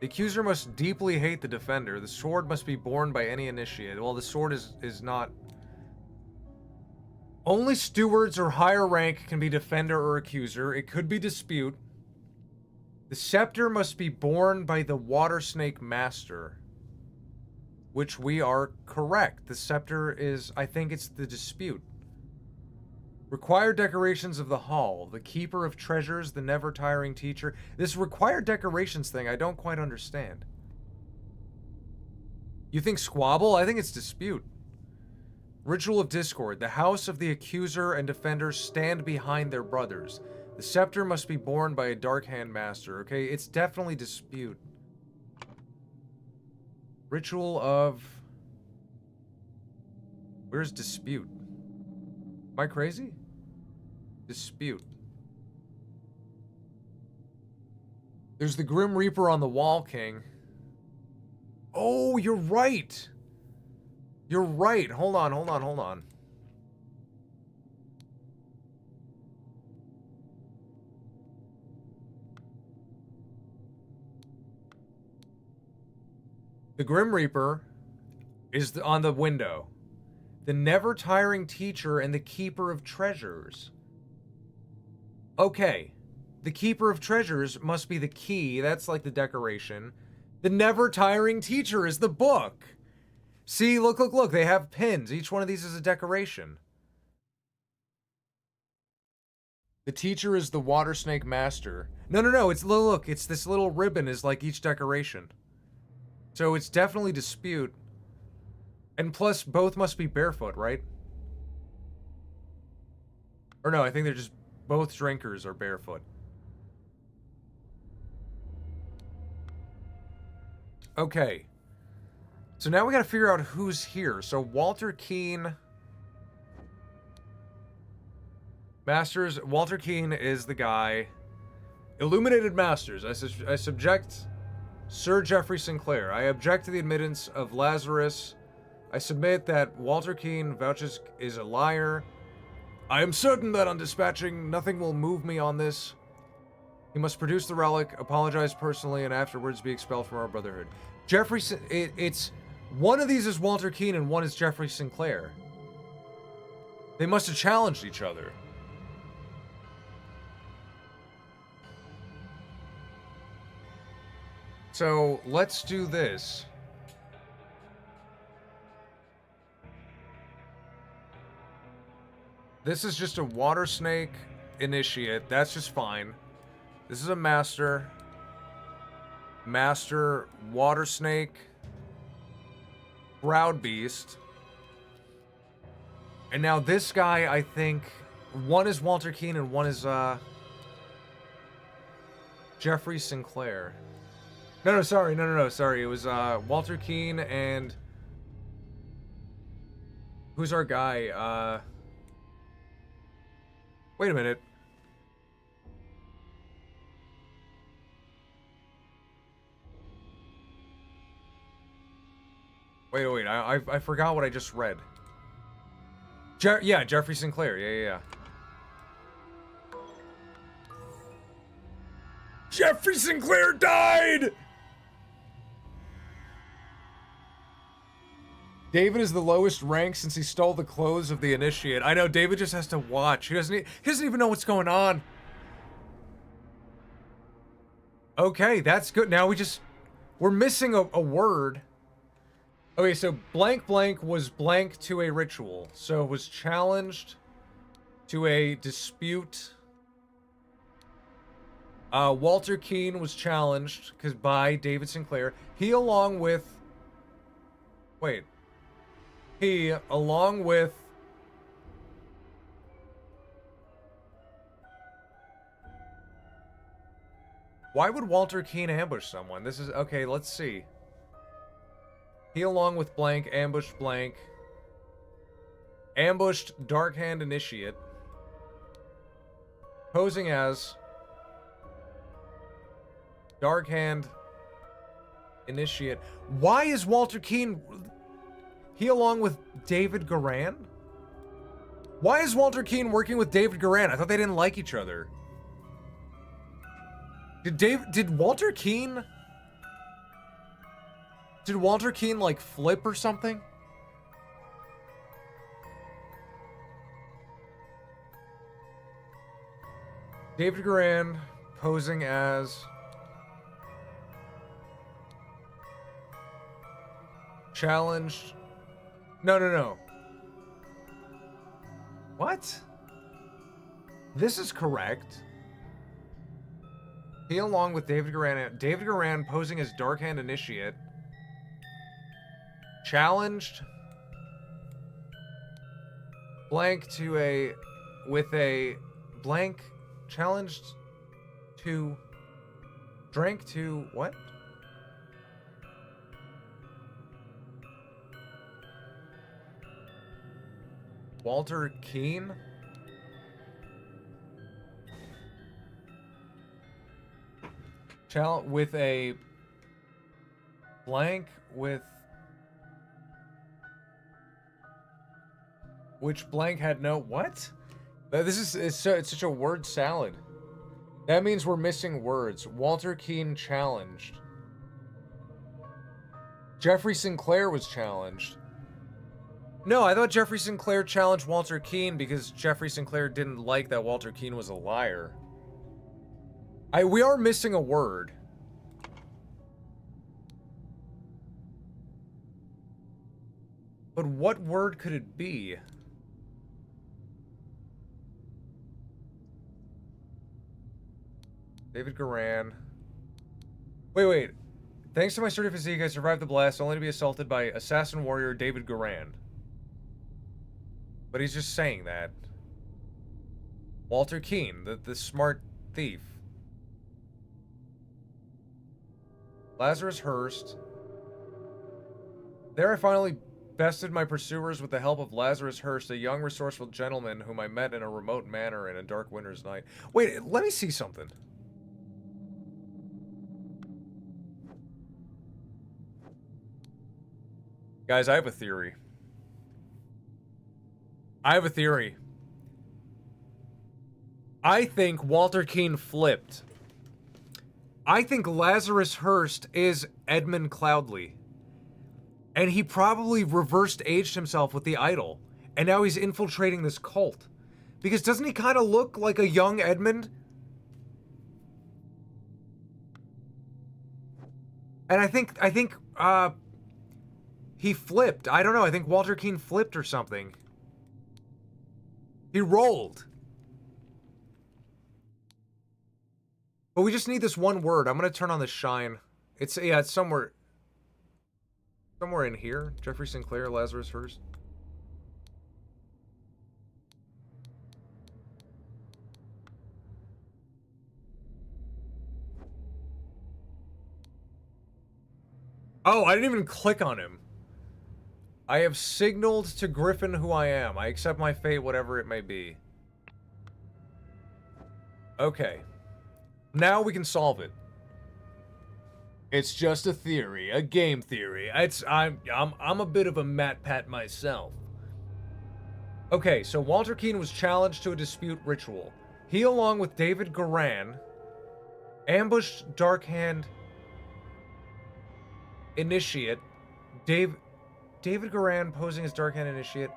The accuser must deeply hate the defender. The sword must be borne by any initiate. Well, the sword is not... Only stewards or higher rank can be defender or accuser. It could be dispute. The scepter must be borne by the water snake master. Which we are correct. The scepter is, I think it's the dispute. Required decorations of the hall. The keeper of treasures, the never tiring teacher. This required decorations thing, I don't quite understand. You think squabble? I think it's dispute. Ritual of discord. The house of the accuser and defender stand behind their brothers. The scepter must be borne by a dark hand master. Okay, it's definitely dispute. Ritual of... Where's dispute? Am I crazy? Dispute. There's the Grim Reaper on the wall, King. Oh, you're right. You're right. Hold on. The Grim Reaper is on the window. The never-tiring teacher and the keeper of treasures. Okay. The keeper of treasures must be the key. That's like the decoration. The never-tiring teacher is the book. See, look. They have pins. Each one of these is a decoration. The teacher is the water snake master. No. It's, look. It's this little ribbon is like each decoration. So it's definitely dispute. And plus, both must be barefoot, right? Or no, I think they're just... Both drinkers are barefoot. Okay. So now we gotta figure out who's here. So Walter Keane... Masters, Walter Keane is the guy. Illuminated Masters. I subject Sir Geoffrey Sinclair. I object to the admittance of Lazarus. I submit that Walter Keane vouches is a liar. I am certain that on dispatching, nothing will move me on this. He must produce the relic, apologize personally, and afterwards be expelled from our brotherhood. Geoffrey, it's one of these is Walter Keane and one is Geoffrey Sinclair. They must have challenged each other. So, let's do this. This is just a water snake initiate. That's just fine. This is a master. Master, water snake, Proud Beast. And now this guy, I think, one is Walter Keane and one is, Geoffrey Sinclair. No, sorry. It was, Walter Keane and... Who's our guy? Wait a minute. Wait. I forgot what I just read. Yeah, Geoffrey Sinclair. Yeah. Geoffrey Sinclair died! David is the lowest rank since he stole the clothes of the initiate. I know, David just has to watch. He doesn't even know what's going on. Okay, that's good. Now we're missing a word. Okay, so blank blank was blank to a ritual. So it was challenged to a dispute. Walter Keane was challenged by David Sinclair. He along with why would Walter Keane ambush someone? This is okay, let's see. He along with blank ambushed blank. Ambushed Dark Hand Initiate. Posing as Dark Hand Initiate. Why is Walter Keane... He along with David Garan? Why is Walter Keane working with David Garan? I thought they didn't like each other. Did Walter Keane like flip or something? David Garan posing as challenged. No. What? This is correct. He along with David Garan posing as Dark Hand Initiate. Challenged blank to a with a blank challenged to drank to what? Walter Keane? With a blank with which blank had no what? This is it's such a word salad. That means we're missing words. Walter Keane challenged. Geoffrey Sinclair was challenged. No, I thought Geoffrey Sinclair challenged Walter Keane because Geoffrey Sinclair didn't like that Walter Keane was a liar. We are missing a word. But what word could it be? David Garan. Wait. Thanks to my sturdy physique, I survived the blast, only to be assaulted by assassin warrior David Garan. But he's just saying that. Walter Keane, the smart thief. Lazarus Hurst. There I finally bested my pursuers with the help of Lazarus Hurst, a young, resourceful gentleman whom I met in a remote manor in a dark winter's night. Wait, let me see something. Guys, I have a theory. I think Walter Keane flipped. I think Lazarus Hurst is Edmund Cloudley. And he probably reversed aged himself with the idol. And now he's infiltrating this cult. Because doesn't he kind of look like a young Edmund? And I think he flipped. I don't know. I think Walter Keane flipped or something. He rolled. But we just need this one word. I'm going to turn on the shine. It's somewhere in here. Jeffrey Sinclair, Lazarus Hurst. Oh, I didn't even click on him. I have signaled to Griffin who I am. I accept my fate, whatever it may be. Okay. Now we can solve it. It's just a theory, a game theory. I'm a bit of a MatPat myself. Okay, so Walter Keane was challenged to a dispute ritual. He, along with David Garan, ambushed Darkhand Initiate. David Garan posing as Darkhand Initiate.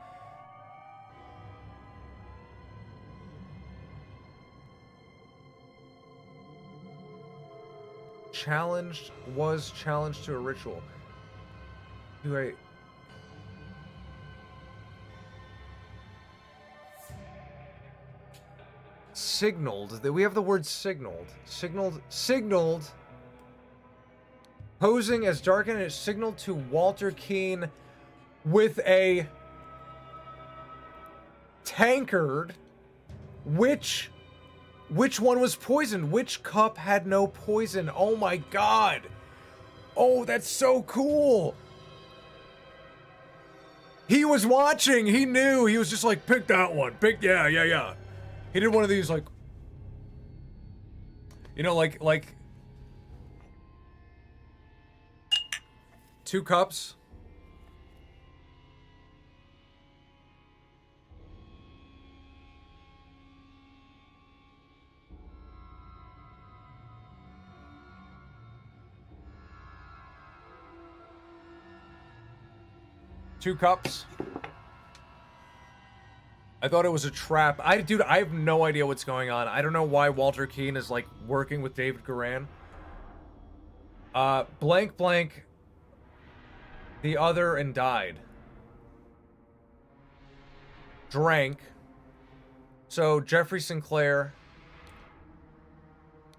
Was challenged to a ritual. Signaled. We have the word signaled. Signaled. Posing as Darkhand is signaled to Walter Keane with a tankard. Which one was poisoned? Which cup had no poison? Oh my god. Oh, that's so cool. He was watching. He knew. He was just like, pick that one. Yeah. He did one of these like, you know, like 2 cups. Two cups. I thought it was a trap. Dude, I have no idea what's going on. I don't know why Walter Keane is, like, working with David Garan. Blank, the other, and died. Drank. So, Jeffrey Sinclair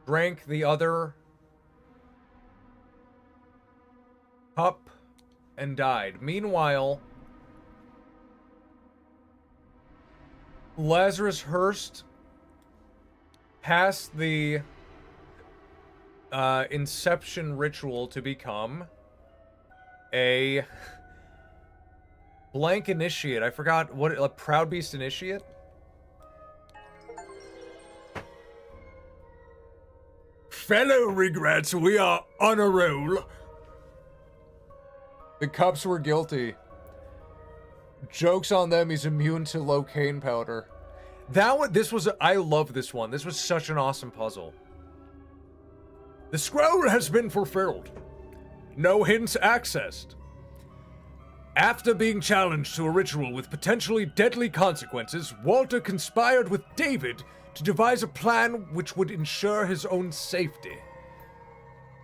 drank the other cup and died. Meanwhile, Lazarus Hurst passed the Inception ritual to become a blank initiate. I forgot what, a Proud Beast initiate? Fellow regrets, we are on a roll. The cups were guilty. Joke's on them, he's immune to locaine powder. I love this one. This was such an awesome puzzle. The scroll has been fulfilled. No hints accessed. After being challenged to a ritual with potentially deadly consequences, Walter conspired with David to devise a plan which would ensure his own safety.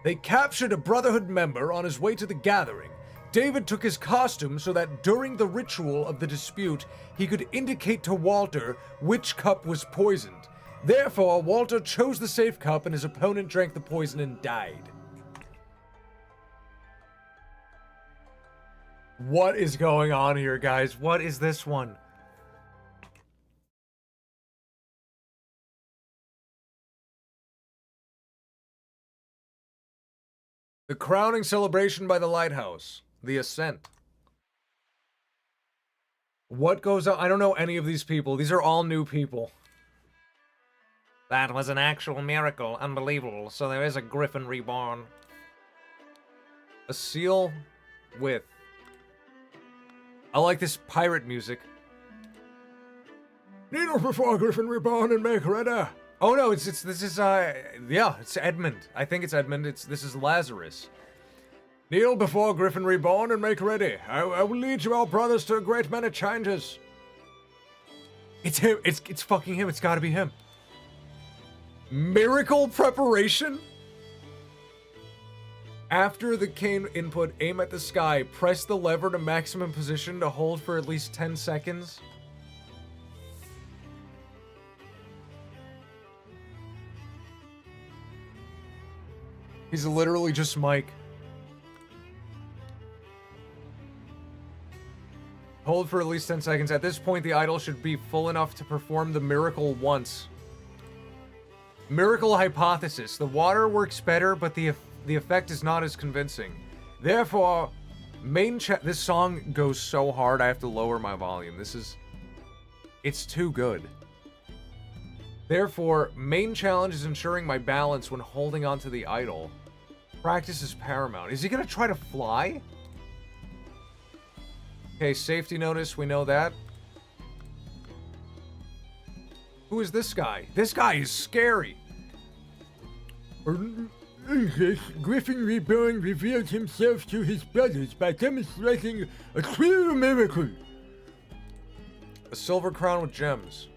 They captured a Brotherhood member on his way to the gathering. David took his costume so that during the ritual of the dispute, he could indicate to Walter which cup was poisoned. Therefore, Walter chose the safe cup and his opponent drank the poison and died. What is going on here, guys? What is this one? The crowning celebration by the Lighthouse. The Ascent. What goes on? I don't know any of these people. These are all new people. That was an actual miracle. Unbelievable. So there is a griffin reborn. A seal with... I like this pirate music. Kneel before Griffin reborn and make ready. Oh no, this is yeah, it's Edmund. I think it's Edmund. This is Lazarus. Kneel before Griffin reborn and make ready. I will lead you all brothers to a great many changes. It's him. It's fucking him. It's got to be him. Miracle preparation. After the cane input, aim at the sky. Press the lever to maximum position to hold for at least 10 seconds. He's literally just Mike. Hold for at least 10 seconds. At this point, the idol should be full enough to perform the miracle once. Miracle hypothesis. The water works better, but the effect is not as convincing. Therefore, this song goes so hard I have to lower my volume. It's too good. Therefore, main challenge is ensuring my balance when holding onto the idol. Practice is paramount. Is he gonna try to fly? Okay, safety notice, we know that. Who is this guy? This guy is scary. Griffin reborn revealed himself to his brothers by demonstrating a clear miracle. A silver crown with gems.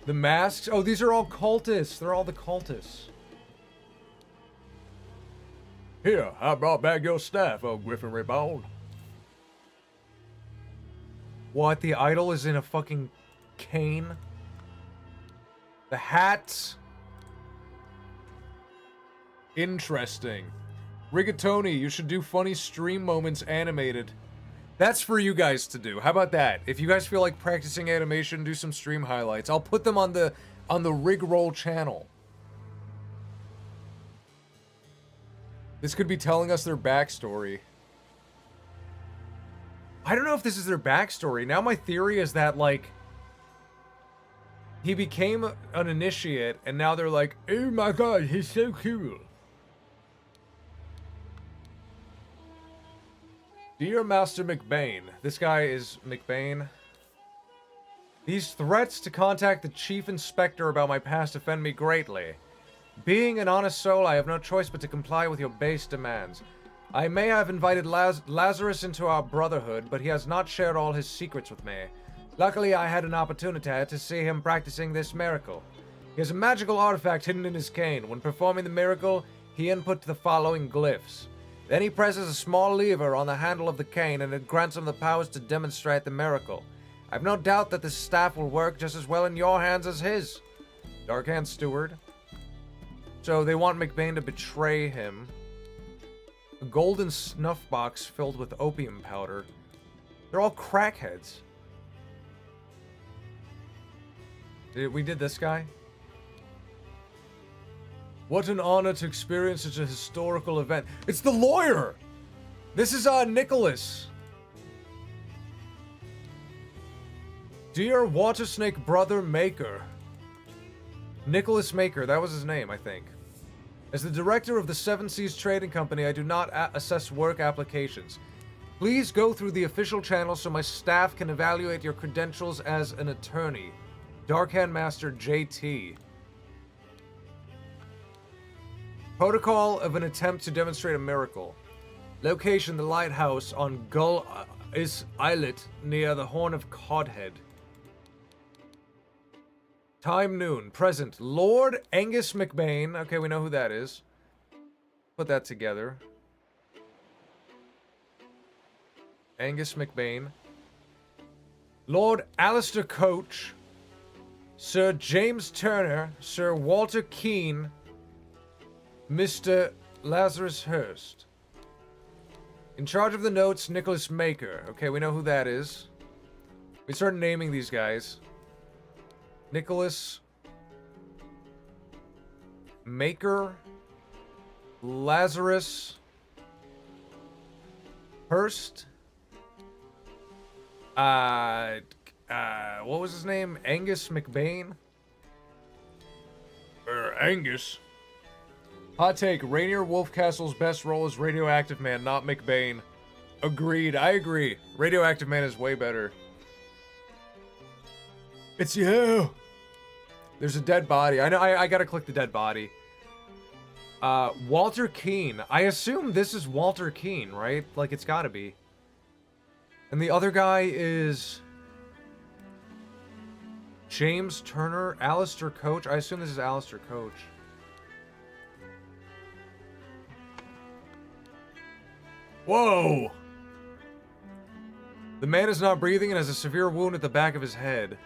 The masks. Oh, these are all cultists. They're all the cultists. Here, I brought back your staff, oh Griffin reborn. What? The idol is in a fucking cane? The hats? Interesting. Rigatoni, you should do funny stream moments animated. That's for you guys to do. How about that? If you guys feel like practicing animation, do some stream highlights. I'll put them on the Rigroll channel. This could be telling us their backstory. I don't know if this is their backstory. Now my theory is that, like, he became an initiate, and now they're like, oh my god, he's so cool. Dear Master McBain. This guy is McBain. These threats to contact the Chief Inspector about my past offend me greatly. Being an honest soul, I have no choice but to comply with your base demands. I may have invited Lazarus into our brotherhood, but he has not shared all his secrets with me. Luckily, I had an opportunity to see him practicing this miracle. He has a magical artifact hidden in his cane. When performing the miracle, he inputs the following glyphs. Then he presses a small lever on the handle of the cane, and it grants him the powers to demonstrate the miracle. I have no doubt that this staff will work just as well in your hands as his. Darkhand Steward. So they want McBain to betray him. A golden snuff box filled with opium powder. They're all crackheads. We did this guy? What an honor to experience such a historical event. It's the lawyer! This is, Nicholas. Dear Water Snake Brother Maker. Nicholas Maker, that was his name, I think. As the director of the Seven Seas Trading Company, I do not assess work applications. Please go through the official channel so my staff can evaluate your credentials as an attorney. Darkhand Master JT. Protocol of an attempt to demonstrate a miracle. Location: the Lighthouse on Gull Islet near the Horn of Codhead. Time noon. Present. Lord Angus McBain. Okay, we know who that is. Put that together. Angus McBain. Lord Alistair Coach. Sir James Turner. Sir Walter Keane. Mr. Lazarus Hurst. In charge of the notes, Nicholas Maker. Okay, we know who that is. We start naming these guys. Nicholas Maker, Lazarus Hurst. What was his name? Angus McBain? Angus. Hot take, Rainier Wolfcastle's best role is Radioactive Man, not McBain. Agreed, I agree. Radioactive Man is way better. It's you! There's a dead body. I know, I gotta click the dead body. Walter Keane. I assume this is Walter Keane, right? Like, it's gotta be. And the other guy is... James Turner, Alistair Coach. I assume this is Alistair Coach. Whoa! The man is not breathing and has a severe wound at the back of his head.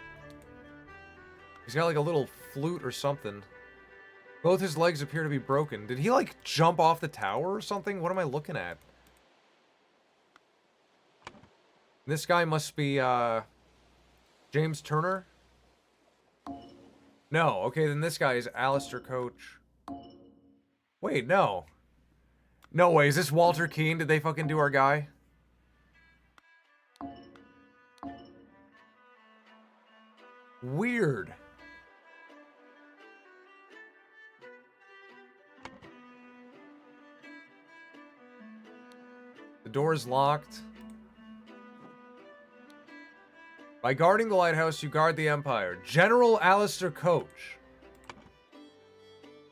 He's got like a little flute or something. Both his legs appear to be broken. Did he like jump off the tower or something? What am I looking at? This guy must be James Turner? No, okay, then this guy is Alistair Coach. Wait, no. No way, is this Walter Keane? Did they fucking do our guy? Weird. The door is locked. By guarding the lighthouse, you guard the Empire. General Alistair Coach.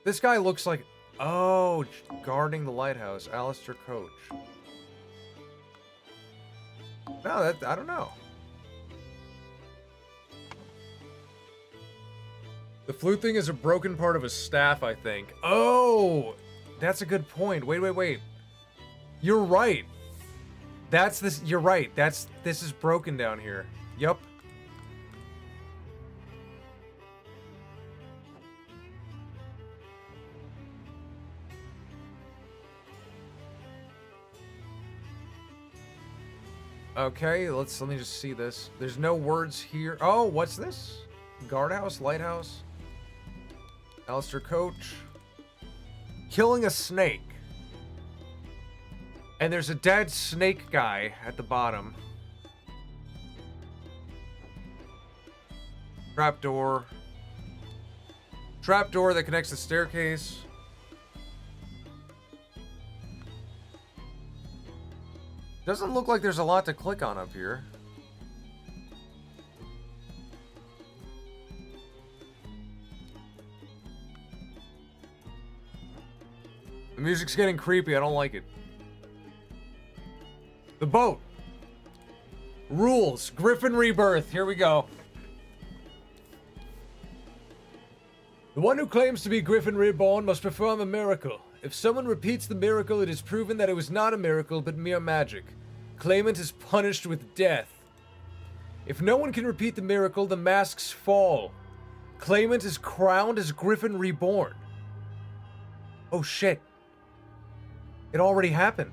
This guy looks like... Oh, guarding the lighthouse. Alistair Coach. No, that... I don't know. The flute thing is a broken part of his staff, I think. Oh! That's a good point. Wait. You're right. That's this... You're right. This is broken down here. Yup. Okay, let me just see this. There's no words here. Oh, what's this? Guardhouse? Lighthouse? Alistair Coach. Killing a snake. And there's a dead snake guy at the bottom. Trapdoor. Trapdoor that connects the staircase. Doesn't look like there's a lot to click on up here. The music's getting creepy. I don't like it. The boat. Rules. Griffin rebirth. Here we go. The one who claims to be Griffin reborn must perform a miracle. If someone repeats the miracle, it is proven that it was not a miracle, but mere magic. Claimant is punished with death. If no one can repeat the miracle, the masks fall. Claimant is crowned as Griffin reborn. Oh shit. It already happened.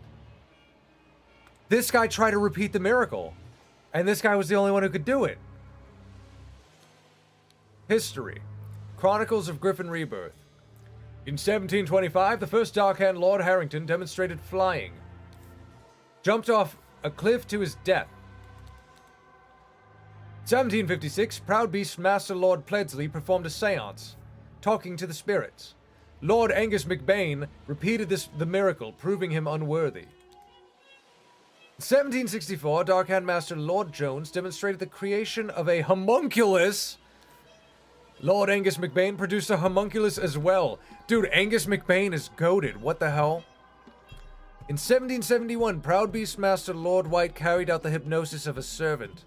This guy tried to repeat the miracle, and this guy was the only one who could do it. History. Chronicles of Griffin Rebirth. In 1725, the first Darkhand Lord Harrington demonstrated flying. Jumped off a cliff to his death. 1756, Proud Beast Master Lord Pledsley performed a seance, talking to the spirits. Lord Angus McBain repeated the miracle, proving him unworthy. In 1764, Darkhand Master Lord Jones demonstrated the creation of a homunculus. Lord Angus McBain produced a homunculus as well. Dude, Angus McBain is goated. What the hell? In 1771, Proud Beast Master Lord White carried out the hypnosis of a servant.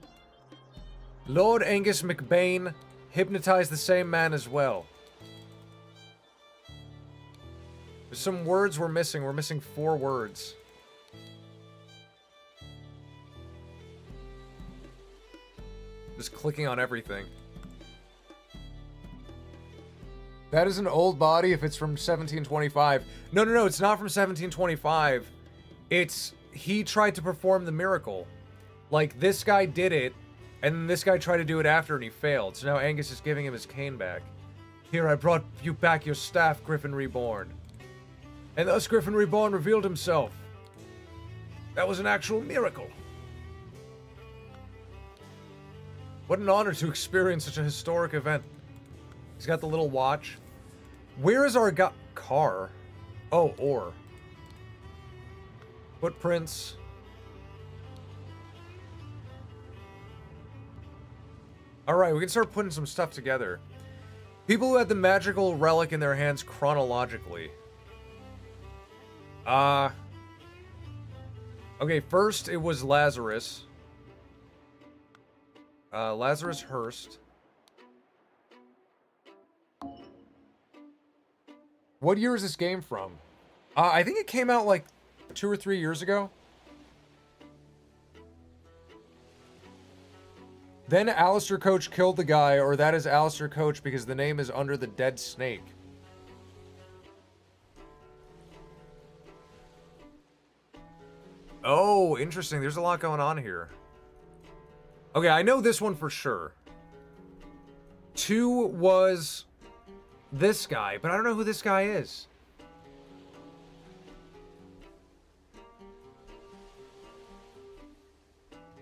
Lord Angus McBain hypnotized the same man as well. There's some words we're missing. We're missing 4 words. Just clicking on everything. That is an old body if it's from 1725. No, it's not from 1725. It's, he tried to perform the miracle. Like, this guy did it, and then this guy tried to do it after and he failed. So now Angus is giving him his cane back. Here, I brought you back your staff, Griffin Reborn. And thus Griffin Reborn revealed himself. That was an actual miracle. What an honor to experience such a historic event. He's got the little watch. Where is our car? Oh, ore. Footprints. Alright, we can start putting some stuff together. People who had the magical relic in their hands chronologically. Okay, first it was Lazarus. Lazarus Hurst. What year is this game from? I think it came out like 2 or 3 years ago. Then Alistair Coach killed the guy, or that is Alistair Coach because the name is under the dead snake. Oh, interesting. There's a lot going on here. Okay, I know this one for sure. 2 was this guy, but I don't know who this guy is.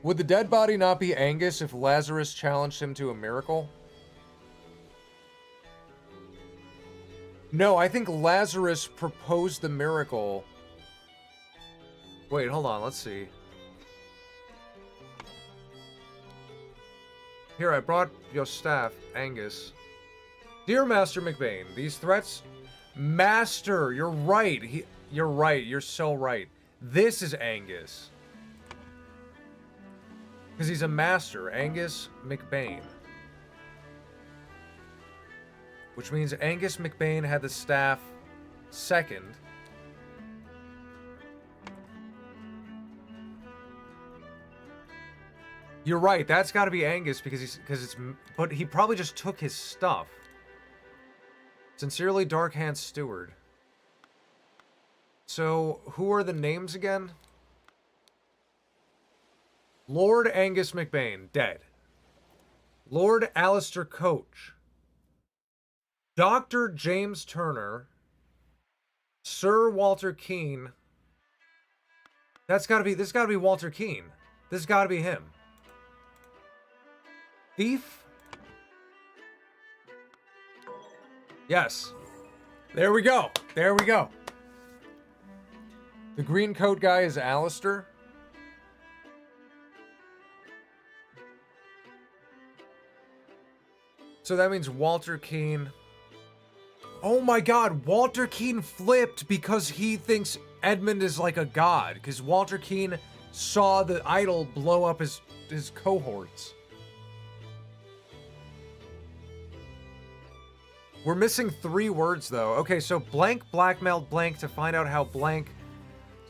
Would the dead body not be Angus if Lazarus challenged him to a miracle? No, I think Lazarus proposed the miracle. Wait, hold on, let's see. Here, I brought your staff, Angus. Dear Master McBain, these threats... Master, you're right. You're right, you're so right. This is Angus. Because he's a master, Angus McBain. Which means Angus McBain had the staff second. You're right, that's got to be Angus but he probably just took his stuff. Sincerely, Darkhand Steward. So, who are the names again? Lord Angus McBain, dead. Lord Alistair Coach. Dr. James Turner. Sir Walter Keane. This gotta be Walter Keane. This gotta be him. Thief? Yes. There we go. There we go. The green coat guy is Alistair. So that means Walter Keane. Oh my god, Walter Keane flipped because he thinks Edmund is like a god. Because Walter Keane saw the idol blow up his cohorts. We're missing 3 words though. Okay, so blank blackmailed blank to find out how blank.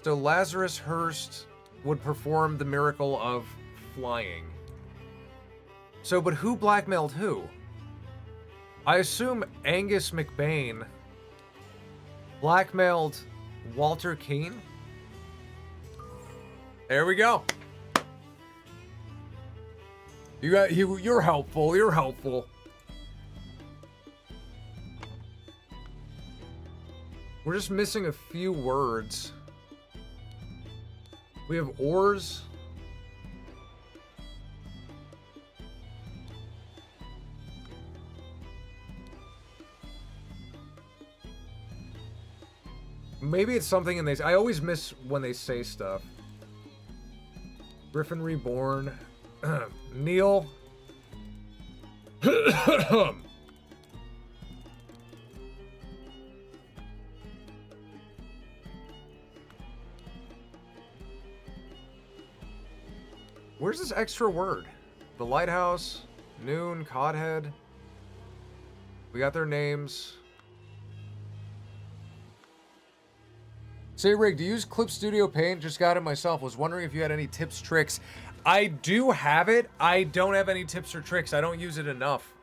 So Lazarus Hurst would perform the miracle of flying. So, but who blackmailed who? I assume Angus McBain blackmailed Walter Keane. There we go. You're helpful. You're helpful. We're just missing a few words. We have oars. Maybe it's something in these. I always miss when they say stuff. Griffin Reborn. Neil. Where's this extra word? The Lighthouse, Noon, Codhead. We got their names. Say, Rig, do you use Clip Studio Paint? Just got it myself. Was wondering if you had any tips, tricks. I do have it. I don't have any tips or tricks. I don't use it enough.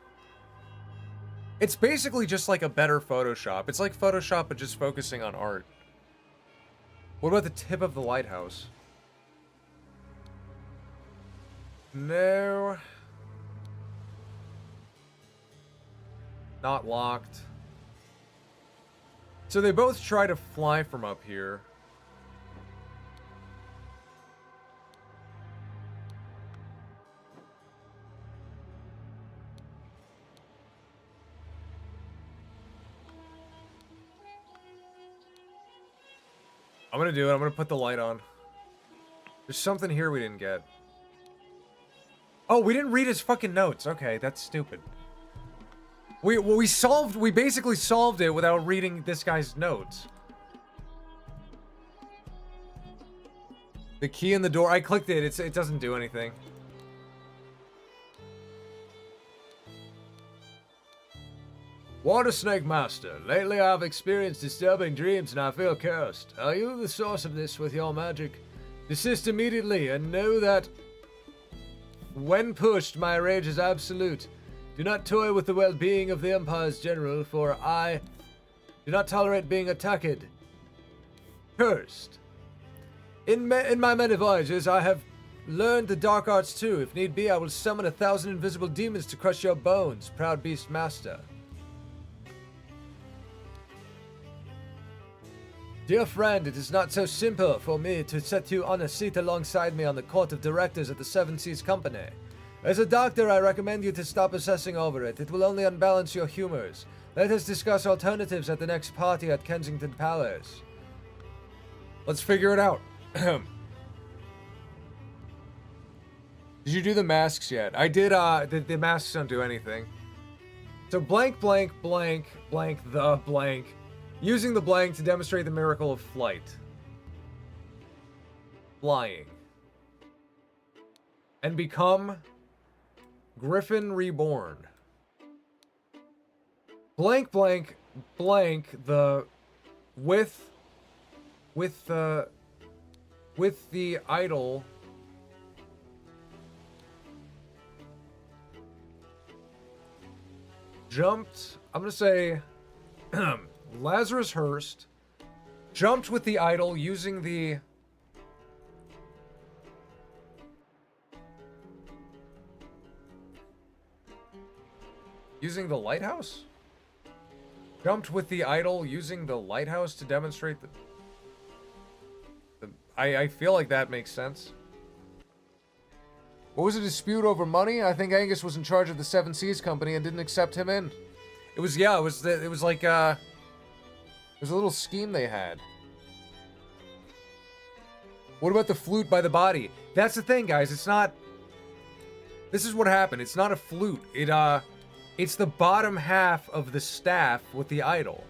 It's basically just like a better Photoshop. It's like Photoshop, but just focusing on art. What about the tip of the lighthouse? No. Not locked. So they both try to fly from up here. I'm gonna do it. I'm gonna put the light on. There's something here we didn't get. Oh, we didn't read his fucking notes. Okay, that's stupid. We basically solved it without reading this guy's notes. The key in the door. I clicked it. It doesn't do anything. Water Snake Master, lately I've experienced disturbing dreams and I feel cursed. Are you the source of this with your magic? Desist immediately and know that when pushed, my rage is absolute. Do not toy with the well-being of the Empire's general, for I do not tolerate being attacked. Cursed. In my many voyages, I have learned the dark arts too. If need be, I will summon 1,000 invisible demons to crush your bones, proud beast master. Dear friend, it is not so simple for me to set you on a seat alongside me on the court of directors at the Seven Seas Company. As a doctor, I recommend you to stop obsessing over it. It will only unbalance your humors. Let us discuss alternatives at the next party at Kensington Palace. Let's figure it out. Did you do the masks yet? I did, the masks don't do anything. So blank, blank, blank, blank, the blank. Using the blank to demonstrate the miracle of flight. Flying. And become Griffin Reborn. Blank, blank, blank, the... With the idol... Jumped... I'm gonna say... Lazarus Hurst jumped with the idol using the lighthouse? Jumped with the idol using the lighthouse to demonstrate I feel like that makes sense. What was a dispute over money? I think Angus was in charge of the Seven Seas Company and didn't accept him in. It was like there's a little scheme they had. What about the flute by the body? That's the thing, guys. It's not... This is what happened. It's not a flute. It's the bottom half of the staff with the idol.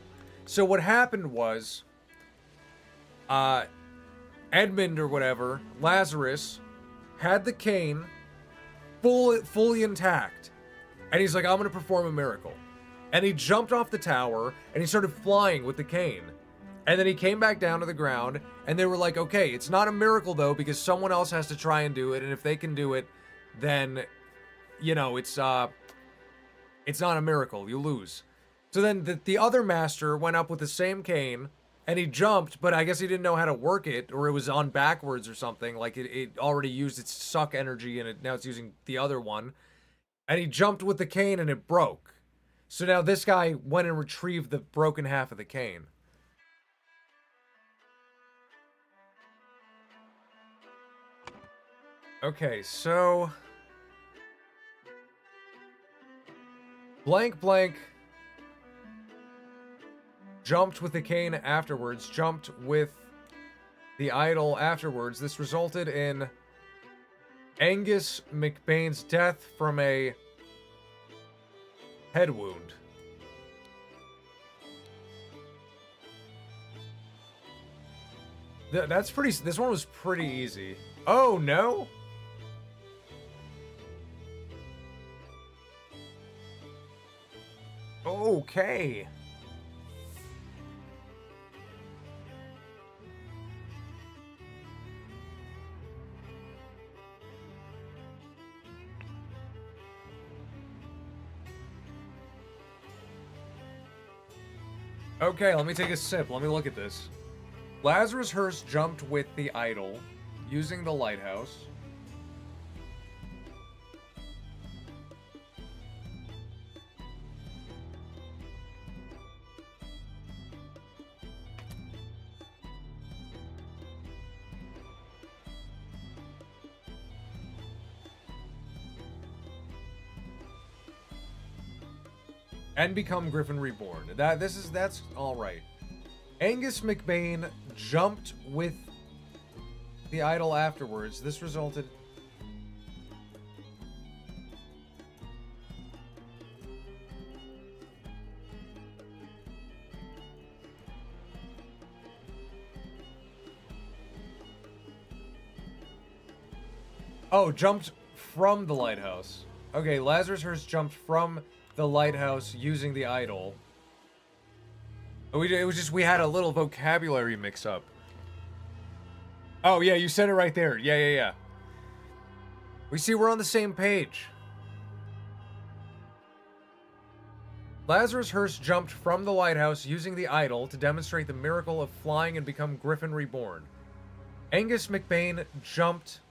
So what happened was... Edmund or whatever, Lazarus, had the cane fully intact. And he's like, I'm gonna perform a miracle. And he jumped off the tower, and he started flying with the cane. And then he came back down to the ground, and they were like, okay, it's not a miracle, though, because someone else has to try and do it, and if they can do it, then, you know, it's not a miracle. You lose. So then the other master went up with the same cane, and he jumped, but I guess he didn't know how to work it, or it was on backwards or something. Like, it already used its suck energy, and now it's using the other one. And he jumped with the cane, and it broke. So now this guy went and retrieved the broken half of the cane. Okay, so... Blank, blank... Jumped with the cane afterwards, jumped with the idol afterwards. This resulted in Angus McBain's death from a head wound. That's pretty... This one was pretty easy. Oh, no? Okay. Okay, let me take a sip. Let me look at this. Lazarus Hurst jumped with the idol, using the lighthouse. And become Griffin Reborn. That's all right. Angus McBain jumped with the idol afterwards. This resulted... Oh, jumped from the lighthouse. Okay, Lazarus Hearst jumped from the lighthouse using the idol. It was just we had a little vocabulary mix-up. Oh, yeah, you said it right there. Yeah. We see we're on the same page. Lazarus Hearst jumped from the lighthouse using the idol to demonstrate the miracle of flying and become Griffin reborn. Angus McBain jumped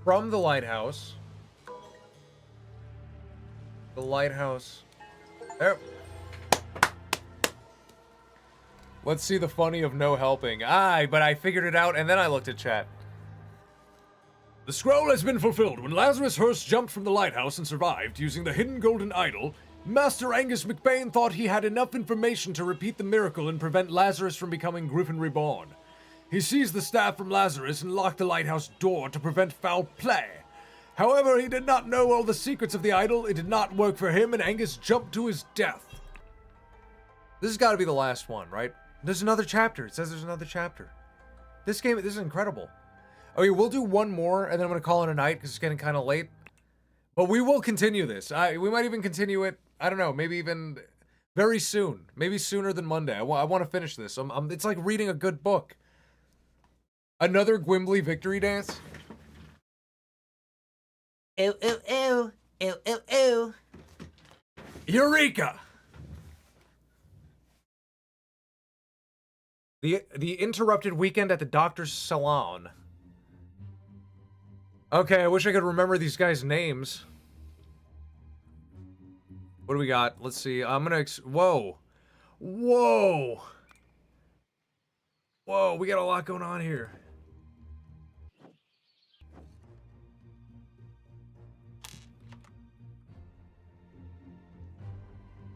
from the lighthouse. The lighthouse. There. Let's see the funny of no helping. Aye, but I figured it out and then I looked at chat. The scroll has been fulfilled. When Lazarus Hearst jumped from the lighthouse and survived using the hidden golden idol, Master Angus McBain thought he had enough information to repeat the miracle and prevent Lazarus from becoming Griffin reborn. He seized the staff from Lazarus and locked the lighthouse door to prevent foul play. However, he did not know all the secrets of the idol, it did not work for him, and Angus jumped to his death. This has got to be the last one, right? There's another chapter. It says there's another chapter. This is incredible. Okay, we'll do one more, and then I'm going to call it a night, because it's getting kind of late. But we will continue this. We might even continue it, I don't know, maybe even very soon. Maybe sooner than Monday. I want to finish this. It's like reading a good book. Another Gwimbly victory dance? Ew, ew, ew. Ew, ew, ew. Eureka! The interrupted weekend at the doctor's salon. Okay, I wish I could remember these guys' names. What do we got? Let's see. I'm gonna... Whoa. Whoa. Whoa, we got a lot going on here.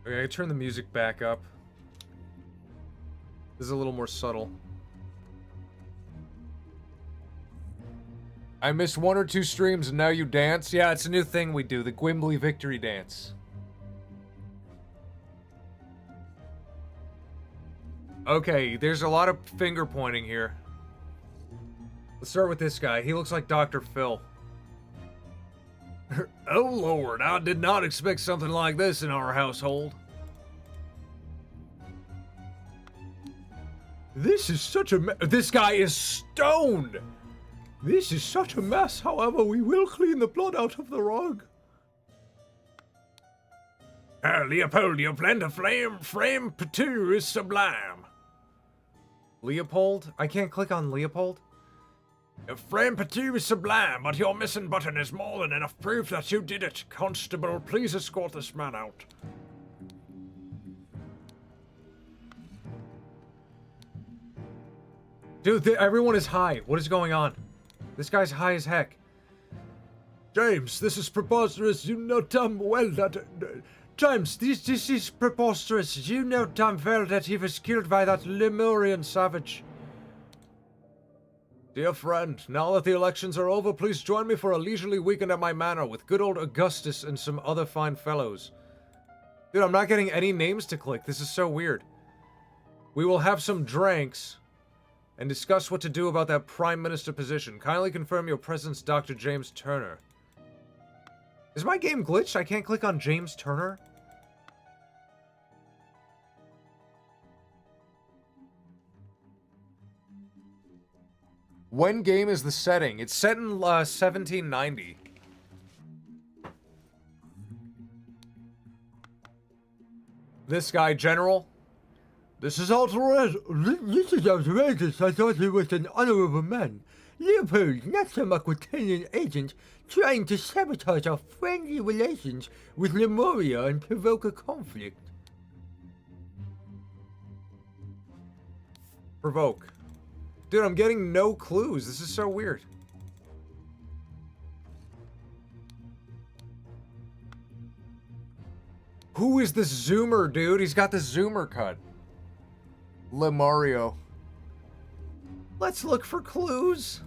Okay, I turn the music back up. This is a little more subtle. I missed 1 or 2 streams and now you dance? Yeah, it's a new thing we do, the Gwimbly victory dance. Okay, there's a lot of finger pointing here. Let's start with this guy. He looks like Dr. Phil. Oh Lord, I did not expect something like this in our household. This is such a this guy is stoned! This is such a mess, however, we will clean the blood out of the rug. Leopold, your blend of frame patu is sublime. Leopold? I can't click on Leopold? Your frame patu is sublime, but your missing button is more than enough proof that you did it. Constable, please escort this man out. Dude, everyone is high. What is going on? This guy's high as heck. James, this is preposterous. You know damn well that... James, this is preposterous. You know damn well that he was killed by that Lemurian savage. Dear friend, now that the elections are over, please join me for a leisurely weekend at my manor with good old Augustus and some other fine fellows. Dude, I'm not getting any names to click. This is so weird. We will have some drinks and discuss what to do about that Prime Minister position. Kindly confirm your presence, Dr. James Turner. Is my game glitched? I can't click on James Turner? When game is the setting? It's set in 1790. This guy, General. This is outrageous. This is outrageous. I thought he was an honorable man. Leopold, not some Aquitanian agent trying to sabotage our friendly relations with Lemuria and provoke a conflict. Provoke. Dude, I'm getting no clues. This is so weird. Who is this Zoomer, dude? He's got the Zoomer cut. Lemario. Let's look for clues.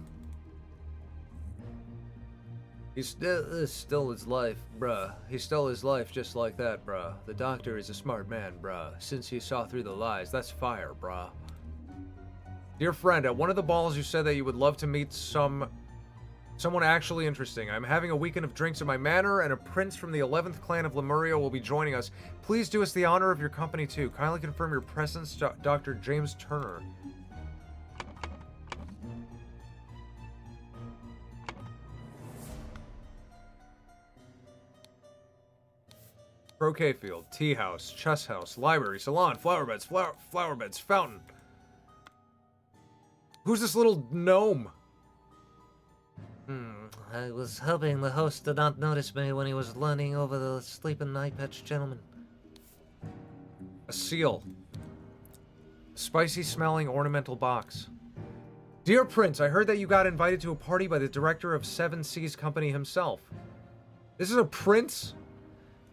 He stole his life, bruh. He stole his life just like that, bruh. The doctor is a smart man, bruh. Since he saw through the lies, that's fire, bruh. Dear friend, at one of the balls you said that you would love to meet someone actually interesting. I'm having a weekend of drinks at my manor, and a prince from the 11th clan of Lemuria will be joining us. Please do us the honor of your company, too. Kindly confirm your presence, Dr. James Turner. Croquet field, tea house, chess house, library, salon, flower beds, fountain. Who's this little gnome? I was hoping the host did not notice me when he was leaning over the sleeping eye-patch gentleman. A seal. Spicy smelling ornamental box. Dear Prince, I heard that you got invited to a party by the director of Seven Seas Company himself. This is a prince?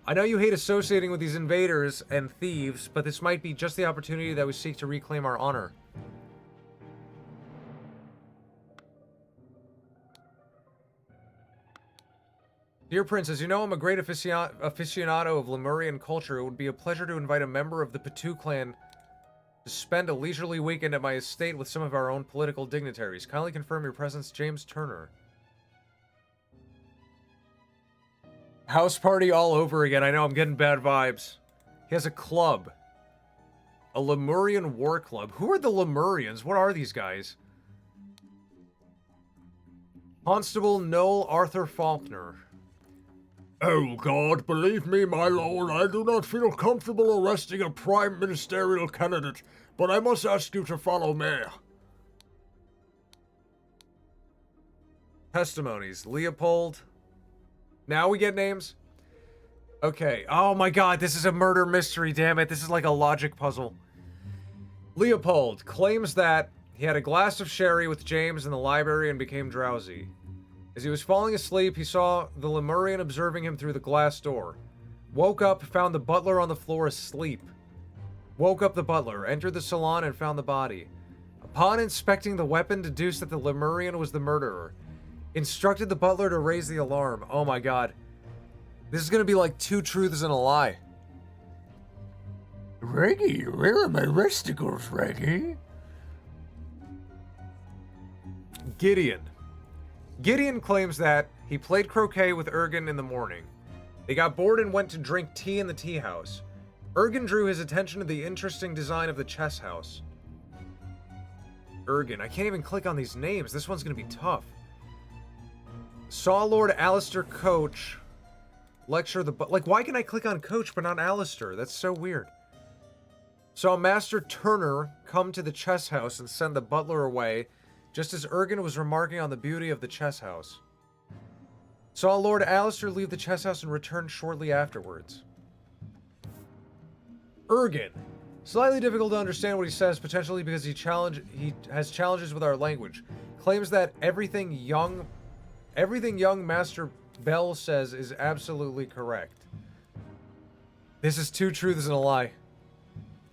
I know you hate associating with these invaders and thieves, but this might be just the opportunity that we seek to reclaim our honor. Dear Prince, as you know, I'm a great aficionado of Lemurian culture. It would be a pleasure to invite a member of the Patu clan to spend a leisurely weekend at my estate with some of our own political dignitaries. Kindly confirm your presence, James Turner. House party all over again. I know, I'm getting bad vibes. He has a club. A Lemurian war club. Who are the Lemurians? What are these guys? Constable Noel Arthur Faulkner. Oh God, believe me, my lord, I do not feel comfortable arresting a prime ministerial candidate, but I must ask you to follow me. Testimonies. Leopold. Now we get names? Okay. Oh my god, this is a murder mystery, damn it. This is like a logic puzzle. Leopold claims that he had a glass of sherry with James in the library and became drowsy. As he was falling asleep, he saw the Lemurian observing him through the glass door. Woke up, found the butler on the floor asleep. Woke up the butler, entered the salon, and found the body. Upon inspecting the weapon, deduced that the Lemurian was the murderer. Instructed the butler to raise the alarm. Oh my god. This is gonna be like 2 truths and a lie. Reggie, where are my resticles, Reggie? Gideon. Gideon claims that he played croquet with Ergen in the morning. They got bored and went to drink tea in the tea house. Ergen drew his attention to the interesting design of the chess house. Ergen. I can't even click on these names. This one's gonna be tough. Saw Lord Alistair Coach lecture the... Like, why can I click on Coach but not Alistair? That's so weird. Saw Master Turner come to the chess house and send the butler away, just as Ergen was remarking on the beauty of the chess house. Saw Lord Alistair leave the chess house and return shortly afterwards. Ergen. Slightly difficult to understand what he says, potentially because he has challenges with our language. Claims that everything young Master Bell says is absolutely correct. This is 2 truths and a lie.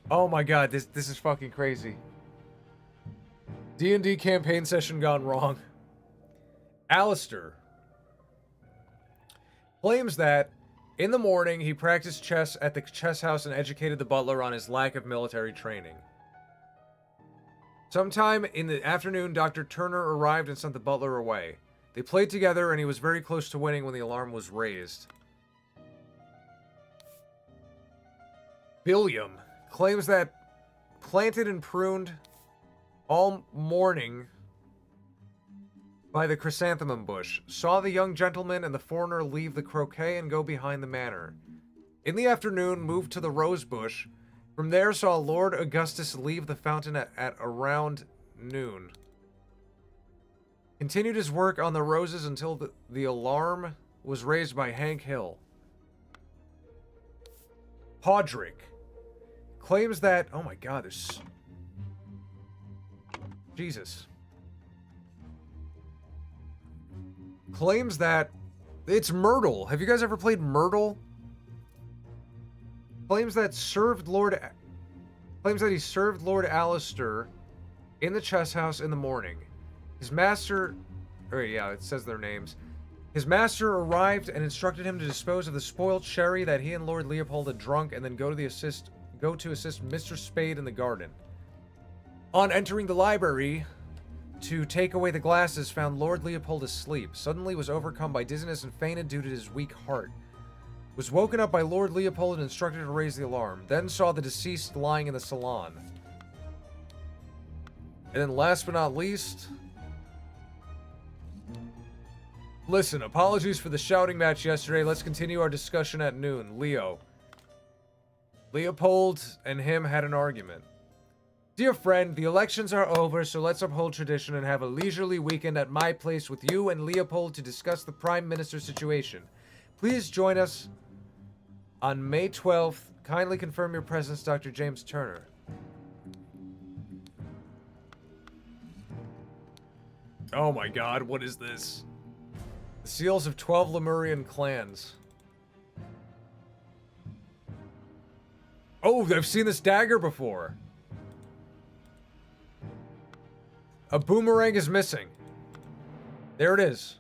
Oh my god, this is fucking crazy. D&D campaign session gone wrong. Alistair claims that in the morning he practiced chess at the chess house and educated the butler on his lack of military training. Sometime in the afternoon, Dr. Turner arrived and sent the butler away. They played together, and he was very close to winning when the alarm was raised. Billiam claims that planted and pruned all morning by the chrysanthemum bush, saw the young gentleman and the foreigner leave the croquet and go behind the manor. In the afternoon, moved to the rose bush. From there, saw Lord Augustus leave the fountain at around noon. Continued his work on the roses until the alarm was raised by Hank Hill. Podrick claims that... Oh my god, there's... Jesus. Claims that... It's Myrtle. Have you guys ever played Myrtle? Claims that served Lord claims that he served Lord Alistair in the chess house in the morning. His master... Oh, yeah, it says their names. His master arrived and instructed him to dispose of the spoiled sherry that he and Lord Leopold had drunk and then go to assist Mr. Spade in the garden. On entering the library to take away the glasses, found Lord Leopold asleep. Suddenly was overcome by dizziness and fainted due to his weak heart. Was woken up by Lord Leopold and instructed to raise the alarm. Then saw the deceased lying in the salon. And then last but not least... Listen, apologies for the shouting match yesterday. Let's continue our discussion at noon. Leo. Leopold and him had an argument. Dear friend, the elections are over, so let's uphold tradition and have a leisurely weekend at my place with you and Leopold to discuss the Prime Minister situation. Please join us on May 12th. Kindly confirm your presence, Dr. James Turner. Oh my god, what is this? The seals of 12 Lemurian clans. Oh, I've seen this dagger before. A boomerang is missing. There it is.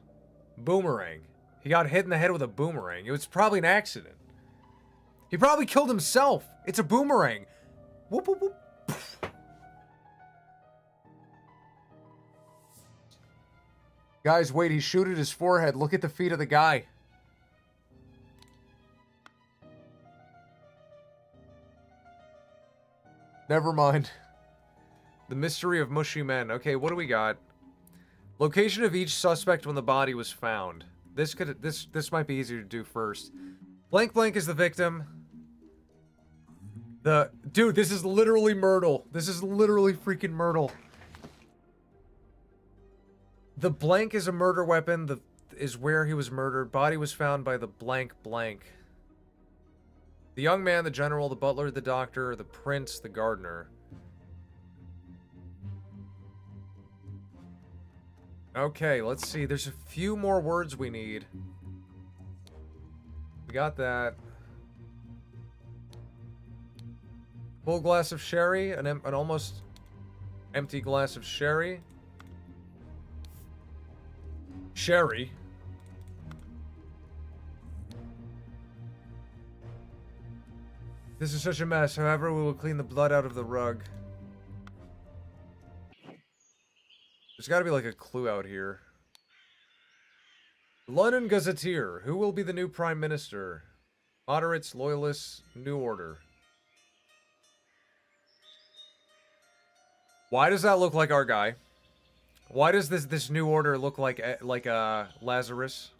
Boomerang. He got hit in the head with a boomerang. It was probably an accident. He probably killed himself. It's a boomerang. Whoop, whoop, whoop. Guys, wait, he shoot at his forehead. Look at the feet of the guy. Never mind. The mystery of mushy men. Okay, what do we got? Location of each suspect when the body was found. This might be easier to do first. Blank blank is the victim. Dude, this is literally Myrtle. This is literally freaking Myrtle. The blank is a murder weapon. Is where he was murdered. Body was found by the blank blank. The young man, the general, the butler, the doctor, the prince, the gardener. Okay, let's see. There's a few more words we need. We got that. Full glass of sherry. An almost empty glass of sherry. Sherry. This is such a mess. However, we will clean the blood out of the rug. There's got to be like a clue out here. London Gazetteer. Who will be the new Prime Minister? Moderates, Loyalists, New Order. Why does that look like our guy? Why does this New Order look like Lazarus?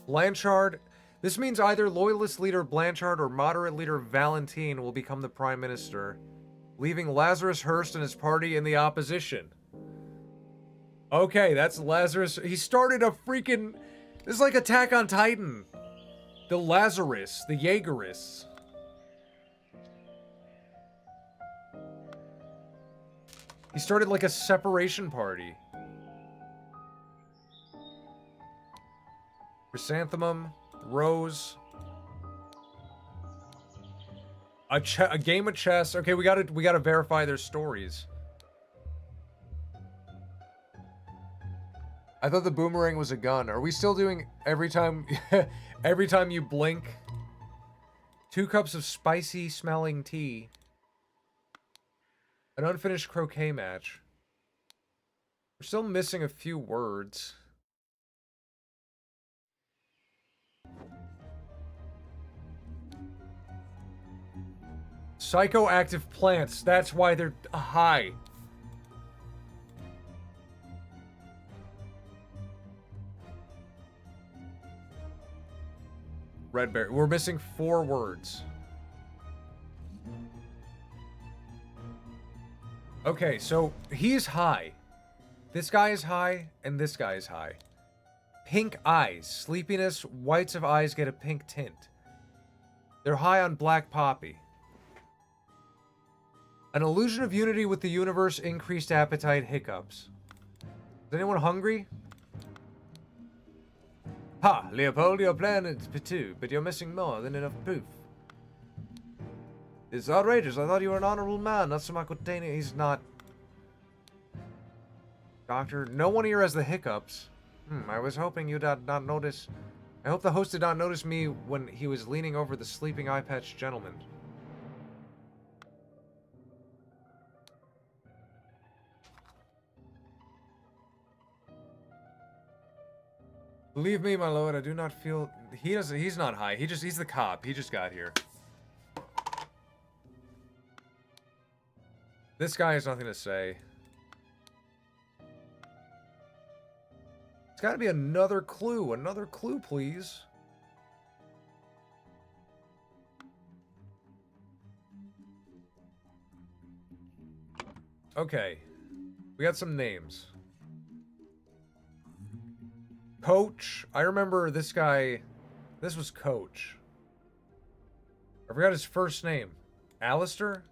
Blanchard. This means either Loyalist leader Blanchard or moderate leader Valentine will become the Prime Minister, leaving Lazarus Hearst and his party in the opposition. Okay, that's Lazarus. He started a freaking... This is like Attack on Titan. The Lazarus. The Jaegerists. He started like a separation party. Chrysanthemum, Rose. A game of chess. Okay, we gotta verify their stories. I thought the boomerang was a gun. Are we still doing every time you blink? 2 cups of spicy smelling tea. An unfinished croquet match. We're still missing a few words. Psychoactive plants. That's why they're high. Red berry. We're missing 4 words. Okay, so he's high. This guy is high, and this guy is high. Pink eyes. Sleepiness. Whites of eyes get a pink tint. They're high on black poppy. An illusion of unity with the universe. Increased appetite. Hiccups. Is anyone hungry? Ha, Leopold, your plan is too, but you're missing more than enough proof. It's outrageous. I thought you were an honorable man, not some Aquitanian. He's not. Doctor, no one here has the hiccups. I was hoping you did not notice. I hope the host did not notice me when he was leaning over the sleeping eye-patched gentleman. Believe me, my lord, I do not feel... He's not high. He's the cop. He just got here. This guy has nothing to say. It's got to be another clue. Another clue, please. Okay. We got some names. Coach. I remember this guy. This was Coach. I forgot his first name. Alistair?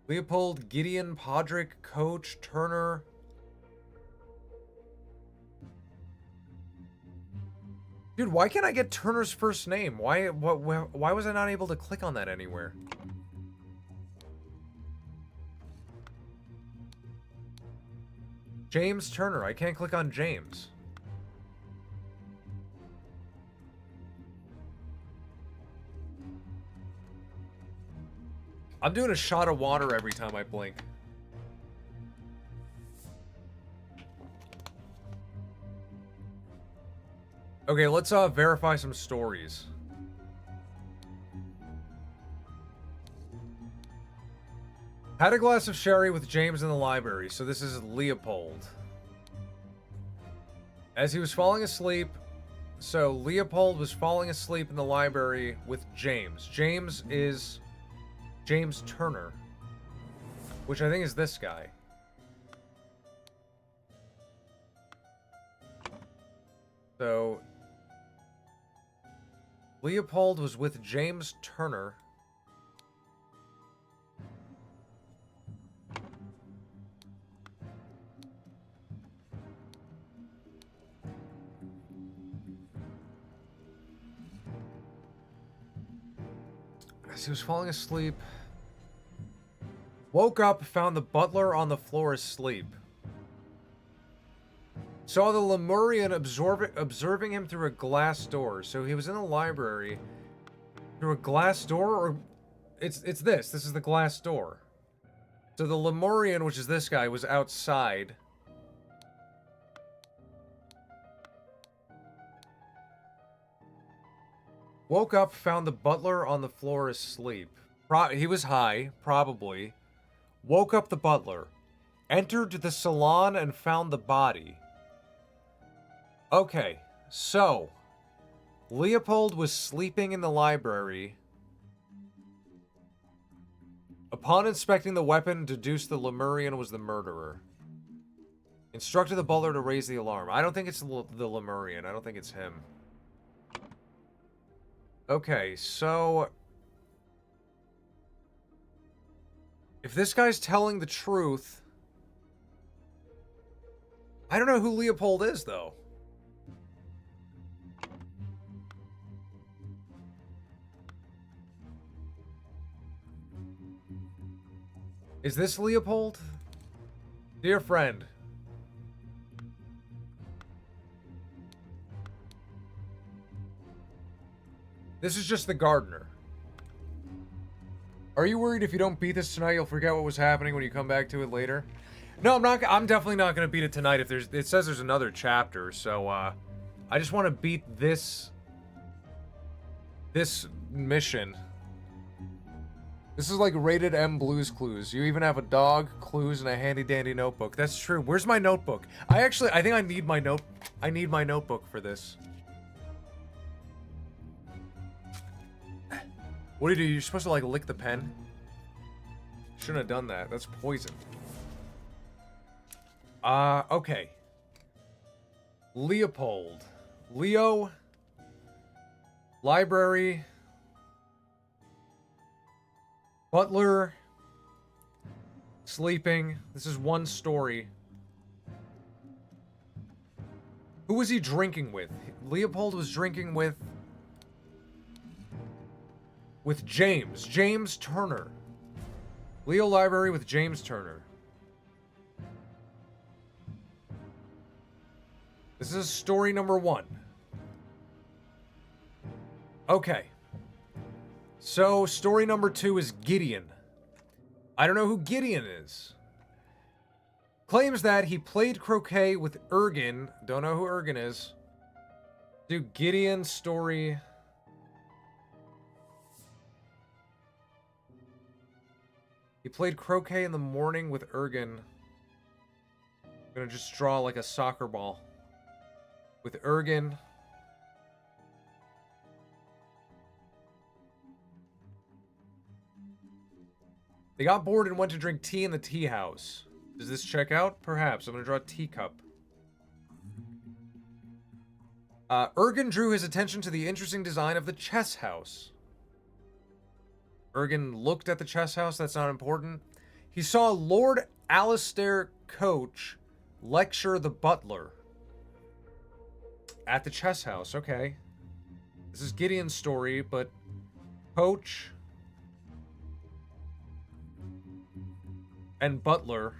Leopold, Gideon, Podrick, Coach, Turner. Dude, why can't I get Turner's first name? Why was I not able to click on that anywhere? James Turner. I can't click on James. I'm doing a shot of water every time I blink. Okay, let's verify some stories. Had a glass of sherry with James in the library, so this is Leopold. As he was falling asleep, so Leopold was falling asleep in the library with James. James is James Turner, which I think is this guy. So Leopold was with James Turner. As he was falling asleep, woke up, found the butler on the floor asleep. Saw the Lemurian observing him through a glass door. So he was in the library through a glass door, or it's this. This is the glass door. So the Lemurian, which is this guy, was outside. Woke up, found the butler on the floor asleep. He was high, probably. Woke up the butler. Entered the salon and found the body. Okay, so Leopold was sleeping in the library. Upon inspecting the weapon, deduced the Lemurian was the murderer. Instructed the butler to raise the alarm. I don't think it's the Lemurian. I don't think it's him. Okay, so if this guy's telling the truth, I don't know who Leopold is, though. Is this Leopold? Dear friend. This is just the gardener. Are you worried if you don't beat this tonight, you'll forget what was happening when you come back to it later? No, I'm not. I'm definitely not going to beat it tonight. If it says there's another chapter, so I just want to beat this mission. This is like rated M Blues Clues. You even have a dog, clues, and a handy dandy notebook. That's true. Where's my notebook? I think I need my notebook for this. What do? You're supposed to like lick the pen? Shouldn't have done that. That's poison. Okay. Leopold. Leo. Library. Butler. Sleeping. This is one story. Who was he drinking with? Leopold was drinking with James. James Turner. Leo Library with James Turner. This is story number 1. Okay. So, story number 2 is Gideon. I don't know who Gideon is. Claims that he played croquet with Ergen. Don't know who Ergen is. Do Gideon's story. He played croquet in the morning with Ergen. I'm gonna just draw like a soccer ball. With Ergen. They got bored and went to drink tea in the tea house. Does this check out? Perhaps. I'm going to draw a teacup. Ergen drew his attention to the interesting design of the chess house. Ergen looked at the chess house. That's not important. He saw Lord Alistair Coach lecture the butler. At the chess house. Okay. This is Gideon's story, but Coach and butler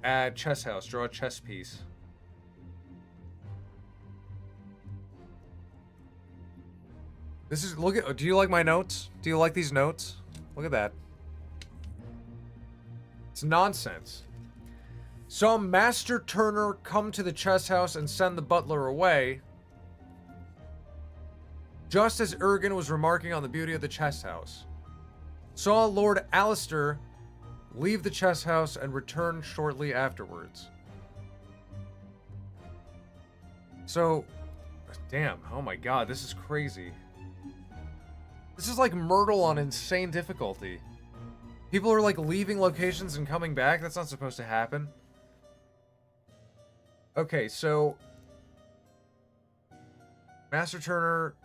at chess house. Draw a chess piece. This is, look at, do you like my notes? Do you like these notes? Look at that. It's nonsense. Saw Master Turner come to the chess house and send the butler away, just as Ergen was remarking on the beauty of the chess house. Saw Lord Alistair leave the chess house and return shortly afterwards. So, damn, oh my god, this is crazy. This is like Myrtle on insane difficulty. People are like leaving locations and coming back. That's not supposed to happen. Okay, so Master Turner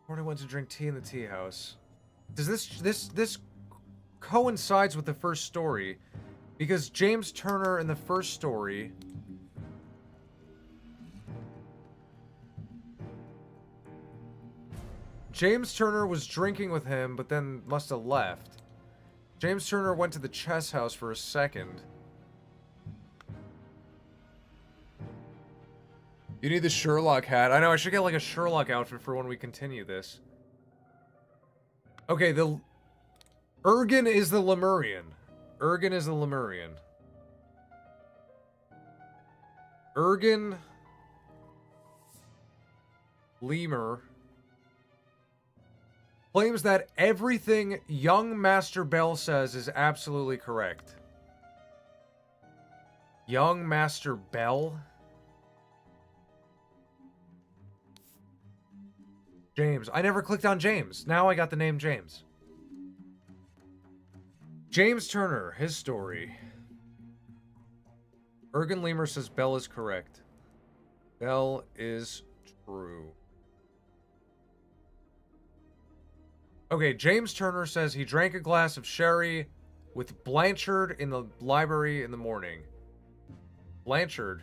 already went to drink tea in the tea house. Does this coincides with the first story? Because James Turner in the first story James Turner was drinking with him, but then must have left. James Turner went to the chess house for a second. You need the Sherlock hat. I know, I should get like a Sherlock outfit for when we continue this. Okay, the Ergen is the Lemurian. Ergen is the Lemurian. Ergen Lemur claims that everything young Master Bell says is absolutely correct. Young Master Bell? James. I never clicked on James. Now I got the name James. James Turner, his story. Ergen Lemur says Bell is correct. Bell is true. Okay, James Turner says he drank a glass of sherry with Blanchard in the library in the morning. Blanchard.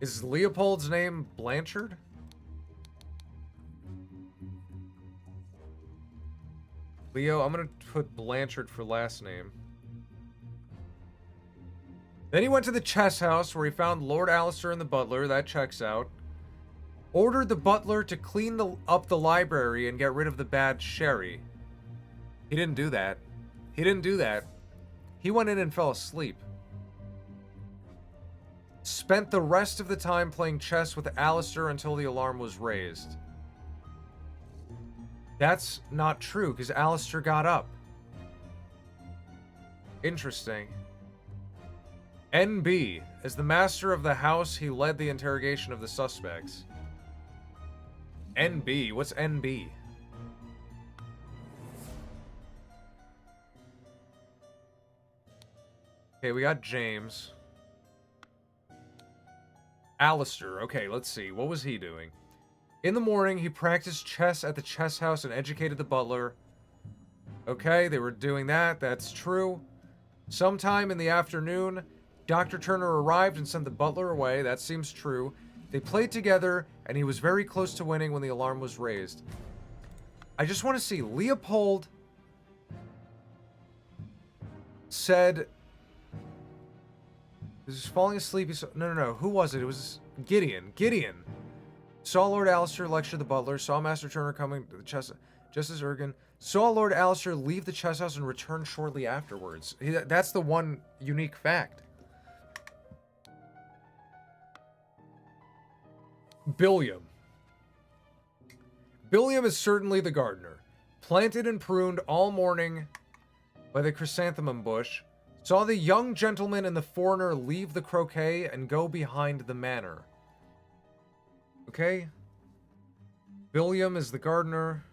Is Leopold's name Blanchard? Leo, I'm gonna put Blanchard for last name. Then he went to the chess house where he found Lord Alistair and the butler. That checks out. Ordered the butler to clean up the library and get rid of the bad sherry. He didn't do that. He didn't do that. He went in and fell asleep. Spent the rest of the time playing chess with Alistair until the alarm was raised. That's not true, because Alistair got up. Interesting. NB. As the master of the house, he led the interrogation of the suspects. NB. What's NB? Okay, we got James. Alistair. Okay, let's see. What was he doing? In the morning, he practiced chess at the chess house and educated the butler. Okay, they were doing that. That's true. Sometime in the afternoon, Dr. Turner arrived and sent the butler away. That seems true. They played together, and he was very close to winning when the alarm was raised. I just want to see. Leopold said... He was falling asleep. He saw, no. Who was it? It was Gideon. Gideon saw Lord Alistair lecture the butler, saw Master Turner coming to the chest... Justice Ergen saw Lord Alistair leave the chess house and return shortly afterwards. That's the one unique fact. Billiam. Billiam is certainly the gardener. Planted and pruned all morning by the chrysanthemum bush. Saw the young gentleman and the foreigner leave the croquet and go behind the manor. Okay. Billiam is the gardener.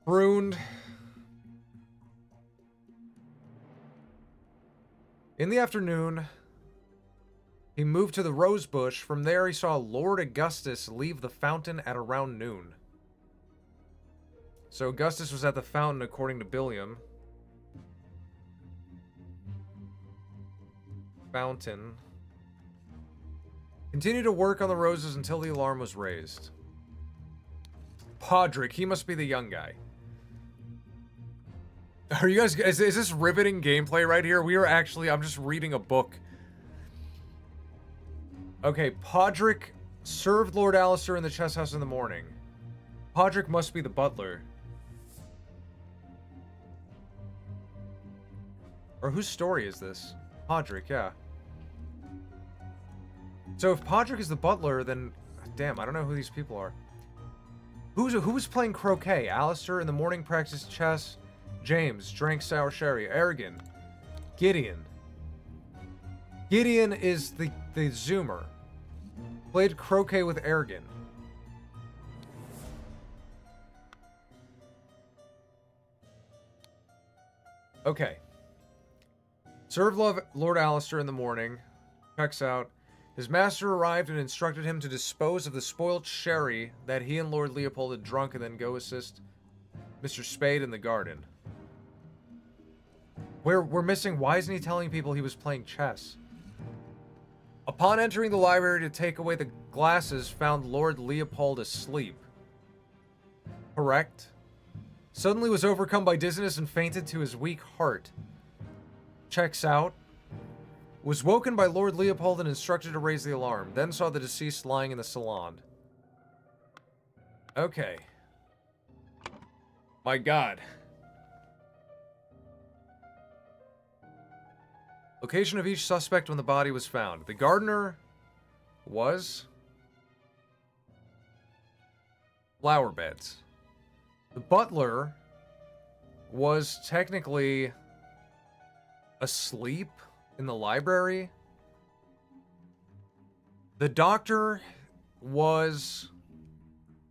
Pruned. In the afternoon, he moved to the rose bush. From there, he saw Lord Augustus leave the fountain at around noon. So Augustus was at the fountain, according to Billiam. Fountain. Continued to work on the roses until the alarm was raised. Podrick, he must be the young guy. Are you guys... Is this riveting gameplay right here? We are actually... I'm just reading a book. Okay, Podrick served Lord Alistair in the chess house in the morning. Podrick must be the butler. Or whose story is this? Podrick, yeah. So if Podrick is the butler, then... Damn, I don't know who these people are. Who was playing croquet? Alistair in the morning practiced chess. James drank sour sherry. Ergen. Gideon. Gideon is the zoomer. Played croquet with Ergen. Okay. Served Lord Alistair in the morning. Checks out. His master arrived and instructed him to dispose of the spoiled sherry that he and Lord Leopold had drunk and then go assist Mr. Spade in the garden. We're missing... Why isn't he telling people he was playing chess? Upon entering the library to take away the glasses, found Lord Leopold asleep. Correct. Suddenly was overcome by dizziness and fainted to his weak heart. Checks out. Was woken by Lord Leopold and instructed to raise the alarm. Then saw the deceased lying in the salon. Okay. My God. Location of each suspect when the body was found. The gardener was... flower beds. The butler was technically asleep in the library. The doctor was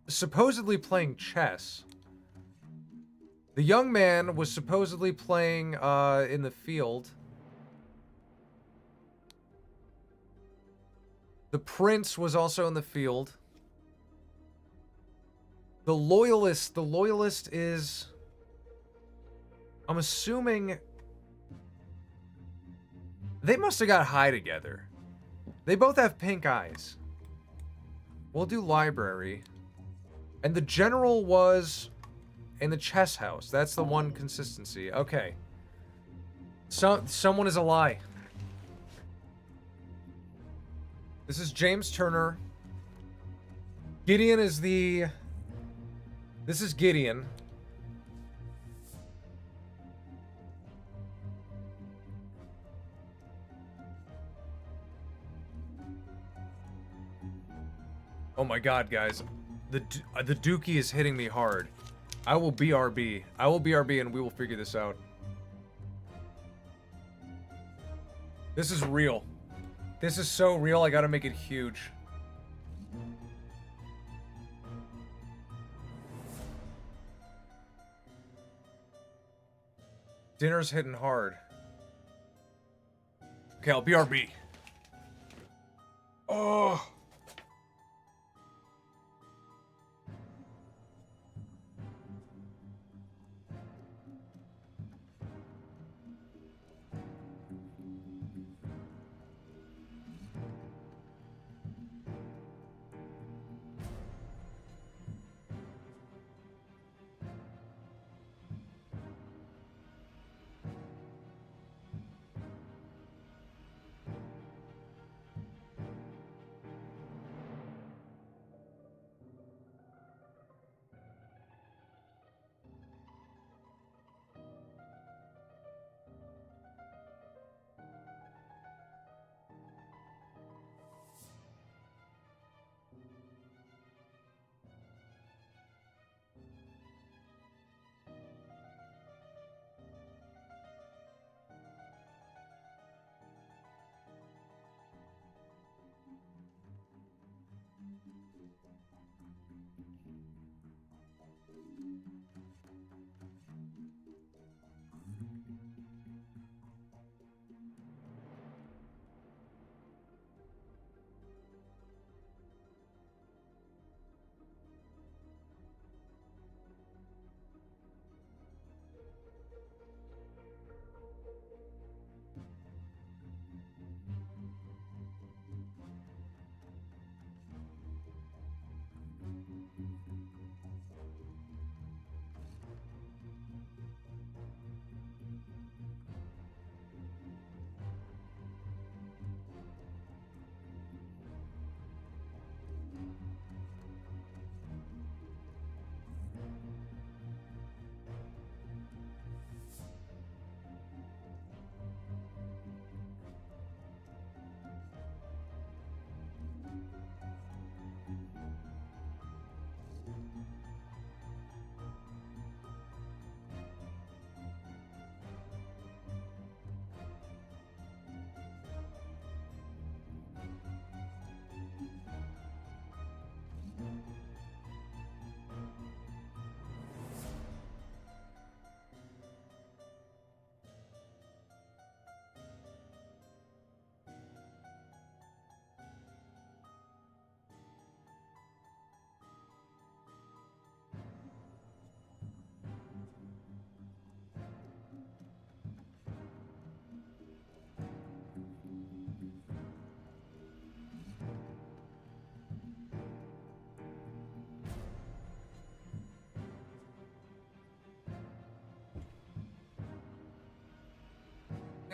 supposedly playing chess. The young man was supposedly playing in the field. The prince was also in the field. The loyalist is... I'm assuming... They must have got high together. They both have pink eyes. We'll do library. And the general was in the chess house. That's the one consistency. Okay. Someone is a lie. This is James Turner. Gideon is the... This is Gideon. Oh my God, guys. The Dookie is hitting me hard. I will BRB. I will BRB and we will figure this out. This is real. This is so real, I gotta make it huge. Dinner's hitting hard. Okay, I'll BRB. Oh.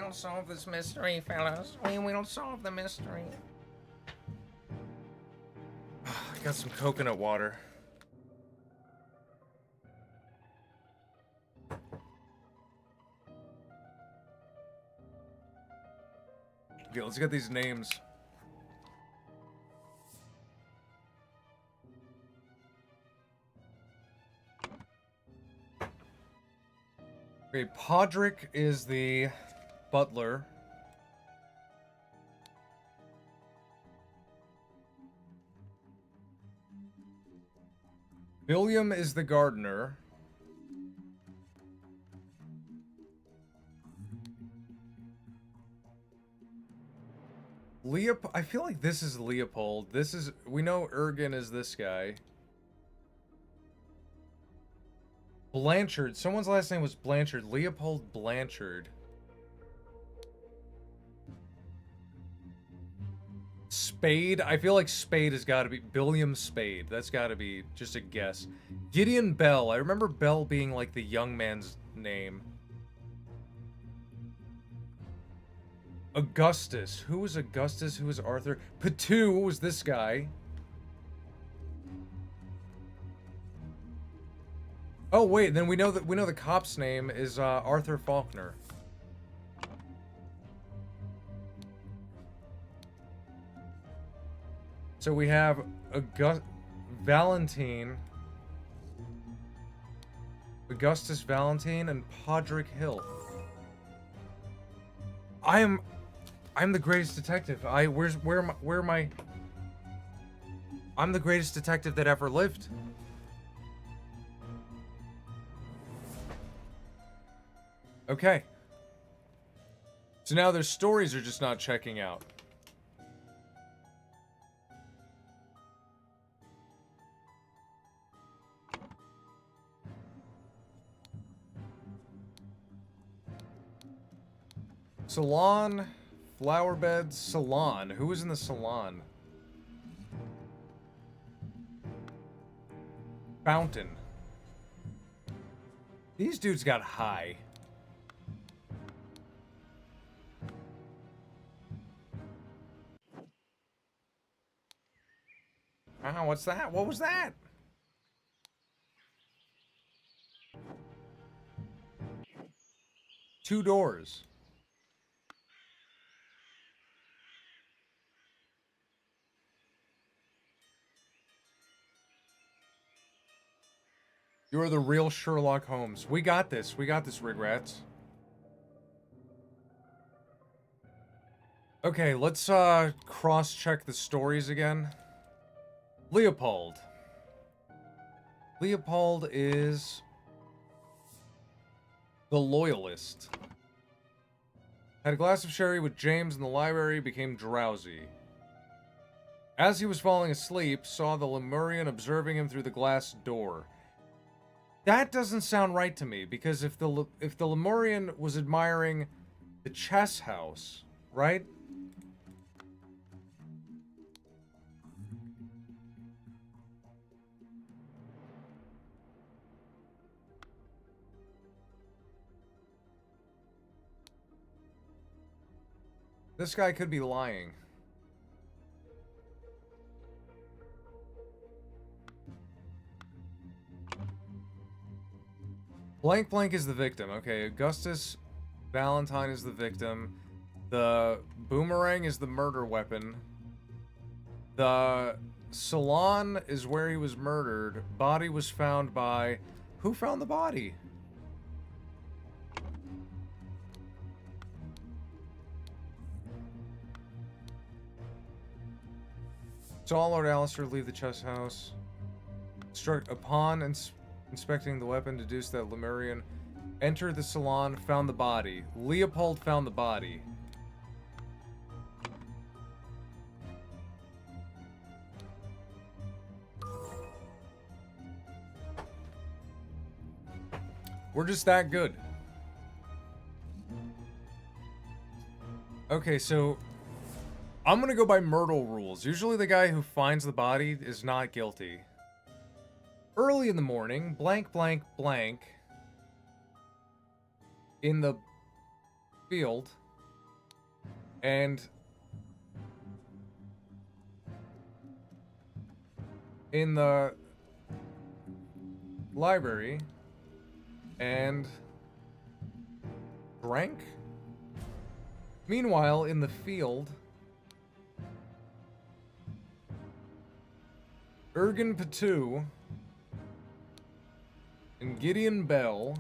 will solve this mystery, fellas. We will solve the mystery. I got some coconut water. Okay, let's get these names. Okay, Podrick is the butler. William is the gardener. I feel like this is Leopold. We know Ergen is this guy. Blanchard. Someone's last name was Blanchard. Leopold Blanchard. Spade. I feel like Spade has got to be William Spade. That's got to be just a guess. Gideon Bell. I remember Bell being like the young man's name. Augustus. Who was Augustus? Who was Arthur? Petu was this guy. Oh wait, then we know the cop's name is Arthur Faulkner. So we have Valentine, Augustus Valentine, and Podrick Hill. I'm the greatest detective. Where am I? I'm the greatest detective that ever lived. Okay. So now their stories are just not checking out. Salon, flower beds, salon. Who was in the salon? Fountain. These dudes got high. Oh, what's that? What was that? Two doors. You're the real Sherlock Holmes. We got this. We got this, Rigrats. Okay, let's cross-check the stories again. Leopold. Leopold is the loyalist. Had a glass of sherry with James in the library, became drowsy. As he was falling asleep, saw the Lemurian observing him through the glass door. That doesn't sound right to me, because if the Lemurian was admiring the chess house, right? This guy could be lying. Blank blank is the victim. Okay, Augustus Valentine is the victim. The boomerang is the murder weapon. The salon is where he was murdered. Body was found by... Who found the body? Saw Lord Alistair leave the chess house. Struck upon inspecting the weapon, deduced that Lemurian entered the salon, found the body. Leopold found the body. We're just that good. Okay, so I'm gonna go by Myrtle rules. Usually the guy who finds the body is not guilty. Early in the morning, blank, blank, blank, in the field, And in the library and drank. Meanwhile, in the field, Ergen Patu and Gideon Bell.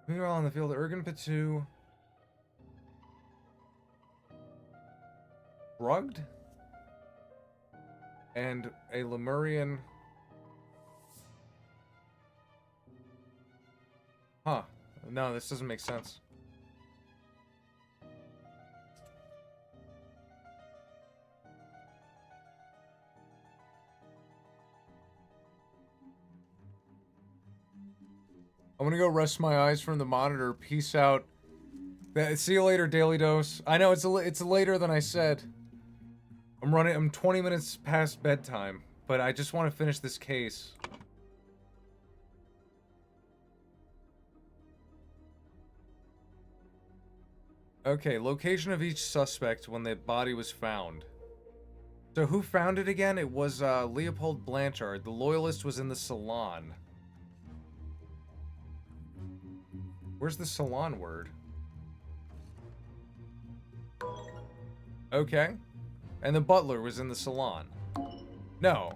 Meanwhile, in the field, Ergen Patu drugged and a Lemurian. Huh. No, this doesn't make sense. I'm gonna go rest my eyes from the monitor. Peace out. See you later, Daily Dose. I know it's later than I said. I'm 20 minutes past bedtime, but I just want to finish this case. Okay, location of each suspect when the body was found. So who found it again? It was Leopold Blanchard. The loyalist was in the salon. Where's the salon word? Okay. And the butler was in the salon. No.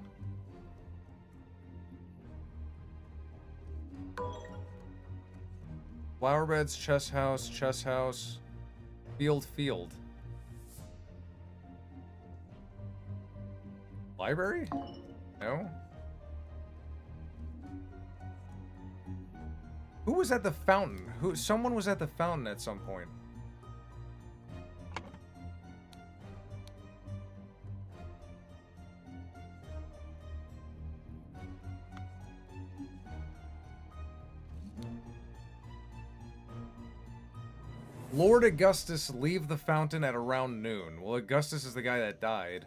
Flower beds, chess house, field. Library? No. Who was at the fountain? Someone was at the fountain at some point. Lord Augustus leave the fountain at around noon. Well, Augustus is the guy that died.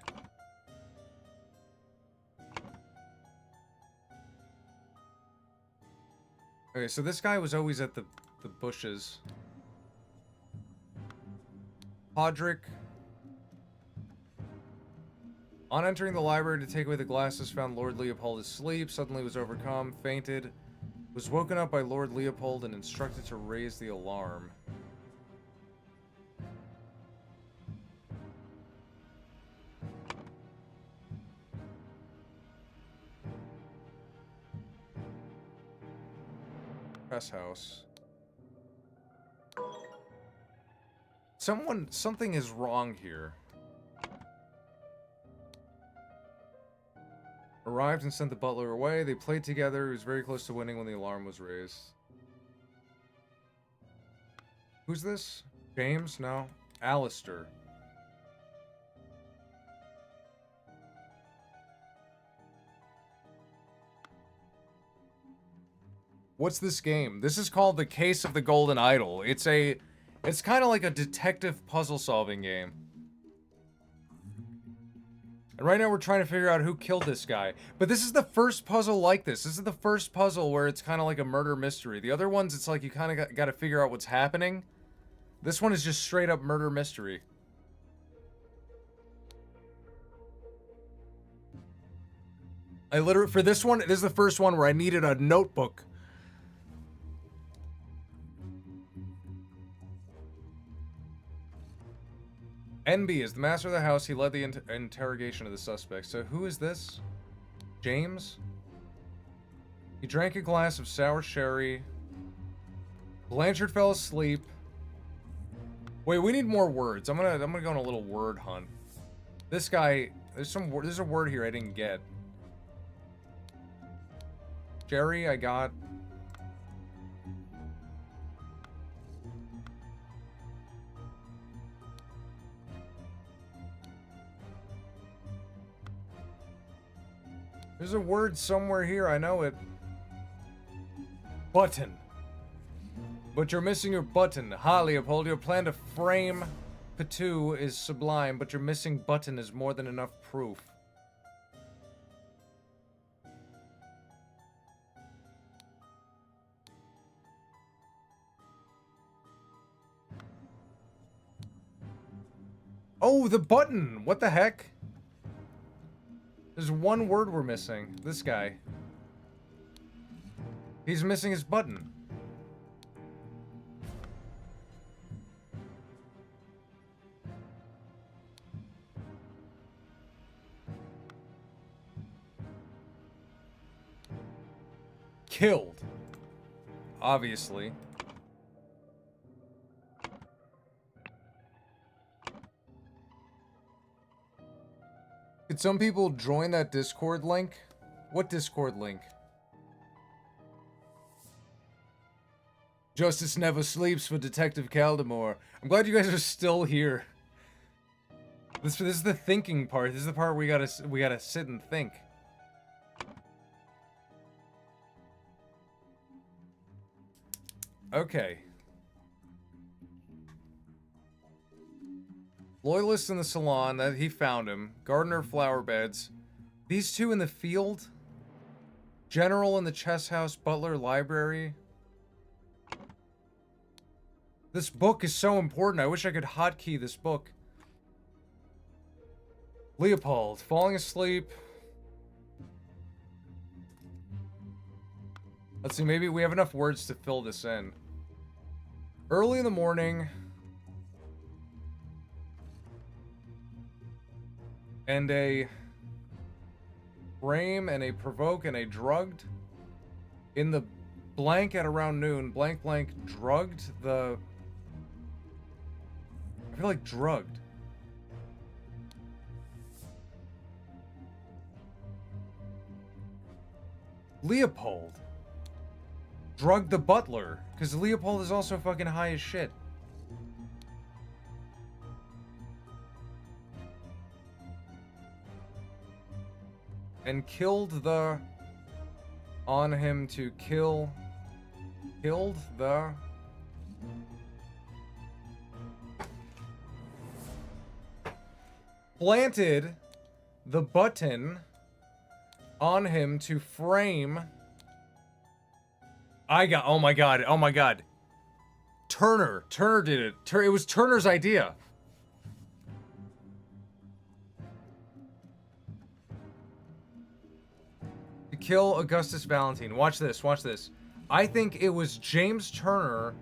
Okay, so this guy was always at the bushes. Podrick. On entering the library to take away the glasses, found Lord Leopold asleep, suddenly was overcome, fainted, was woken up by Lord Leopold and instructed to raise the alarm. Press house. Something is wrong here. Arrived and sent the butler away. They played together. He was very close to winning when the alarm was raised. Who's this? James? No. Alistair. What's this game? This is called The Case of the Golden Idol. It's kind of like a detective puzzle-solving game. And right now we're trying to figure out who killed this guy. But this is the first puzzle like this. This is the first puzzle where it's kind of like a murder mystery. The other ones, it's like you kind of got to figure out what's happening. This one is just straight up murder mystery. For this one, this is the first one where I needed a notebook. NB is the master of the house. He led the interrogation of the suspect. So who is this? James? He drank a glass of sour sherry. Blanchard fell asleep. Wait, we need more words. I'm gonna go on a little word hunt. This guy, there's a word here I didn't get. Jerry, I got. There's a word somewhere here, I know it. Button. But you're missing your button. Ha, Leopold, your plan to frame Patu is sublime, but your missing button is more than enough proof. Oh, the button! What the heck? There's one word we're missing. This guy. He's missing his button. Killed. Obviously. Could some people join that Discord link? What Discord link? Justice never sleeps for Detective Caldemore. I'm glad you guys are still here. This is the thinking part. This is the part we gotta sit and think. Okay. Loyalist in the salon, that he found him. Gardener flower beds. These two in the field. General in the chess house, butler library. This book is so important. I wish I could hotkey this book. Leopold, falling asleep. Let's see, maybe we have enough words to fill this in. Early in the morning. And a frame and a provoke and a drugged. In the blank at around noon, blank blank drugged the... I feel like drugged. Leopold. Drugged the butler. Because Leopold is also fucking high as shit. And killed the... On him to kill... Killed the... Planted the button on him to frame... oh my god. Turner did it. It was Turner's idea. To kill Augustus Valentine. Watch this. I think it was James Turner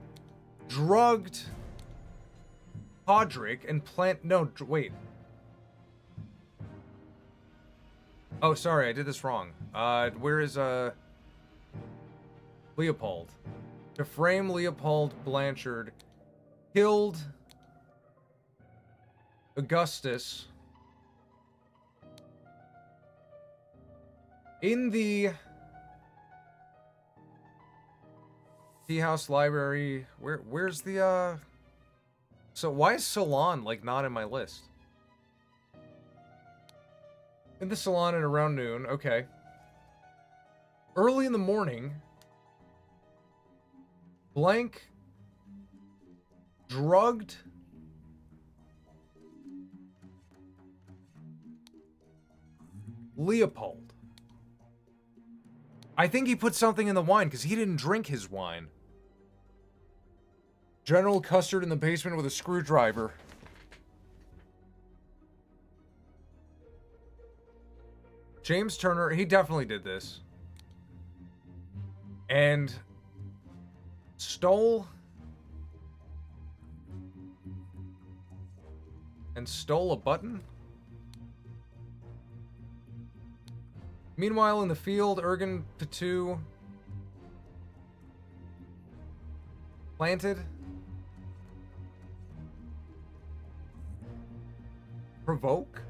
drugged Podrick and wait. Oh, sorry, I did this wrong. Where is, Leopold? To frame Leopold Blanchard, killed Augustus in the Tea House Library. Where's the, So why is Salon, like, not in my list? In the salon at around noon, okay. Early in the morning, blank drugged Leopold. I think he put something in the wine because he didn't drink his wine. General Custard in the basement with a screwdriver. James Turner, he definitely did this. And stole a button? Meanwhile, in the field, Ergen Petu planted, provoke,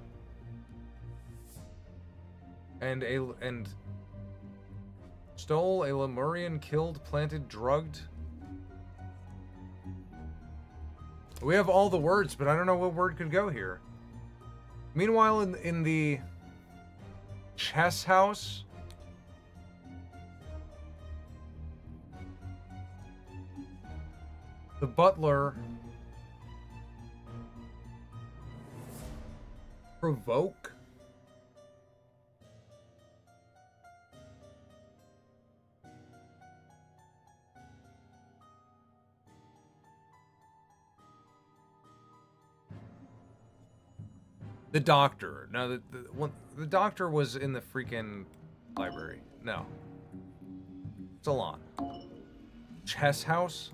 and stole a Lemurian, killed, planted, drugged. We have all the words, but I don't know what word could go here. Meanwhile, in the chess house, the butler provoke. The doctor. No, the doctor was in the freaking library. No. Salon. Chess house?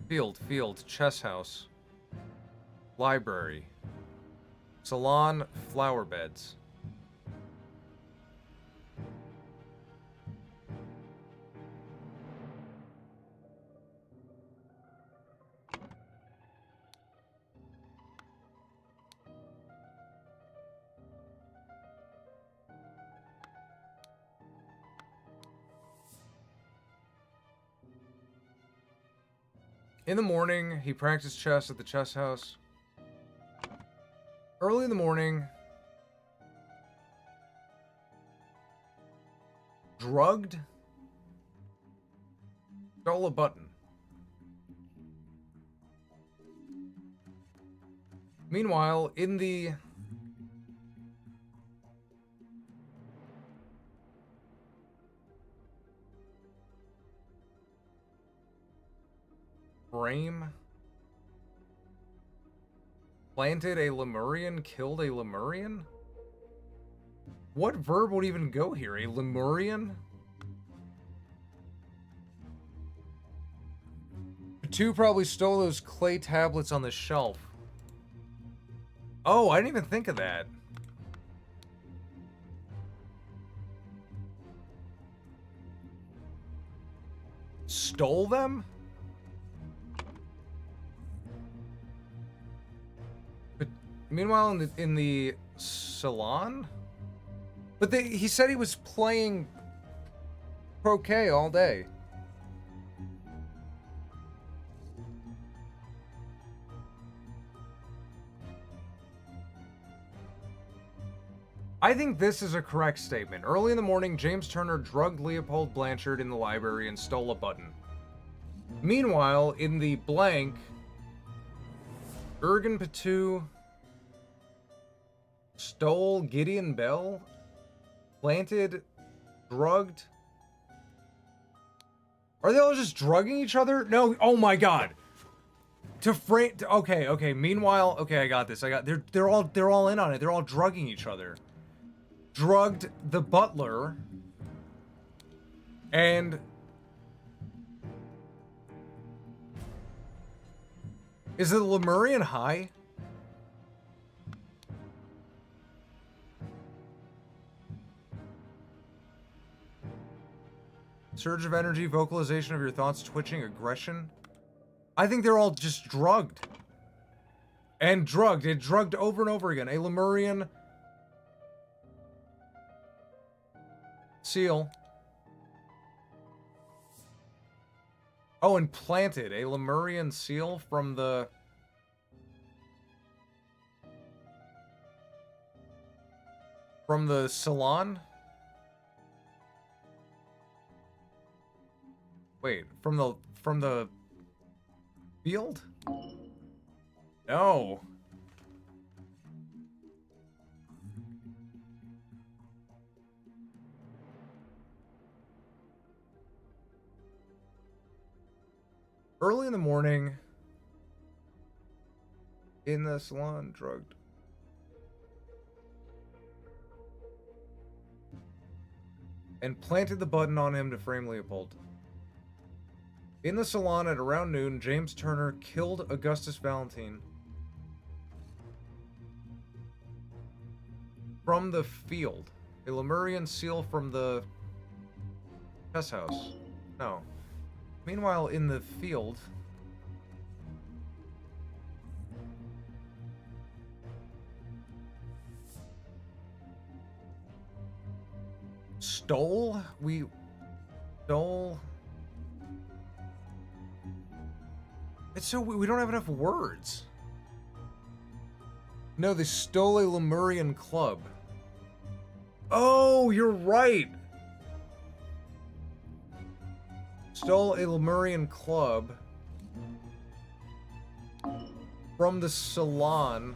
Field, chess house. Library. Salon, flower beds. In the morning, he practiced chess at the chess house. Early in the morning, drugged, stole a button. Meanwhile, in the frame, planted a Lemurian, killed a Lemurian? What verb would even go here? A Lemurian? Two probably stole those clay tablets on the shelf. Oh, I didn't even think of that. Stole them? But meanwhile, in the salon? But he said he was playing croquet all day. I think this is a correct statement. Early in the morning, James Turner drugged Leopold Blanchard in the library and stole a button. Meanwhile, in the blank, Ergen Patu stole Gideon Bell, planted, drugged. Are they all just drugging each other? No. Oh my god. Okay. Meanwhile, okay, I got this. They're all in on it. They're all drugging each other. Drugged the butler and is it Lemurian high? Surge of energy, vocalization of your thoughts, twitching, aggression. I think they're all just drugged. And drugged. It drugged over and over again. A Lemurian seal. Oh, and planted. A Lemurian seal from the salon? Wait, from the field? No. Early in the morning, in the salon, drugged. And planted the button on him to frame Leopold. In the salon at around noon, James Turner killed Augustus Valentine. From the field. A Lemurian seal from the chess house. No. Meanwhile, in the field, stole? We stole? It's so we don't have enough words. No, they stole a Lemurian club. Oh, you're right. Stole a Lemurian club from the salon.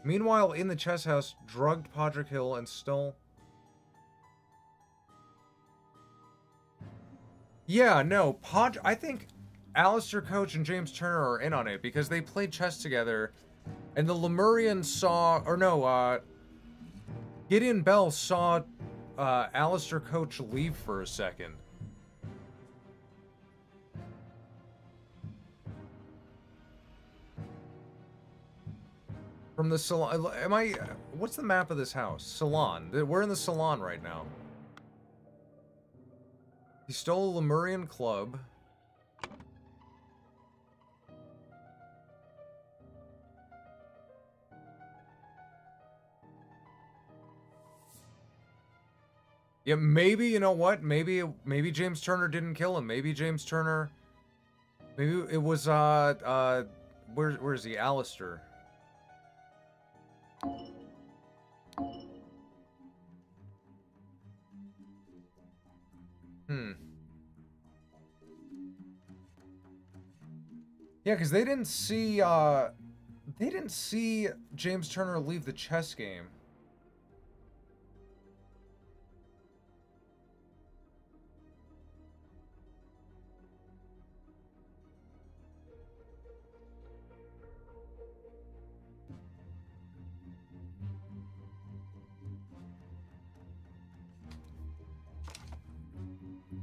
Meanwhile, in the chess house, drugged Podrick Hill and stole. Yeah, no, I think Alistair Coach and James Turner are in on it because they played chess together, and the Lemurian saw, or no, Gideon Bell saw Alistair Coach leave for a second. From the salon, what's the map of this house? Salon. We're in the salon right now. He stole a Lemurian club. Yeah, maybe, you know what? Maybe James Turner didn't kill him. Maybe James Turner... Maybe it was, where's he? Alistair. Yeah, because they didn't see James Turner leave the chess game.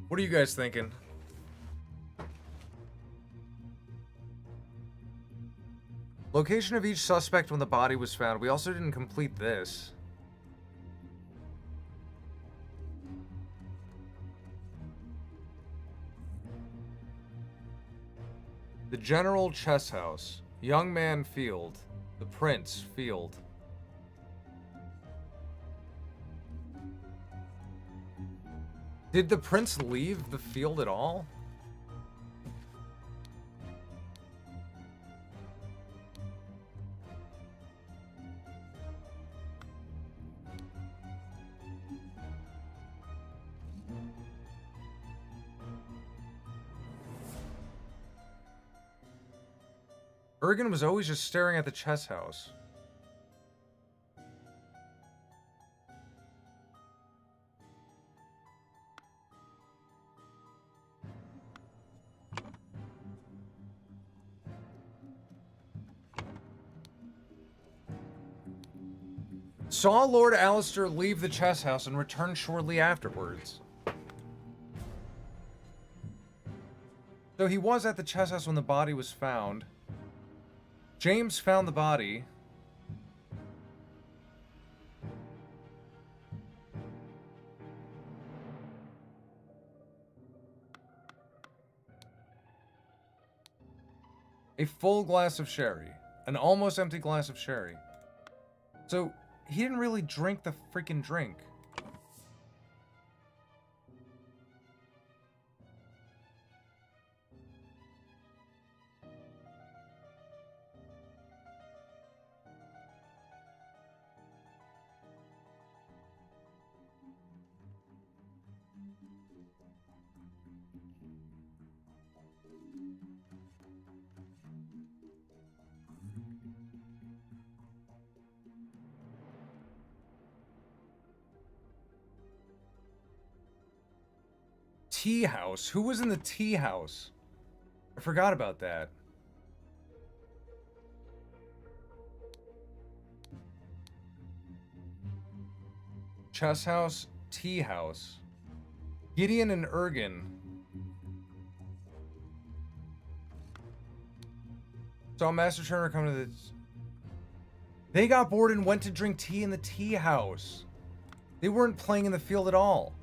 What are you guys thinking? Location of each suspect when the body was found. We also didn't complete this. The General Chess House. Young Man Field. The Prince Field. Did the Prince leave the field at all? Ergen was always just staring at the chess house. Saw Lord Alistair leave the chess house and return shortly afterwards. So he was at the chess house when the body was found. James found the body. A full glass of sherry. An almost empty glass of sherry. So, he didn't really drink the freaking drink. Tea house? Who was in the tea house? I forgot about that. Chess house, tea house. Gideon and Ergen. Saw Master Turner come to the... They got bored and went to drink tea in the tea house. They weren't playing in the field at all.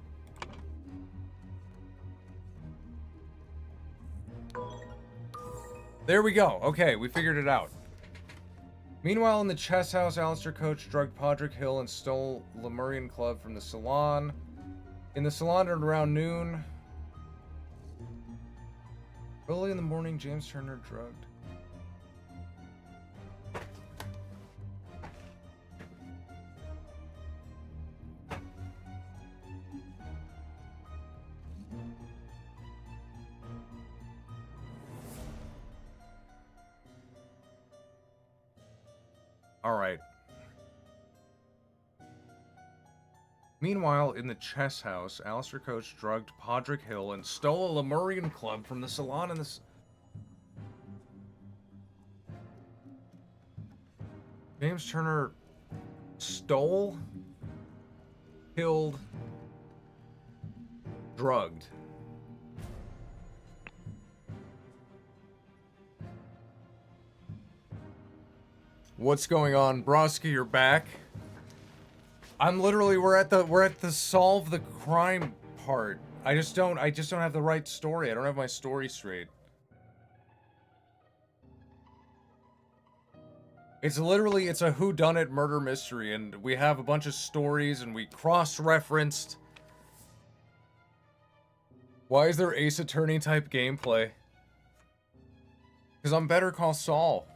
There we go. Okay, we figured it out. Meanwhile, in the chess house, Alistair Coach drugged Podrick Hill and stole Lemurian Club from the salon. In the salon at around noon. Early in the morning, James Turner drugged. All right. Meanwhile, in the chess house, Alistair Coach drugged Podrick Hill and stole a Lemurian club from the salon in the... James Turner stole, killed, drugged. What's going on, Broski? You're back. I'm literally we're at the solve the crime part. I just don't have the right story. I don't have my story straight. It's a whodunit murder mystery, and we have a bunch of stories, and we cross-referenced. Why is there Ace Attorney type gameplay? Because I'm Better Call Saul.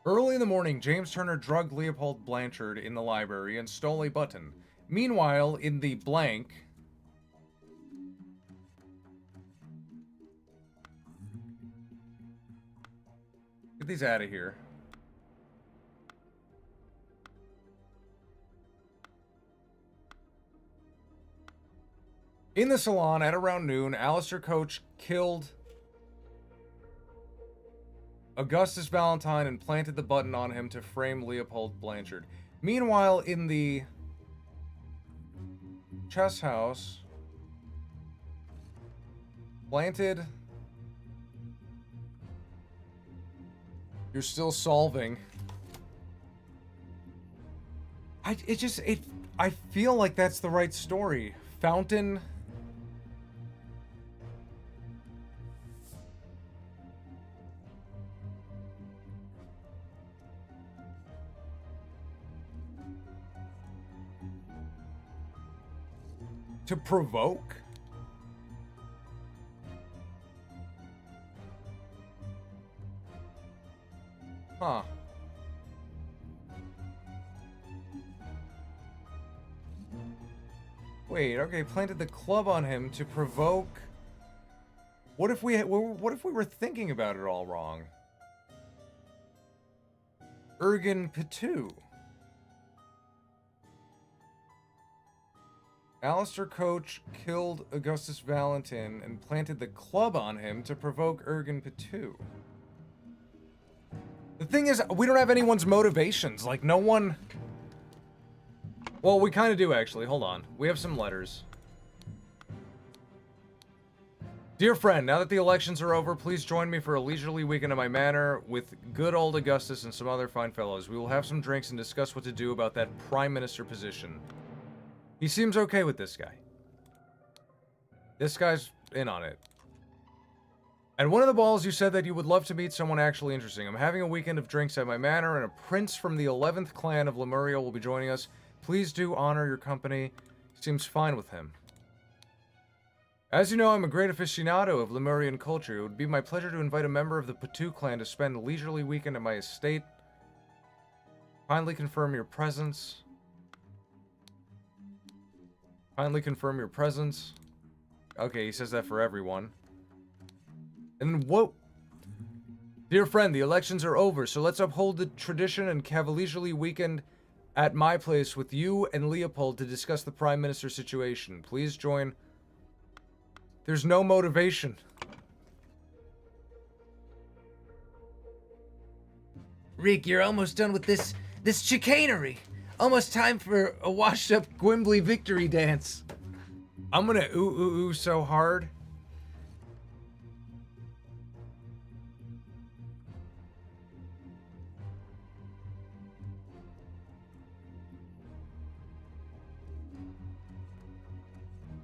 Early in the morning, James Turner drugged Leopold Blanchard in the library and stole a button. Meanwhile, in the blank... Get these out of here. In the salon, at around noon, Alistair Coach killed Augustus Valentine and planted the button on him to frame Leopold Blanchard. Meanwhile, in the chess house, planted... You're still solving. I feel like that's the right story. Fountain... To provoke? Huh. Wait, okay, planted the club on him to provoke... What if we were thinking about it all wrong? Ergen Pitou. Alistair Coach killed Augustus Valentin and planted the club on him to provoke Ergen Pitou. The thing is, we don't have anyone's motivations. Like, no one... Well, we kind of do, actually. Hold on. We have some letters. Dear friend, now that the elections are over, please join me for a leisurely weekend at my manor with good old Augustus and some other fine fellows. We will have some drinks and discuss what to do about that prime minister position. He seems okay with this guy. This guy's in on it. At one of the balls, you said that you would love to meet someone actually interesting. I'm having a weekend of drinks at my manor, and a prince from the 11th clan of Lemuria will be joining us. Please do honor your company. Seems fine with him. As you know, I'm a great aficionado of Lemurian culture. It would be my pleasure to invite a member of the Pitou clan to spend a leisurely weekend at my estate. Kindly confirm your presence. Kindly confirm your presence. Okay, he says that for everyone. And what? Dear friend, the elections are over, so let's uphold the tradition and have a leisurely weekend at my place with you and Leopold to discuss the Prime Minister situation. Please join. There's no motivation. Reek, you're almost done with this chicanery. Almost time for a washed-up Gwimbly victory dance. I'm gonna ooh so hard.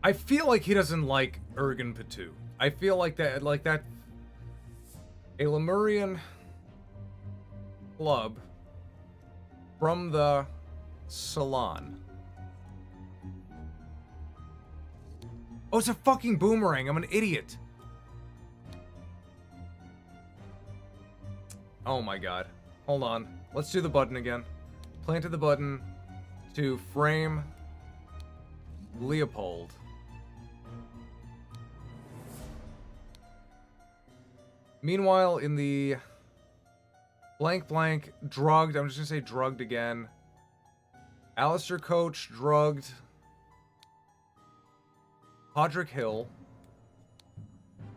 I feel like he doesn't like Ergen Pitou. I feel like that, a Lemurian club from the salon. Oh, it's a fucking boomerang. I'm an idiot. Oh my god. Hold on. Let's do the button again. Planted the button to frame Leopold. Meanwhile, in the Blank blank. Drugged. I'm just gonna say drugged again. Alistair Coach, drugged. Podrick Hill.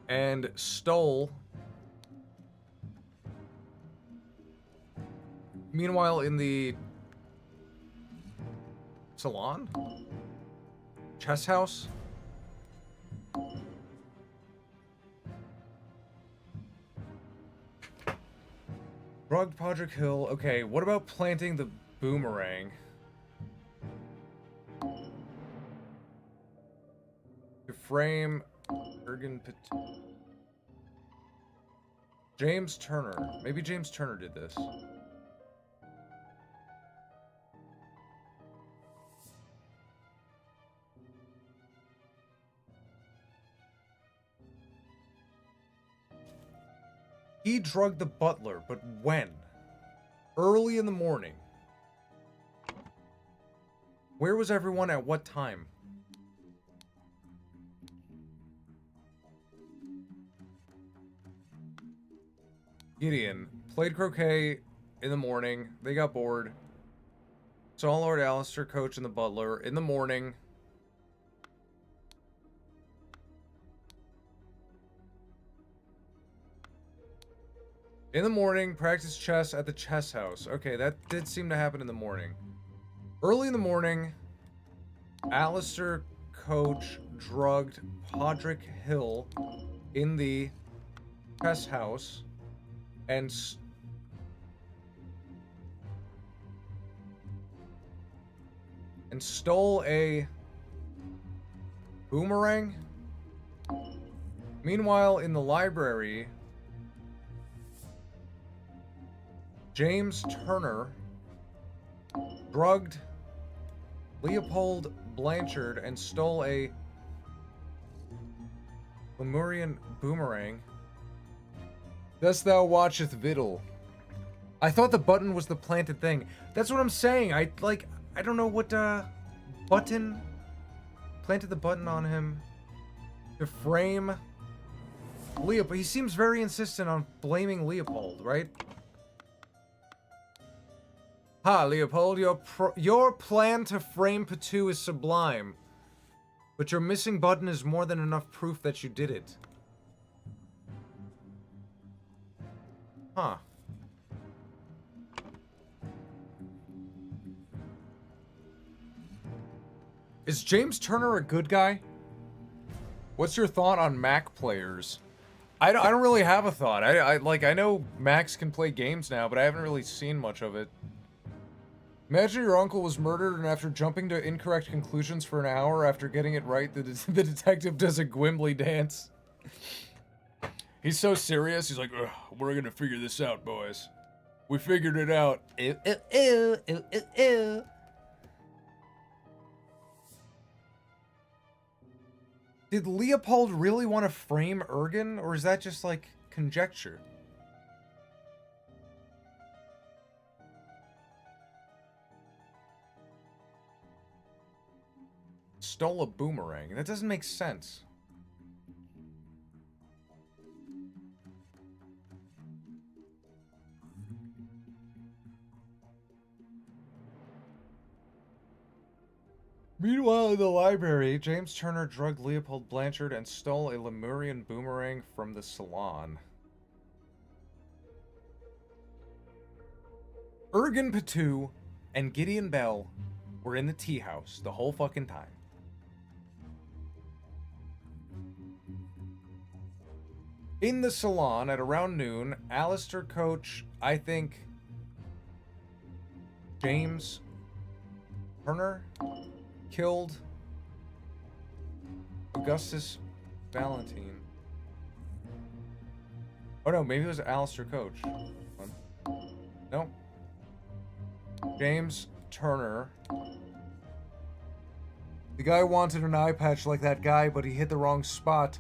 And stole. Meanwhile, in the salon? Chess house? Drugged Podrick Hill. Okay, what about planting the boomerang? To frame Ergen James Turner. Maybe James Turner did this. He drugged the butler, but when? Early in the morning. Where was everyone at what time? Gideon played croquet in the morning. They got bored. Saw Lord Alistair Coach and the butler in the morning. In the morning, practice chess at the chess house. Okay, that did seem to happen in the morning. Early in the morning, Alistair Coach drugged Podrick Hill in the chess house and stole a boomerang. Meanwhile, in the library, James Turner drugged Leopold Blanchard and stole a Lemurian boomerang. Dost thou watcheth Viddle? I thought the button was the planted thing. That's what I'm saying. I don't know what button planted the button on him to frame Leopold. He seems very insistent on blaming Leopold, right? Ha, Leopold, your plan to frame Patu is sublime. But your missing button is more than enough proof that you did it. Huh. Is James Turner a good guy? What's your thought on Mac players? I don't really have a thought. I know Macs can play games now, but I haven't really seen much of it. Imagine your uncle was murdered, and after jumping to incorrect conclusions for an hour after getting it right, the detective does a Gwimbly dance. He's so serious, he's like, ugh, we're gonna figure this out, boys. We figured it out. Ew, ew, ew, ew, ew, ew. Did Leopold really want to frame Ergen, or is that just, like, conjecture? Stole a boomerang. That doesn't make sense. Meanwhile, in the library, James Turner drugged Leopold Blanchard and stole a Lemurian boomerang from the salon. Ergen Patu and Gideon Bell were in the tea house the whole fucking time. In the salon at around noon, Alistair Coach, I think, James Turner killed Augustus Valentine. Oh no, maybe it was Alistair Coach. No. James Turner. The guy wanted an eye patch like that guy, but he hit the wrong spot.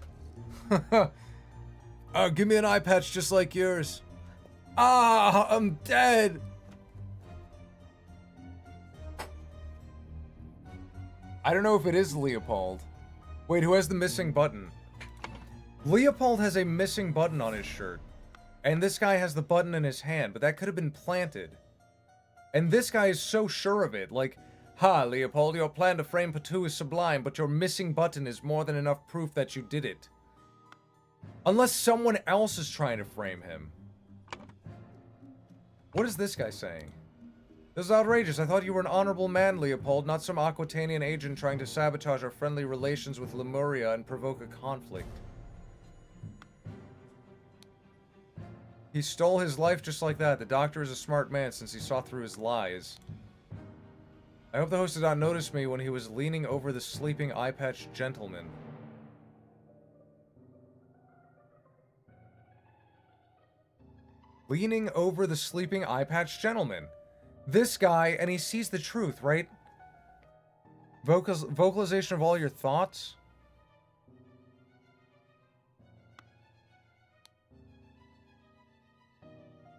Give me an eye patch just like yours. Ah, I'm dead. I don't know if it is Leopold. Wait, who has the missing button? Leopold has a missing button on his shirt. And this guy has the button in his hand, but that could have been planted. And this guy is so sure of it. Like, ha, Leopold, your plan to frame Patu is sublime, but your missing button is more than enough proof that you did it. Unless someone else is trying to frame him. What is this guy saying? This is outrageous. I thought you were an honorable man, Leopold, not some Aquitanian agent trying to sabotage our friendly relations with Lemuria and provoke a conflict. He stole his life just like that. The doctor is a smart man since he saw through his lies. I hope the host did not notice me when he was leaning over the sleeping eye-patched gentleman. Leaning over the sleeping eye-patched gentleman. This guy, and he sees the truth, right? Vocalization of all your thoughts?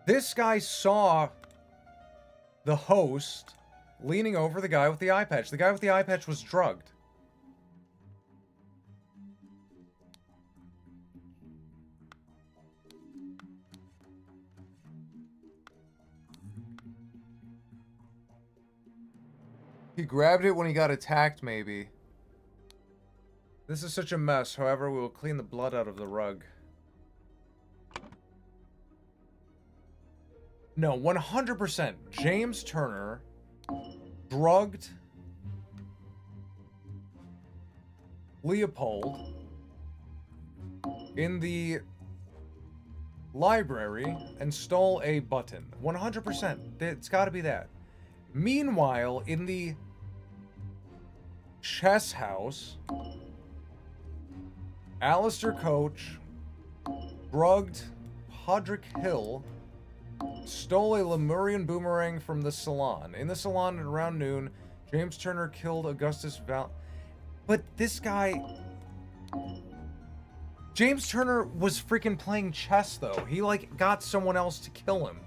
This guy saw the host leaning over the guy with the eye patch. The guy with the eye patch was drugged. He grabbed it when he got attacked, maybe. This is such a mess. However, we will clean the blood out of the rug. No, 100%. James Turner drugged Leopold in the library and stole a button. 100%. It's got to be that. Meanwhile, in the chess house, Alistair Coach drugged Podrick Hill, stole a Lemurian boomerang from the salon. In the salon at around noon, James Turner killed Augustus Val... But this guy... James Turner was freaking playing chess, though. He, like, got someone else to kill him.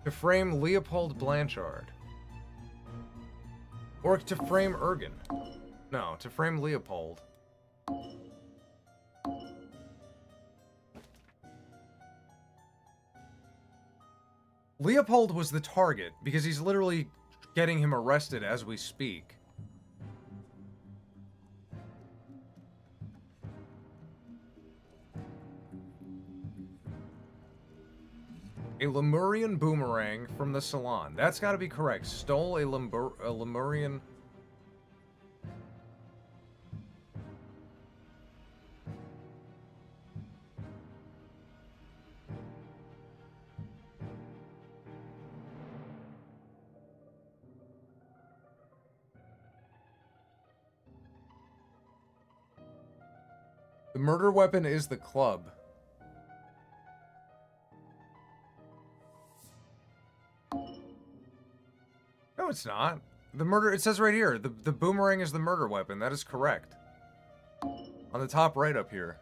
To frame Leopold Blanchard. Or to frame Ergen. No, to frame Leopold. Leopold was the target, because he's literally getting him arrested as we speak. A Lemurian boomerang from the salon. That's gotta be correct. Stole a Lemurian... The murder weapon is the club. No, it's not. The murder, it says right here, the boomerang is the murder weapon. That is correct. On the top right up here.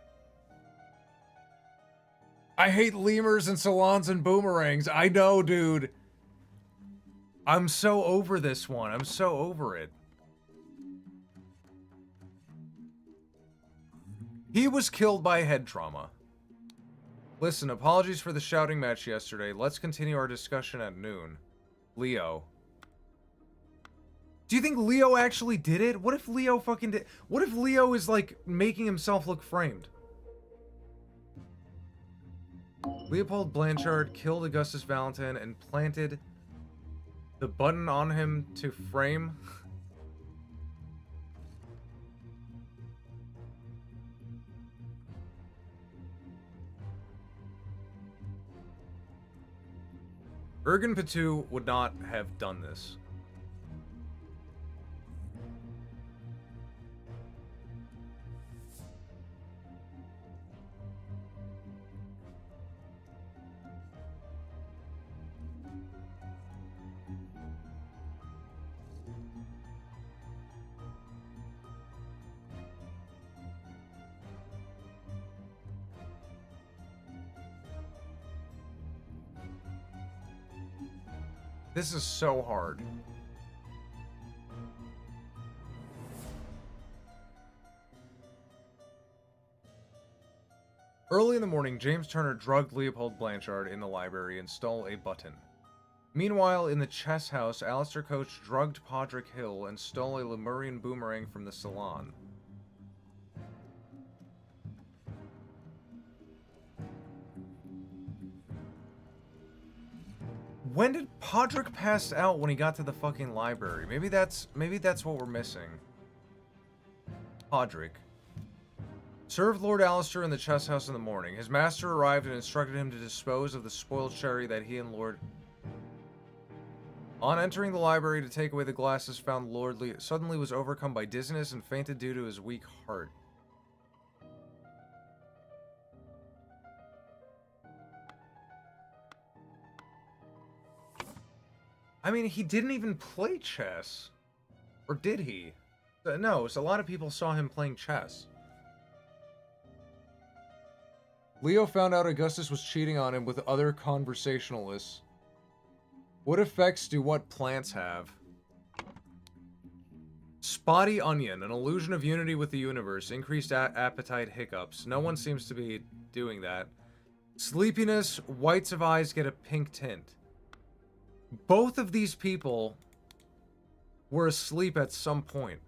I hate lemurs and salons and boomerangs. I know, dude. I'm so over this one. I'm so over it. He was killed by head trauma. Listen, apologies for the shouting match yesterday. Let's continue our discussion at noon. Leo. Do you think Leo actually did it? What if Leo fucking did? What if Leo is, like, making himself look framed? Leopold Blanchard killed Augustus Valentine and planted the button on him to frame... Ergen Patu would not have done this. This is so hard. Early in the morning, James Turner drugged Leopold Blanchard in the library and stole a button. Meanwhile, in the chess house, Alistair Coach drugged Podrick Hill and stole a Lemurian boomerang from the salon. When did Podrick pass out when he got to the fucking library? Maybe that's what we're missing. Podrick. Served Lord Alistair in the chess house in the morning. His master arrived and instructed him to dispose of the spoiled sherry that he and Lord... On entering the library to take away the glasses, found Lord Lee suddenly was overcome by dizziness and fainted due to his weak heart. I mean, he didn't even play chess. Or did he? No, so a lot of people saw him playing chess. Leo found out Augustus was cheating on him with other conversationalists. What effects do what plants have? Spotty onion, an illusion of unity with the universe. Increased appetite, hiccups. No one seems to be doing that. Sleepiness, whites of eyes get a pink tint. Both of these people were asleep at some point.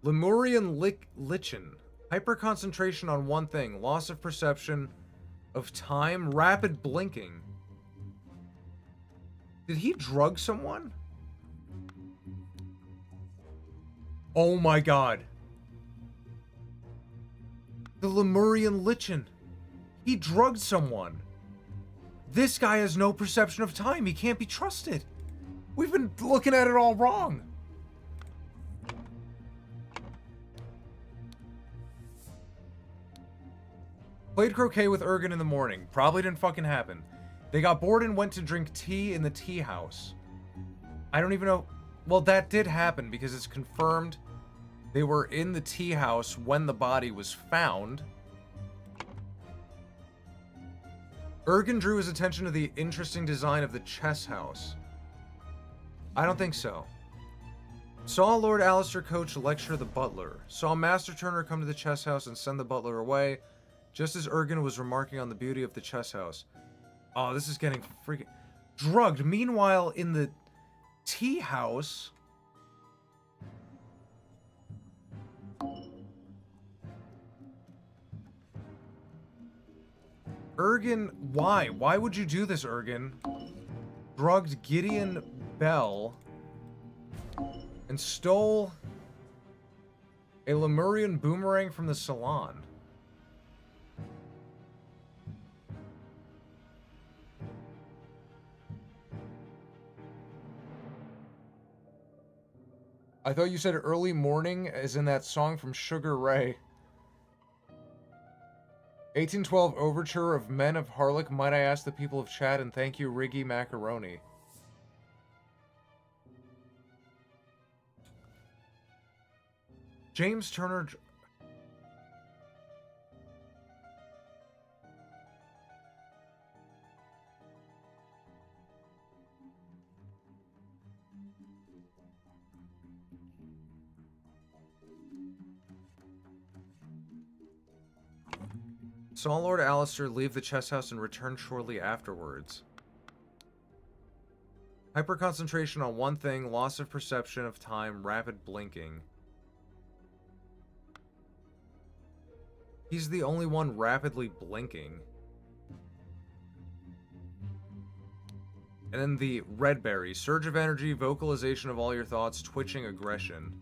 Lemurian lichen. Hyperconcentration on one thing. Loss of perception of time. Rapid blinking. Did he drug someone? Oh my god. The Lemurian lichen. He drugged someone. This guy has no perception of time. He can't be trusted. We've been looking at it all wrong. Played croquet with Ergen in the morning. Probably didn't fucking happen. They got bored and went to drink tea in the tea house. I don't even know. Well, that did happen because it's confirmed they were in the tea house when the body was found. Ergen drew his attention to the interesting design of the chess house. I don't think so. Saw Lord Alistair Coach lecture the butler. Saw Master Turner come to the chess house and send the butler away, just as Ergen was remarking on the beauty of the chess house. Oh, this is getting freaking... drugged. Meanwhile, in the tea house... Ergen, why? Why would you do this, Ergen? Drugged Gideon Bell and stole a Lemurian boomerang from the salon. I thought you said early morning as in that song from Sugar Ray. 1812 Overture of Men of Harlech. Might I ask the people of chat and thank you, Riggy Macaroni. James Turner... Saw Lord Alistair leave the chess house and return shortly afterwards. Hyperconcentration on one thing, loss of perception of time, rapid blinking. He's the only one rapidly blinking. And then the red berry, surge of energy, vocalization of all your thoughts, twitching aggression.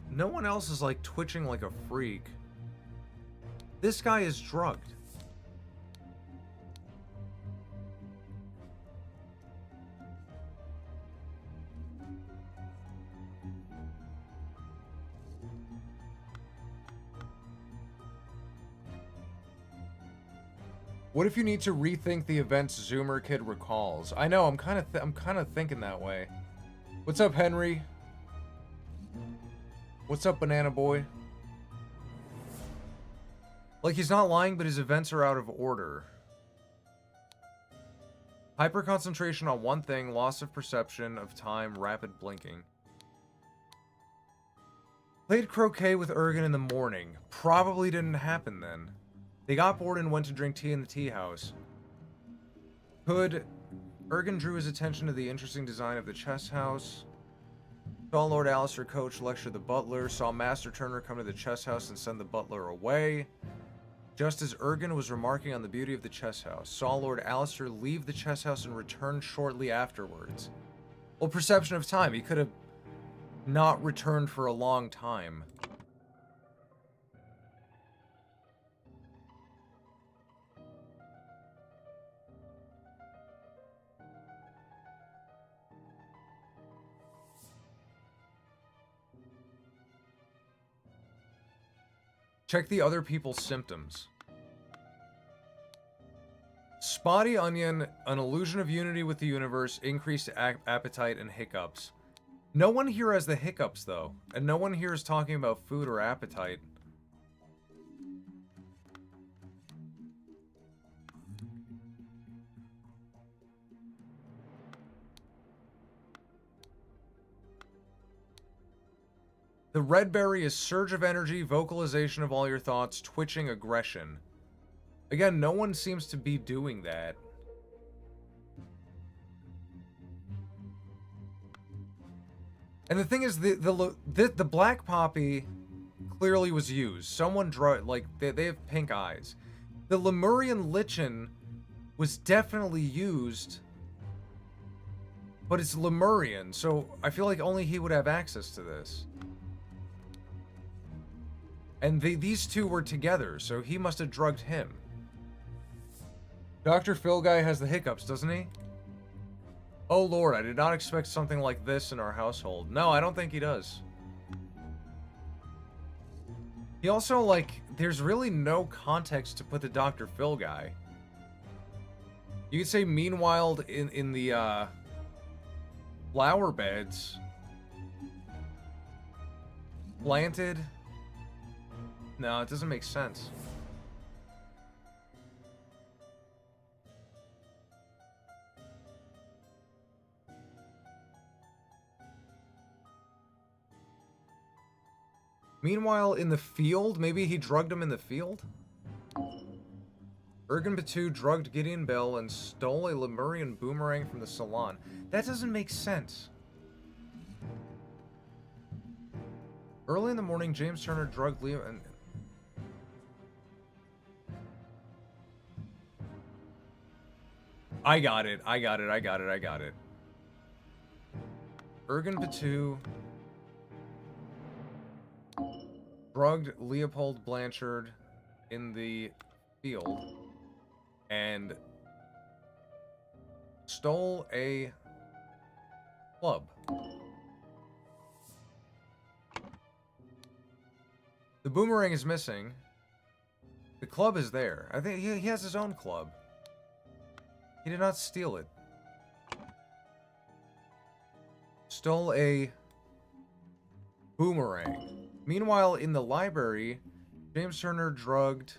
No one else is like twitching like a freak. This guy is drugged. What if you need to rethink the events Zoomer Kid recalls? I know, I'm kind of thinking that way. What's up, Henry? What's up, Banana Boy? Like, he's not lying, but his events are out of order. Hyperconcentration on one thing, loss of perception of time, rapid blinking. Played croquet with Ergen in the morning. Probably didn't happen then. They got bored and went to drink tea in the tea house. Ergen drew his attention to the interesting design of the chess house. Saw Lord Alistair coach lecture the butler. Saw Master Turner come to the chess house and send the butler away. Just as Ergen was remarking on the beauty of the chess house, saw Lord Alistair leave the chess house and return shortly afterwards. Well, perception of time. He could have not returned for a long time. Check the other people's symptoms. Spotty onion, an illusion of unity with the universe, increased appetite, and hiccups. No one here has the hiccups, though. And no one here is talking about food or appetite. The red berry is surge of energy, vocalization of all your thoughts, twitching, aggression. Again, no one seems to be doing that. And the thing is, the black poppy clearly was used. Someone drew, like, they have pink eyes. The Lemurian lichen was definitely used, but it's Lemurian, so I feel like only he would have access to this. And these two were together, so he must have drugged him. Dr. Phil guy has the hiccups, doesn't he? Oh lord, I did not expect something like this in our household. No, I don't think he does. He also, like, there's really no context to put the Dr. Phil guy. You could say, meanwhile, in the, flower beds. Planted. No, it doesn't make sense. Meanwhile, in the field, maybe he drugged him in the field? Ergen Batu drugged Gideon Bell and stole a Lemurian boomerang from the salon. That doesn't make sense. Early in the morning, James Turner drugged Leo and... I got it. Ergen Batu drugged Leopold Blanchard in the field and stole a club. The boomerang is missing. The club is there. I think he has his own club. He did not steal it. Stole a boomerang. Meanwhile, in the library, James Turner drugged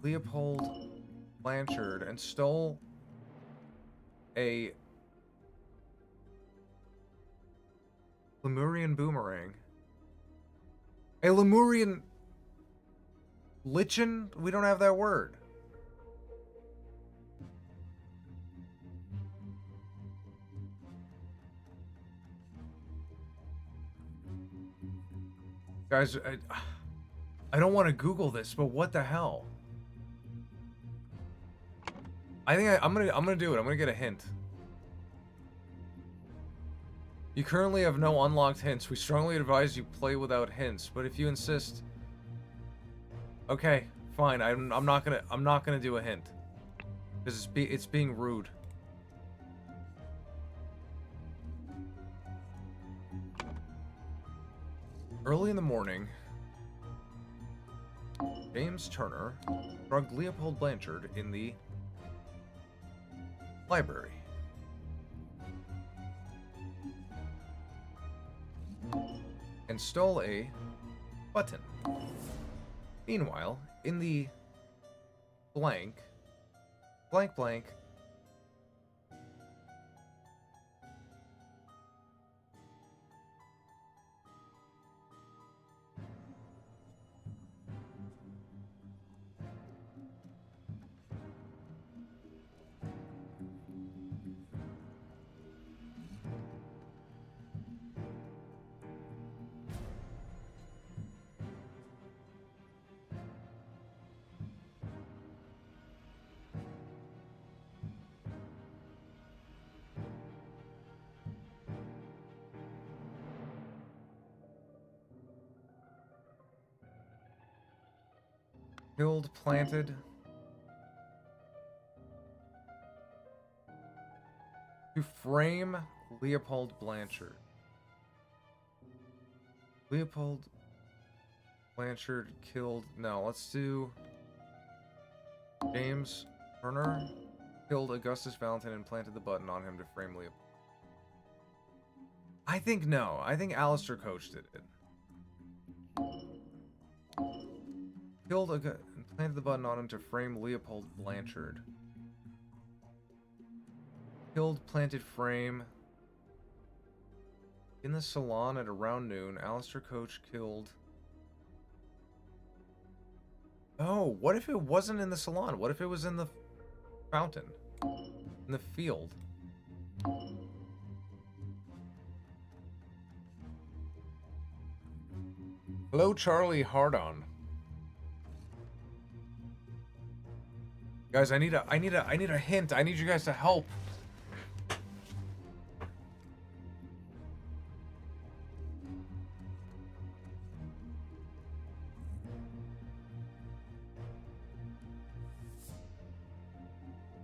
Leopold Blanchard and stole a Lemurian boomerang. A Lemurian lichen? We don't have that word. Guys, I don't want to Google this, but what the hell? I think I'm gonna do it. I'm gonna get a hint. You currently have no unlocked hints. We strongly advise you play without hints, but if you insist, okay, fine. I'm not gonna do a hint because it's being rude. Early in the morning, James Turner drugged Leopold Blanchard in the library. And stole a button. Meanwhile, in the blank, blank, killed, planted. To frame Leopold Blanchard. Leopold Blanchard killed. No, let's do James Turner killed Augustus Valentine and planted the button on him to frame Leopold. I think no. I think Alistair Coach did it. Killed and planted the button on him to frame Leopold Blanchard. Killed, planted, frame. In the salon at around noon, Alistair Coach killed... Oh, what if it wasn't in the salon? What if it was in the fountain? In the field? Hello, Charlie Hardon. Guys, I need a hint. I need you guys to help.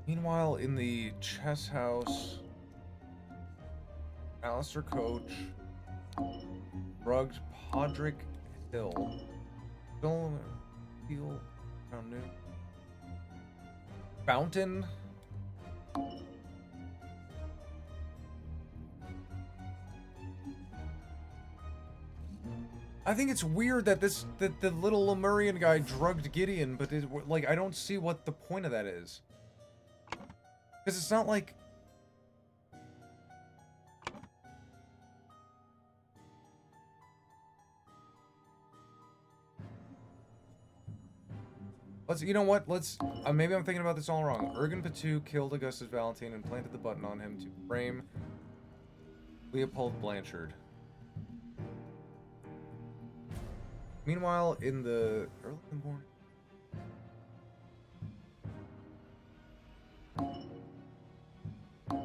Meanwhile, in the chess house, Alistair Coach drugged Podrick Hill. Still feel around noon. Fountain. I think it's weird that the little Lemurian guy drugged Gideon, but like I don't see what the point of that is. Because it's not like... you know what? Maybe I'm thinking about this all wrong. Ergen Patu killed Augustus Valentine and planted the button on him to frame Leopold Blanchard. Meanwhile, in the early morning...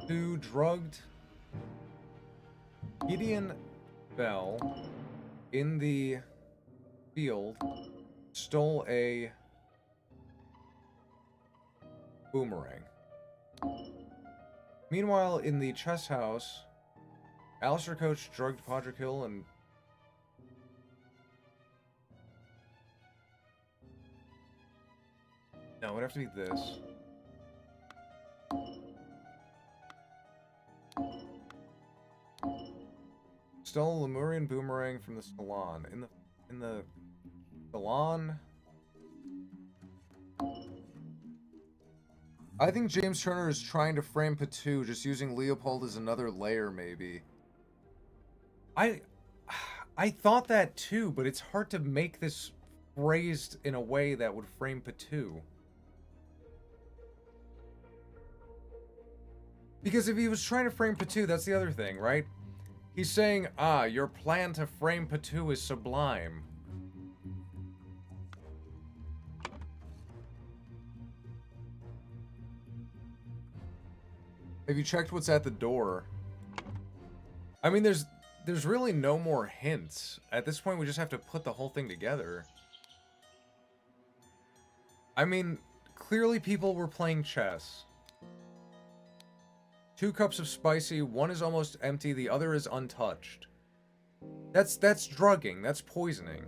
Who drugged Gideon Bell in the field, stole a boomerang. Meanwhile, in the chess house, Alistair Coach drugged Podrick Hill and... No, it would have to be this. Stole a Lemurian boomerang from the salon. In the salon... I think James Turner is trying to frame Patu, just using Leopold as another layer, maybe. I thought that too, but it's hard to make this phrased in a way that would frame Patu. Because if he was trying to frame Patu, that's the other thing, right? He's saying, your plan to frame Patu is sublime. Have you checked what's at the door? I mean, there's really no more hints. At this point, we just have to put the whole thing together. I mean, clearly people were playing chess. 2 cups of spicy, one is almost empty, the other is untouched. That's drugging, that's poisoning.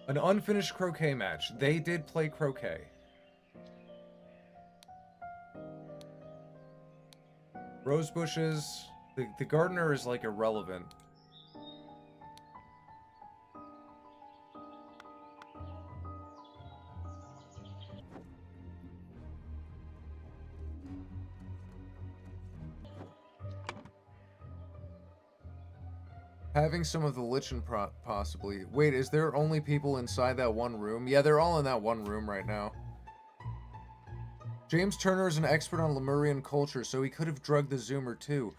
An unfinished croquet match. They did play croquet. Rose bushes. The gardener is like irrelevant. Having some of the lichen possibly. Wait, is there only people inside that one room? Yeah, they're all in that one room right now. James Turner is an expert on Lemurian culture, so he could have drugged the Zoomer too.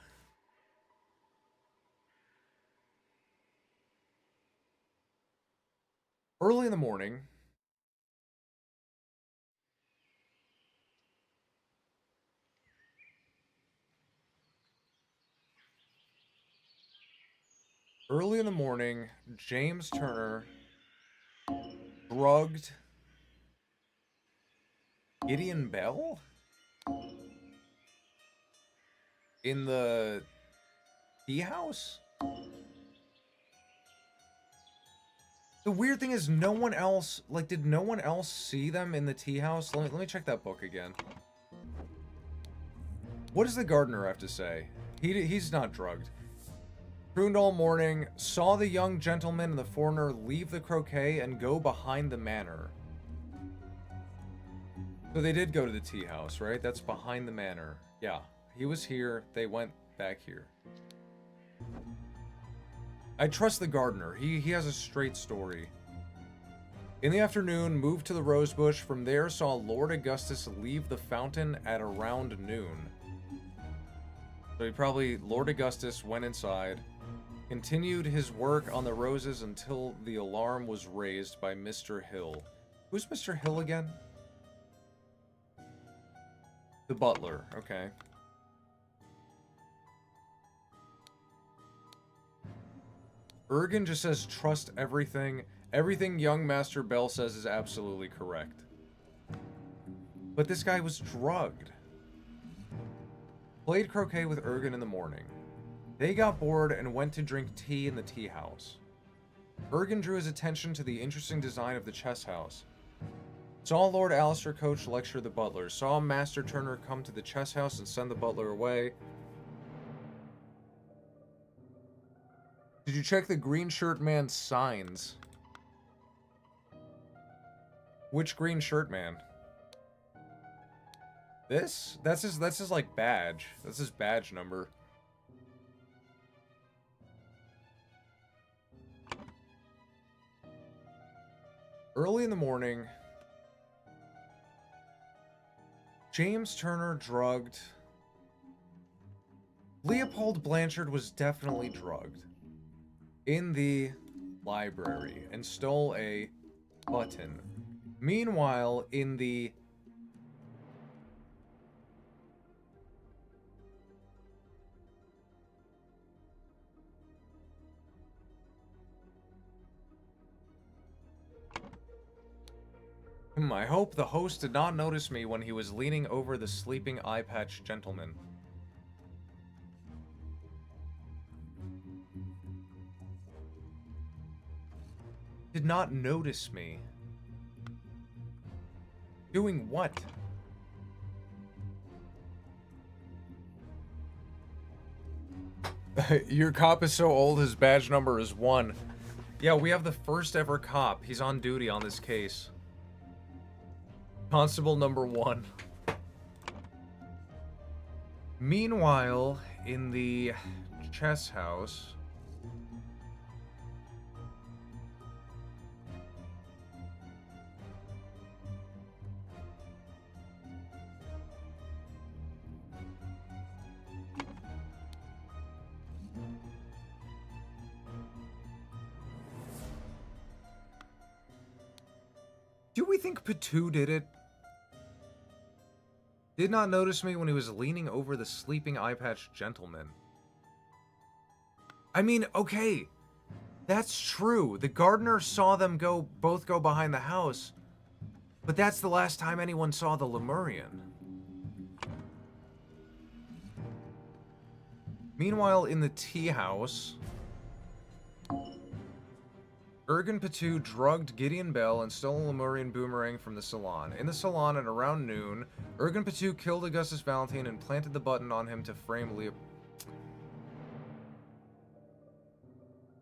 Early in the morning, James Turner drugged Gideon Bell in the tea house? The weird thing is no one else, like, did no one else see them in the tea house? Let me check that book again. What does the gardener have to say? He's not drugged. Crooned all morning, saw the young gentleman and the foreigner leave the croquet and go behind the manor. So they did go to the tea house, right? That's behind the manor. Yeah, he was here, they went back here. I trust the gardener. He has a straight story. In the afternoon, moved to the rosebush. From there, saw Lord Augustus leave the fountain at around noon. So Lord Augustus went inside, continued his work on the roses until the alarm was raised by Mr. Hill. Who's Mr. Hill again? The butler, okay. Ergen just says, trust everything. Everything young Master Bell says is absolutely correct. But this guy was drugged. Played croquet with Ergen in the morning. They got bored and went to drink tea in the tea house. Ergen drew his attention to the interesting design of the chess house. Saw Lord Alistair Coach lecture the butler. Saw Master Turner come to the chess house and send the butler away. Did you check the green shirt man's signs? Which green shirt man? This? That's his like badge. That's his badge number. Early in the morning, James Turner drugged. Leopold Blanchard was definitely drugged in the library and stole a button. Meanwhile, in the I hope the host did not notice me when he was leaning over the sleeping eye-patch gentleman. Did not notice me. Doing what? Your cop is so old, his badge number is 1. Yeah, we have the first ever cop. He's on duty on this case. Constable number 1. Meanwhile, in the chess house... Do we think Patu did it? Did not notice me when he was leaning over the sleeping eye-patch gentleman. I mean, okay. That's true. The gardener saw them both go behind the house. But that's the last time anyone saw the Lemurian. Meanwhile, in the tea house... Ergen Patu drugged Gideon Bell and stole a Lemurian boomerang from the salon. In the salon at around noon, Ergen Patu killed Augustus Valentine and planted the button on him to frame Leo.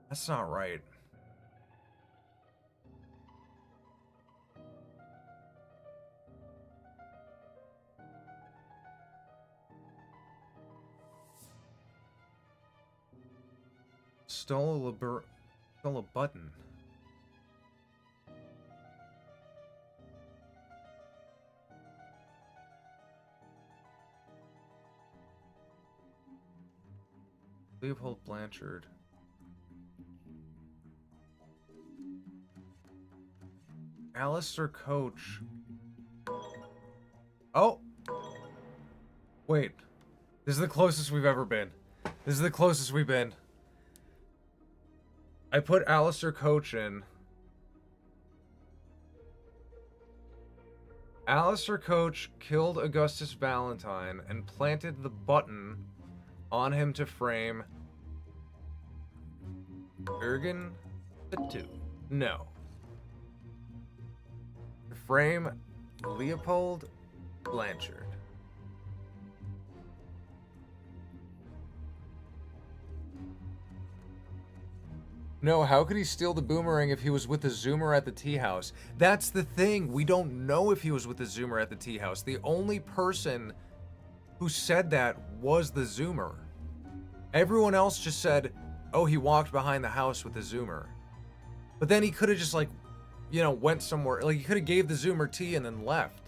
That's not right. Stole a button. Leopold Blanchard. Alistair Coach. Oh! Wait. This is the closest we've ever been. This is the closest we've been. I put Alistair Coach in. Alistair Coach killed Augustus Valentine and planted the button on him to frame Ergen Patu. No. To frame Leopold Blanchard. No, how could he steal the boomerang if he was with the Zoomer at the tea house? That's the thing. We don't know if he was with the Zoomer at the tea house. The only person who said that was the Zoomer. Everyone else just said, oh, he walked behind the house with the Zoomer. But then he could have just, like, you know, went somewhere. Like, he could have gave the Zoomer tea and then left.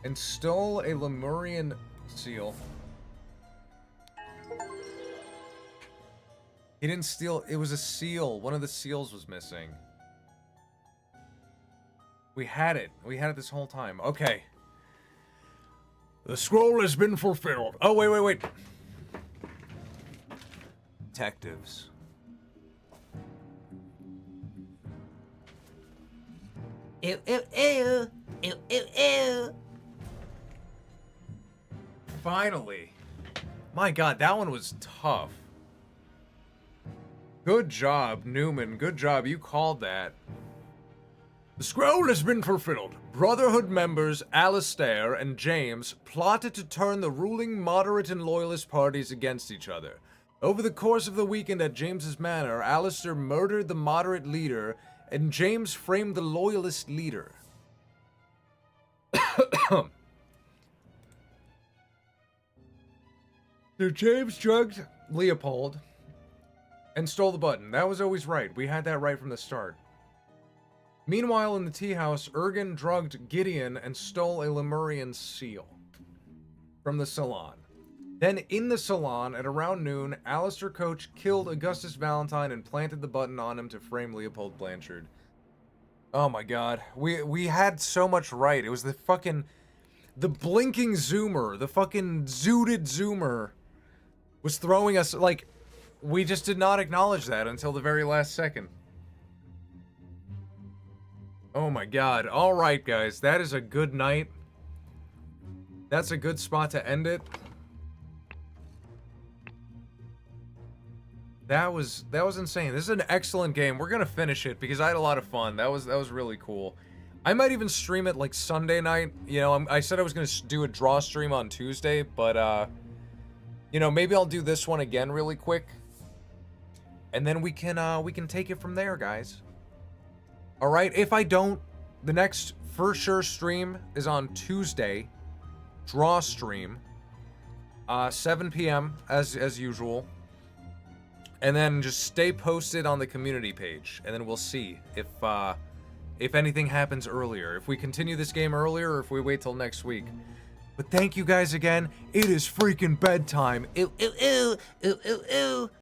And stole a Lemurian seal. He didn't steal, it was a seal. One of the seals was missing. We had it. We had it this whole time. Okay. The scroll has been fulfilled. Oh, wait. Detectives. Ew, ew, ew. Ew, ew, ew. Finally. My God, that one was tough. Good job, Newman. Good job. You called that. The scroll has been fulfilled. Brotherhood members Alistair and James plotted to turn the ruling moderate and loyalist parties against each other. Over the course of the weekend at James's manor, Alistair murdered the moderate leader and James framed the loyalist leader. So James drugged Leopold and stole the button. That was always right. We had that right from the start. Meanwhile, in the tea house, Ergen drugged Gideon and stole a Lemurian seal from the salon. Then, in the salon, at around noon, Alistair Coach killed Augustus Valentine and planted the button on him to frame Leopold Blanchard. Oh my God. We had so much right. It was the fucking... The blinking Zoomer, the fucking zooted Zoomer was throwing us, like... We just did not acknowledge that until the very last second. Oh my God. Alright, guys. That is a good night. That's a good spot to end it. That was insane. This is an excellent game. We're gonna finish it because I had a lot of fun. That was really cool. I might even stream it like Sunday night. You know, I said I was gonna do a draw stream on Tuesday, but you know, maybe I'll do this one again really quick. And then we can take it from there, guys. All right, if I don't, the next for sure stream is on Tuesday. Draw stream. 7 p.m. as usual. And then just stay posted on the community page, and then we'll see if anything happens earlier. If we continue this game earlier, or if we wait till next week. But thank you guys again. It is freaking bedtime. Ew, ew, ew. Ew, ew, ew.